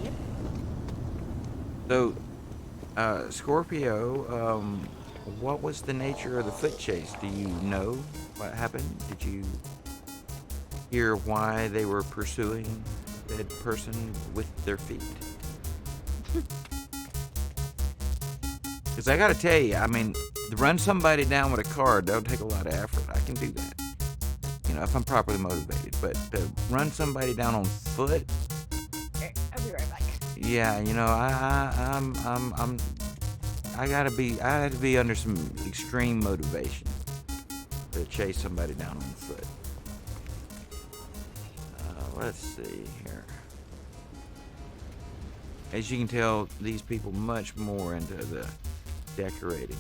Yep. So, Scorpio, what was the nature of the foot chase? Do you know what happened? Did you hear why they were pursuing that person with their feet? Because I gotta tell you, I mean, to run somebody down with a car don't take a lot of effort. I can do that, you know, if I'm properly motivated. But to run somebody down on foot, I'll be right back. yeah, you know, I had to be under some extreme motivation to chase somebody down on foot. Let's see here. As you can tell, these people much more into the decorating.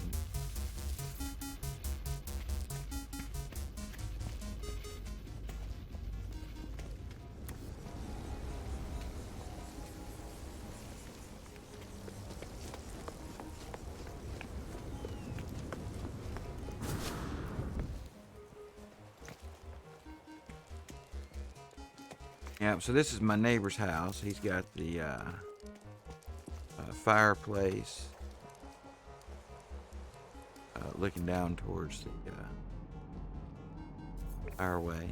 Yeah, so this is my neighbor's house. He's got the fireplace looking down towards the fireway.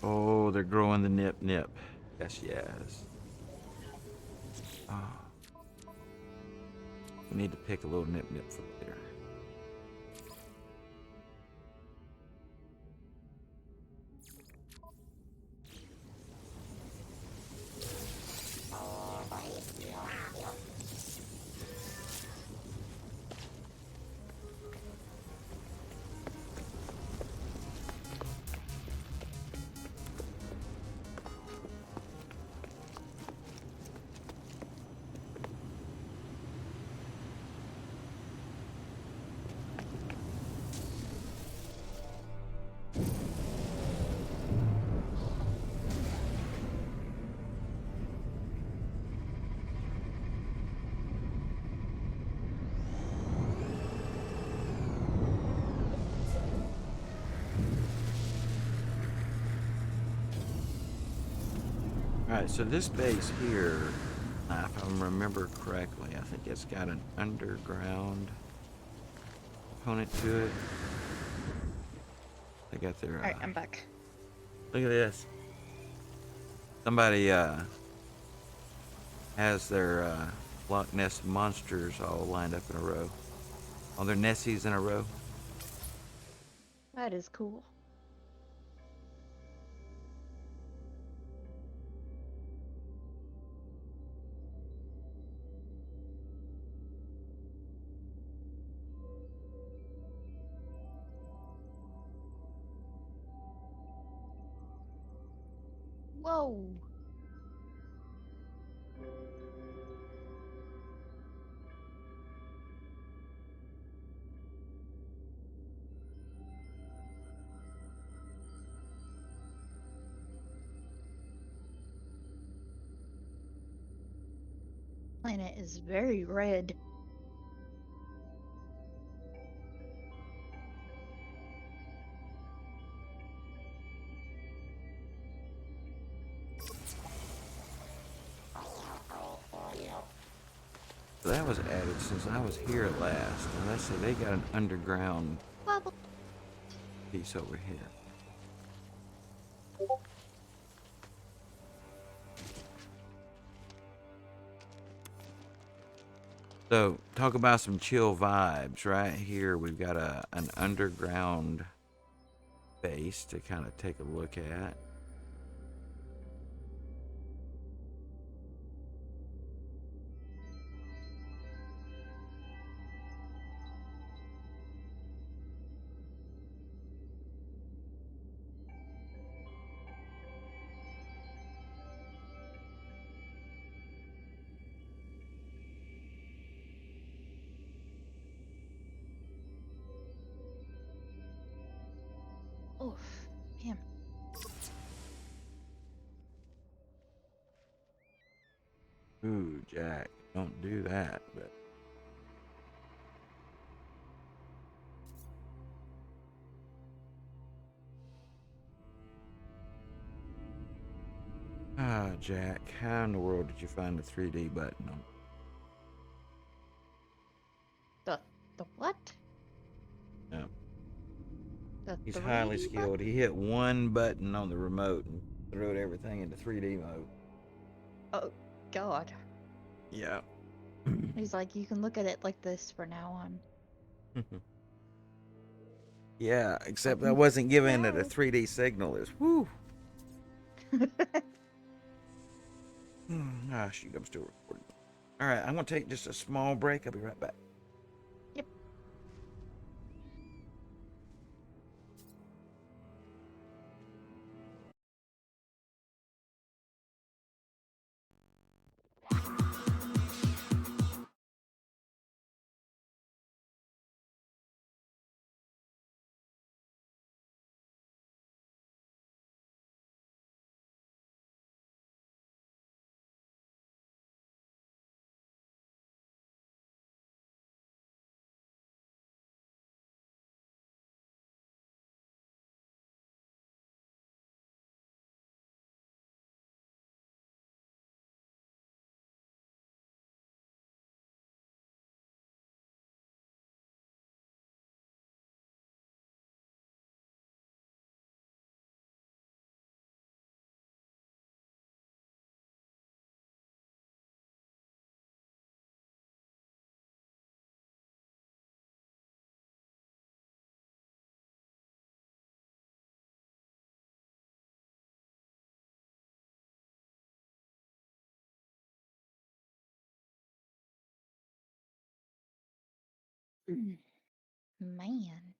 Oh, they're growing the nip nip. Yes, yes. Oh. We need to pick a little nip nip for later. Alright, so this base here, if I remember correctly, I think it's got an underground component to it. They got their Alright, I'm back. look at this. Somebody has their Loch Ness monsters all lined up in a row. All their Nessies in a row. That is cool. Whoa. Planet is very red. So that was added since I was here last. And let's see, they got an underground Bubble. piece over here. So, talk about some chill vibes. Right here, we've got an underground base to kind of take a look at. Oof. Man. Ooh, Jack, don't do that. But Jack, how in the world did you find the 3D button on? The what? No. The He's 3D highly button? skilled. He hit one button on the remote and threw everything into 3D mode. Oh, God. Yeah. He's like, you can look at it like this for now on. Yeah, except I Like, wasn't giving it a no. 3D signal. Is whoo. Shoot, I'm still recording. All right, I'm gonna take just a small break. I'll be right back. Man.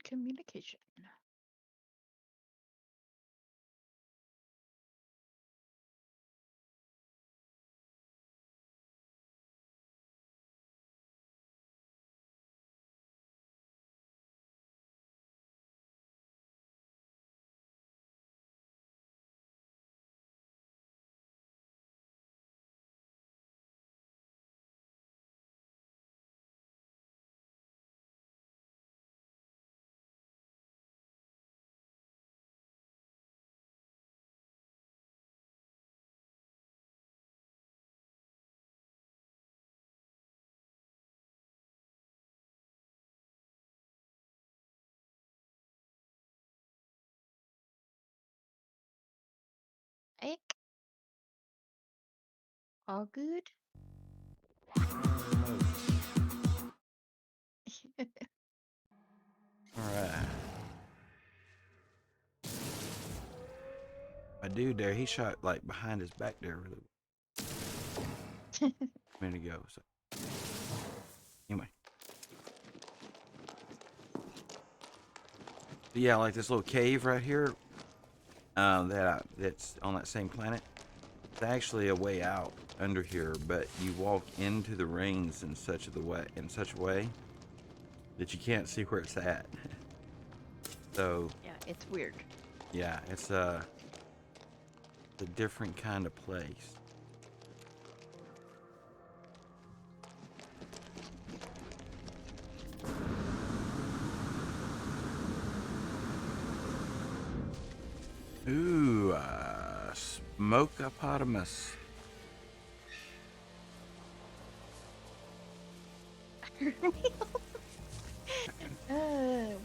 Communication. Ike, all good? Alright. My dude there, he shot like behind his back there really a minute ago. So anyway. But yeah, like this little cave right here, that's on that same planet. It's actually a way out under here, but you walk into the rings in such a way that you can't see where it's at. So Yeah, it's weird. yeah, it's a different kind of place. Ooh, smokeopotamus.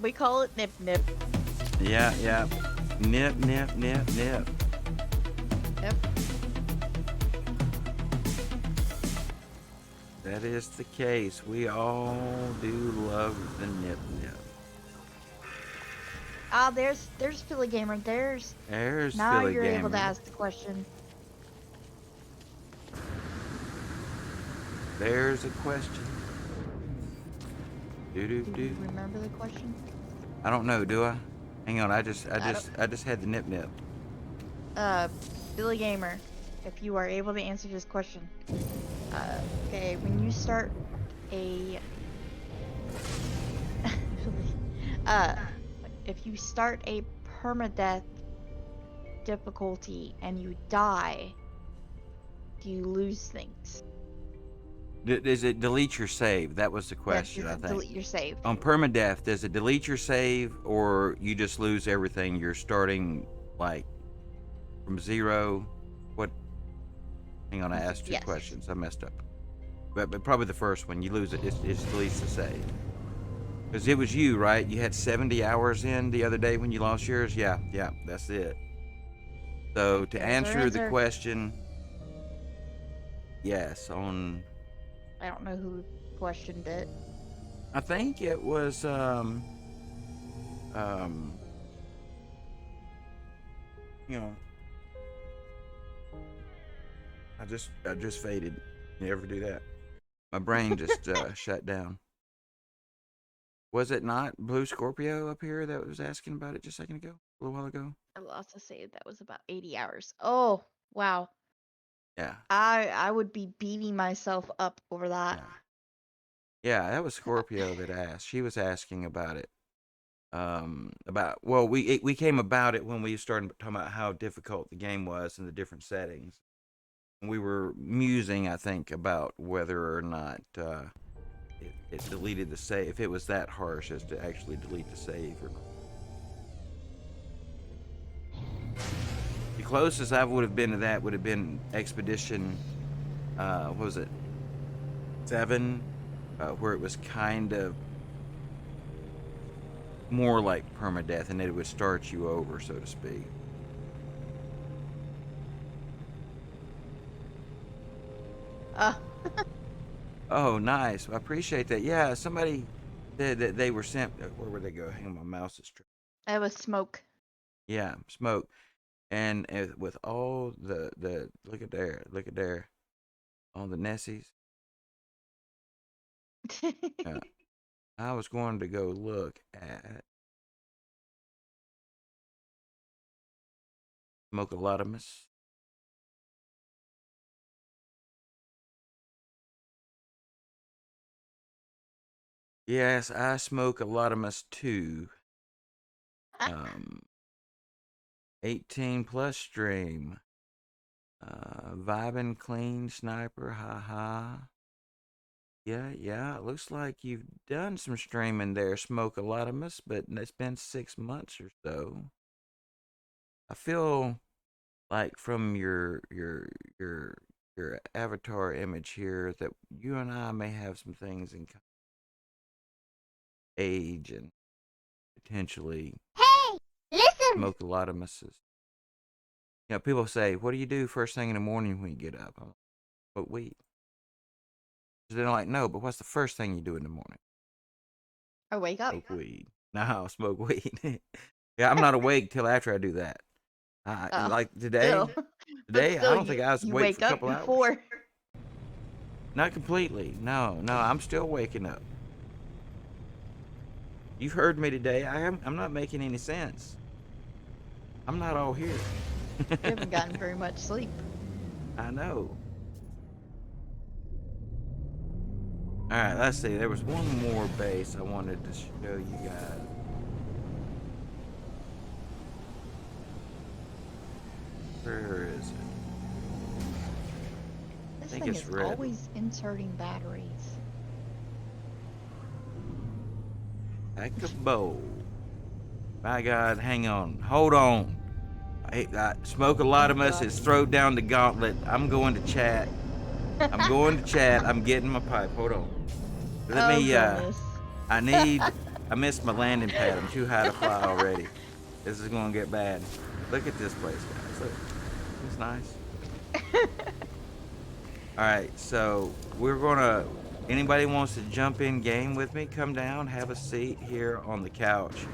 We call it nip nip. Yeah, yeah. Nip, nip, nip, nip. Yep. That is the case. We all do love the nip nip. Ah, there's Philly Gamer. There's now Philly you're Gamer. able to ask the question. There's a question. Do do Do do. you remember the question? I don't know, do I? Hang on, I just had the nip nip. Philly Gamer, if you are able to answer this question. Okay, when you start a if you start a permadeath difficulty and you die, do you lose things? Does it delete your save? That was the question, I think. Delete your save. On permadeath, does it delete your save, or you just lose everything? You're starting like from zero. What? Hang on, I asked two questions. I messed up. But probably the first one, you lose it. It deletes the save. Because it was you, right? You had 70 hours in the other day when you lost yours. Yeah, that's it. So to answer the question, yes. On. I don't know who questioned it. I think it was you know, I just faded. You ever do that? My brain just shut down. Was it not Blue Scorpio up here that was asking about it just a second ago? A little while ago? I lost a save. That was about 80 hours. Oh, wow. Yeah. I would be beating myself up over that. Yeah, that was Scorpio that asked. She was asking about it. We came about it when we started talking about how difficult the game was and the different settings. We were musing, I think, about whether or not it deleted the save, if it was that harsh as to actually delete the save or not. The closest I would have been to that would have been Expedition, what was it, 7, where it was kind of more like permadeath, and it would start you over, so to speak. Oh, nice. I appreciate that. Yeah, somebody said that they were sent. Where would they go? Hang on, my mouse is. That was smoke. Yeah, smoke. And with all the look at there, all the Nessies. I was going to go look at Smokolotamus. Yes, I smoke Lotamus too. 18 plus stream. Vibin' clean sniper, haha. Yeah, it looks like you've done some streaming there, Smokolotamus, but it's been 6 months or so. I feel like from your avatar image here that you and I may have some things in age and potentially Hey, listen. Smokolotamuses. You know, people say, "What do you do first thing in the morning when you get up?" I'm, smoke weed. They're like, "No, but what's the first thing you do in the morning?" I wake up. Smoke weed. No, smoke weed. Yeah, I'm not awake till after I do that. Oh, Like still, but today, I still, don't think I was you awake for wake a up couple hours. before. Not completely. No, I'm still waking up. You've heard me today. I'm not making any sense. I'm not all here. You haven't gotten very much sleep. I know. All right, let's see. There was one more base I wanted to show you guys. Where is it? This think thing it's is red. always inserting batteries. Like a bowl. My God, hang on. Hold on. Smoke a lot of us has thrown down the gauntlet. I'm going to chat. I'm going to chat. I'm getting my pipe. Hold on. Let Oh, me, goodness. I missed my landing pad. I'm too high to fly already. This is going to get bad. Look at this place, guys. Look. It's nice. All right, so we're gonna. Anybody wants to jump in game with me? Come down, have a seat here on the couch.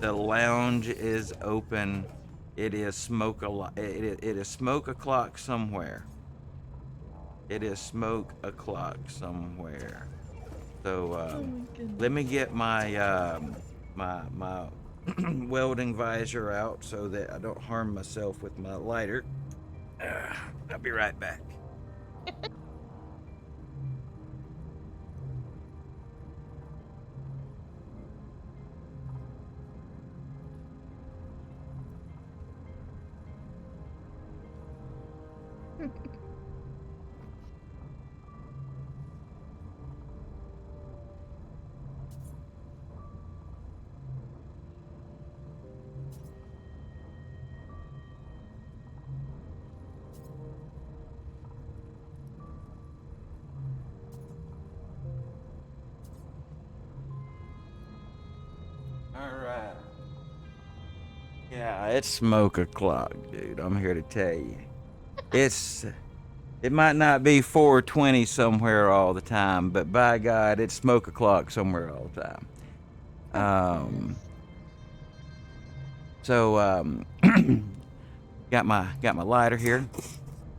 The lounge is open. It is it is smoke o'clock somewhere. It is smoke o'clock somewhere. So Oh my goodness. let me get my my welding visor out so that I don't harm myself with my lighter. I'll be right back. All right. Yeah, it's smoke o'clock, dude. I'm here to tell you. It might not be 4:20 somewhere all the time, but by God, it's smoke o'clock somewhere all the time. So got my lighter here.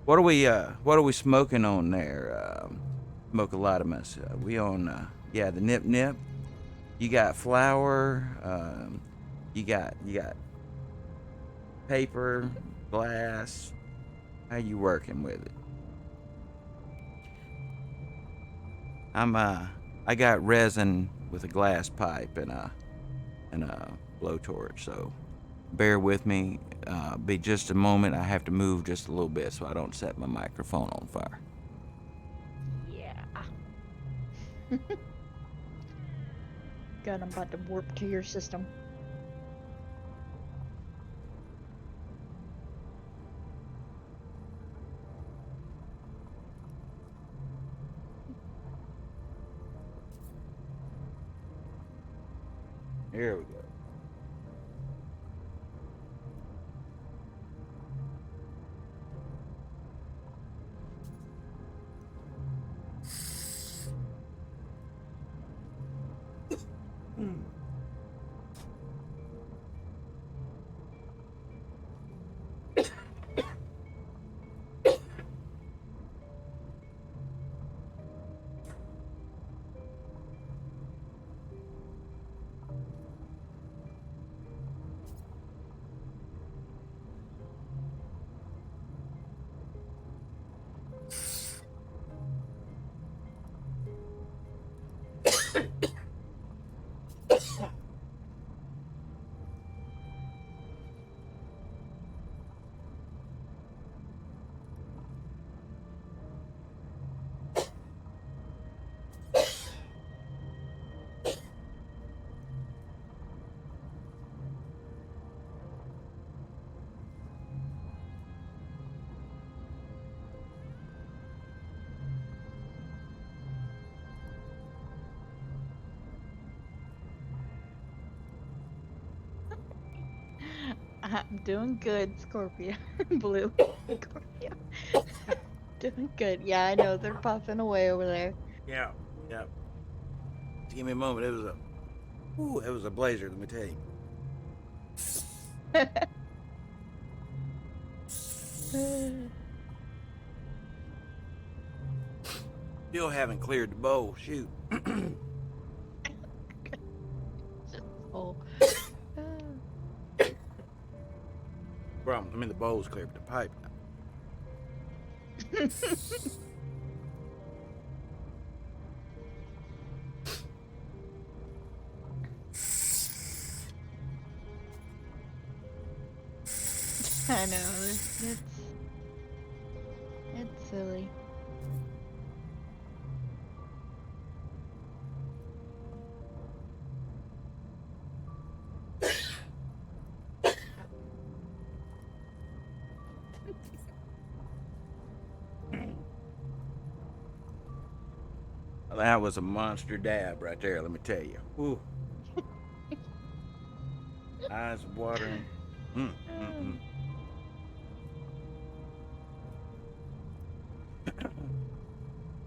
What are we smoking on there? Smoke a lot of mess. We on yeah, the nip nip. You got flour, you got paper, glass. How you working with it? I got resin with a glass pipe and a blowtorch, so bear with me. Be just a moment. I have to move just a little bit so I don't set my microphone on fire. Yeah. God, I'm about to warp to your system. Here we go. I'm doing good, Scorpio. Blue. Scorpio. Doing good. Yeah, I know. They're puffing away over there. Yeah, yeah. Just give me a moment. It was a blazer, let me tell you. Still haven't cleared the bowl. Shoot. Oh. Problem. I mean, the bowl's clear, but the pipe. I know. It's silly. That was a monster dab right there, let me tell you. Ooh. Eyes watering.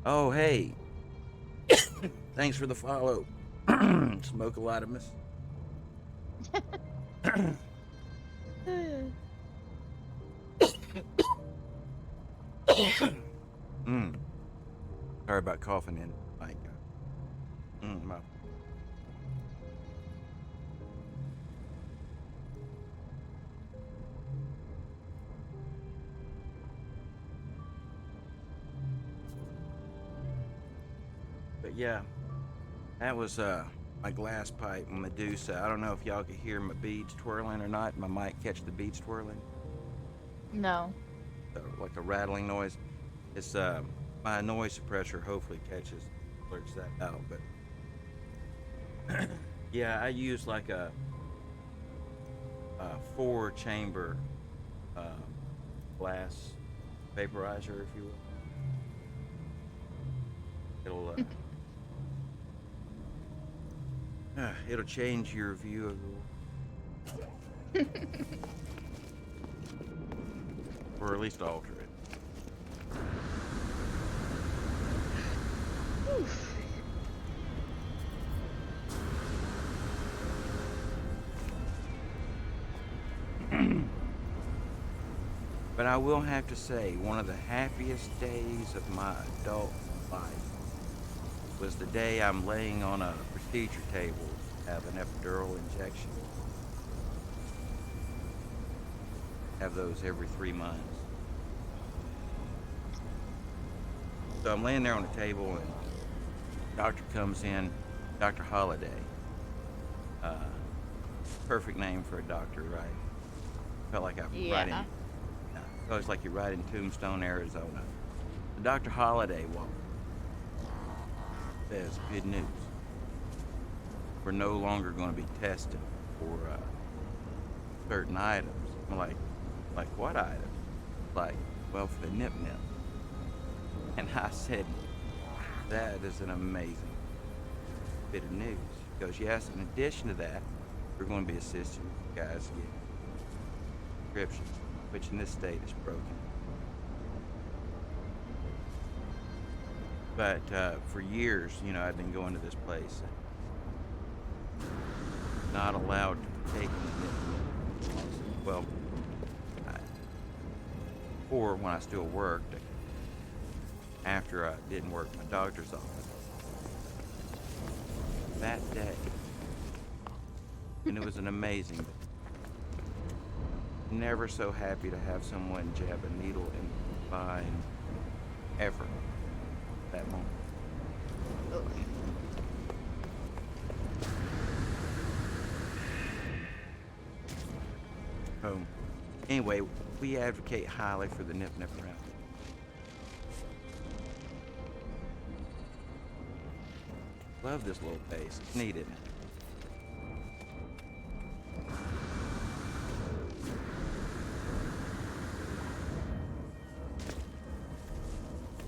Oh, hey. Thanks for the follow. Smoke a lot of us. Sorry about coughing in. Like, my. But yeah, that was my glass pipe Medusa. I don't know if y'all could hear my beads twirling or not. My mic catch the beads twirling. No. Like a rattling noise. It's my noise suppressor hopefully blurts that out. But yeah, I use like a 4-chamber glass vaporizer, if you will. It'll change your view of the or at least alter it. But I will have to say, one of the happiest days of my adult life was the day I'm laying on a procedure table to have an epidural injection. Have those every 3 months. So I'm laying there on the table and the doctor comes in, Dr. Holiday. Perfect name for a doctor, right? Felt like I'm right in. It was like you're right in Tombstone, Arizona. Dr. Holiday walked. Says good news. We're no longer going to be testing for certain items. I'm like what items? Like, well, for the nip. And I said, that is an amazing bit of news. He goes, yes, in addition to that, we're going to be assisting you guys get prescriptions, which in this state is broken. But for years, I've been going to this place, not allowed to take it. Well, before when I still worked, after I didn't work in my doctor's office, that day, and it was an amazing day. Never so happy to have someone jab a needle in the spine ever. That moment. Anyway, we advocate highly for the nip around. Love this little base. It's neat, isn't it?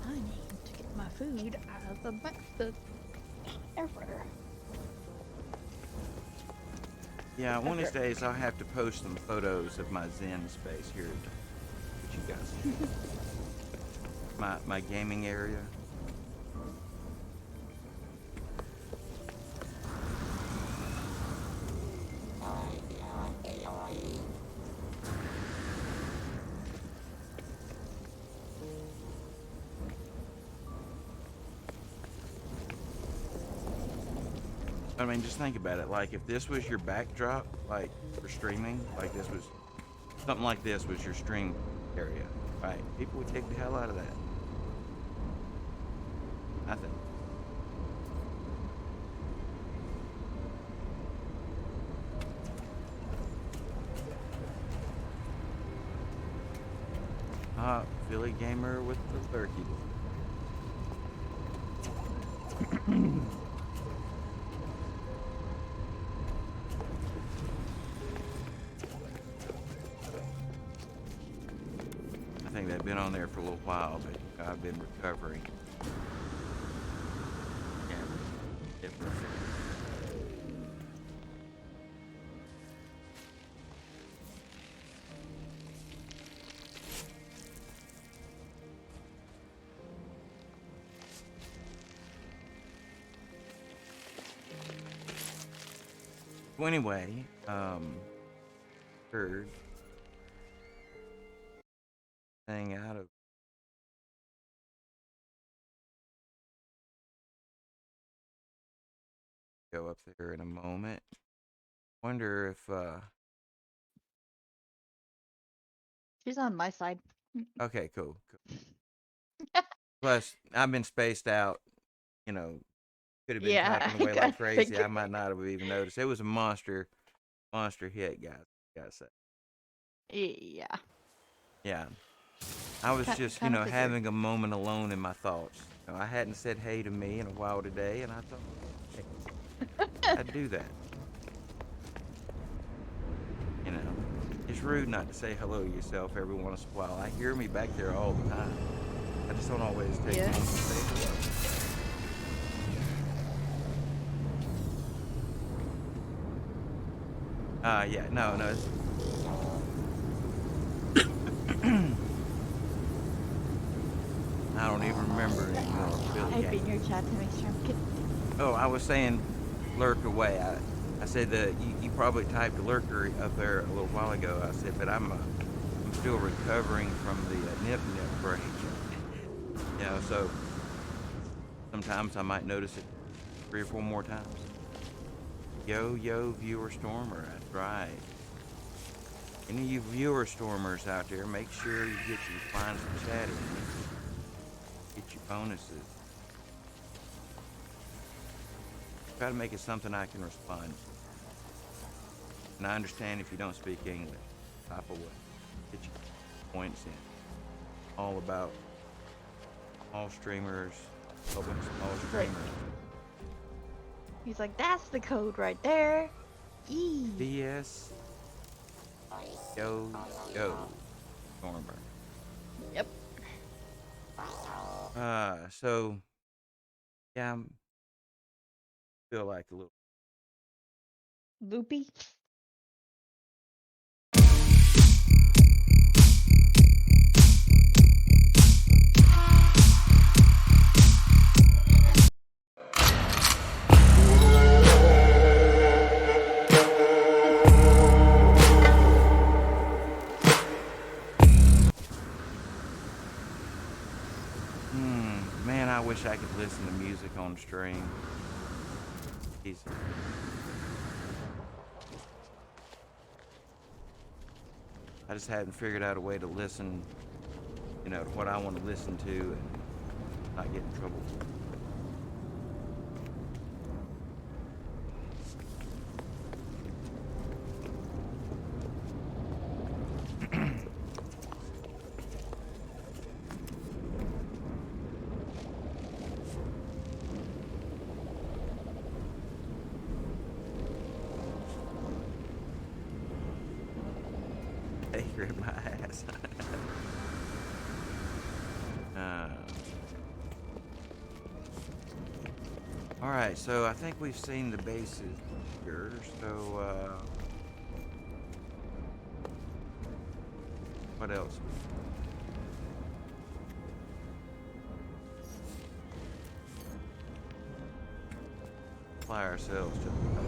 I need to get my food out of the air fryer. Yeah, one of these days I'll have to post some photos of my Zen space here. What you guys see. My gaming area. I mean, just think about it. Like, if this was your backdrop, like, for streaming, like this was, something like this was your stream area, right? People would take the hell out of that. I think. Philly gamer with the turkey. I think they've been on there for a little while, but I've been recovering. Yeah, well, anyway, heard thing out of go up there in a moment. Wonder if She's on my side. okay, cool. Plus, I've been spaced out. You know, could have been Yeah, typing I away got like crazy. I figured. might not have even noticed. It was a monster hit, guys. Gotta say. Yeah, Yeah, I was just, kind of figured. having a moment alone in my thoughts. I hadn't said hey to me in a while today, and I thought, hey, I'd do that. It's rude not to say hello to yourself every once in a while. I hear me back there all the time. I just don't always take time to say hello. Yeah, no. I don't even remember anymore. Type in your chat to make sure I'm getting. Oh, I was saying lurk away. I said that you probably typed lurker up there a little while ago. I said, but I'm still recovering from the nip break. So sometimes I might notice it 3 or 4 more times. Yo, viewer stormer, that's right. Any of you viewer stormers out there, make sure you find some chatting. Get your bonuses. Try to make it something I can respond to. And I understand if you don't speak English. Type away. Get your points in. All about all streamers, helping small streamers. He's like, that's the code right there. BS. Yo, Stormer. Yep. So, yeah, I feel like a little Loopy. Man, I wish I could listen to music on stream. Jesus. I just hadn't figured out a way to listen, to what I want to listen to and not get in trouble. They ripped my ass. Alright, so I think we've seen the bases here, so What else? Apply ourselves to the coast.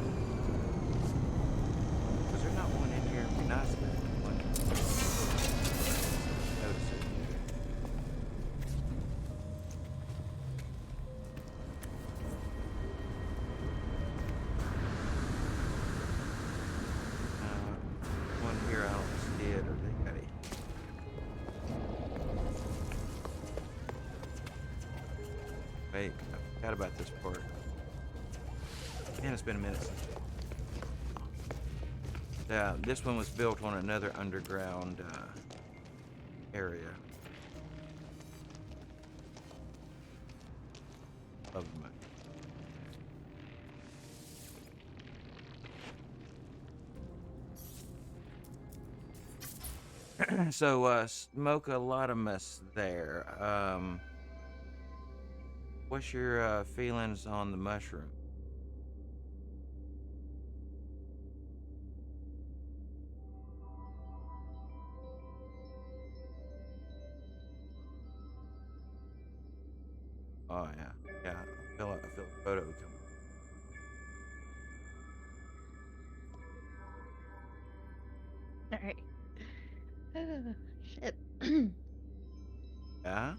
Was there not one in here? It'd be nice to have one. Notice it. One here, I don't see it, or they got it. Wait, I forgot about this part. Man, it's been a minute since. This one was built on another underground area. Of the So, smoke a lot of mess there. What's your feelings on the mushroom? Oh yeah, yeah. I feel a photo coming. All right. Shit. Yeah.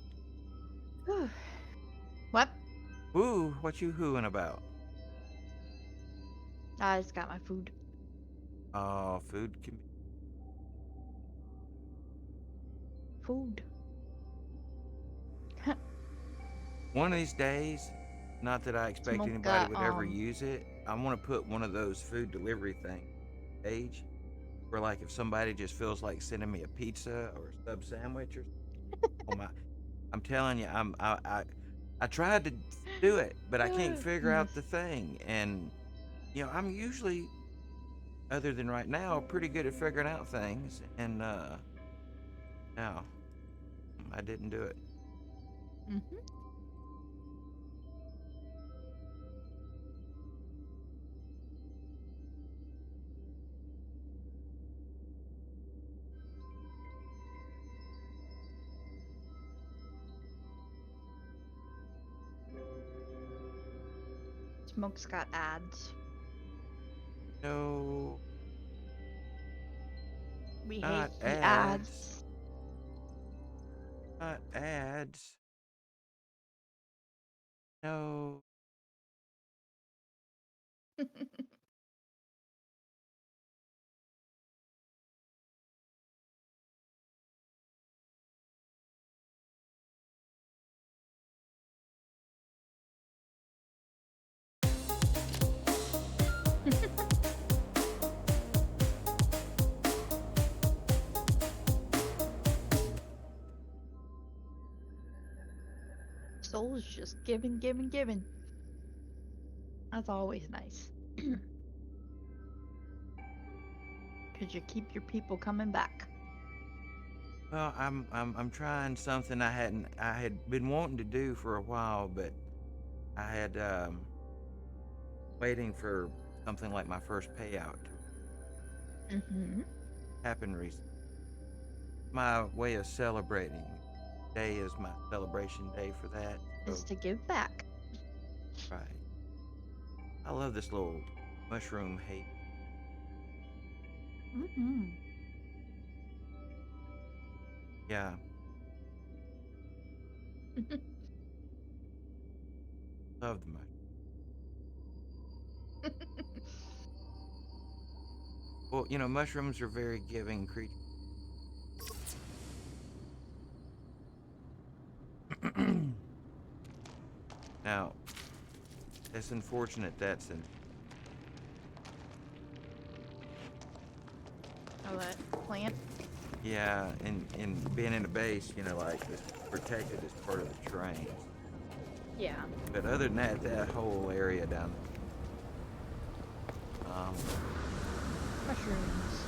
What? Ooh, what you hooing about? I just got my food. Oh, food can be. Food. One of these days, not that I expect Smoke anybody would ever use it, I want to put one of those food delivery thing page where, like, if somebody just feels like sending me a pizza or a sub sandwich or oh my, I'm telling you, I tried to do it, but I can't figure out the thing, and I'm usually, other than right now, pretty good at figuring out things, and no, I didn't do it. Mm-hmm. Smoke's got ads. No, We hate not the ads. ads. Not ads. No. Soul's just giving, giving, giving. That's always nice. Cause you keep your people coming back. Well, I'm trying something I had been wanting to do for a while, but I had waiting for something like my first payout to Mm-hmm. happen recently. My way of celebrating. Today is my celebration day for that. Is So, to give back. right. I love this little mushroom hay. Mm-hmm. Yeah, love the mushroom. Well, mushrooms are very giving creatures. Now, it's unfortunate that's an Oh, that plant? yeah, and being in the base, like it's protected as part of the terrain. Yeah. But other than that, that whole area down Mushrooms.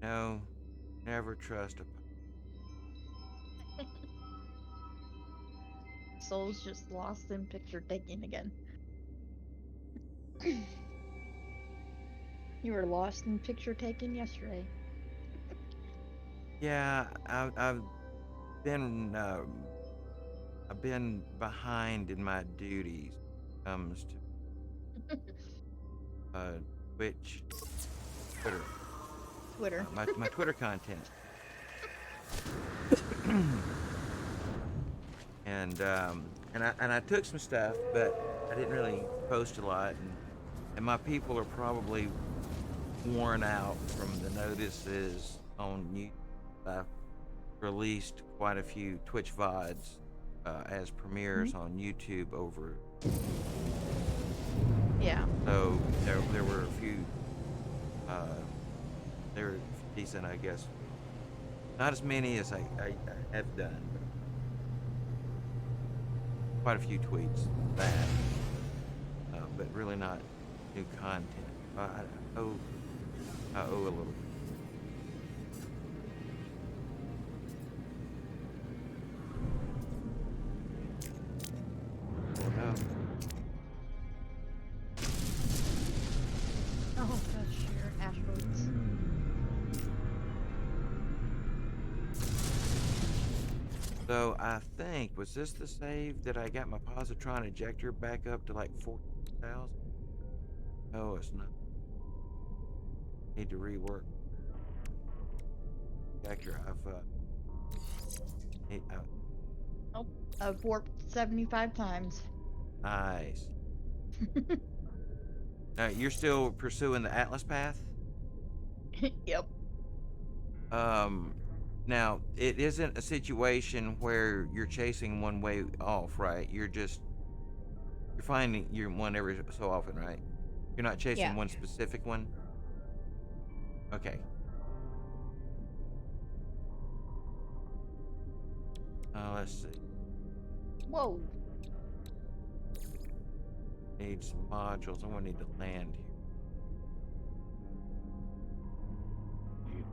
No, never trust a. Soul's just lost in picture taking again. You were lost in picture taking yesterday. Yeah, been I've been behind in my duties when it comes to Twitch, Twitter, Twitter. my Twitter content, and I took some stuff, but I didn't really post a lot, and my people are probably worn out from the notices on YouTube. I've released quite a few Twitch VODs as premieres on YouTube over. Yeah. So there were a few. They were decent, I guess. Not as many as I have done, but quite a few tweets that, but really not new content. I owe a little bit. Oh gosh, your asteroids. So I think, was this the save that I got my positron ejector back up to like 14,000? No, it's not. Need to rework. Ejector, Nope. I've warped 75 times. nice. You're still pursuing the Atlas path? Yep. Now, it isn't a situation where you're chasing one way off, right? You're finding your one every so often, right? You're not chasing one specific one? Okay. Let's see. Whoa. Need some modules. I'm gonna need to land here.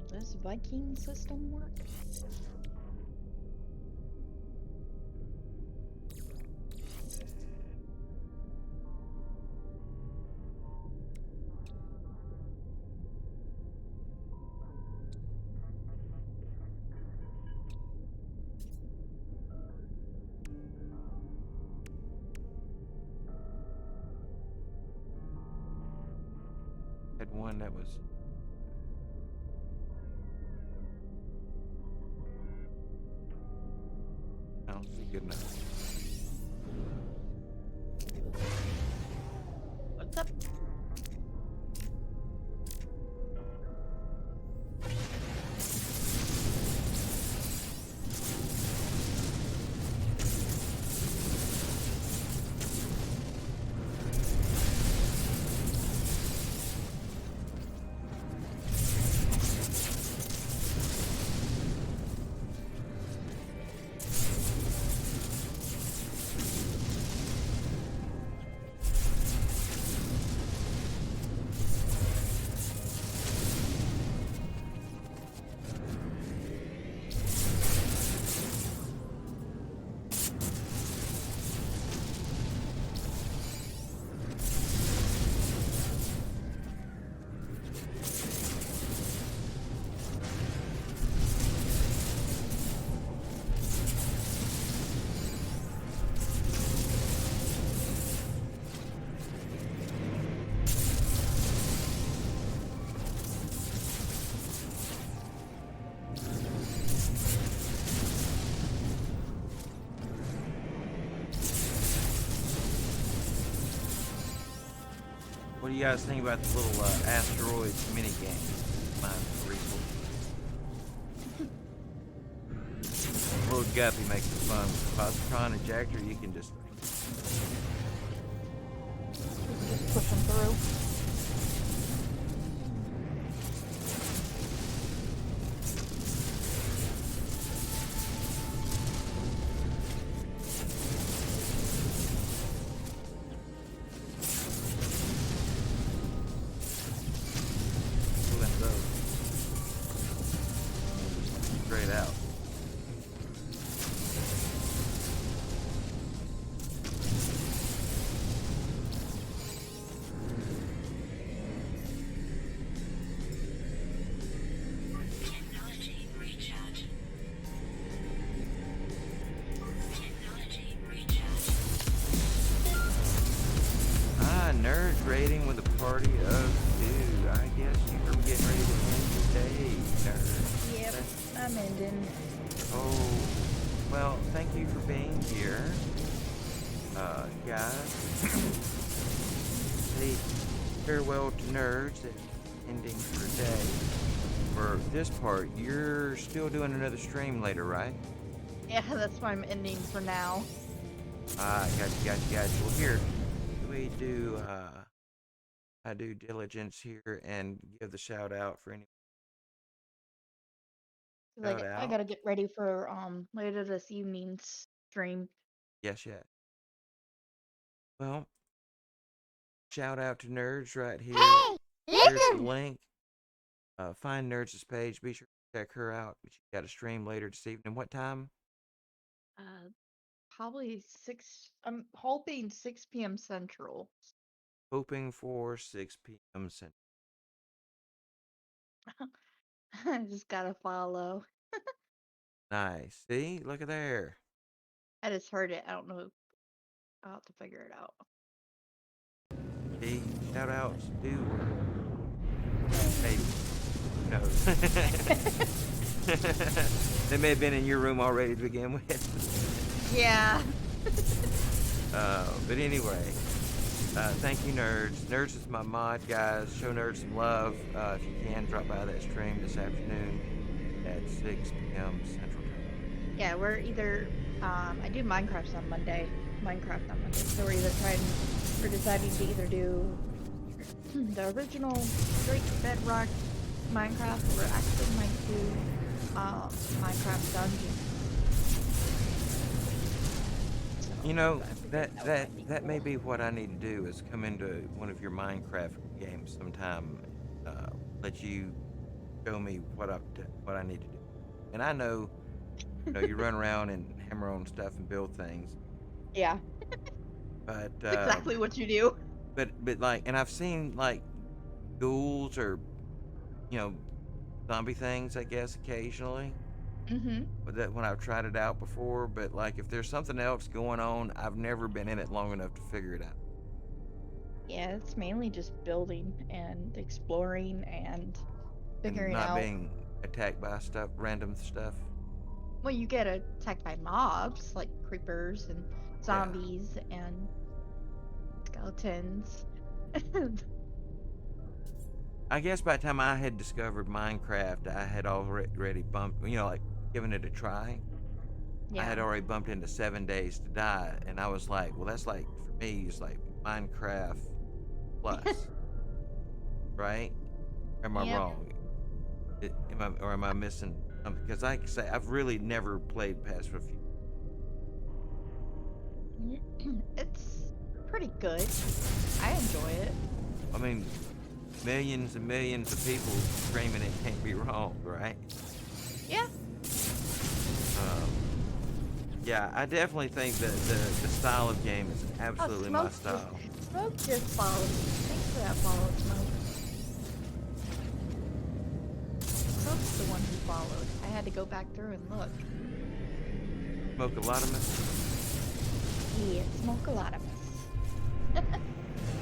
Does this Viking system work? Had one that was. I don't think good enough. What's up? What do you guys think about the little asteroids mini game? Mine's pretty cool. Little guppy makes it fun. With the positron ejector, you can just Push them through. straight out. Technology recharge. Technology recharge. Ah, nerd rating with a party of two. I guess you're getting ready to end the day, nerd. Yep, I'm ending. Oh, well, thank you for being here. Guys. Say farewell to nerds and ending for today. For this part, you're still doing another stream later, right? Yeah, that's why I'm ending for now. Ah, gotcha. Well, here, we do, I do diligence here and give the shout out for any 'Cause shout I out. gotta get ready for later this evening's stream. Yes. Well, shout out to nerds right here. Here's the link. Find Nerds' page. Be sure to check her out. She got a stream later this evening. What time? Probably 6. I'm hoping 6 p.m. Central. Hoping for 6 p.m. Central. I just gotta follow. Nice. See? Look at there. I just heard it. I don't know. I'll have to figure it out. See? Shout outs do work. Maybe. Who knows? They may have been in your room already to begin with. Yeah. But anyway, thank you, Nerds. Nerds is my mod, guys. Show Nerds some love. If you can, drop by that stream this afternoon at 6 p.m. Central Time. Yeah, we're either I do Minecraft on Monday. So we're deciding to either do the original straight bedrock Minecraft, or we're actually might do Minecraft Dungeon. You know, that may be what I need to do, is come into one of your Minecraft games sometime, let you show me what I need to do. And I know, you run around and hammer on stuff and build things, Yeah, but that's exactly what you do. but like, and I've seen like ghouls or zombie things, I guess, occasionally. Mm-hmm. But that when I've tried it out before, but like if there's something else going on, I've never been in it long enough to figure it out. Yeah, it's mainly just building and exploring and And figuring not out. being attacked by random stuff. Well, you get attacked by mobs like creepers and zombies and skeletons. I guess by the time I had discovered Minecraft, I had already bumped, like giving it a try. I had Yeah. already bumped into 7 Days to Die, and I was like, well, that's like, for me, it's like Minecraft plus, right? Am I Yep. wrong? Am I missing something? Because I can say I've really never played past a few. It's pretty good. I enjoy it. I mean, millions and millions of people screaming it can't be wrong, right? Yeah. Yeah, I definitely think that the style of game is absolutely my style. Smoke just followed me. Thanks for that follow, Smoke. Smoke's the one who followed. I had to go back through and look. Smoke a lot of us. Yeah, smoke a lot of us.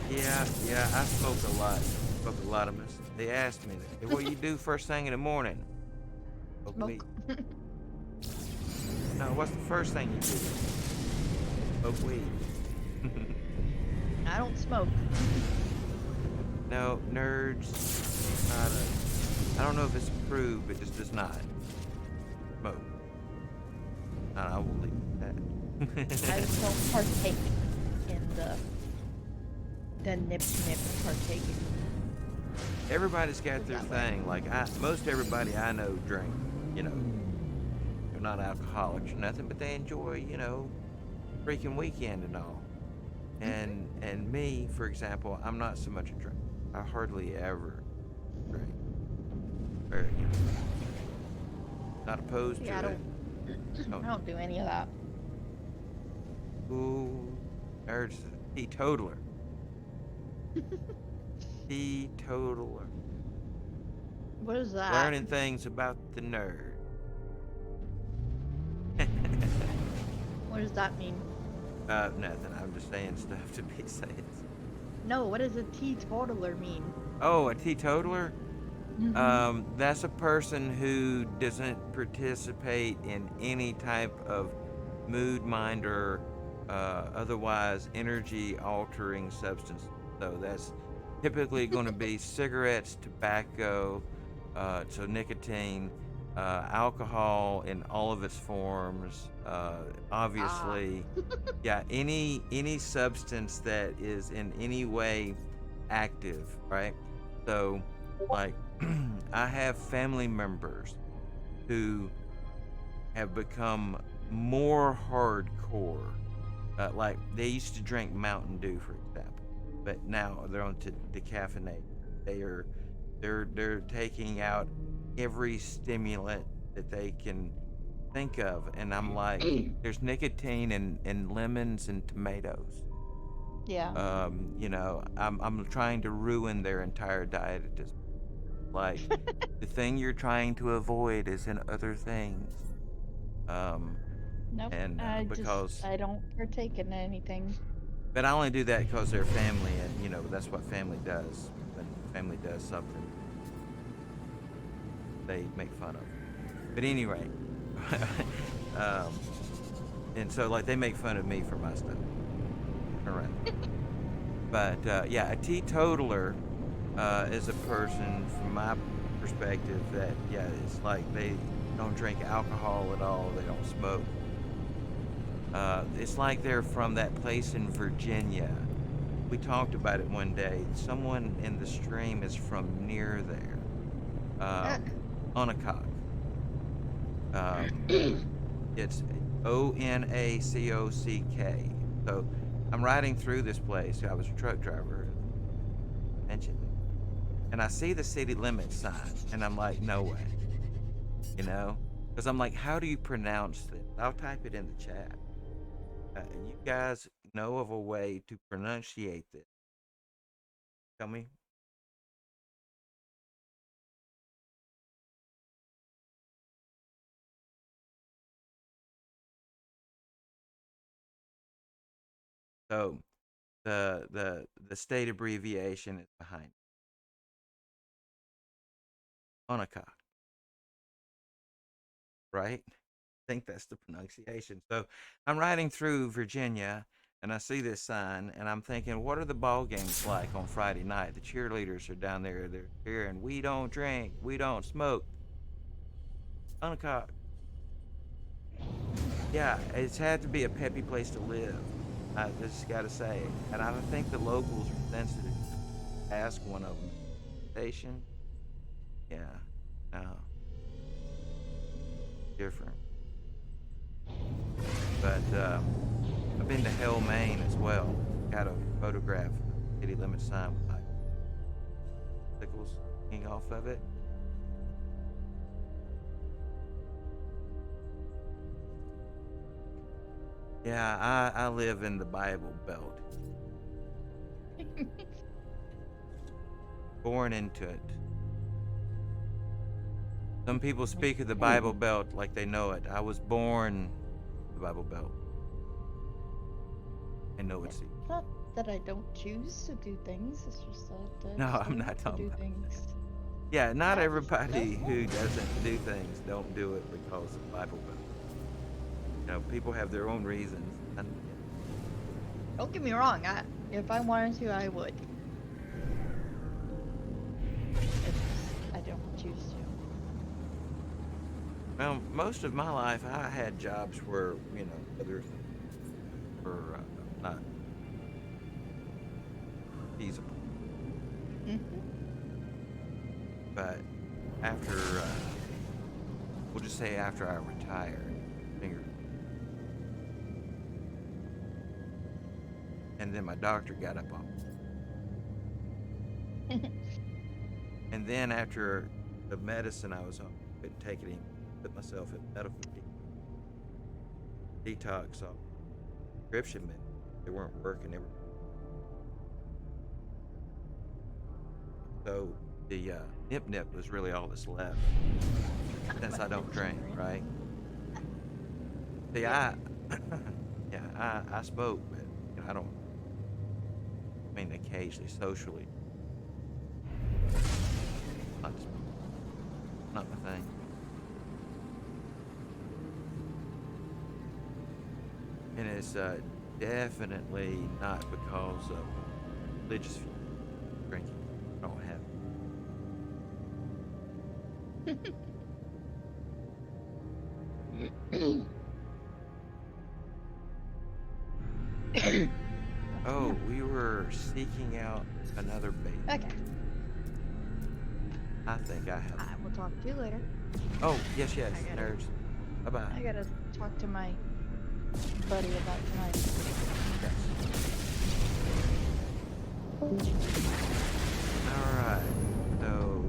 Yeah, I smoke a lot. Smoke a lot of us. They asked me, what do you do first thing in the morning? Smoke weed. No, what's the first thing you do? Smoke weed. I don't smoke. No, nerds. I don't know if it's approved, it just does not smoke. I will leave it at that. I just don't partake in the nip partaking. Everybody's got their thing. Like most everybody I know drink. They're not alcoholics or nothing, but they enjoy, freaking weekend and all. And me, for example, I'm not so much a drinker. I hardly ever drink. Not opposed Yeah, I to it. don't. I don't do any of that. Ooh, nerd's a teetotaler. Teetotaler. What is that? Learning things about the nerd. What does that mean? Nothing. I'm just saying stuff to be saying. No, what does a teetotaler mean? Oh, a teetotaler? Mhm. That's a person who doesn't participate in any type of mood minder, otherwise energy altering substance. So that's typically going to be cigarettes, tobacco, so nicotine, alcohol in all of its forms. Obviously, yeah, any substance that is in any way active, right? So, like, I have family members who have become more hardcore. Like they used to drink Mountain Dew, for example, but now they're on to decaffeinate. They are, they're taking out every stimulant that they can think of, and I'm like, there's nicotine in lemons and tomatoes. Yeah. You know, I'm trying to ruin their entire diet at this. Like, the thing you're trying to avoid is in other things. Um, Nope. and because, I don't partake in anything. but I only do that because they're family, and you know that's what family does. When family does something, they make fun of. But anyway, um, and so like they make fun of me for my stuff. Around. But yeah, a teetotaler is a person, from my perspective, that yeah, it's like they don't drink alcohol at all. They don't smoke. It's like they're from that place in Virginia. We talked about it one day. Someone in the stream is from near there, Onacok. It's Onacock. So I'm riding through this place. I was a truck driver, mentioned, and I see the city limit sign, and I'm like, no way, you know, because I'm like, how do you pronounce this? I'll type it in the chat. You guys know of a way to pronunciate this? Tell me. So the state abbreviation is behind Onacok, right? I think that's the pronunciation. So I'm riding through Virginia and I see this sign and I'm thinking, what are the ball games like on Friday night? The cheerleaders are down there, they're cheering, we don't drink, we don't smoke. Onacok. Yeah, it's had to be a peppy place to live. I just gotta say. And I don't think the locals are sensitive. Ask one of them. Station? Yeah. No. Different. But I've been to Hell, Maine as well. Got a photograph of the city limit sign with my pickles hanging off of it. Yeah, I live in the Bible Belt. Born into it. Some people speak of the Bible Belt like they know it. I was born the Bible Belt. I know it's. It's not that I don't choose to do things. It's just that I No, just I'm don't not have to talking do about things. Yeah, not I just everybody don't who know. doesn't do things don't do it because of the Bible Belt. You know, people have their own reasons. And Don't get me wrong. If I wanted to, I would. It's just I don't choose to. well, most of my life, I had jobs where you know others were not feasible. Mhm. But after, we'll just say after I retired, finger, and then my doctor got up on me. And then after the medicine I was on, couldn't take it anymore. put myself in medical detox off prescription meds. They weren't working. So the nip was really all that's left since I don't drink, right? See, Yeah. I smoke, but you know, I don't. I mean, occasionally, socially, not, not my thing. And it's definitely not because of religious drinking. I don't have. Oh, we were seeking out another bait. Okay. I think I have. I will talk to you later. Oh, yes, I gotta- nerds. Bye bye. I gotta talk to my buddy about tonight. Alright, so,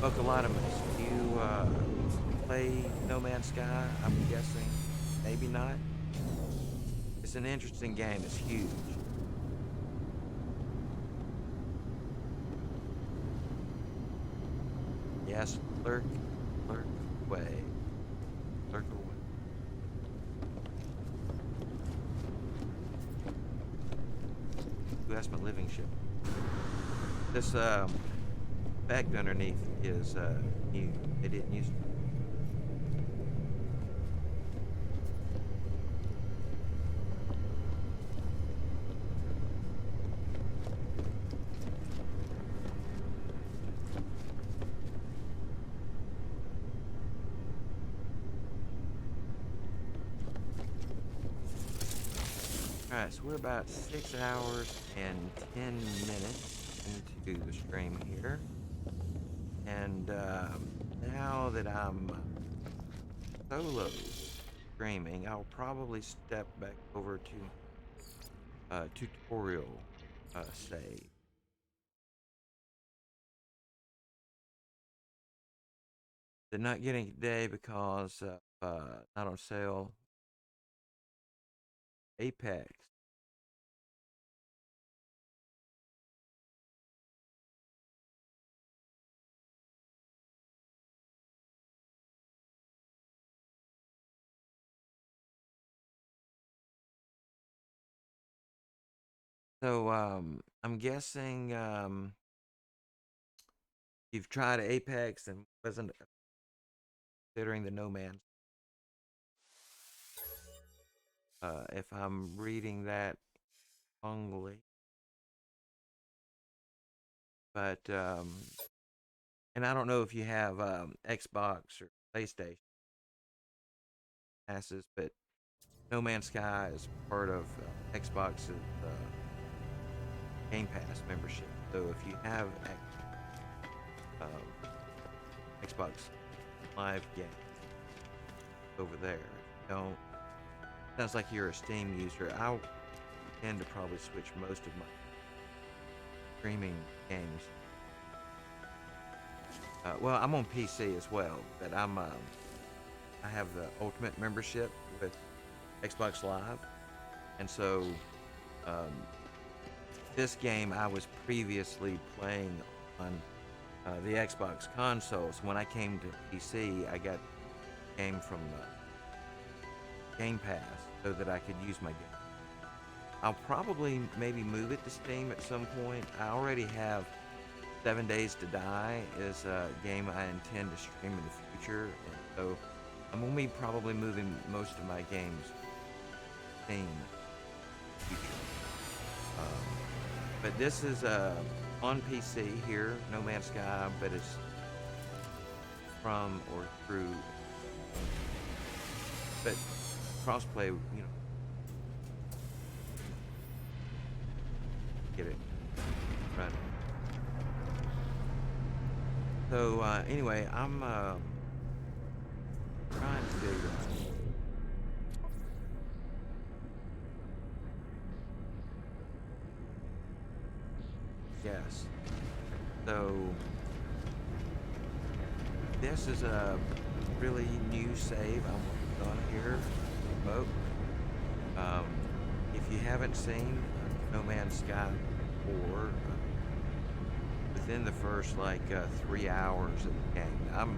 Buckalonimus, you, play No Man's Sky? I'm guessing. Maybe not. It's an interesting game, it's huge. Yes, lurk away. Lurk away. Ooh, that's my living ship. This effect underneath is new. They didn't use. Alright, so we're about 6 hours and 10 minutes into the stream here. And now that I'm solo streaming, I'll probably step back over to tutorial save. They're not getting it today because not on sale. Apex. So I'm guessing you've tried Apex and wasn't considering the No Man's. If I'm reading that wrongly, but and I don't know if you have Xbox or PlayStation passes, but No Man's Sky is part of Xbox's Game Pass membership. So if you have Xbox Live game over there, don't. Sounds like you're a Steam user. I'll tend to probably switch most of my streaming games. Well, I'm on PC as well, but I have the Ultimate membership with Xbox Live, and so this game I was previously playing on the Xbox consoles. When I came to PC, I got the game from Game Pass so that I could use my game. I'll probably maybe move it to Steam at some point. I already have 7 Days to Die is a game I intend to stream in the future, and so I'm gonna be probably moving most of my games to Steam in the future. But this is on PC here, No Man's Sky, but it's from or through, but crossplay, you know, get it running. So anyway, I'm trying to Yes. So this is a really new save I'm on here, folks. If you haven't seen No Man's Sky 4, within the first 3 hours of the game, I'm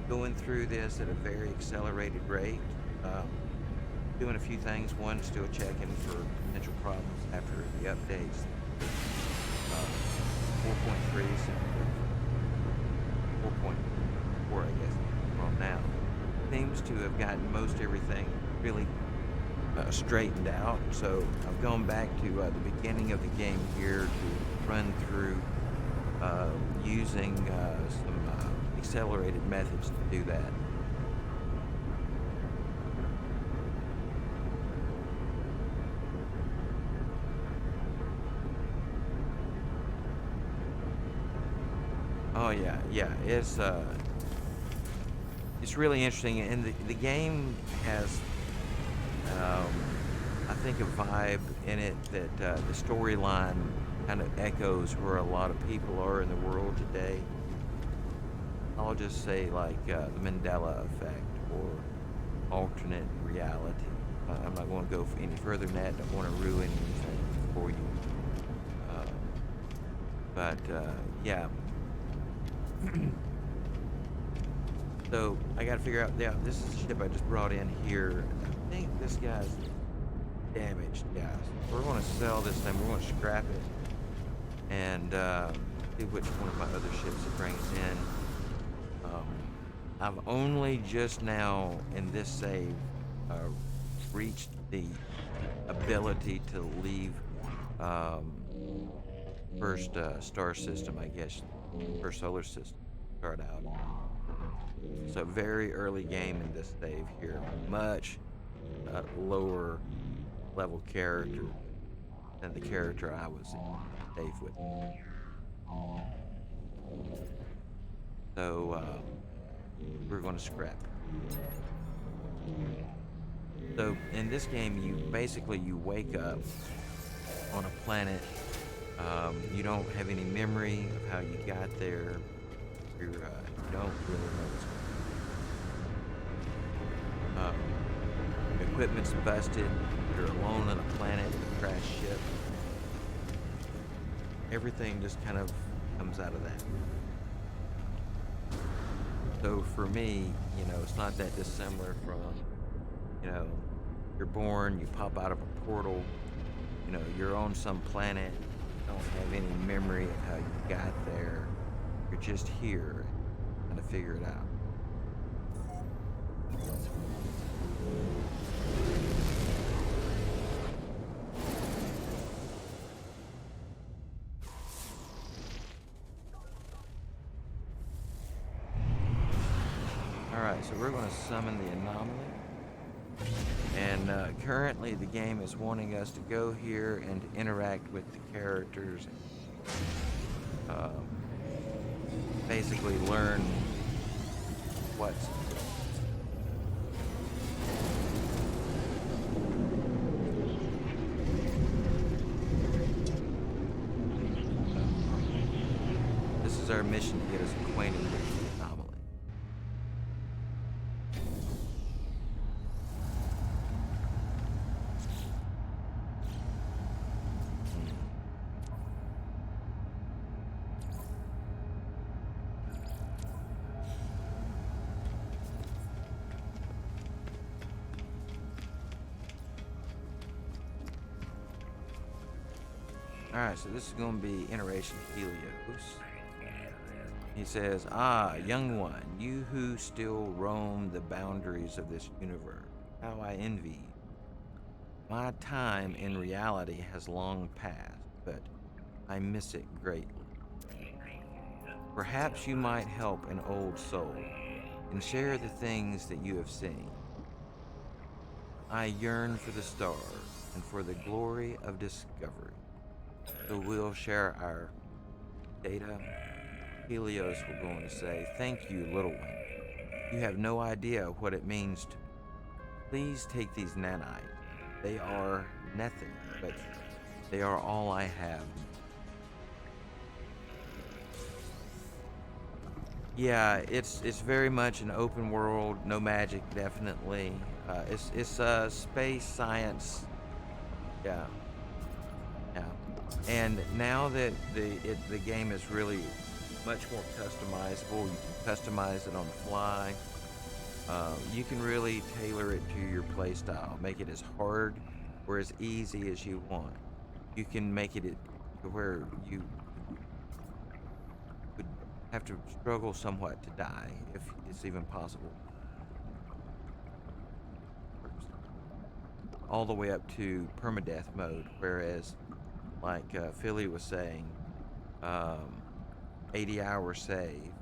going through this at a very accelerated rate, doing a few things. One, still checking for potential problems after the updates. 4.3, 4.4, I guess, from now, seems to have gotten most everything really straightened out. So I've gone back to the beginning of the game here to run through using some accelerated methods to do that. Oh yeah, it's really interesting, and the game has I think a vibe in it that the storyline kind of echoes where a lot of people are in the world today. I'll just say the Mandela effect or alternate reality. I'm not going to go any further than that. Don't want to ruin anything for you. But yeah. So I got to figure out. Yeah, this is the ship I just brought in here. I think this guy's damaged, guys. We're going to sell this thing. We're going to scrap it and see which one of my other ships it brings in. I've only just now in this save reached the ability to leave first star system, I guess, first solar system. Start out. So very early game in this save here. Much lower level character than the character I was in save with. So we're going to scrap. So in this game, you wake up on a planet. You don't have any memory of how you got there. You don't really know what's going on. Equipment's busted. You're alone on a planet with a crashed ship. Everything just kind of comes out of that. So for me, it's not that dissimilar from, you're born, you pop out of a portal, you're on some planet, you don't have any memory of how you got there. You're just here, trying to figure it out. Alright, so we're going to summon the anomaly. And currently the game is wanting us to go here and interact with the characters. Basically learn what's... This is our mission to get us acquainted with the anomaly. Alright, so this is going to be Iteration Helios. He says, young one, you who still roam the boundaries of this universe, how I envy you. My time in reality has long passed, but I miss it greatly. Perhaps you might help an old soul and share the things that you have seen. I yearn for the stars and for the glory of discovery. So we'll share our data. Helios will go on to say, thank you, little one. You have no idea what it means to me. Please take these nanites. They are nothing, but they are all I have. Yeah, it's very much an open world, no magic, definitely. It's space science. Yeah, yeah. And now that the game is really much more customizable, you can customize it on the fly. You can really tailor it to your play style, make it as hard or as easy as you want. You can make it to where you would have to struggle somewhat to die, if it's even possible. All the way up to permadeath mode, whereas, like Philly was saying, um, 80-hour save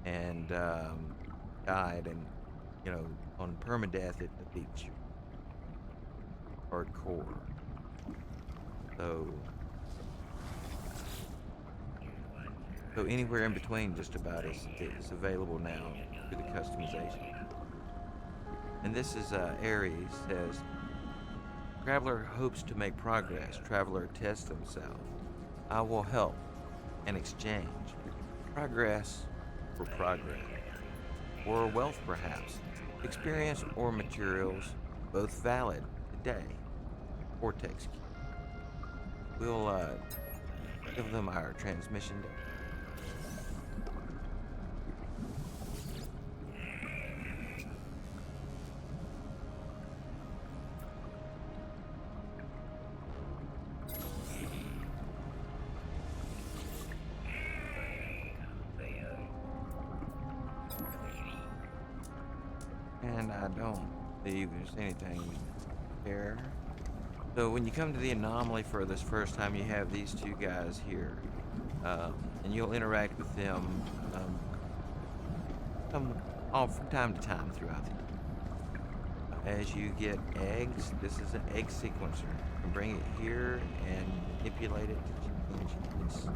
and died, and on permadeath it defeats you hardcore. So, so anywhere in between, just about is available now through the customization. And this is Aries says, Traveler hopes to make progress. Traveler tests himself. I will help and exchange. Progress for progress. Or wealth, perhaps. Experience or materials, both valid today. Vortex key. We'll give them our transmission data. And I don't believe there's anything there. So when you come to the anomaly for this first time, you have these two guys here. And you'll interact with them from time to time throughout the day. As you get eggs, this is an egg sequencer. You can bring it here and manipulate it to change its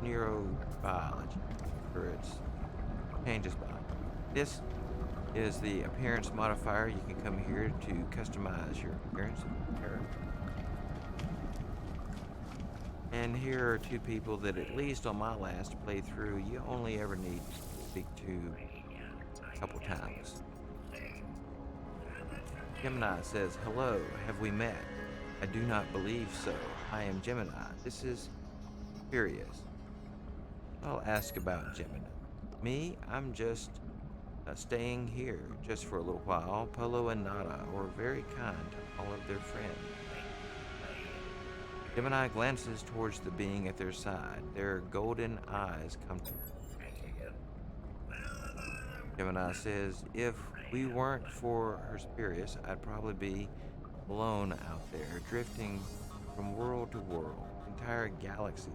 neurobiology, or its changes by. This is the appearance modifier. You can come here to customize your appearance of your character. And here are two people that, at least on my last playthrough, you only ever need to speak to a couple times. Gemini says, hello, have we met? I do not believe so. I am Gemini. This is Furious. I'll ask about Gemini. Me, I'm just staying here just for a little while. Polo and Nada were very kind to all of their friends. Gemini glances towards the being at their side. Their golden eyes come to Gemini says, if we weren't for Hesperius, I'd probably be alone out there, drifting from world to world, entire galaxies.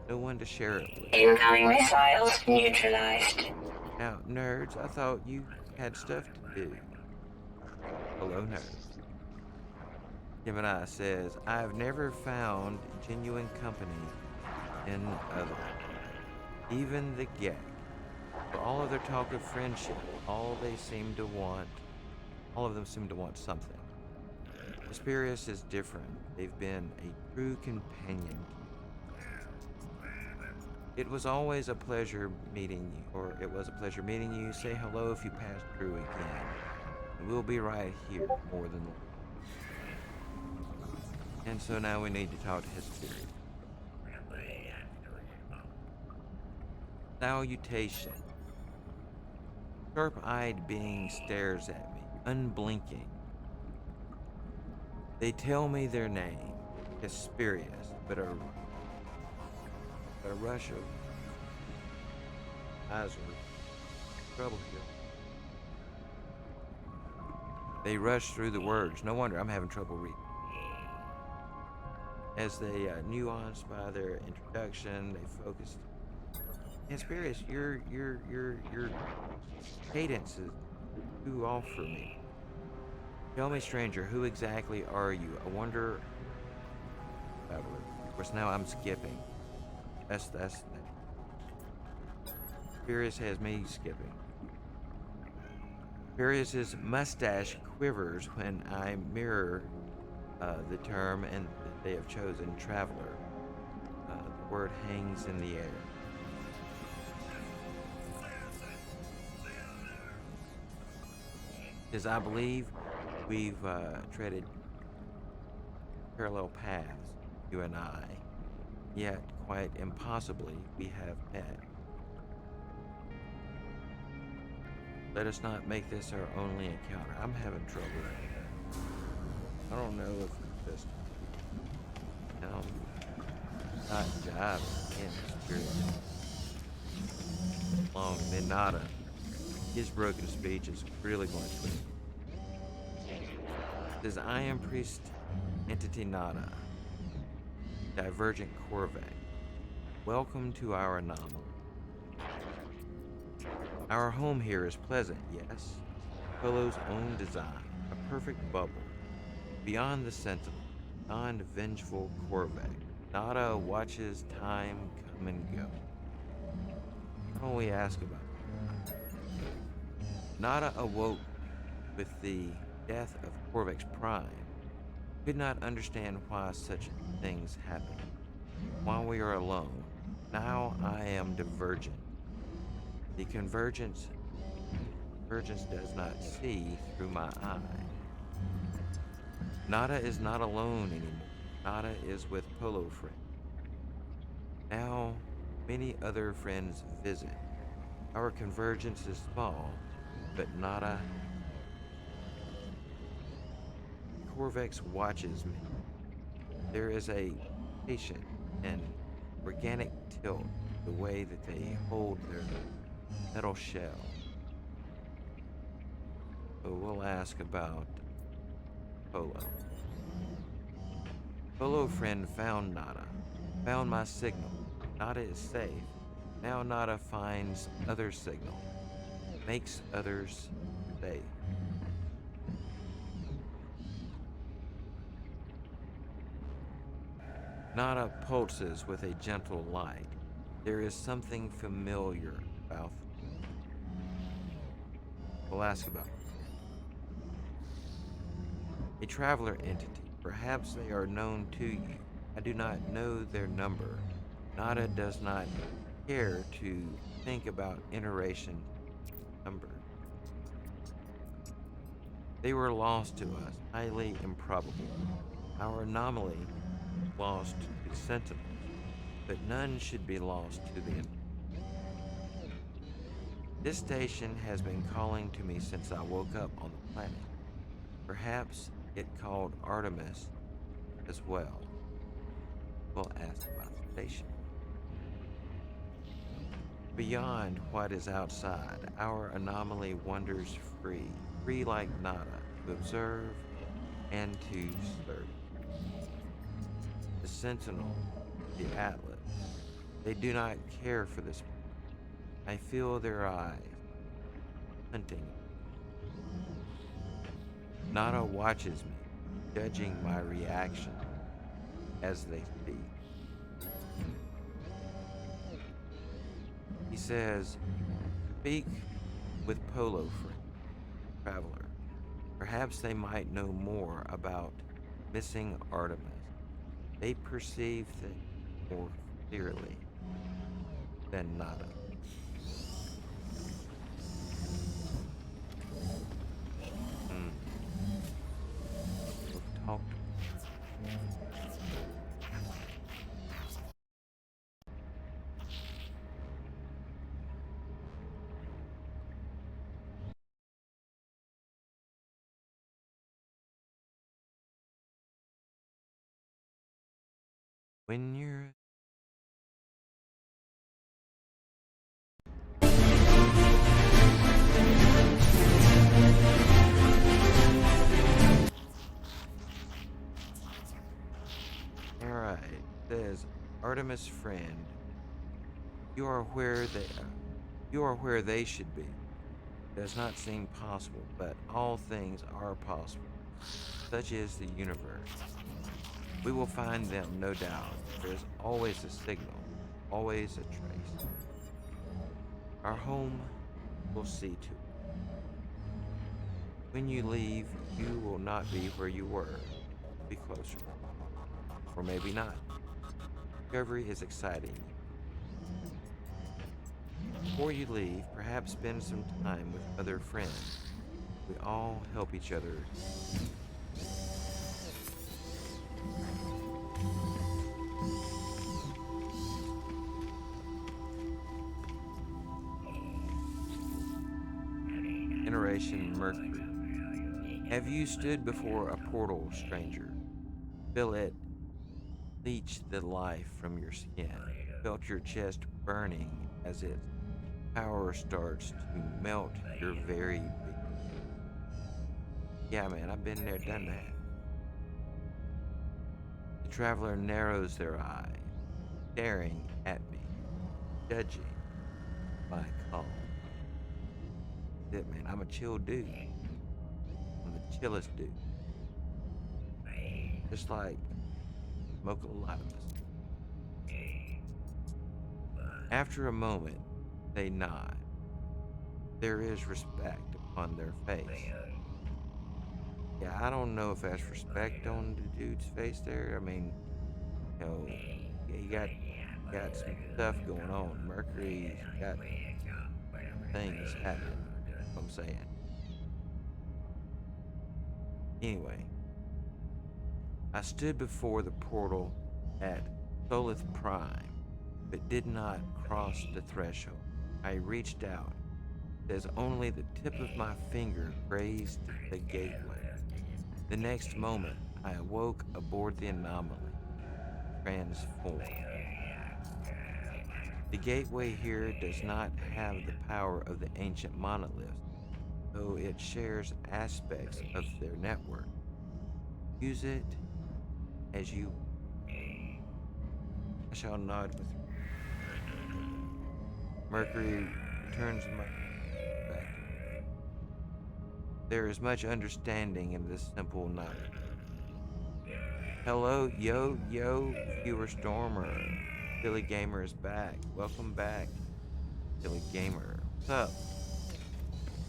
No one to share it with. Incoming missiles neutralized. Now, nerds, I thought you had stuff to do. Hello, nerds. Gemini says, I've never found genuine company in others. Even the Gek. For all of their talk of friendship, all of them seem to want something. Hesperius is different. They've been a true companion. It was a pleasure meeting you, Say hello if you pass through again. We'll be right here, more than likely. And so now we need to talk to Hesperius. Salutation. Sharp-eyed being stares at me, unblinking. They tell me their name, Hesperius, but a rush of eyes are trouble here. They rush through the words. No wonder I'm having trouble reading. As they nuance by their introduction, they focus. Hesperius, your cadence is too off for me. Tell me, stranger, who exactly are you? I wonder. Of course, now I'm skipping. That's Furious has me skipping. Furious's mustache quivers when I mirror the term and they have chosen traveler. word hangs in the air. Because I believe we've treaded parallel paths, you and I, yet quite impossibly we have met. Let us not make this our only encounter. I'm having trouble. I don't know if it's just not jiving in spirit. Long and then Nada. His broken speech is really going to me. Says, I am priest entity Nada, divergent Corvette. Welcome to our anomaly. Our home here is pleasant, yes. Polo's own design, a perfect bubble. Beyond the sentinel, beyond vengeful Corvette, Nada watches time come and go. Why don't we ask about it? Nada awoke with the death of Corvex's prime. Could not understand why such things happen. While we are alone, now I am divergent. The convergence does not see through my eye. Nada is not alone anymore. Nada is with Polo friend. Now, many other friends visit. Our convergence is small, but Nada. Corvex watches me. There is a patient and organic tilt the way that they hold their metal shell. So we'll ask about Polo. Polo friend found Nada, found my signal. Nada is safe. Now Nada finds other signal, makes others safe. Nada pulses with a gentle light. There is something familiar about them. We'll ask about a traveler entity. Perhaps they are known to you. I do not know their number. Nada does not care to think about iteration number. They were lost to us, highly improbable. Our anomaly lost to the Sentinels, but none should be lost to the enemy. This station has been calling to me since I woke up on the planet. Perhaps it called Artemis as well. We'll ask about the station. Beyond what is outside, our anomaly wanders free, free like Nada, to observe and to serve. The Sentinel, the Atlas, they do not care for this. I feel their eyes hunting. Nada watches me, judging my reaction as they speak. He says, speak with Polo friend, traveler. Perhaps they might know more about missing Artemis. They perceive things more clearly than Nada. We've talked. When you're Alright, says Artemis friend, you are where they should be. Does not seem possible, but all things are possible. Such is the universe. We will find them, no doubt. There is always a signal, always a trace. Our home will see to it. When you leave, you will not be where you were. Be closer. Or maybe not. discovery is exciting. Before you leave, perhaps spend some time with other friends. We all help each other. Iteration Mercury. Have you stood before a portal, stranger? Feel it leech the life from your skin. Felt your chest burning as its power starts to melt your very being. Yeah, man, I've been there, done that. The traveler narrows their eye, staring at me, judging my calm. That's it, man. I'm a chill dude. I'm the chillest dude. Just like smoke a lot of us. After a moment, they nod. There is respect upon their face. Yeah, I don't know if that's respect on the dude's face there. I mean, you know, yeah, you got some stuff going on. Mercury's got things happening. That's what I'm saying. Anyway, I stood before the portal at Solith Prime, but did not cross the threshold. I reached out, as only the tip of my finger grazed the gateway. The next moment, I awoke aboard the anomaly, transformed. The gateway here does not have the power of the ancient monoliths, though it shares aspects of their network. Use it as you. I shall nod with Mercury returns my back. There is much understanding in this simple knowledge. Hello, yo, viewer Stormer. Silly Gamer is back. Welcome back, Silly Gamer. What's up?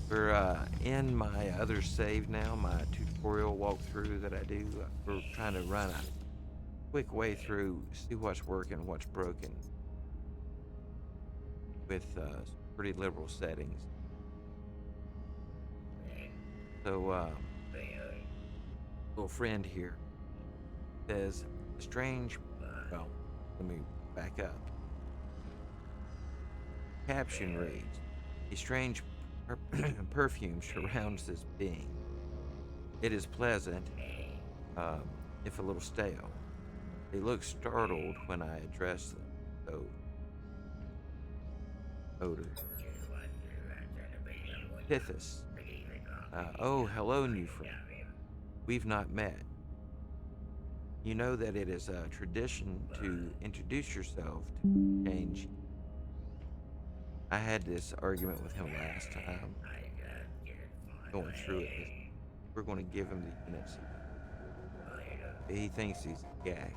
We're in my other save now, my tutorial walkthrough that I do. We're trying to run a quick way through, see what's working, what's broken, with pretty liberal settings. So, little friend here says, strange, well, let me back up. Caption reads, a strange perfume surrounds this being. It is pleasant, if a little stale. They look startled when I address them, though. Odor. Pithis. Oh, hello, new friend. We've not met. You know that it is a tradition to introduce yourself to change. I had this argument with him last time. Going through it. We're going to give him the units. He thinks he's a gag.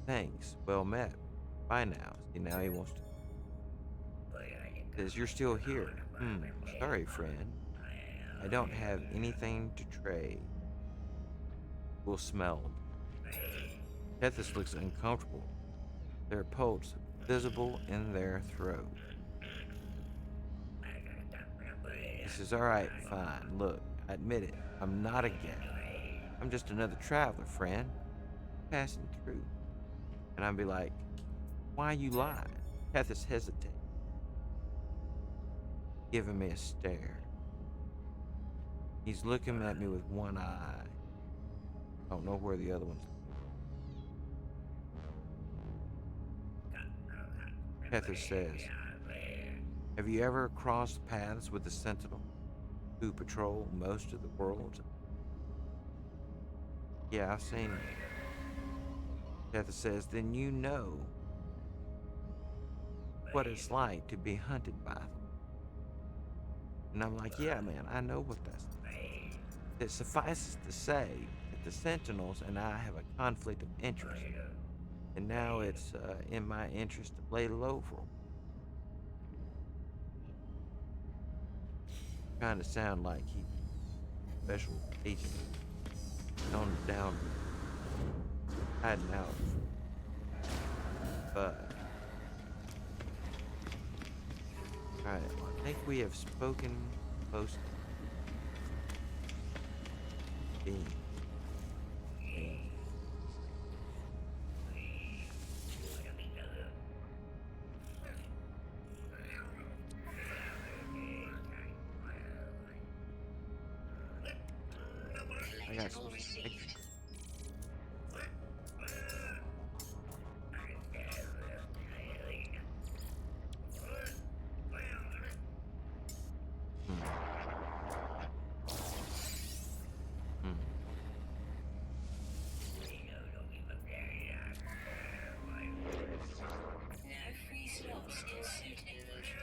Thanks. Well met. Bye now. See, now he wants to. Says, you're still here. Sorry, friend. I don't have anything to trade. We'll smell. Tethys looks uncomfortable. Their pulse visible in their throat. He says, alright, fine. Look, I admit it. I'm not a gag. I'm just another traveler, friend. Passing through. And I'd be like, why you lying? Tethys hesitates, giving me a stare. He's looking at me with one eye. I don't know where the other one's. Tethys says, have you ever crossed paths with the Sentinel who patrol most of the world? Yeah, I've seen them. Tethys says, then you know what it's like to be hunted by them. And I'm like, yeah, man, I know what that's like. It suffices to say that the Sentinels and I have a conflict of interest. And now it's in my interest to play low for them. Kind of sound like he's a special agent. On down. hiding out. But alright, I think we have spoken most being. I got some. Hmm. Hmm. No free slots in suit inventory.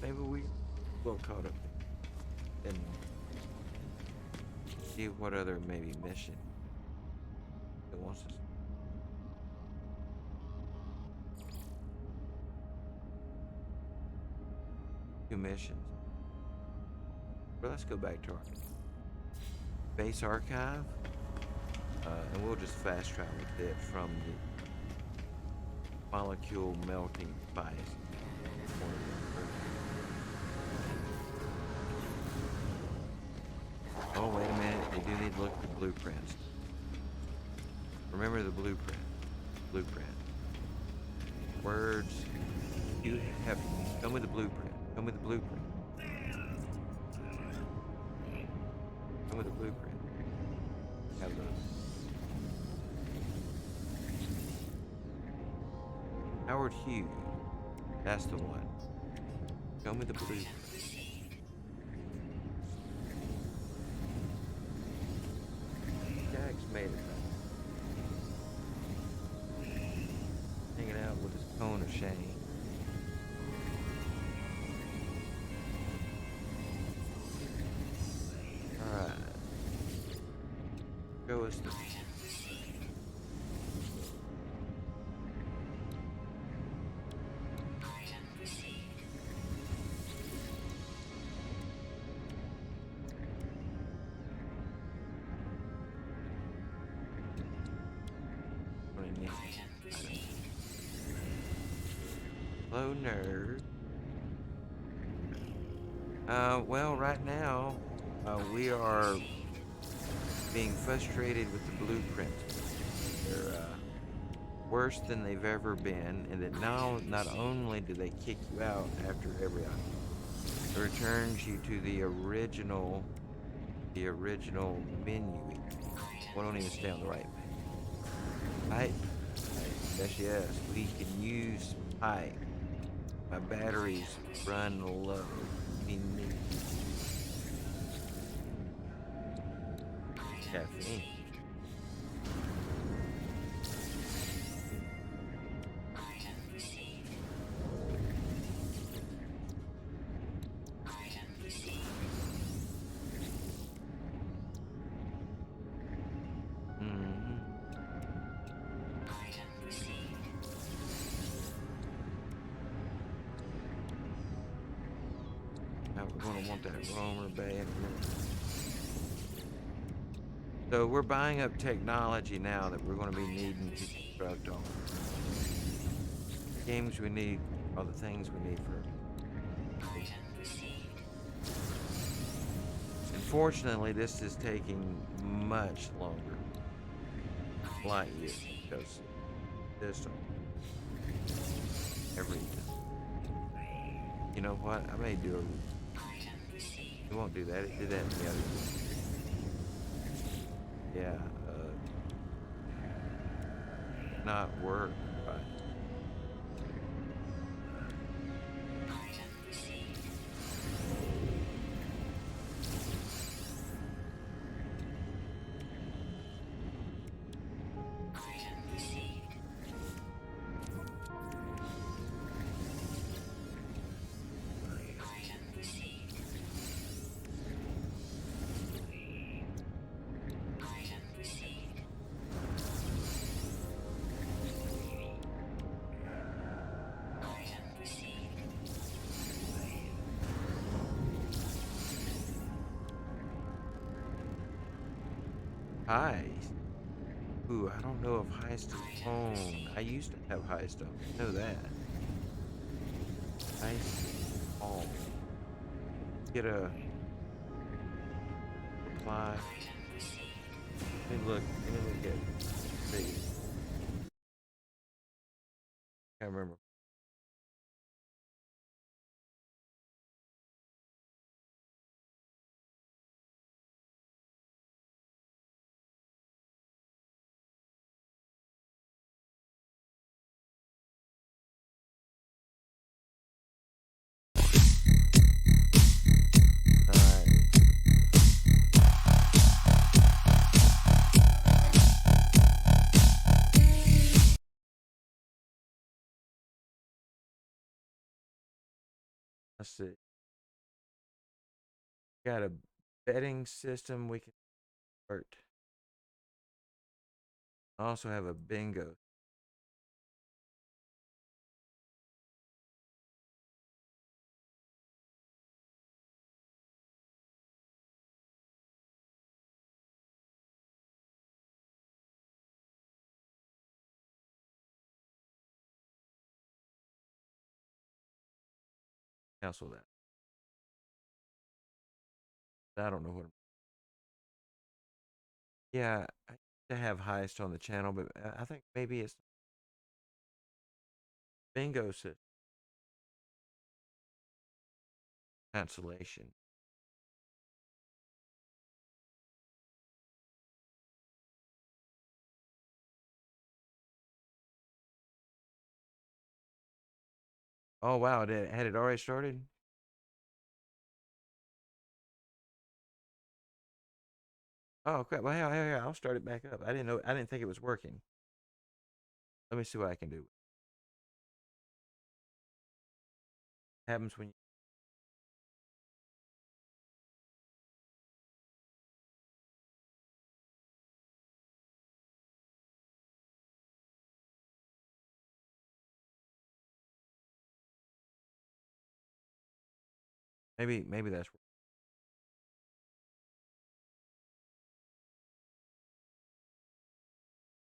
Maybe we will caught up and see what other maybe mission it wants us. Two missions. But let's go back to our base archive, and we'll just fast travel a bit from the molecule melting device. Oh, wait a minute. They do need to look at the blueprints. Remember the blueprint. Blueprint. Words. You have. Come with the blueprint. Come with the blueprint. Come with the blueprint. Have those. Howard Hughes. That's the one. Come with the blueprint. Jack's made it. Hanging out with his cone of shame. Alright. Show us the. Hello, nerd. Well, right now, we are being frustrated with the blueprints. They're worse than they've ever been, and that now not only do they kick you out after every item, it returns you to the original menu. Well, don't even stay on the right page. Pipe. Yes, we can use pipe. My batteries run low. We need caffeine. Now we're going to want that roamer back. So we're buying up technology now that we're going to be needing to construct on. The games we need are the things we need for. Unfortunately, this is taking much longer. Light years because this every. You know what? I may do a. It won't do that. It did that in the other one. Yeah, not work, right. Heist. Ooh, I don't know if Heist is on. I used to have Heist on. I know that. Heist on. Get a reply. Let me look at see. Can't remember. Alright. Let's see. Got a betting system we can start. I also have a bingo. Cancel that. I don't know what. Yeah, I used to have Heist on the channel, but I think maybe it's bingo system cancellation. Oh wow, had it already started? Oh crap! Well, here, I'll start it back up. I didn't know. I didn't think it was working. Let me see what I can do. Happens when you. Maybe that's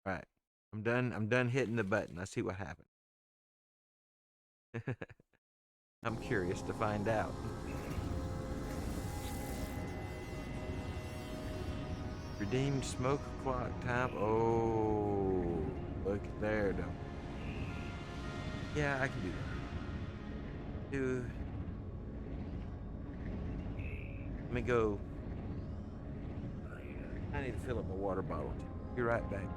right. I'm done. I'm done hitting the button. Let's see what happens. I'm curious to find out. Redeemed smoke clock time. Oh, look there, though. Yeah, I can do that. Let me go. I need to fill up my water bottle. Be right back, guys.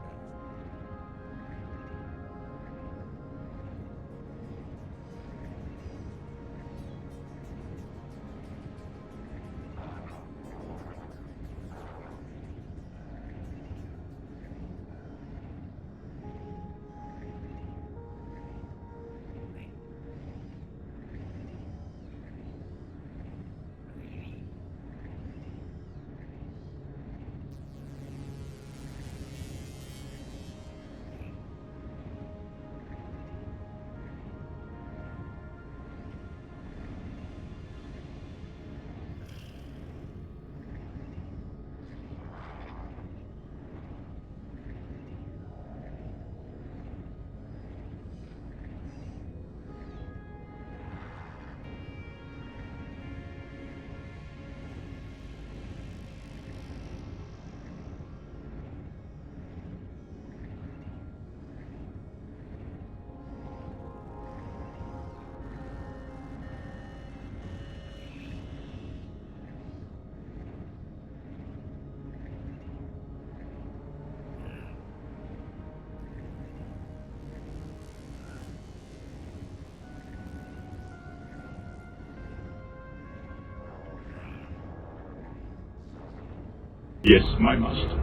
Yes, my master.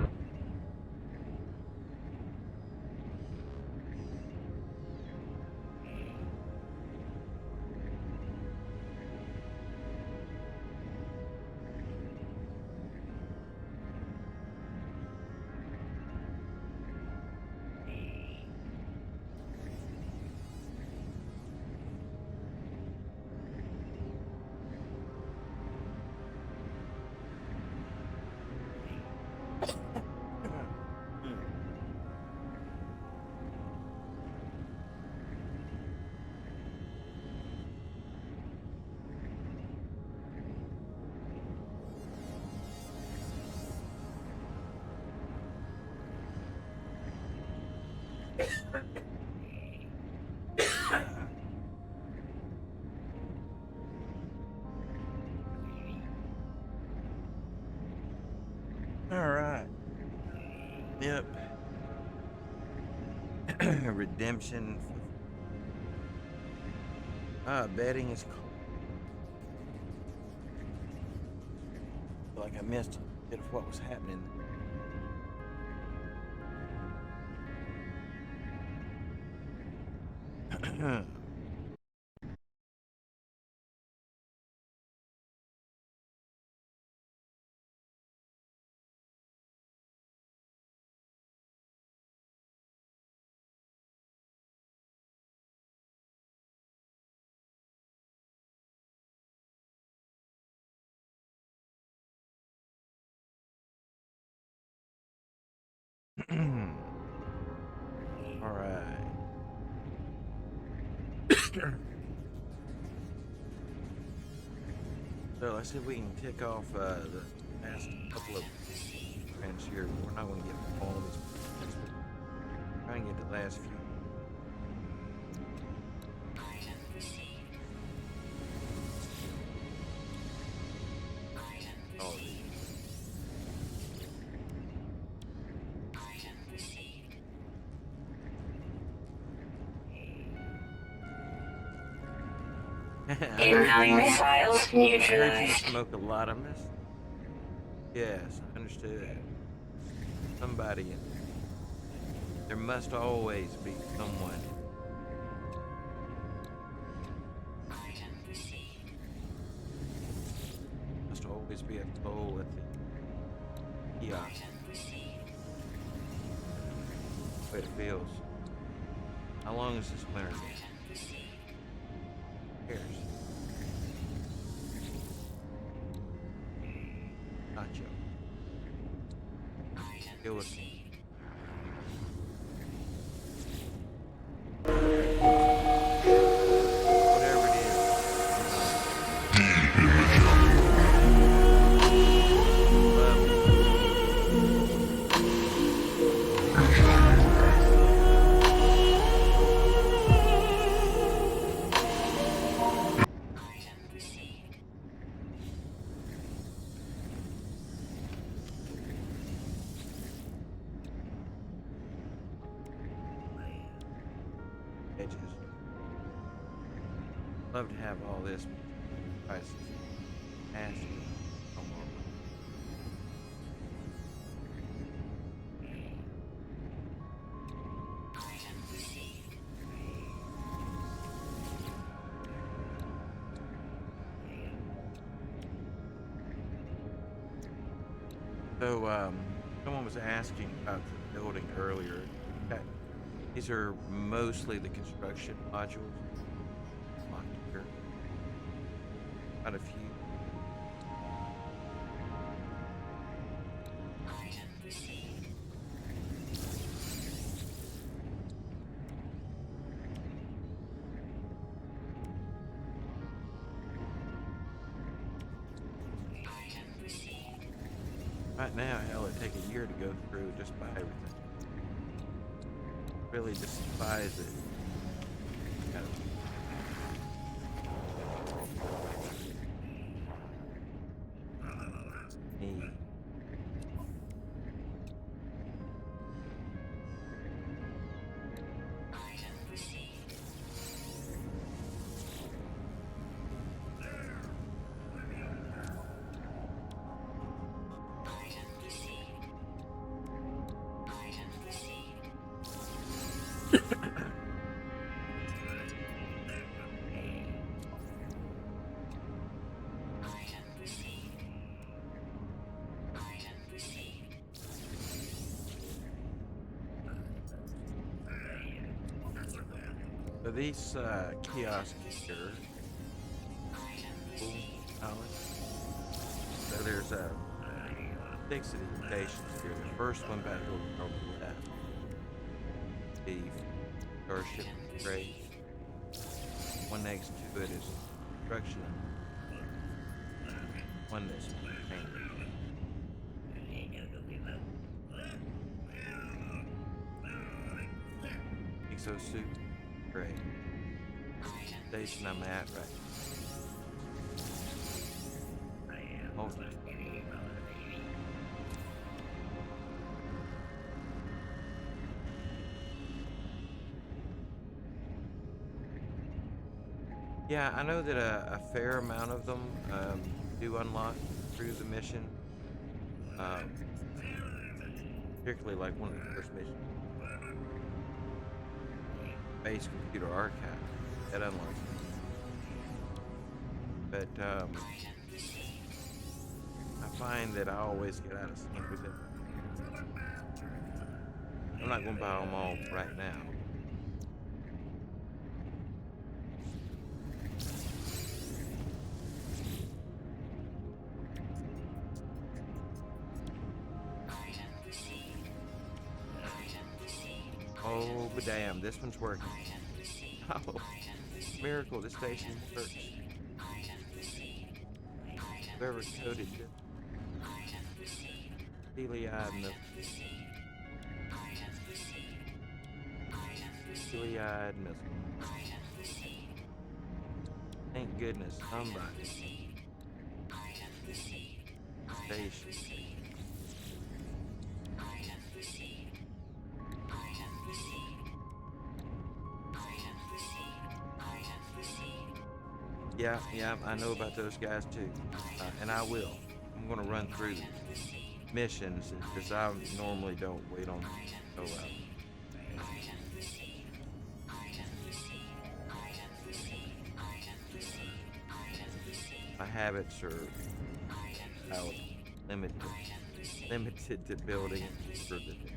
redemption. Betting is cool. I feel like I missed a bit of what was happening. All right. So let's see if we can tick off the last couple of events here. We're not going to get all these. Try and get the last few. Oh, Incoming missiles I heard you neutralized. smoke a lot of this. Yes, understood. Somebody in there must always be someone. Must always be a soul at the kiosk. The way it feels. How long is this winter? Who cares? Nacho. Deal with me. Whatever it is. Love it. Edges. Love to have all this prices. Ask. Come on. So, someone was asking about the building earlier. Okay. These are mostly the construction modules. Locked here. Quite a few. Right now, hell, it'd take a year to go through just buy everything. Really despise it. Gotta me. So these kiosks here, cool, Alex. So there's 6 of these stations here. The first one back over on the left. The Starship Gray. One next to it is construction. One that's painted. Exosuit Gray. Station I'm at right now. Hold it. Yeah, I know that a fair amount of them do unlock through the mission. Particularly like one of the first missions, Base Computer Archive, that unlocks it. But I find that I always get out of sync with it. I'm not going to buy them all right now. Oh, but damn, this one's working. Oh, miracle, this station works. Whoever coded this. Steely-eyed milk. Steely-eyed milk. Thank goodness somebody. Station. Yeah, I know about those guys too, and I will. I'm gonna run through the missions because I normally don't wait on. Oh well. My habits are out limited to building for the day.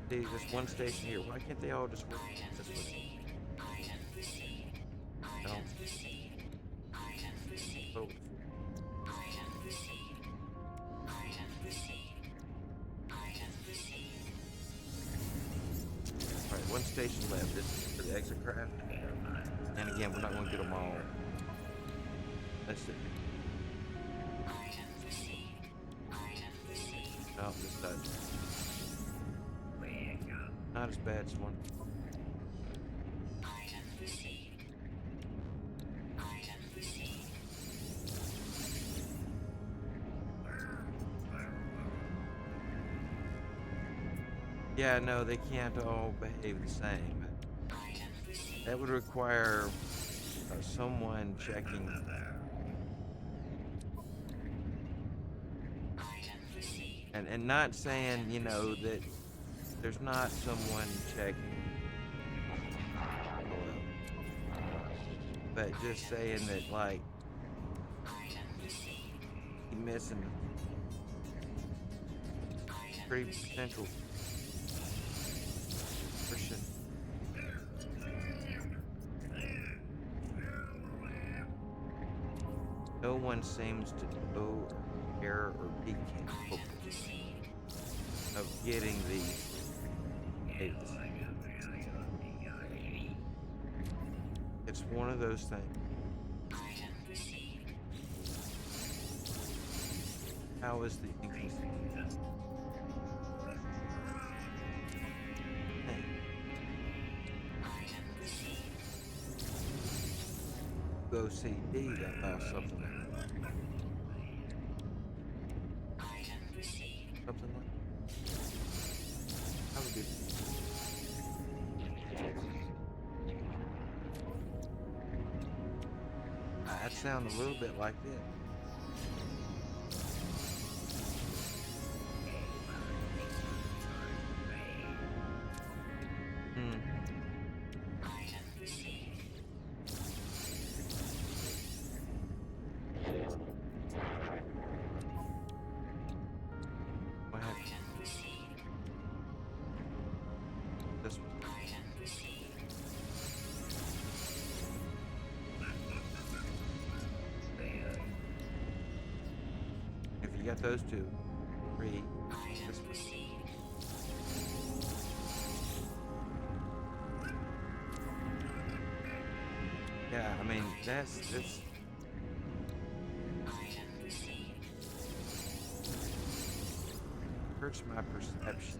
See, just one station here. Why can't they all just work this way? No. Oh. Alright, one station left. This is for the exit craft. And again, we're not going to get them all. Let's see. Oh, this side. Not as bad as one. Yeah, no, they can't all behave the same. That would require someone checking. And not saying, you know, that there's not someone checking. But just saying that, like, you're missing pretty potential person. No one seems to know or care or be capable of getting these aids. It's one of those things. How is the inconsistency? Go see D about something like that. Something like that. I would do that sound a little bit like this. You got those two. 3. This one. Yeah, I mean, this hurts my perception.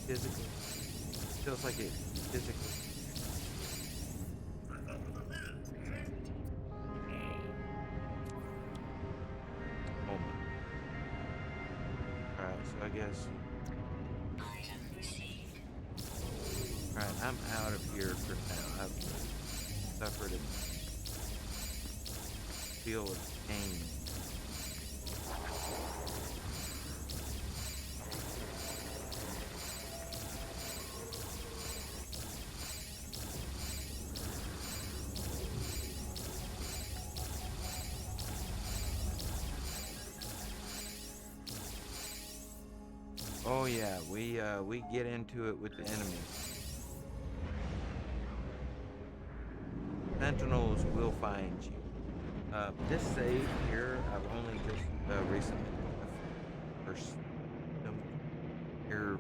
Physically. Feels like it physically. Alright, so I guess. Item received. Alright, I'm out of here for now. I've suffered a deal of pain. Oh yeah, we get into it with the enemy. Sentinels will find you. This save here, I've only just recently first. You're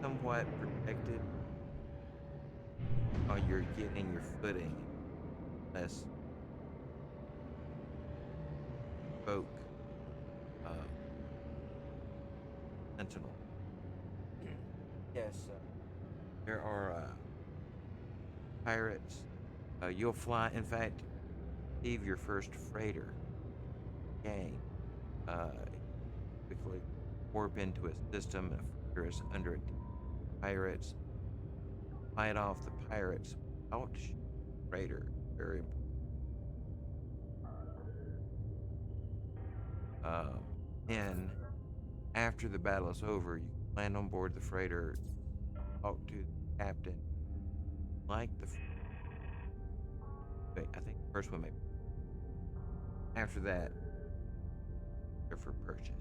somewhat protected while you're getting your footing. Less folk, sentinel. Yes, there are pirates. You'll fly. In fact, receive your first freighter. Gang. Quickly warp into a system. If there is under attack, pirates, fight off the pirates without freighter. Very important. And after the battle is over, you land on board the freighter, talk to the captain, like the. Wait, I think the first one maybe. After that, they're for purchase.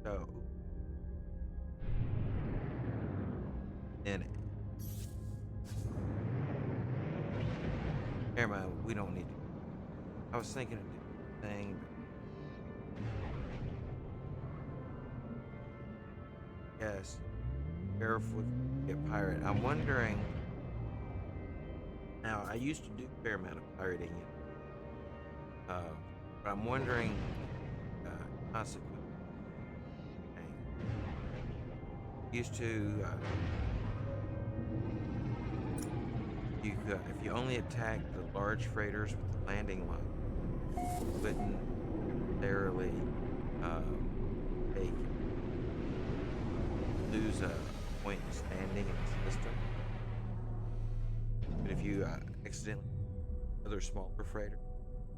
So, then, never mind, we don't need to. I was thinking of a different thing, but yes, careful get pirate. I'm wondering. Now, I used to do a fair amount of pirating, but I'm wondering consequences. Used to you could, if you only attack the large freighters with the landing line, you wouldn't necessarily take lose a point in standing in the system. But if you accidentally another smaller freighter,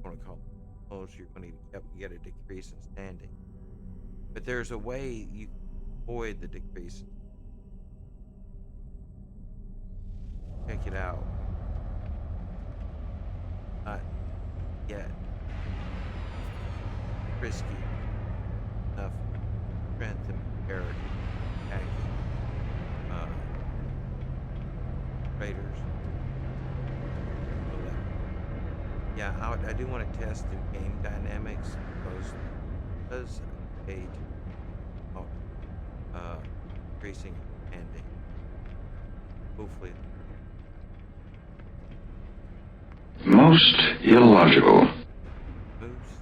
I want to call it close, you're going to get a decrease in standing. But there's a way you can avoid the decrease. Check it out. Not yet risky enough strength and parity attacking raiders. Yeah, I do want to test the game dynamics because it does aid increasing ending. Hopefully. Most illogical. Moves.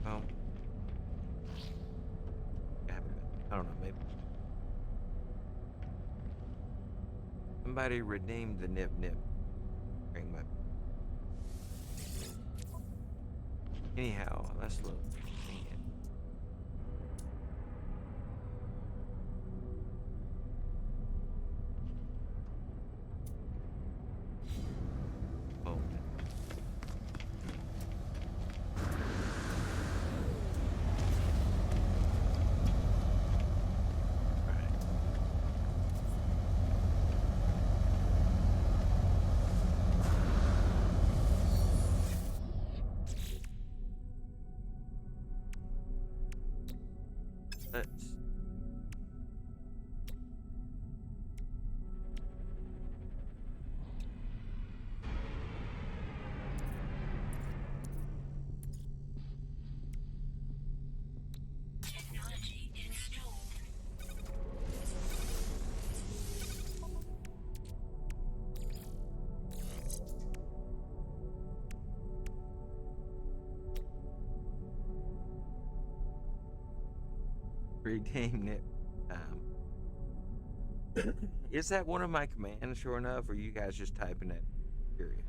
Well, I don't know, maybe. Somebody redeemed the nip. Bring my. Anyhow, let's look. Let's. Technology installed. Redeem it. Is that one of my commands, sure enough, or you guys just typing that? Curious.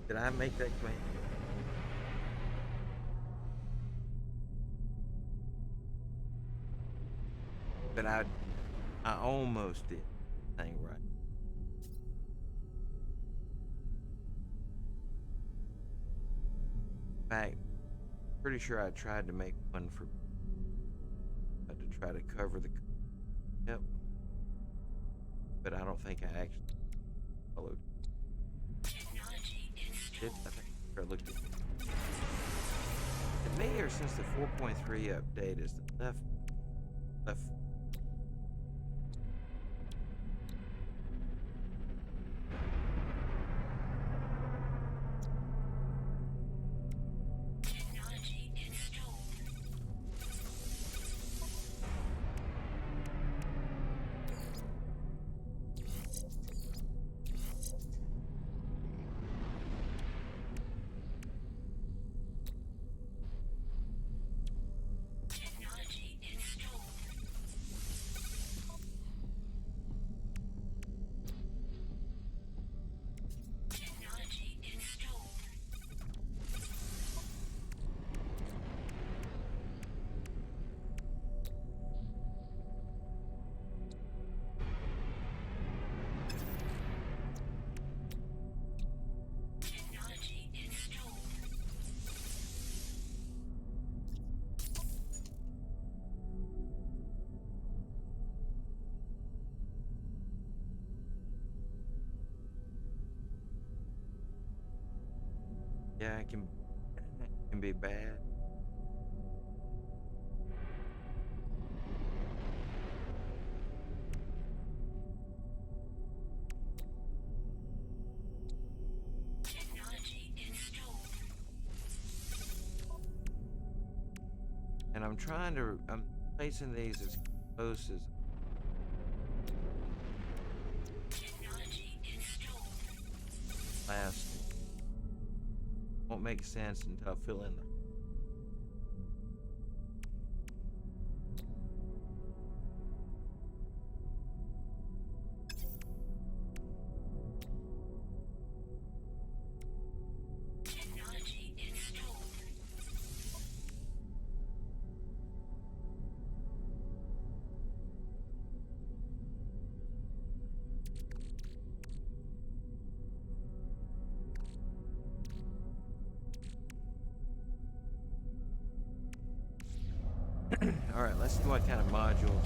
Did I make that command? But I almost did the thing right. In fact, pretty sure I tried to make one for to try to cover the. Yep. But I don't think I actually followed. I think I looked at it. To me, or since the 4.3 update is the left. Yeah, it can be bad. And I'm placing these as close as last. Won't make sense until I fill in the. All right, let's see what kind of module.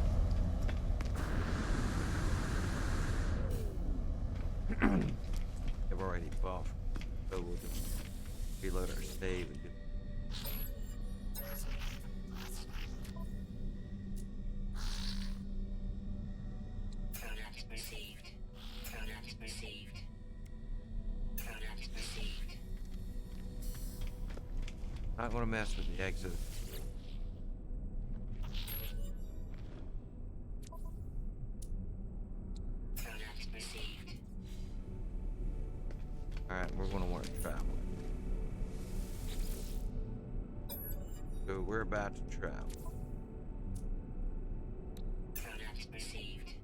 I've already bought, so we'll just reload our save and do. Product received. Product received. Product received. Not going to mess with the exit. Alright, we're going to want to travel. So we're about to travel. Product received.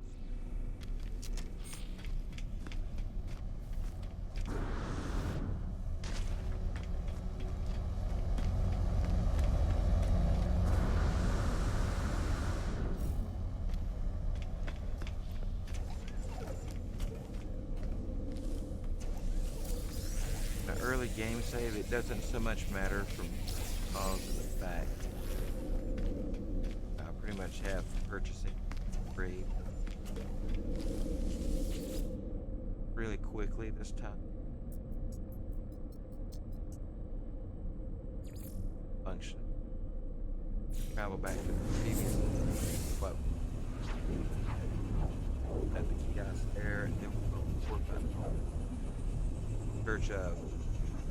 Early game save, it doesn't so much matter from cause of the fact I pretty much have purchasing free really quickly this time. Function. Travel back to the previous quote. At the kiosk there, and then we'll work on search of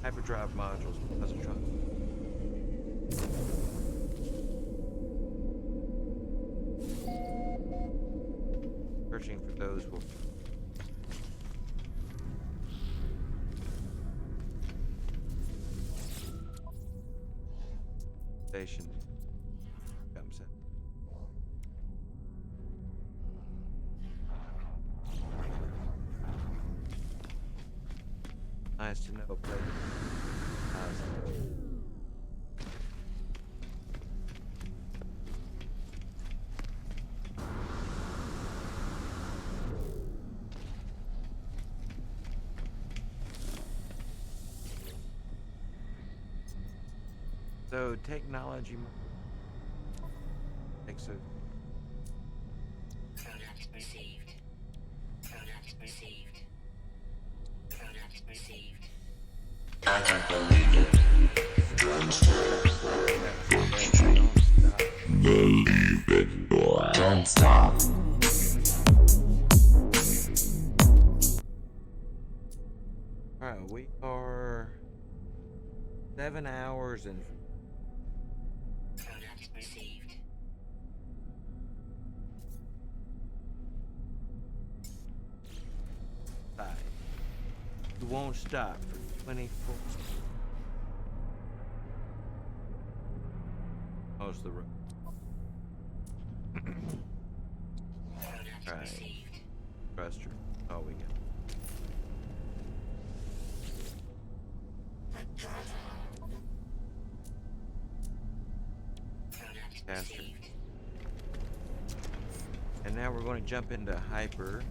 hyperdrive modules and positrons. Searching for those will station comes in. Nice to know a place. So technology makes a Product received. Product received. Product received. I can't believe it. Believe it, boy. Don't stop. Alright, we are 7 hours and Product received. five. You won't stop for 24. How's the road? Product Alright. received. Trust her. Oh, we got. Product Faster. received. And now we're going to jump into hyper.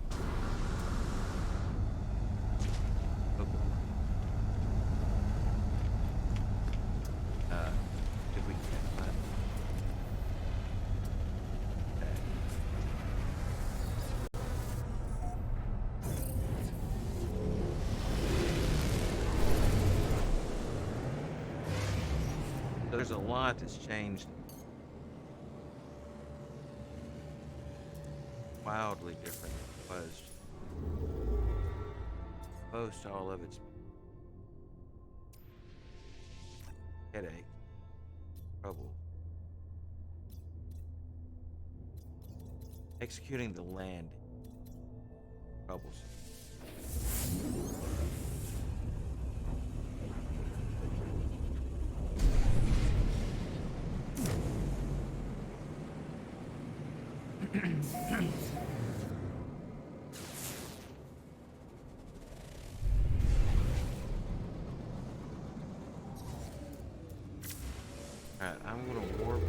If we can find So there's a lot that's changed. Wildly different than it was. Most all of it's headache, trouble. Executing the land. Troubles. Alright, I'm gonna warp.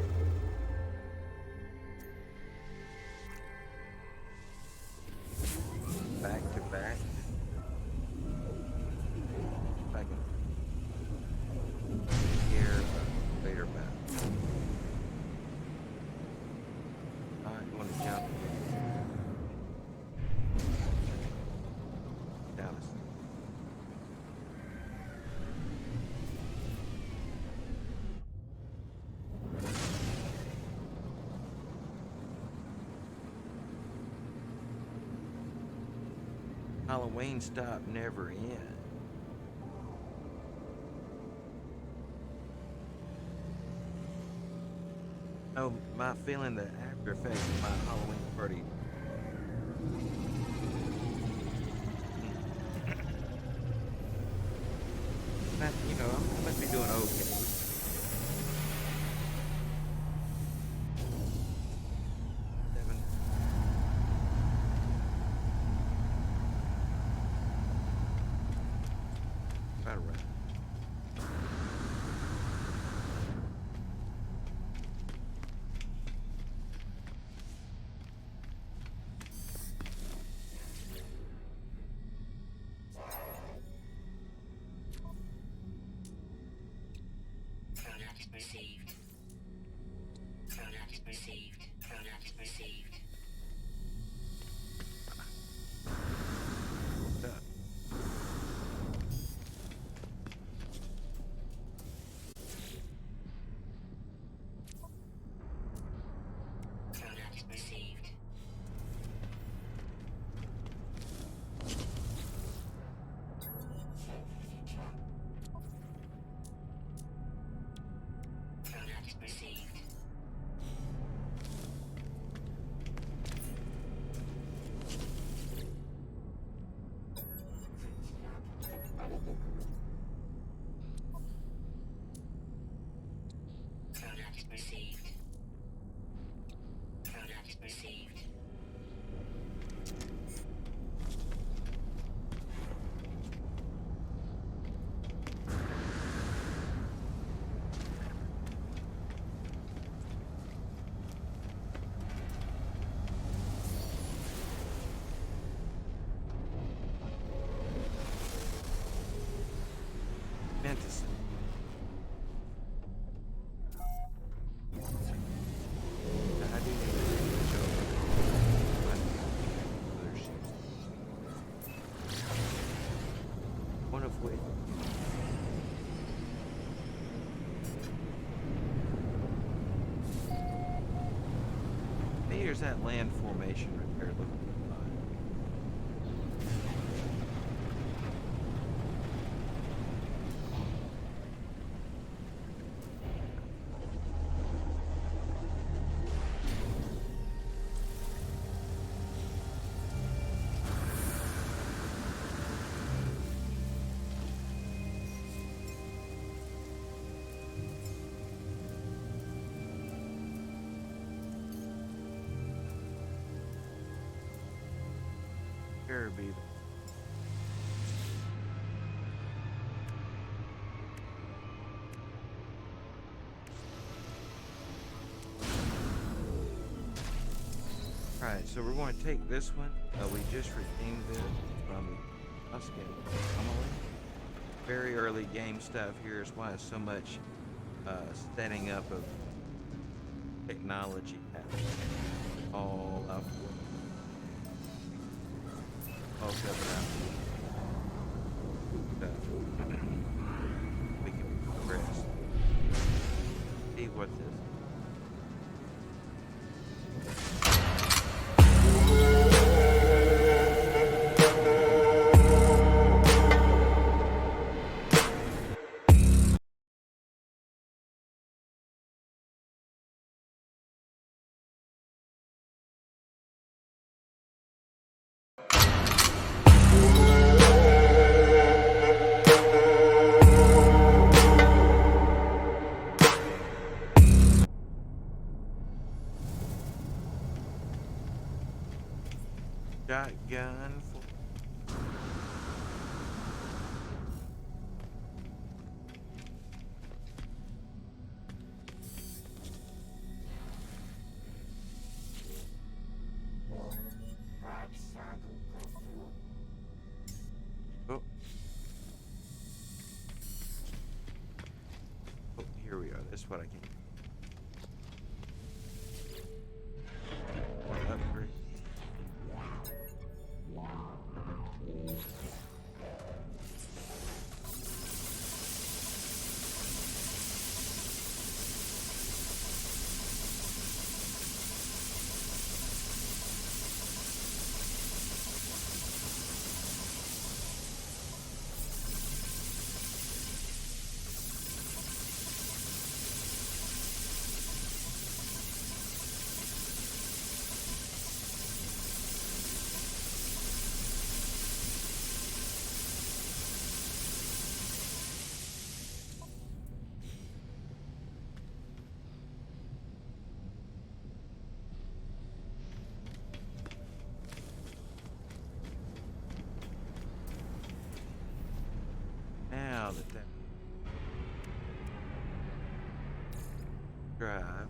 Back to back. Back in here, later back. I'm going to jump down. Halloween stop never end. Oh, my feeling the after effects of my Halloween party. You know, I must be doing okay. Seven. About right. Product received. Product received. Product received. What's up? Product received. Product received. Product received. Product received. fantasy. I do need to show other ships. One of which here's that land formation right there. Look. Caribbean. Alright, so we're going to take this one. We just redeemed it from Musket. Very early game stuff here is why it's so much setting up of technology happening all up. All covered out. We can progress. See what this. Shotgun for oh. Oh, here we are. That's what I can upgrade. Now that drive.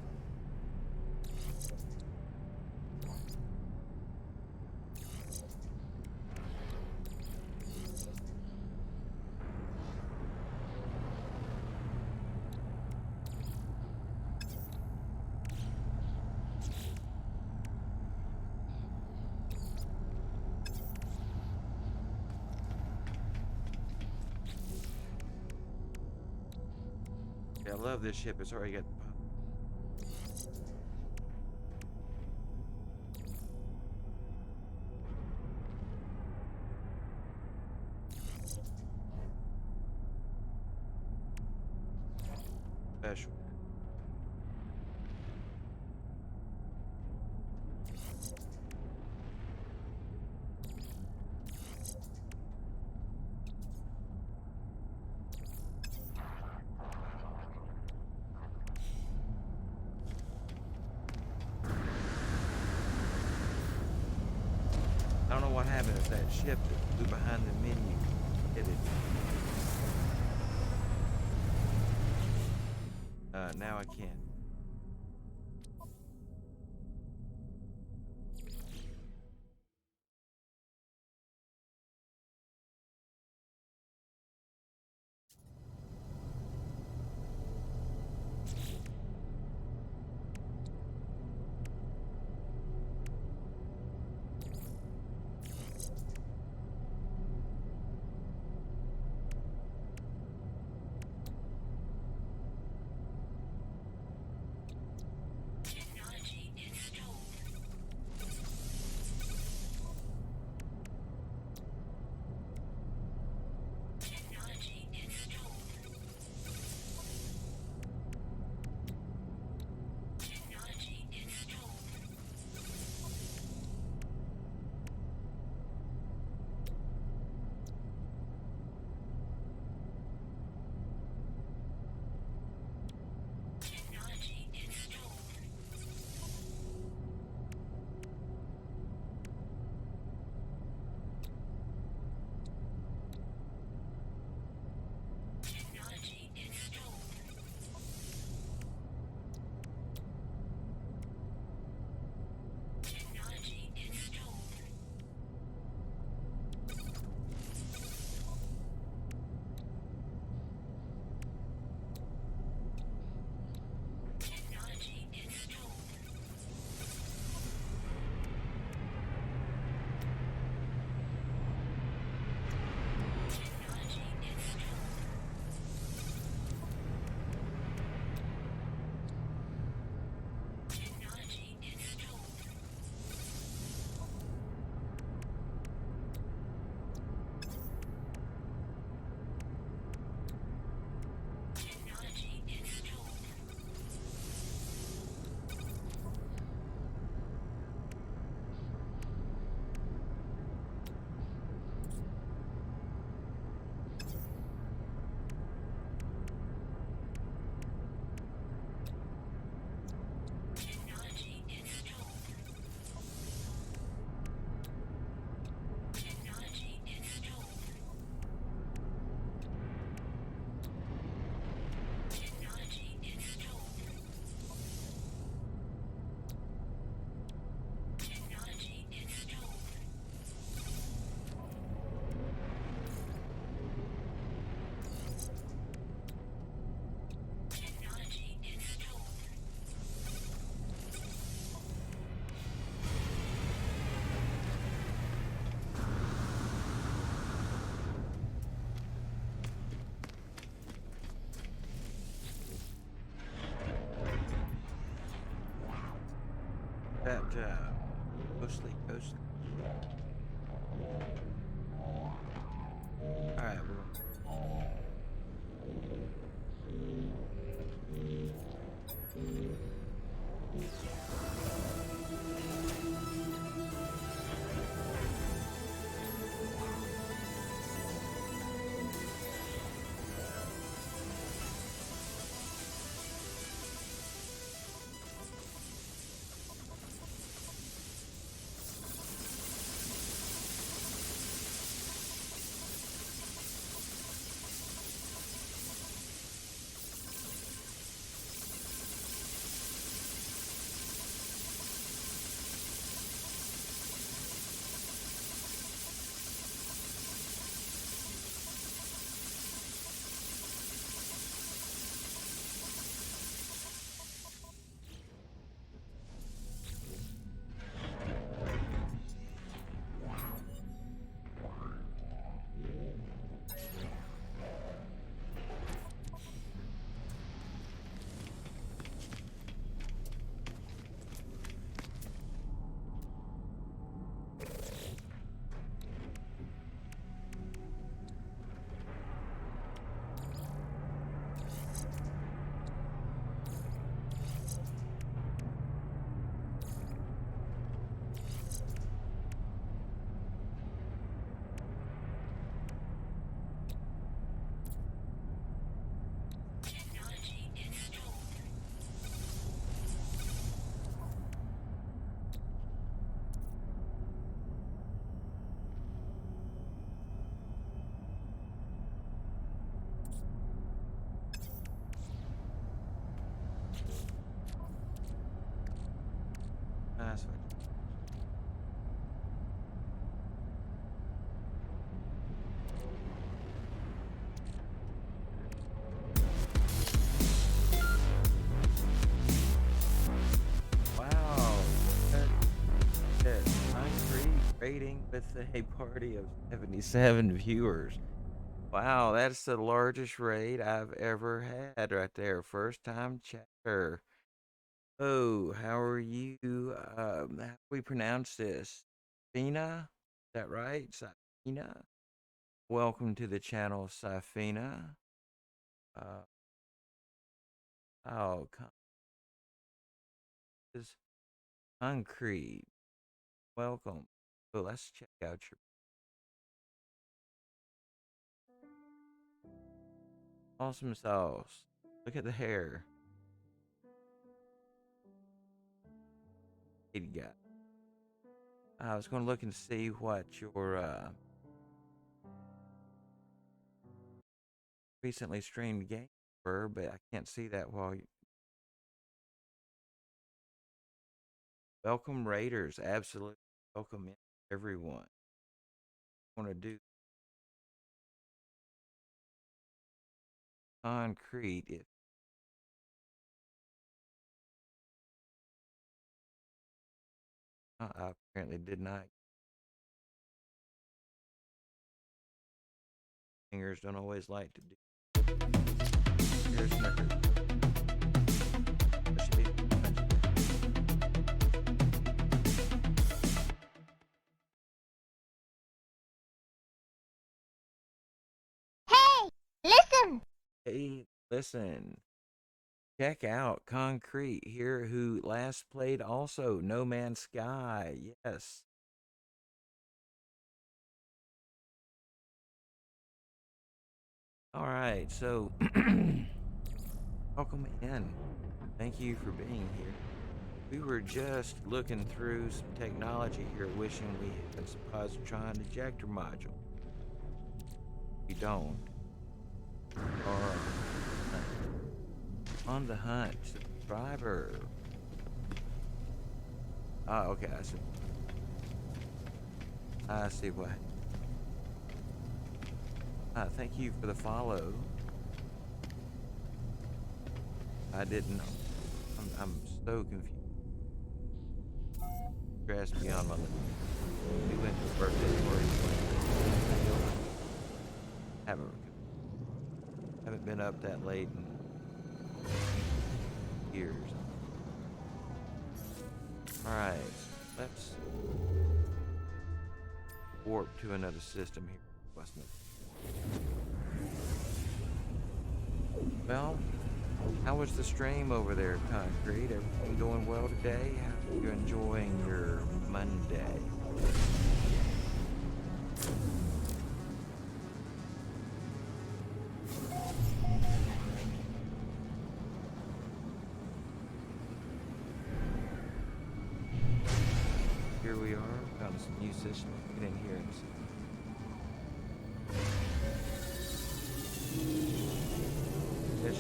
Yeah, I love this ship. It's already got special. I don't know what happened if that ship that flew behind the menu hit it. Now I can't. Tap tap. Go sleep, go sleep. Alright, Technology installed. that's what. Wow. That concrete rating with a party of 77 viewers. Wow, that's the largest raid I've ever had right there. First time chatter. Oh, how are you? How do we pronounce this? Safina? Is that right? Safina? Welcome to the channel, Safina. Uh, oh, is concrete. Welcome. Oh, let's check out your awesome sauce. Look at the hair. Hey, guy. I was going to look and see what your recently streamed games were, but I can't see that while you. Welcome, Raiders. Absolutely welcome in, everyone. Want to do concrete if I apparently did not. Fingers don't always like to do. Here's Snickers. There should be a bunch of Hey, listen! Hey, listen. Check out Concrete here, who last played also No Man's Sky. Yes. All right, so welcome in. Thank you for being here. We were just looking through some technology here, wishing we had some positron ejector module. We don't. Or on the hunt, subscriber. Ah, okay, I see. I see what. Thank you for the follow. I didn't know. I'm so confused. Stressed beyond my limit. We went to a birthday party. Haven't been up that late in years. Alright, let's warp to another system here. Wasn't it? Well, how was the stream over there, Concrete? Everything going well today? How are you enjoying your Monday? Here we are, found some new system. Get in here and see.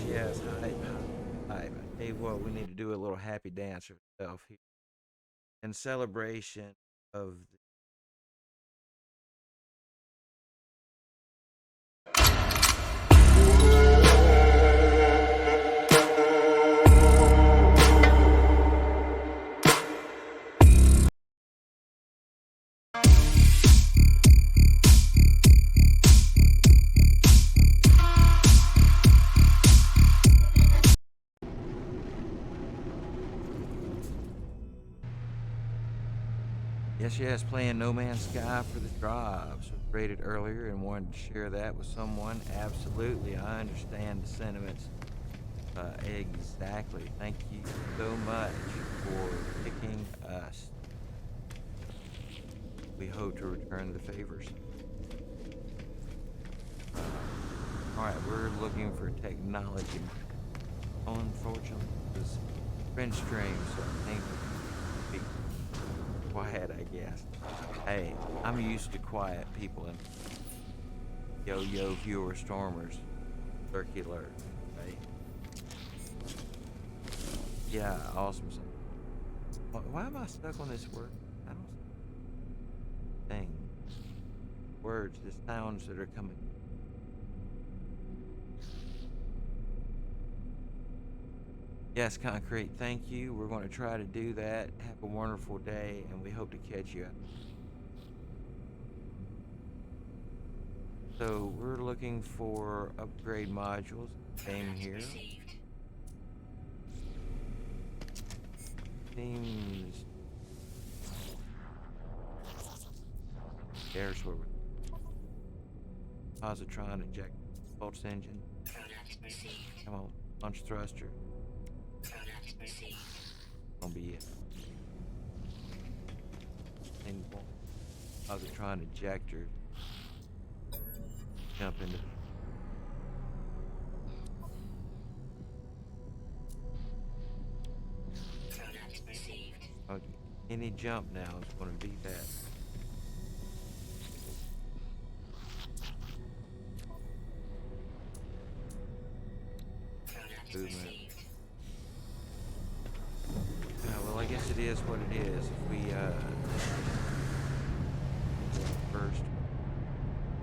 Yes, hi. Hey, well, we need to do a little happy dance for yourself here in celebration of the Yes, playing No Man's Sky for the Drives. Was rated earlier and wanted to share that with someone. Absolutely, I understand the sentiments. Exactly. Thank you so much for picking us. We hope to return the favors. Alright, we're looking for technology. Unfortunately, this French stream, so I think we be quiet, I guess. Hey, I'm used to quiet people and yo viewer stormers. Circular, right? Yeah, awesome. Why am I stuck on this word? I don't thing. Words, the sounds that are coming. Yes, Concrete, thank you. We're going to try to do that. Have a wonderful day, and we hope to catch you. So we're looking for upgrade modules. Game here. Seems there's where we're positron eject pulse engine. Come on, launch thruster. Gonna be it. And positron ejector. Jump into. Okay. Any jump now is going to be that. Movement. Well, I guess it is what it is. If we first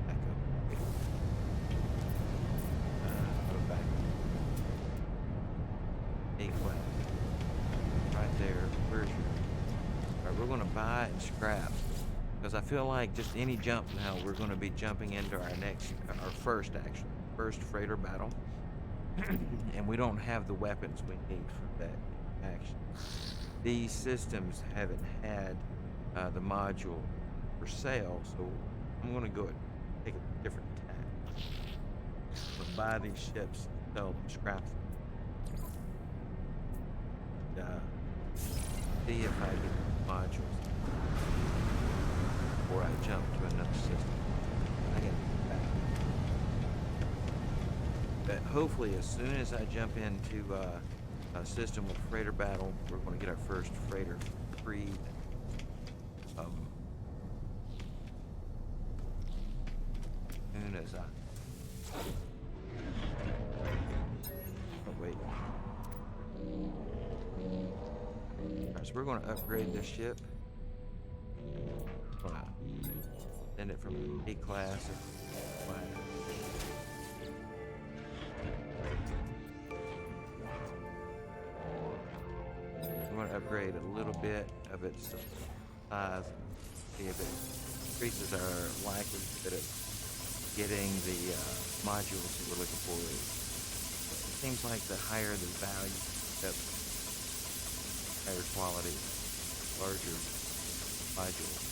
back up. Go back. A class. Right there. Where's your? Alright, we're going to buy and scrap. Because I feel like just any jump now, we're going to be jumping into our first freighter battle. And we don't have the weapons we need for that action. These systems haven't had the module for sale, so I'm going to go and take a different tack. We'll buy these ships, sell them, scrap them. See if I get the modules before I jump to another system. I get back. But hopefully, as soon as I jump into a system with freighter battle, we're going to get our first freighter freed. Soon as oh wait. Alright, so we're going to upgrade this ship. Send it from A class. I'm going to upgrade a little bit of its size, see if it increases our likelihood of getting the modules that we're looking for. It seems like the higher the value, the higher quality. larger module.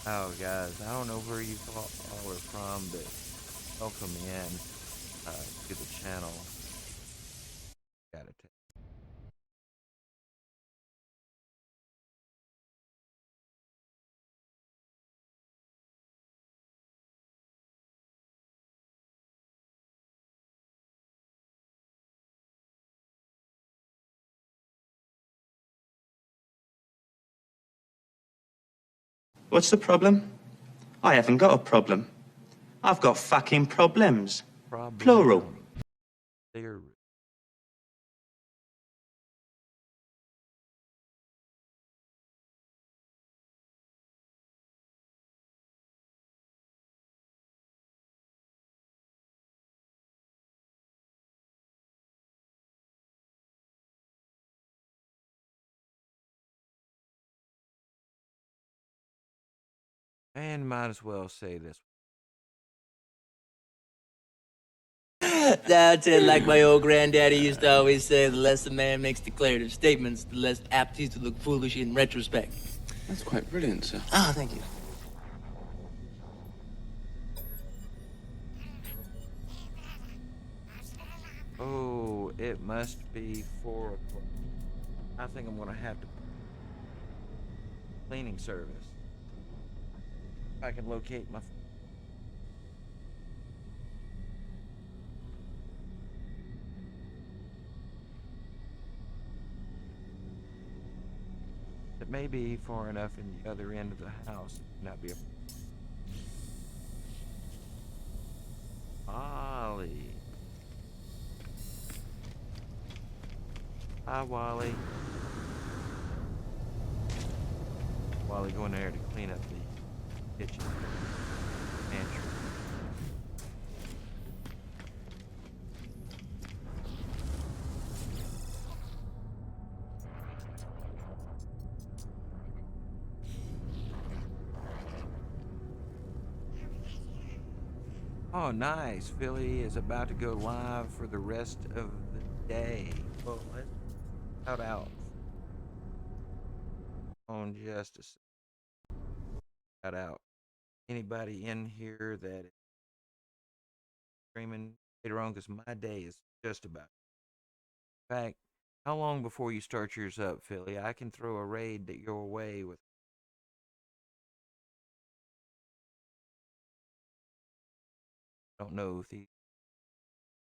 Oh, guys, I don't know where you all are from, but welcome in to the channel. Gotta take. What's the problem? I haven't got a problem. I've got fucking problems. Plural. Problem. They're and might as well say this. That's it, like my old granddaddy used to always say, the less a man makes declarative statements, the less apt he's to look foolish in retrospect. That's quite brilliant, sir. Ah, thank you. Oh, it must be 4 o'clock. I think I'm gonna have to cleaning service. If I can locate my. It may be far enough in the other end of the house. Not be a. Wally. Hi, Wally. Wally going there to clean up the kitchen pantry. Oh, nice. Philly is about to go live for the rest of the day. Well, let's shout out on just a second. Shout out anybody in here that is streaming later on, because my day is just about. In fact, how long before you start yours up, Philly? I can throw a raid that your way with. Don't know if these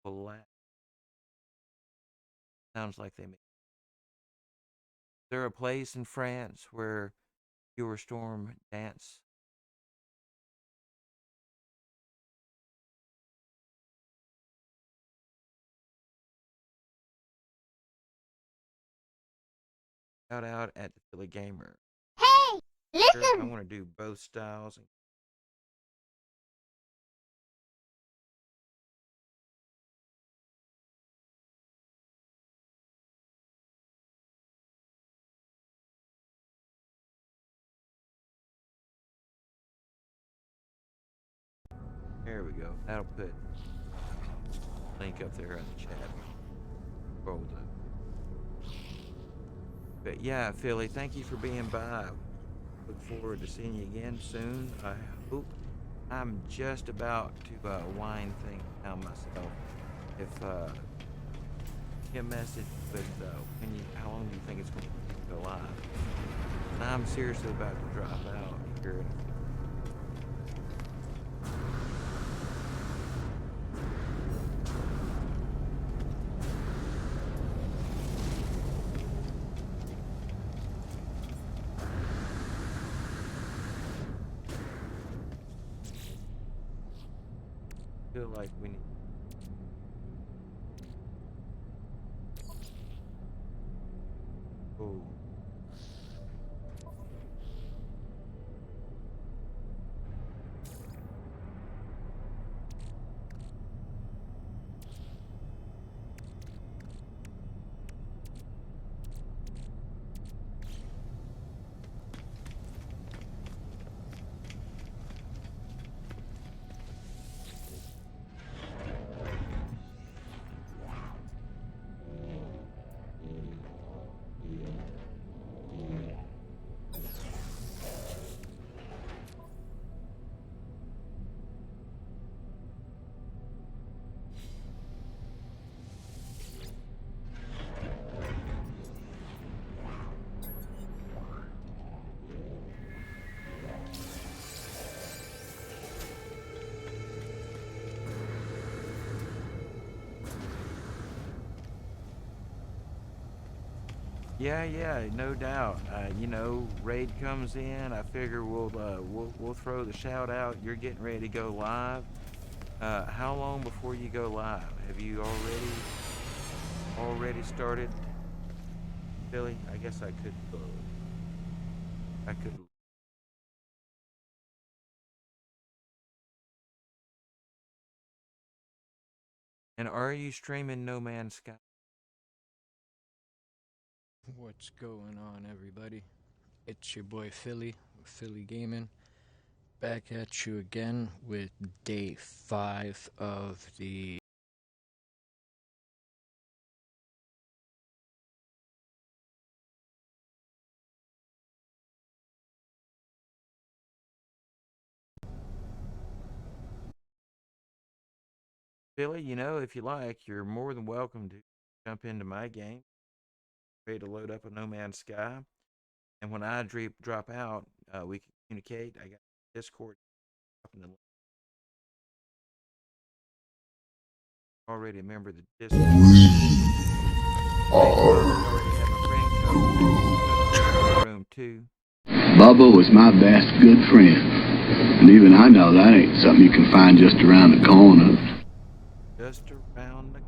will last. Sounds like they may. Is there a place in France where your storm dance? Shout out at the Philly Gamer. Hey, I listen! want to do both styles. There we go. That'll put link up there in the chat. Scroll up. But yeah, Philly, thank you for being by. Look forward to seeing you again soon. I hope. I'm just about to wind things down myself. If get a message with how long do you think it's going to go live? And I'm seriously about to drop out here. Feel like we need. Oh. Yeah, no doubt. You know, raid comes in. I figure we'll throw the shout out. You're getting ready to go live. How long before you go live? Have you already started, Billy? I guess I could. I could. And are you streaming No Man's Sky? What's going on, everybody? It's your boy Philly, Philly Gaming, back at you again with day 5 of the Billy, you know, if you like, you're more than welcome to jump into my game. Ready to load up a No Man's Sky. And when I drop out, we can communicate. I got Discord up in the already a member of the Discord. Room 2. Bubba was my best good friend. And even I know that ain't something you can find just around the corner. Just around the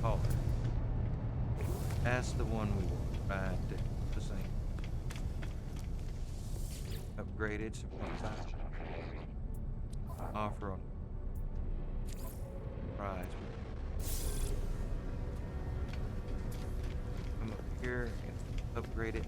caller. That's the one we want, right there. The same. Upgraded support type. Offer on prize. Come up here and upgrade it.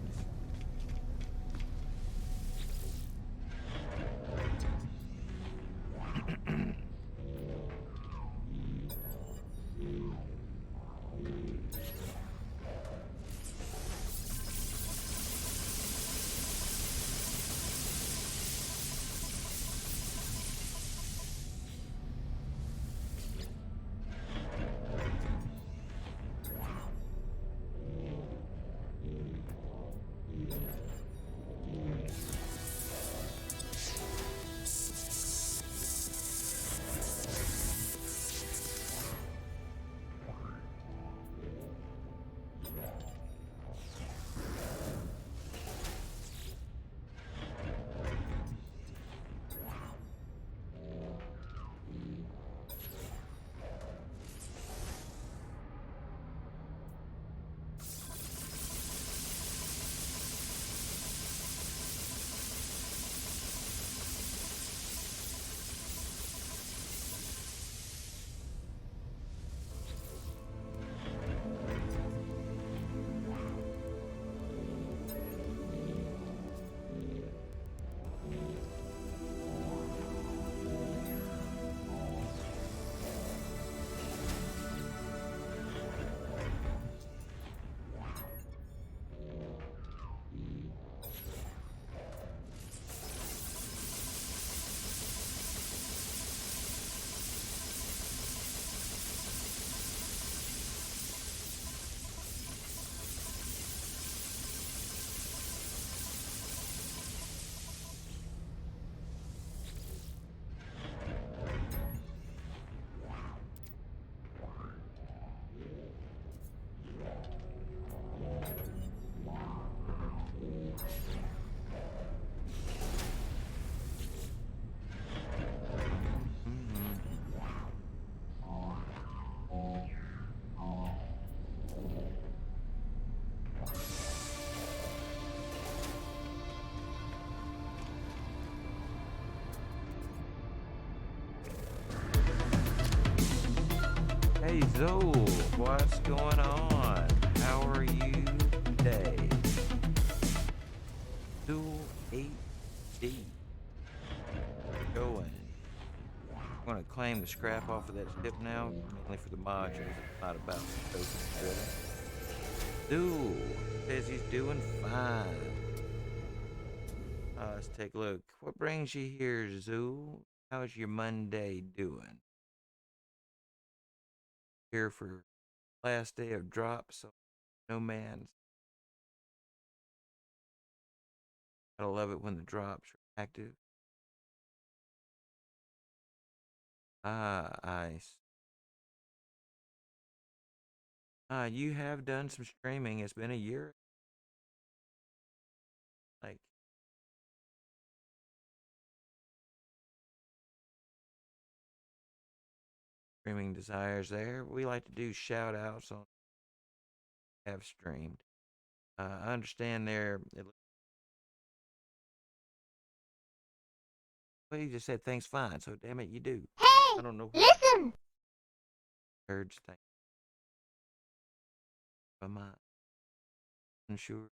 Hey Zool, what's going on? How are you today? claim the scrap off of that ship now, mainly for the modules. It's not about the tokens, really. Zool says he's doing fine. Let's take a look. What brings you here, Zool? How's your Monday doing? Here for last day of drops, so no man's. Gotta love it when the drops are active. Ice. You have done some streaming. It's been a year. Like, streaming desires there. We like to do shout outs on have streamed. I understand there. Well, you just said things fine, so damn it, you do. Hey, I don't know. listen. Urge thing. Am I unsure?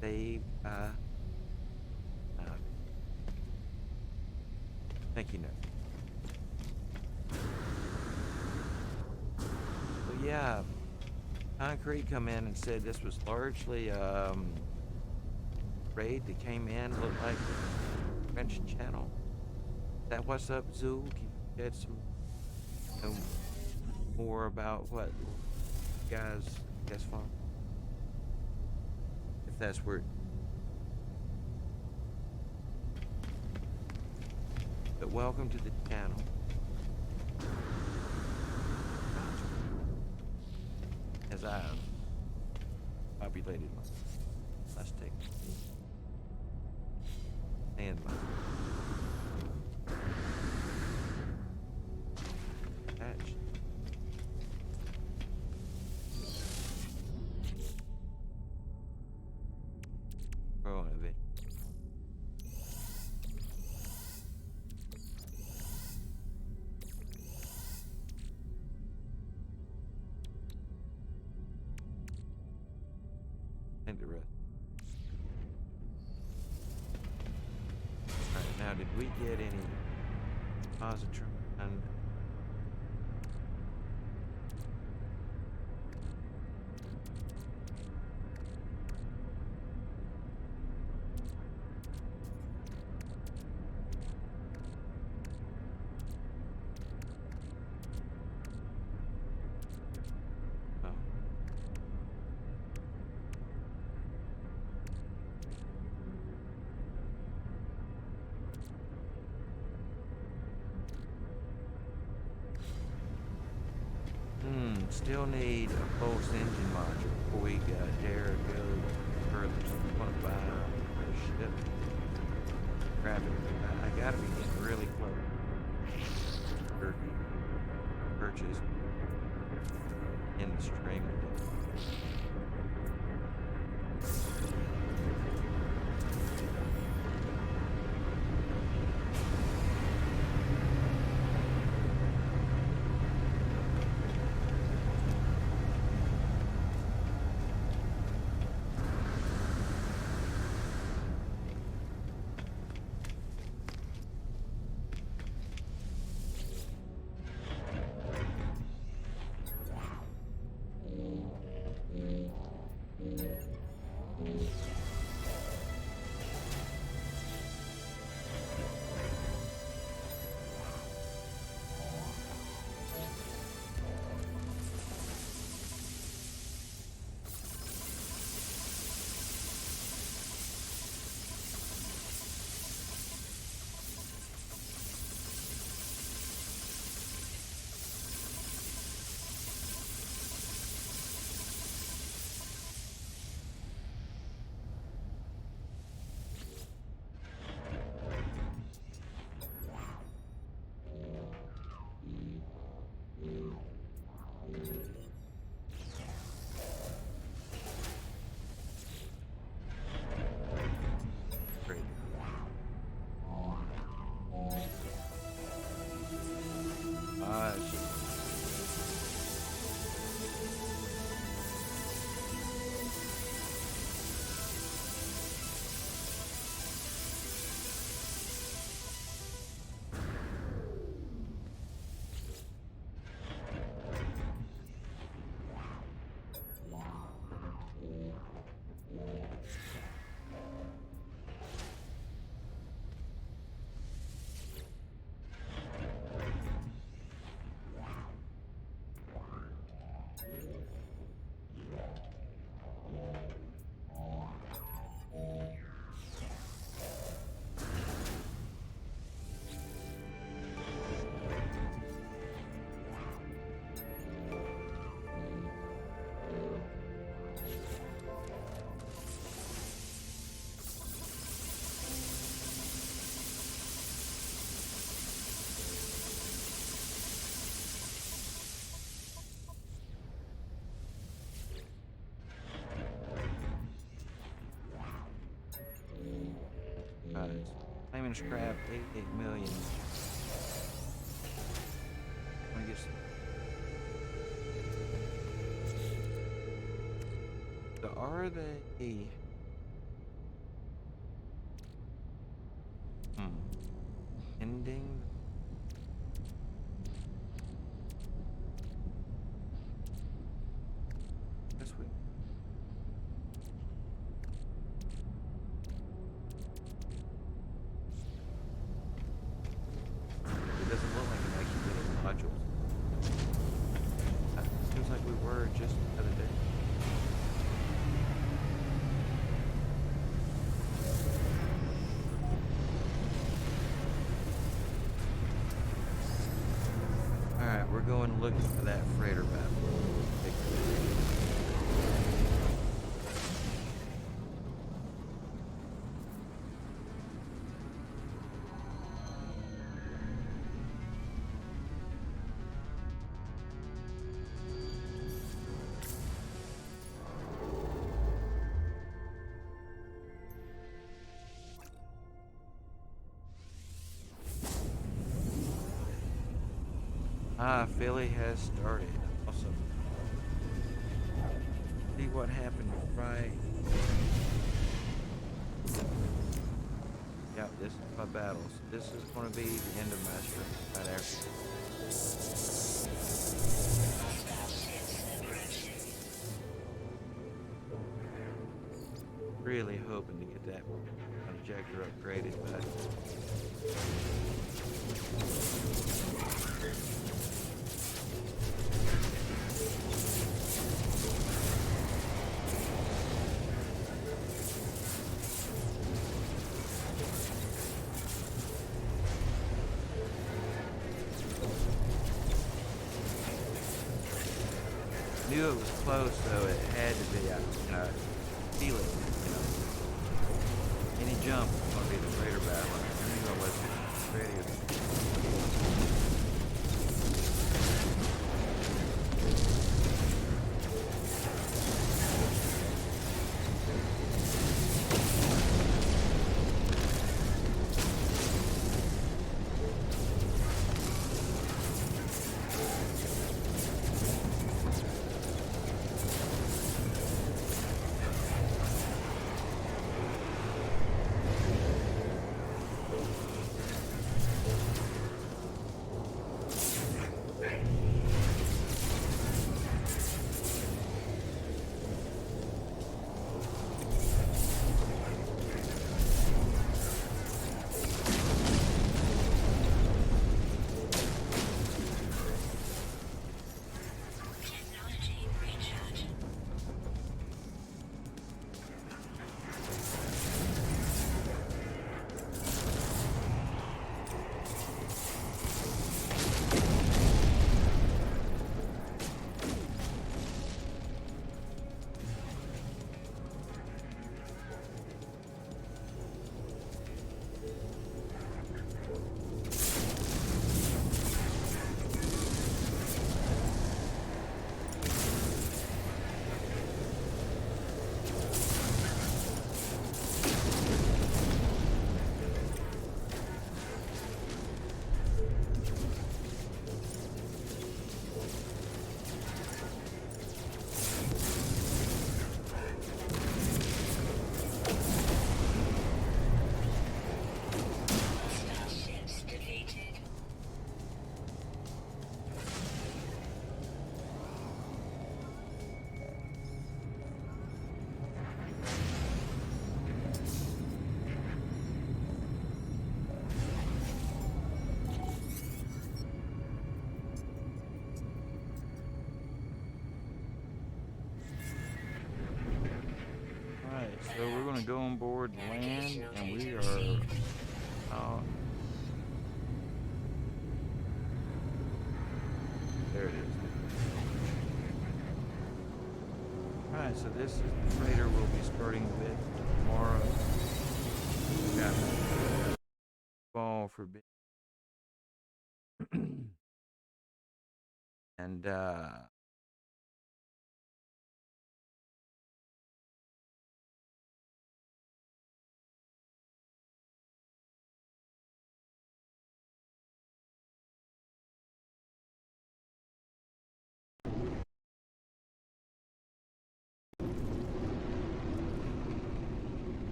Saved. Thank you, no. Well, yeah. Concrete come in and said this was largely raid that came in, looked like the French channel. Is that what's up, Zool? Can you get some more about what you guys guess from? If that's where. But welcome to the channel. As I populated my last take. And my patch. Growing a bit. I think the rest. Alright, now did we get any positron? Still need a pulse engine module before we dare go further. So I want to buy a ship. Grab it. I gotta be getting really close. For purchase in the stream today. Claiming scrap 88 million. I guess. So are they? Ending. This week. It doesn't look like I'm actually getting modules. Seems like we were just the other day. Alright, we're going looking for that freighter battle. Philly has started. Awesome. See what happened right. Yeah, this is my battles. This is going to be the end of my stream right after. Really hoping to get that projector upgraded, but knew it was close, so it had to be. I feel it. You know, any jump is going to be the greater battle. I knew I wasn't ready. So we're going to go on board land, and we are there it is. Alright, so this is the freighter we'll be starting with tomorrow. We got ball for and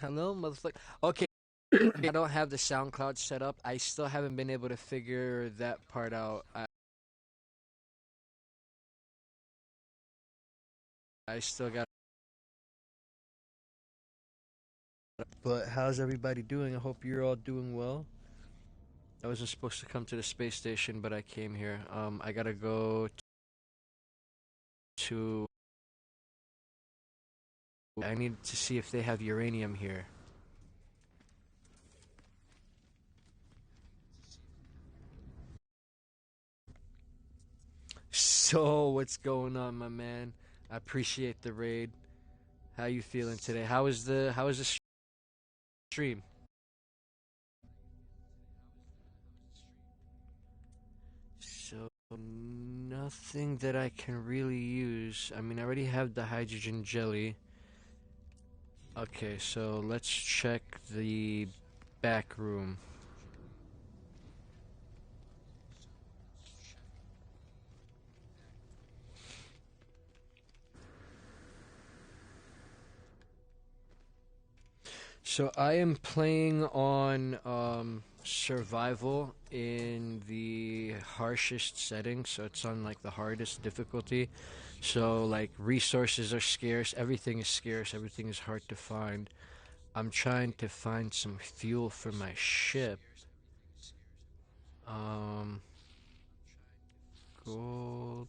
Hello, motherfucker. Okay, I don't have the SoundCloud set up. I still haven't been able to figure that part out. I still got. But how's everybody doing? I hope you're all doing well. I wasn't supposed to come to the space station, but I came here. I gotta go to. I need to see if they have uranium here. So, what's going on, my man? I appreciate the raid. How you feeling today? How is the stream? So, nothing that I can really use. I mean, I already have the hydrogen jelly. Okay, so let's check the back room. So I am playing on survival in the harshest setting, so it's on like the hardest difficulty. So like resources are scarce, everything is scarce, everything is hard to find. I'm trying to find some fuel for my ship. Gold.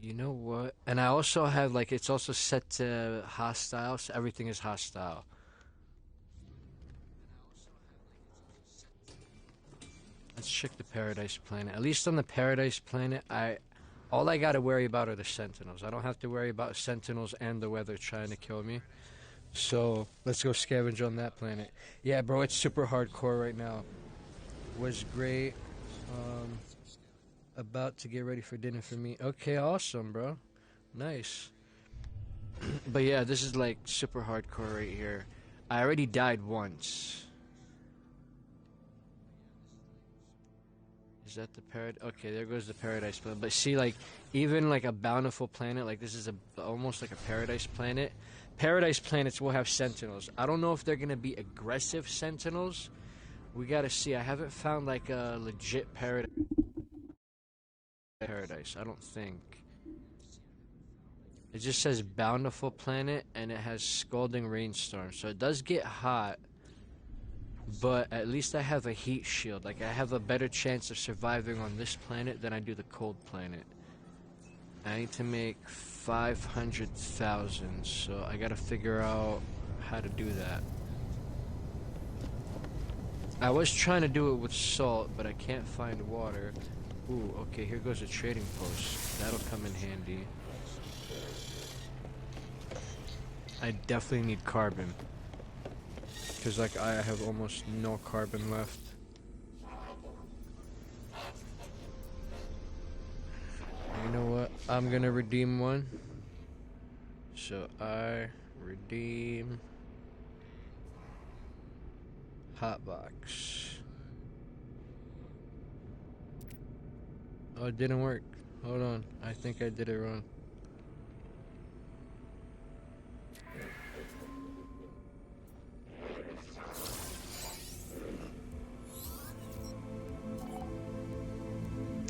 You know what? And I also have like it's also set to hostile, so everything is hostile. Let's check the Paradise Planet. At least on the Paradise Planet, all I gotta worry about are the Sentinels. I don't have to worry about Sentinels and the weather trying to kill me. So let's go scavenge on that planet. Yeah, bro, it's super hardcore right now. Was great. About to get ready for dinner for me. Okay, awesome, bro. Nice. But yeah, this is like super hardcore right here. I already died once. Is that the paradise? Okay, there goes the Paradise Planet. But see, like, even like a bountiful planet, like this is almost like a Paradise Planet. Paradise Planets will have Sentinels. I don't know if they're gonna be aggressive Sentinels. We gotta see. I haven't found like a legit paradise. I don't think. It just says bountiful planet, and it has scalding rainstorm. So it does get hot. But at least I have a heat shield. Like, I have a better chance of surviving on this planet than I do the cold planet. I need to make 500,000, so I gotta figure out how to do that. I was trying to do it with salt, but I can't find water. Ooh, okay, here goes a trading post. That'll come in handy. I definitely need carbon. Because, like, I have almost no carbon left. You know what? I'm gonna redeem one. So I redeem hotbox. Oh, it didn't work. Hold on. I think I did it wrong.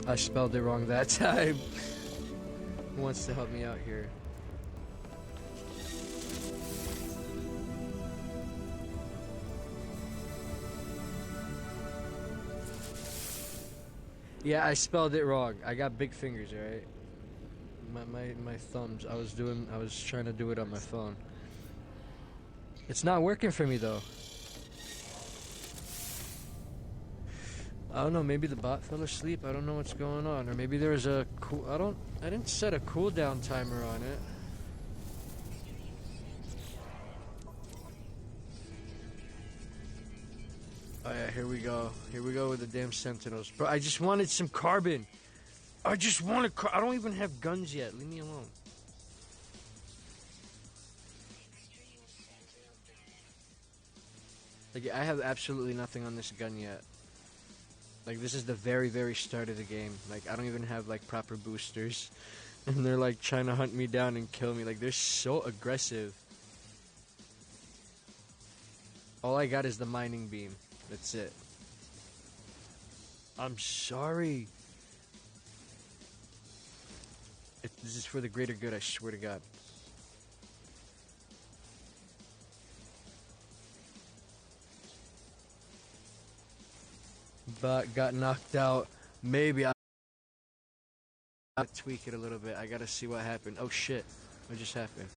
I spelled it wrong that time. Who wants to help me out here? Yeah, I spelled it wrong. I got big fingers, alright? My thumbs. I was trying to do it on my phone. It's not working for me though. I don't know, maybe the bot fell asleep. I don't know what's going on. Or maybe there's a I didn't set a cooldown timer on it. Oh yeah, here we go. Here we go with the damn Sentinels. Bro, I just wanted some carbon. I just wanted I don't even have guns yet. Leave me alone. Like, I have absolutely nothing on this gun yet. Like, this is the very, very start of the game. Like, I don't even have, like, proper boosters. And they're, like, trying to hunt me down and kill me. Like, they're so aggressive. All I got is the mining beam. That's it. I'm sorry. This is for the greater good, I swear to God. But got knocked out. Maybe I'll tweak it a little bit. I gotta see what happened. Oh shit. What just happened?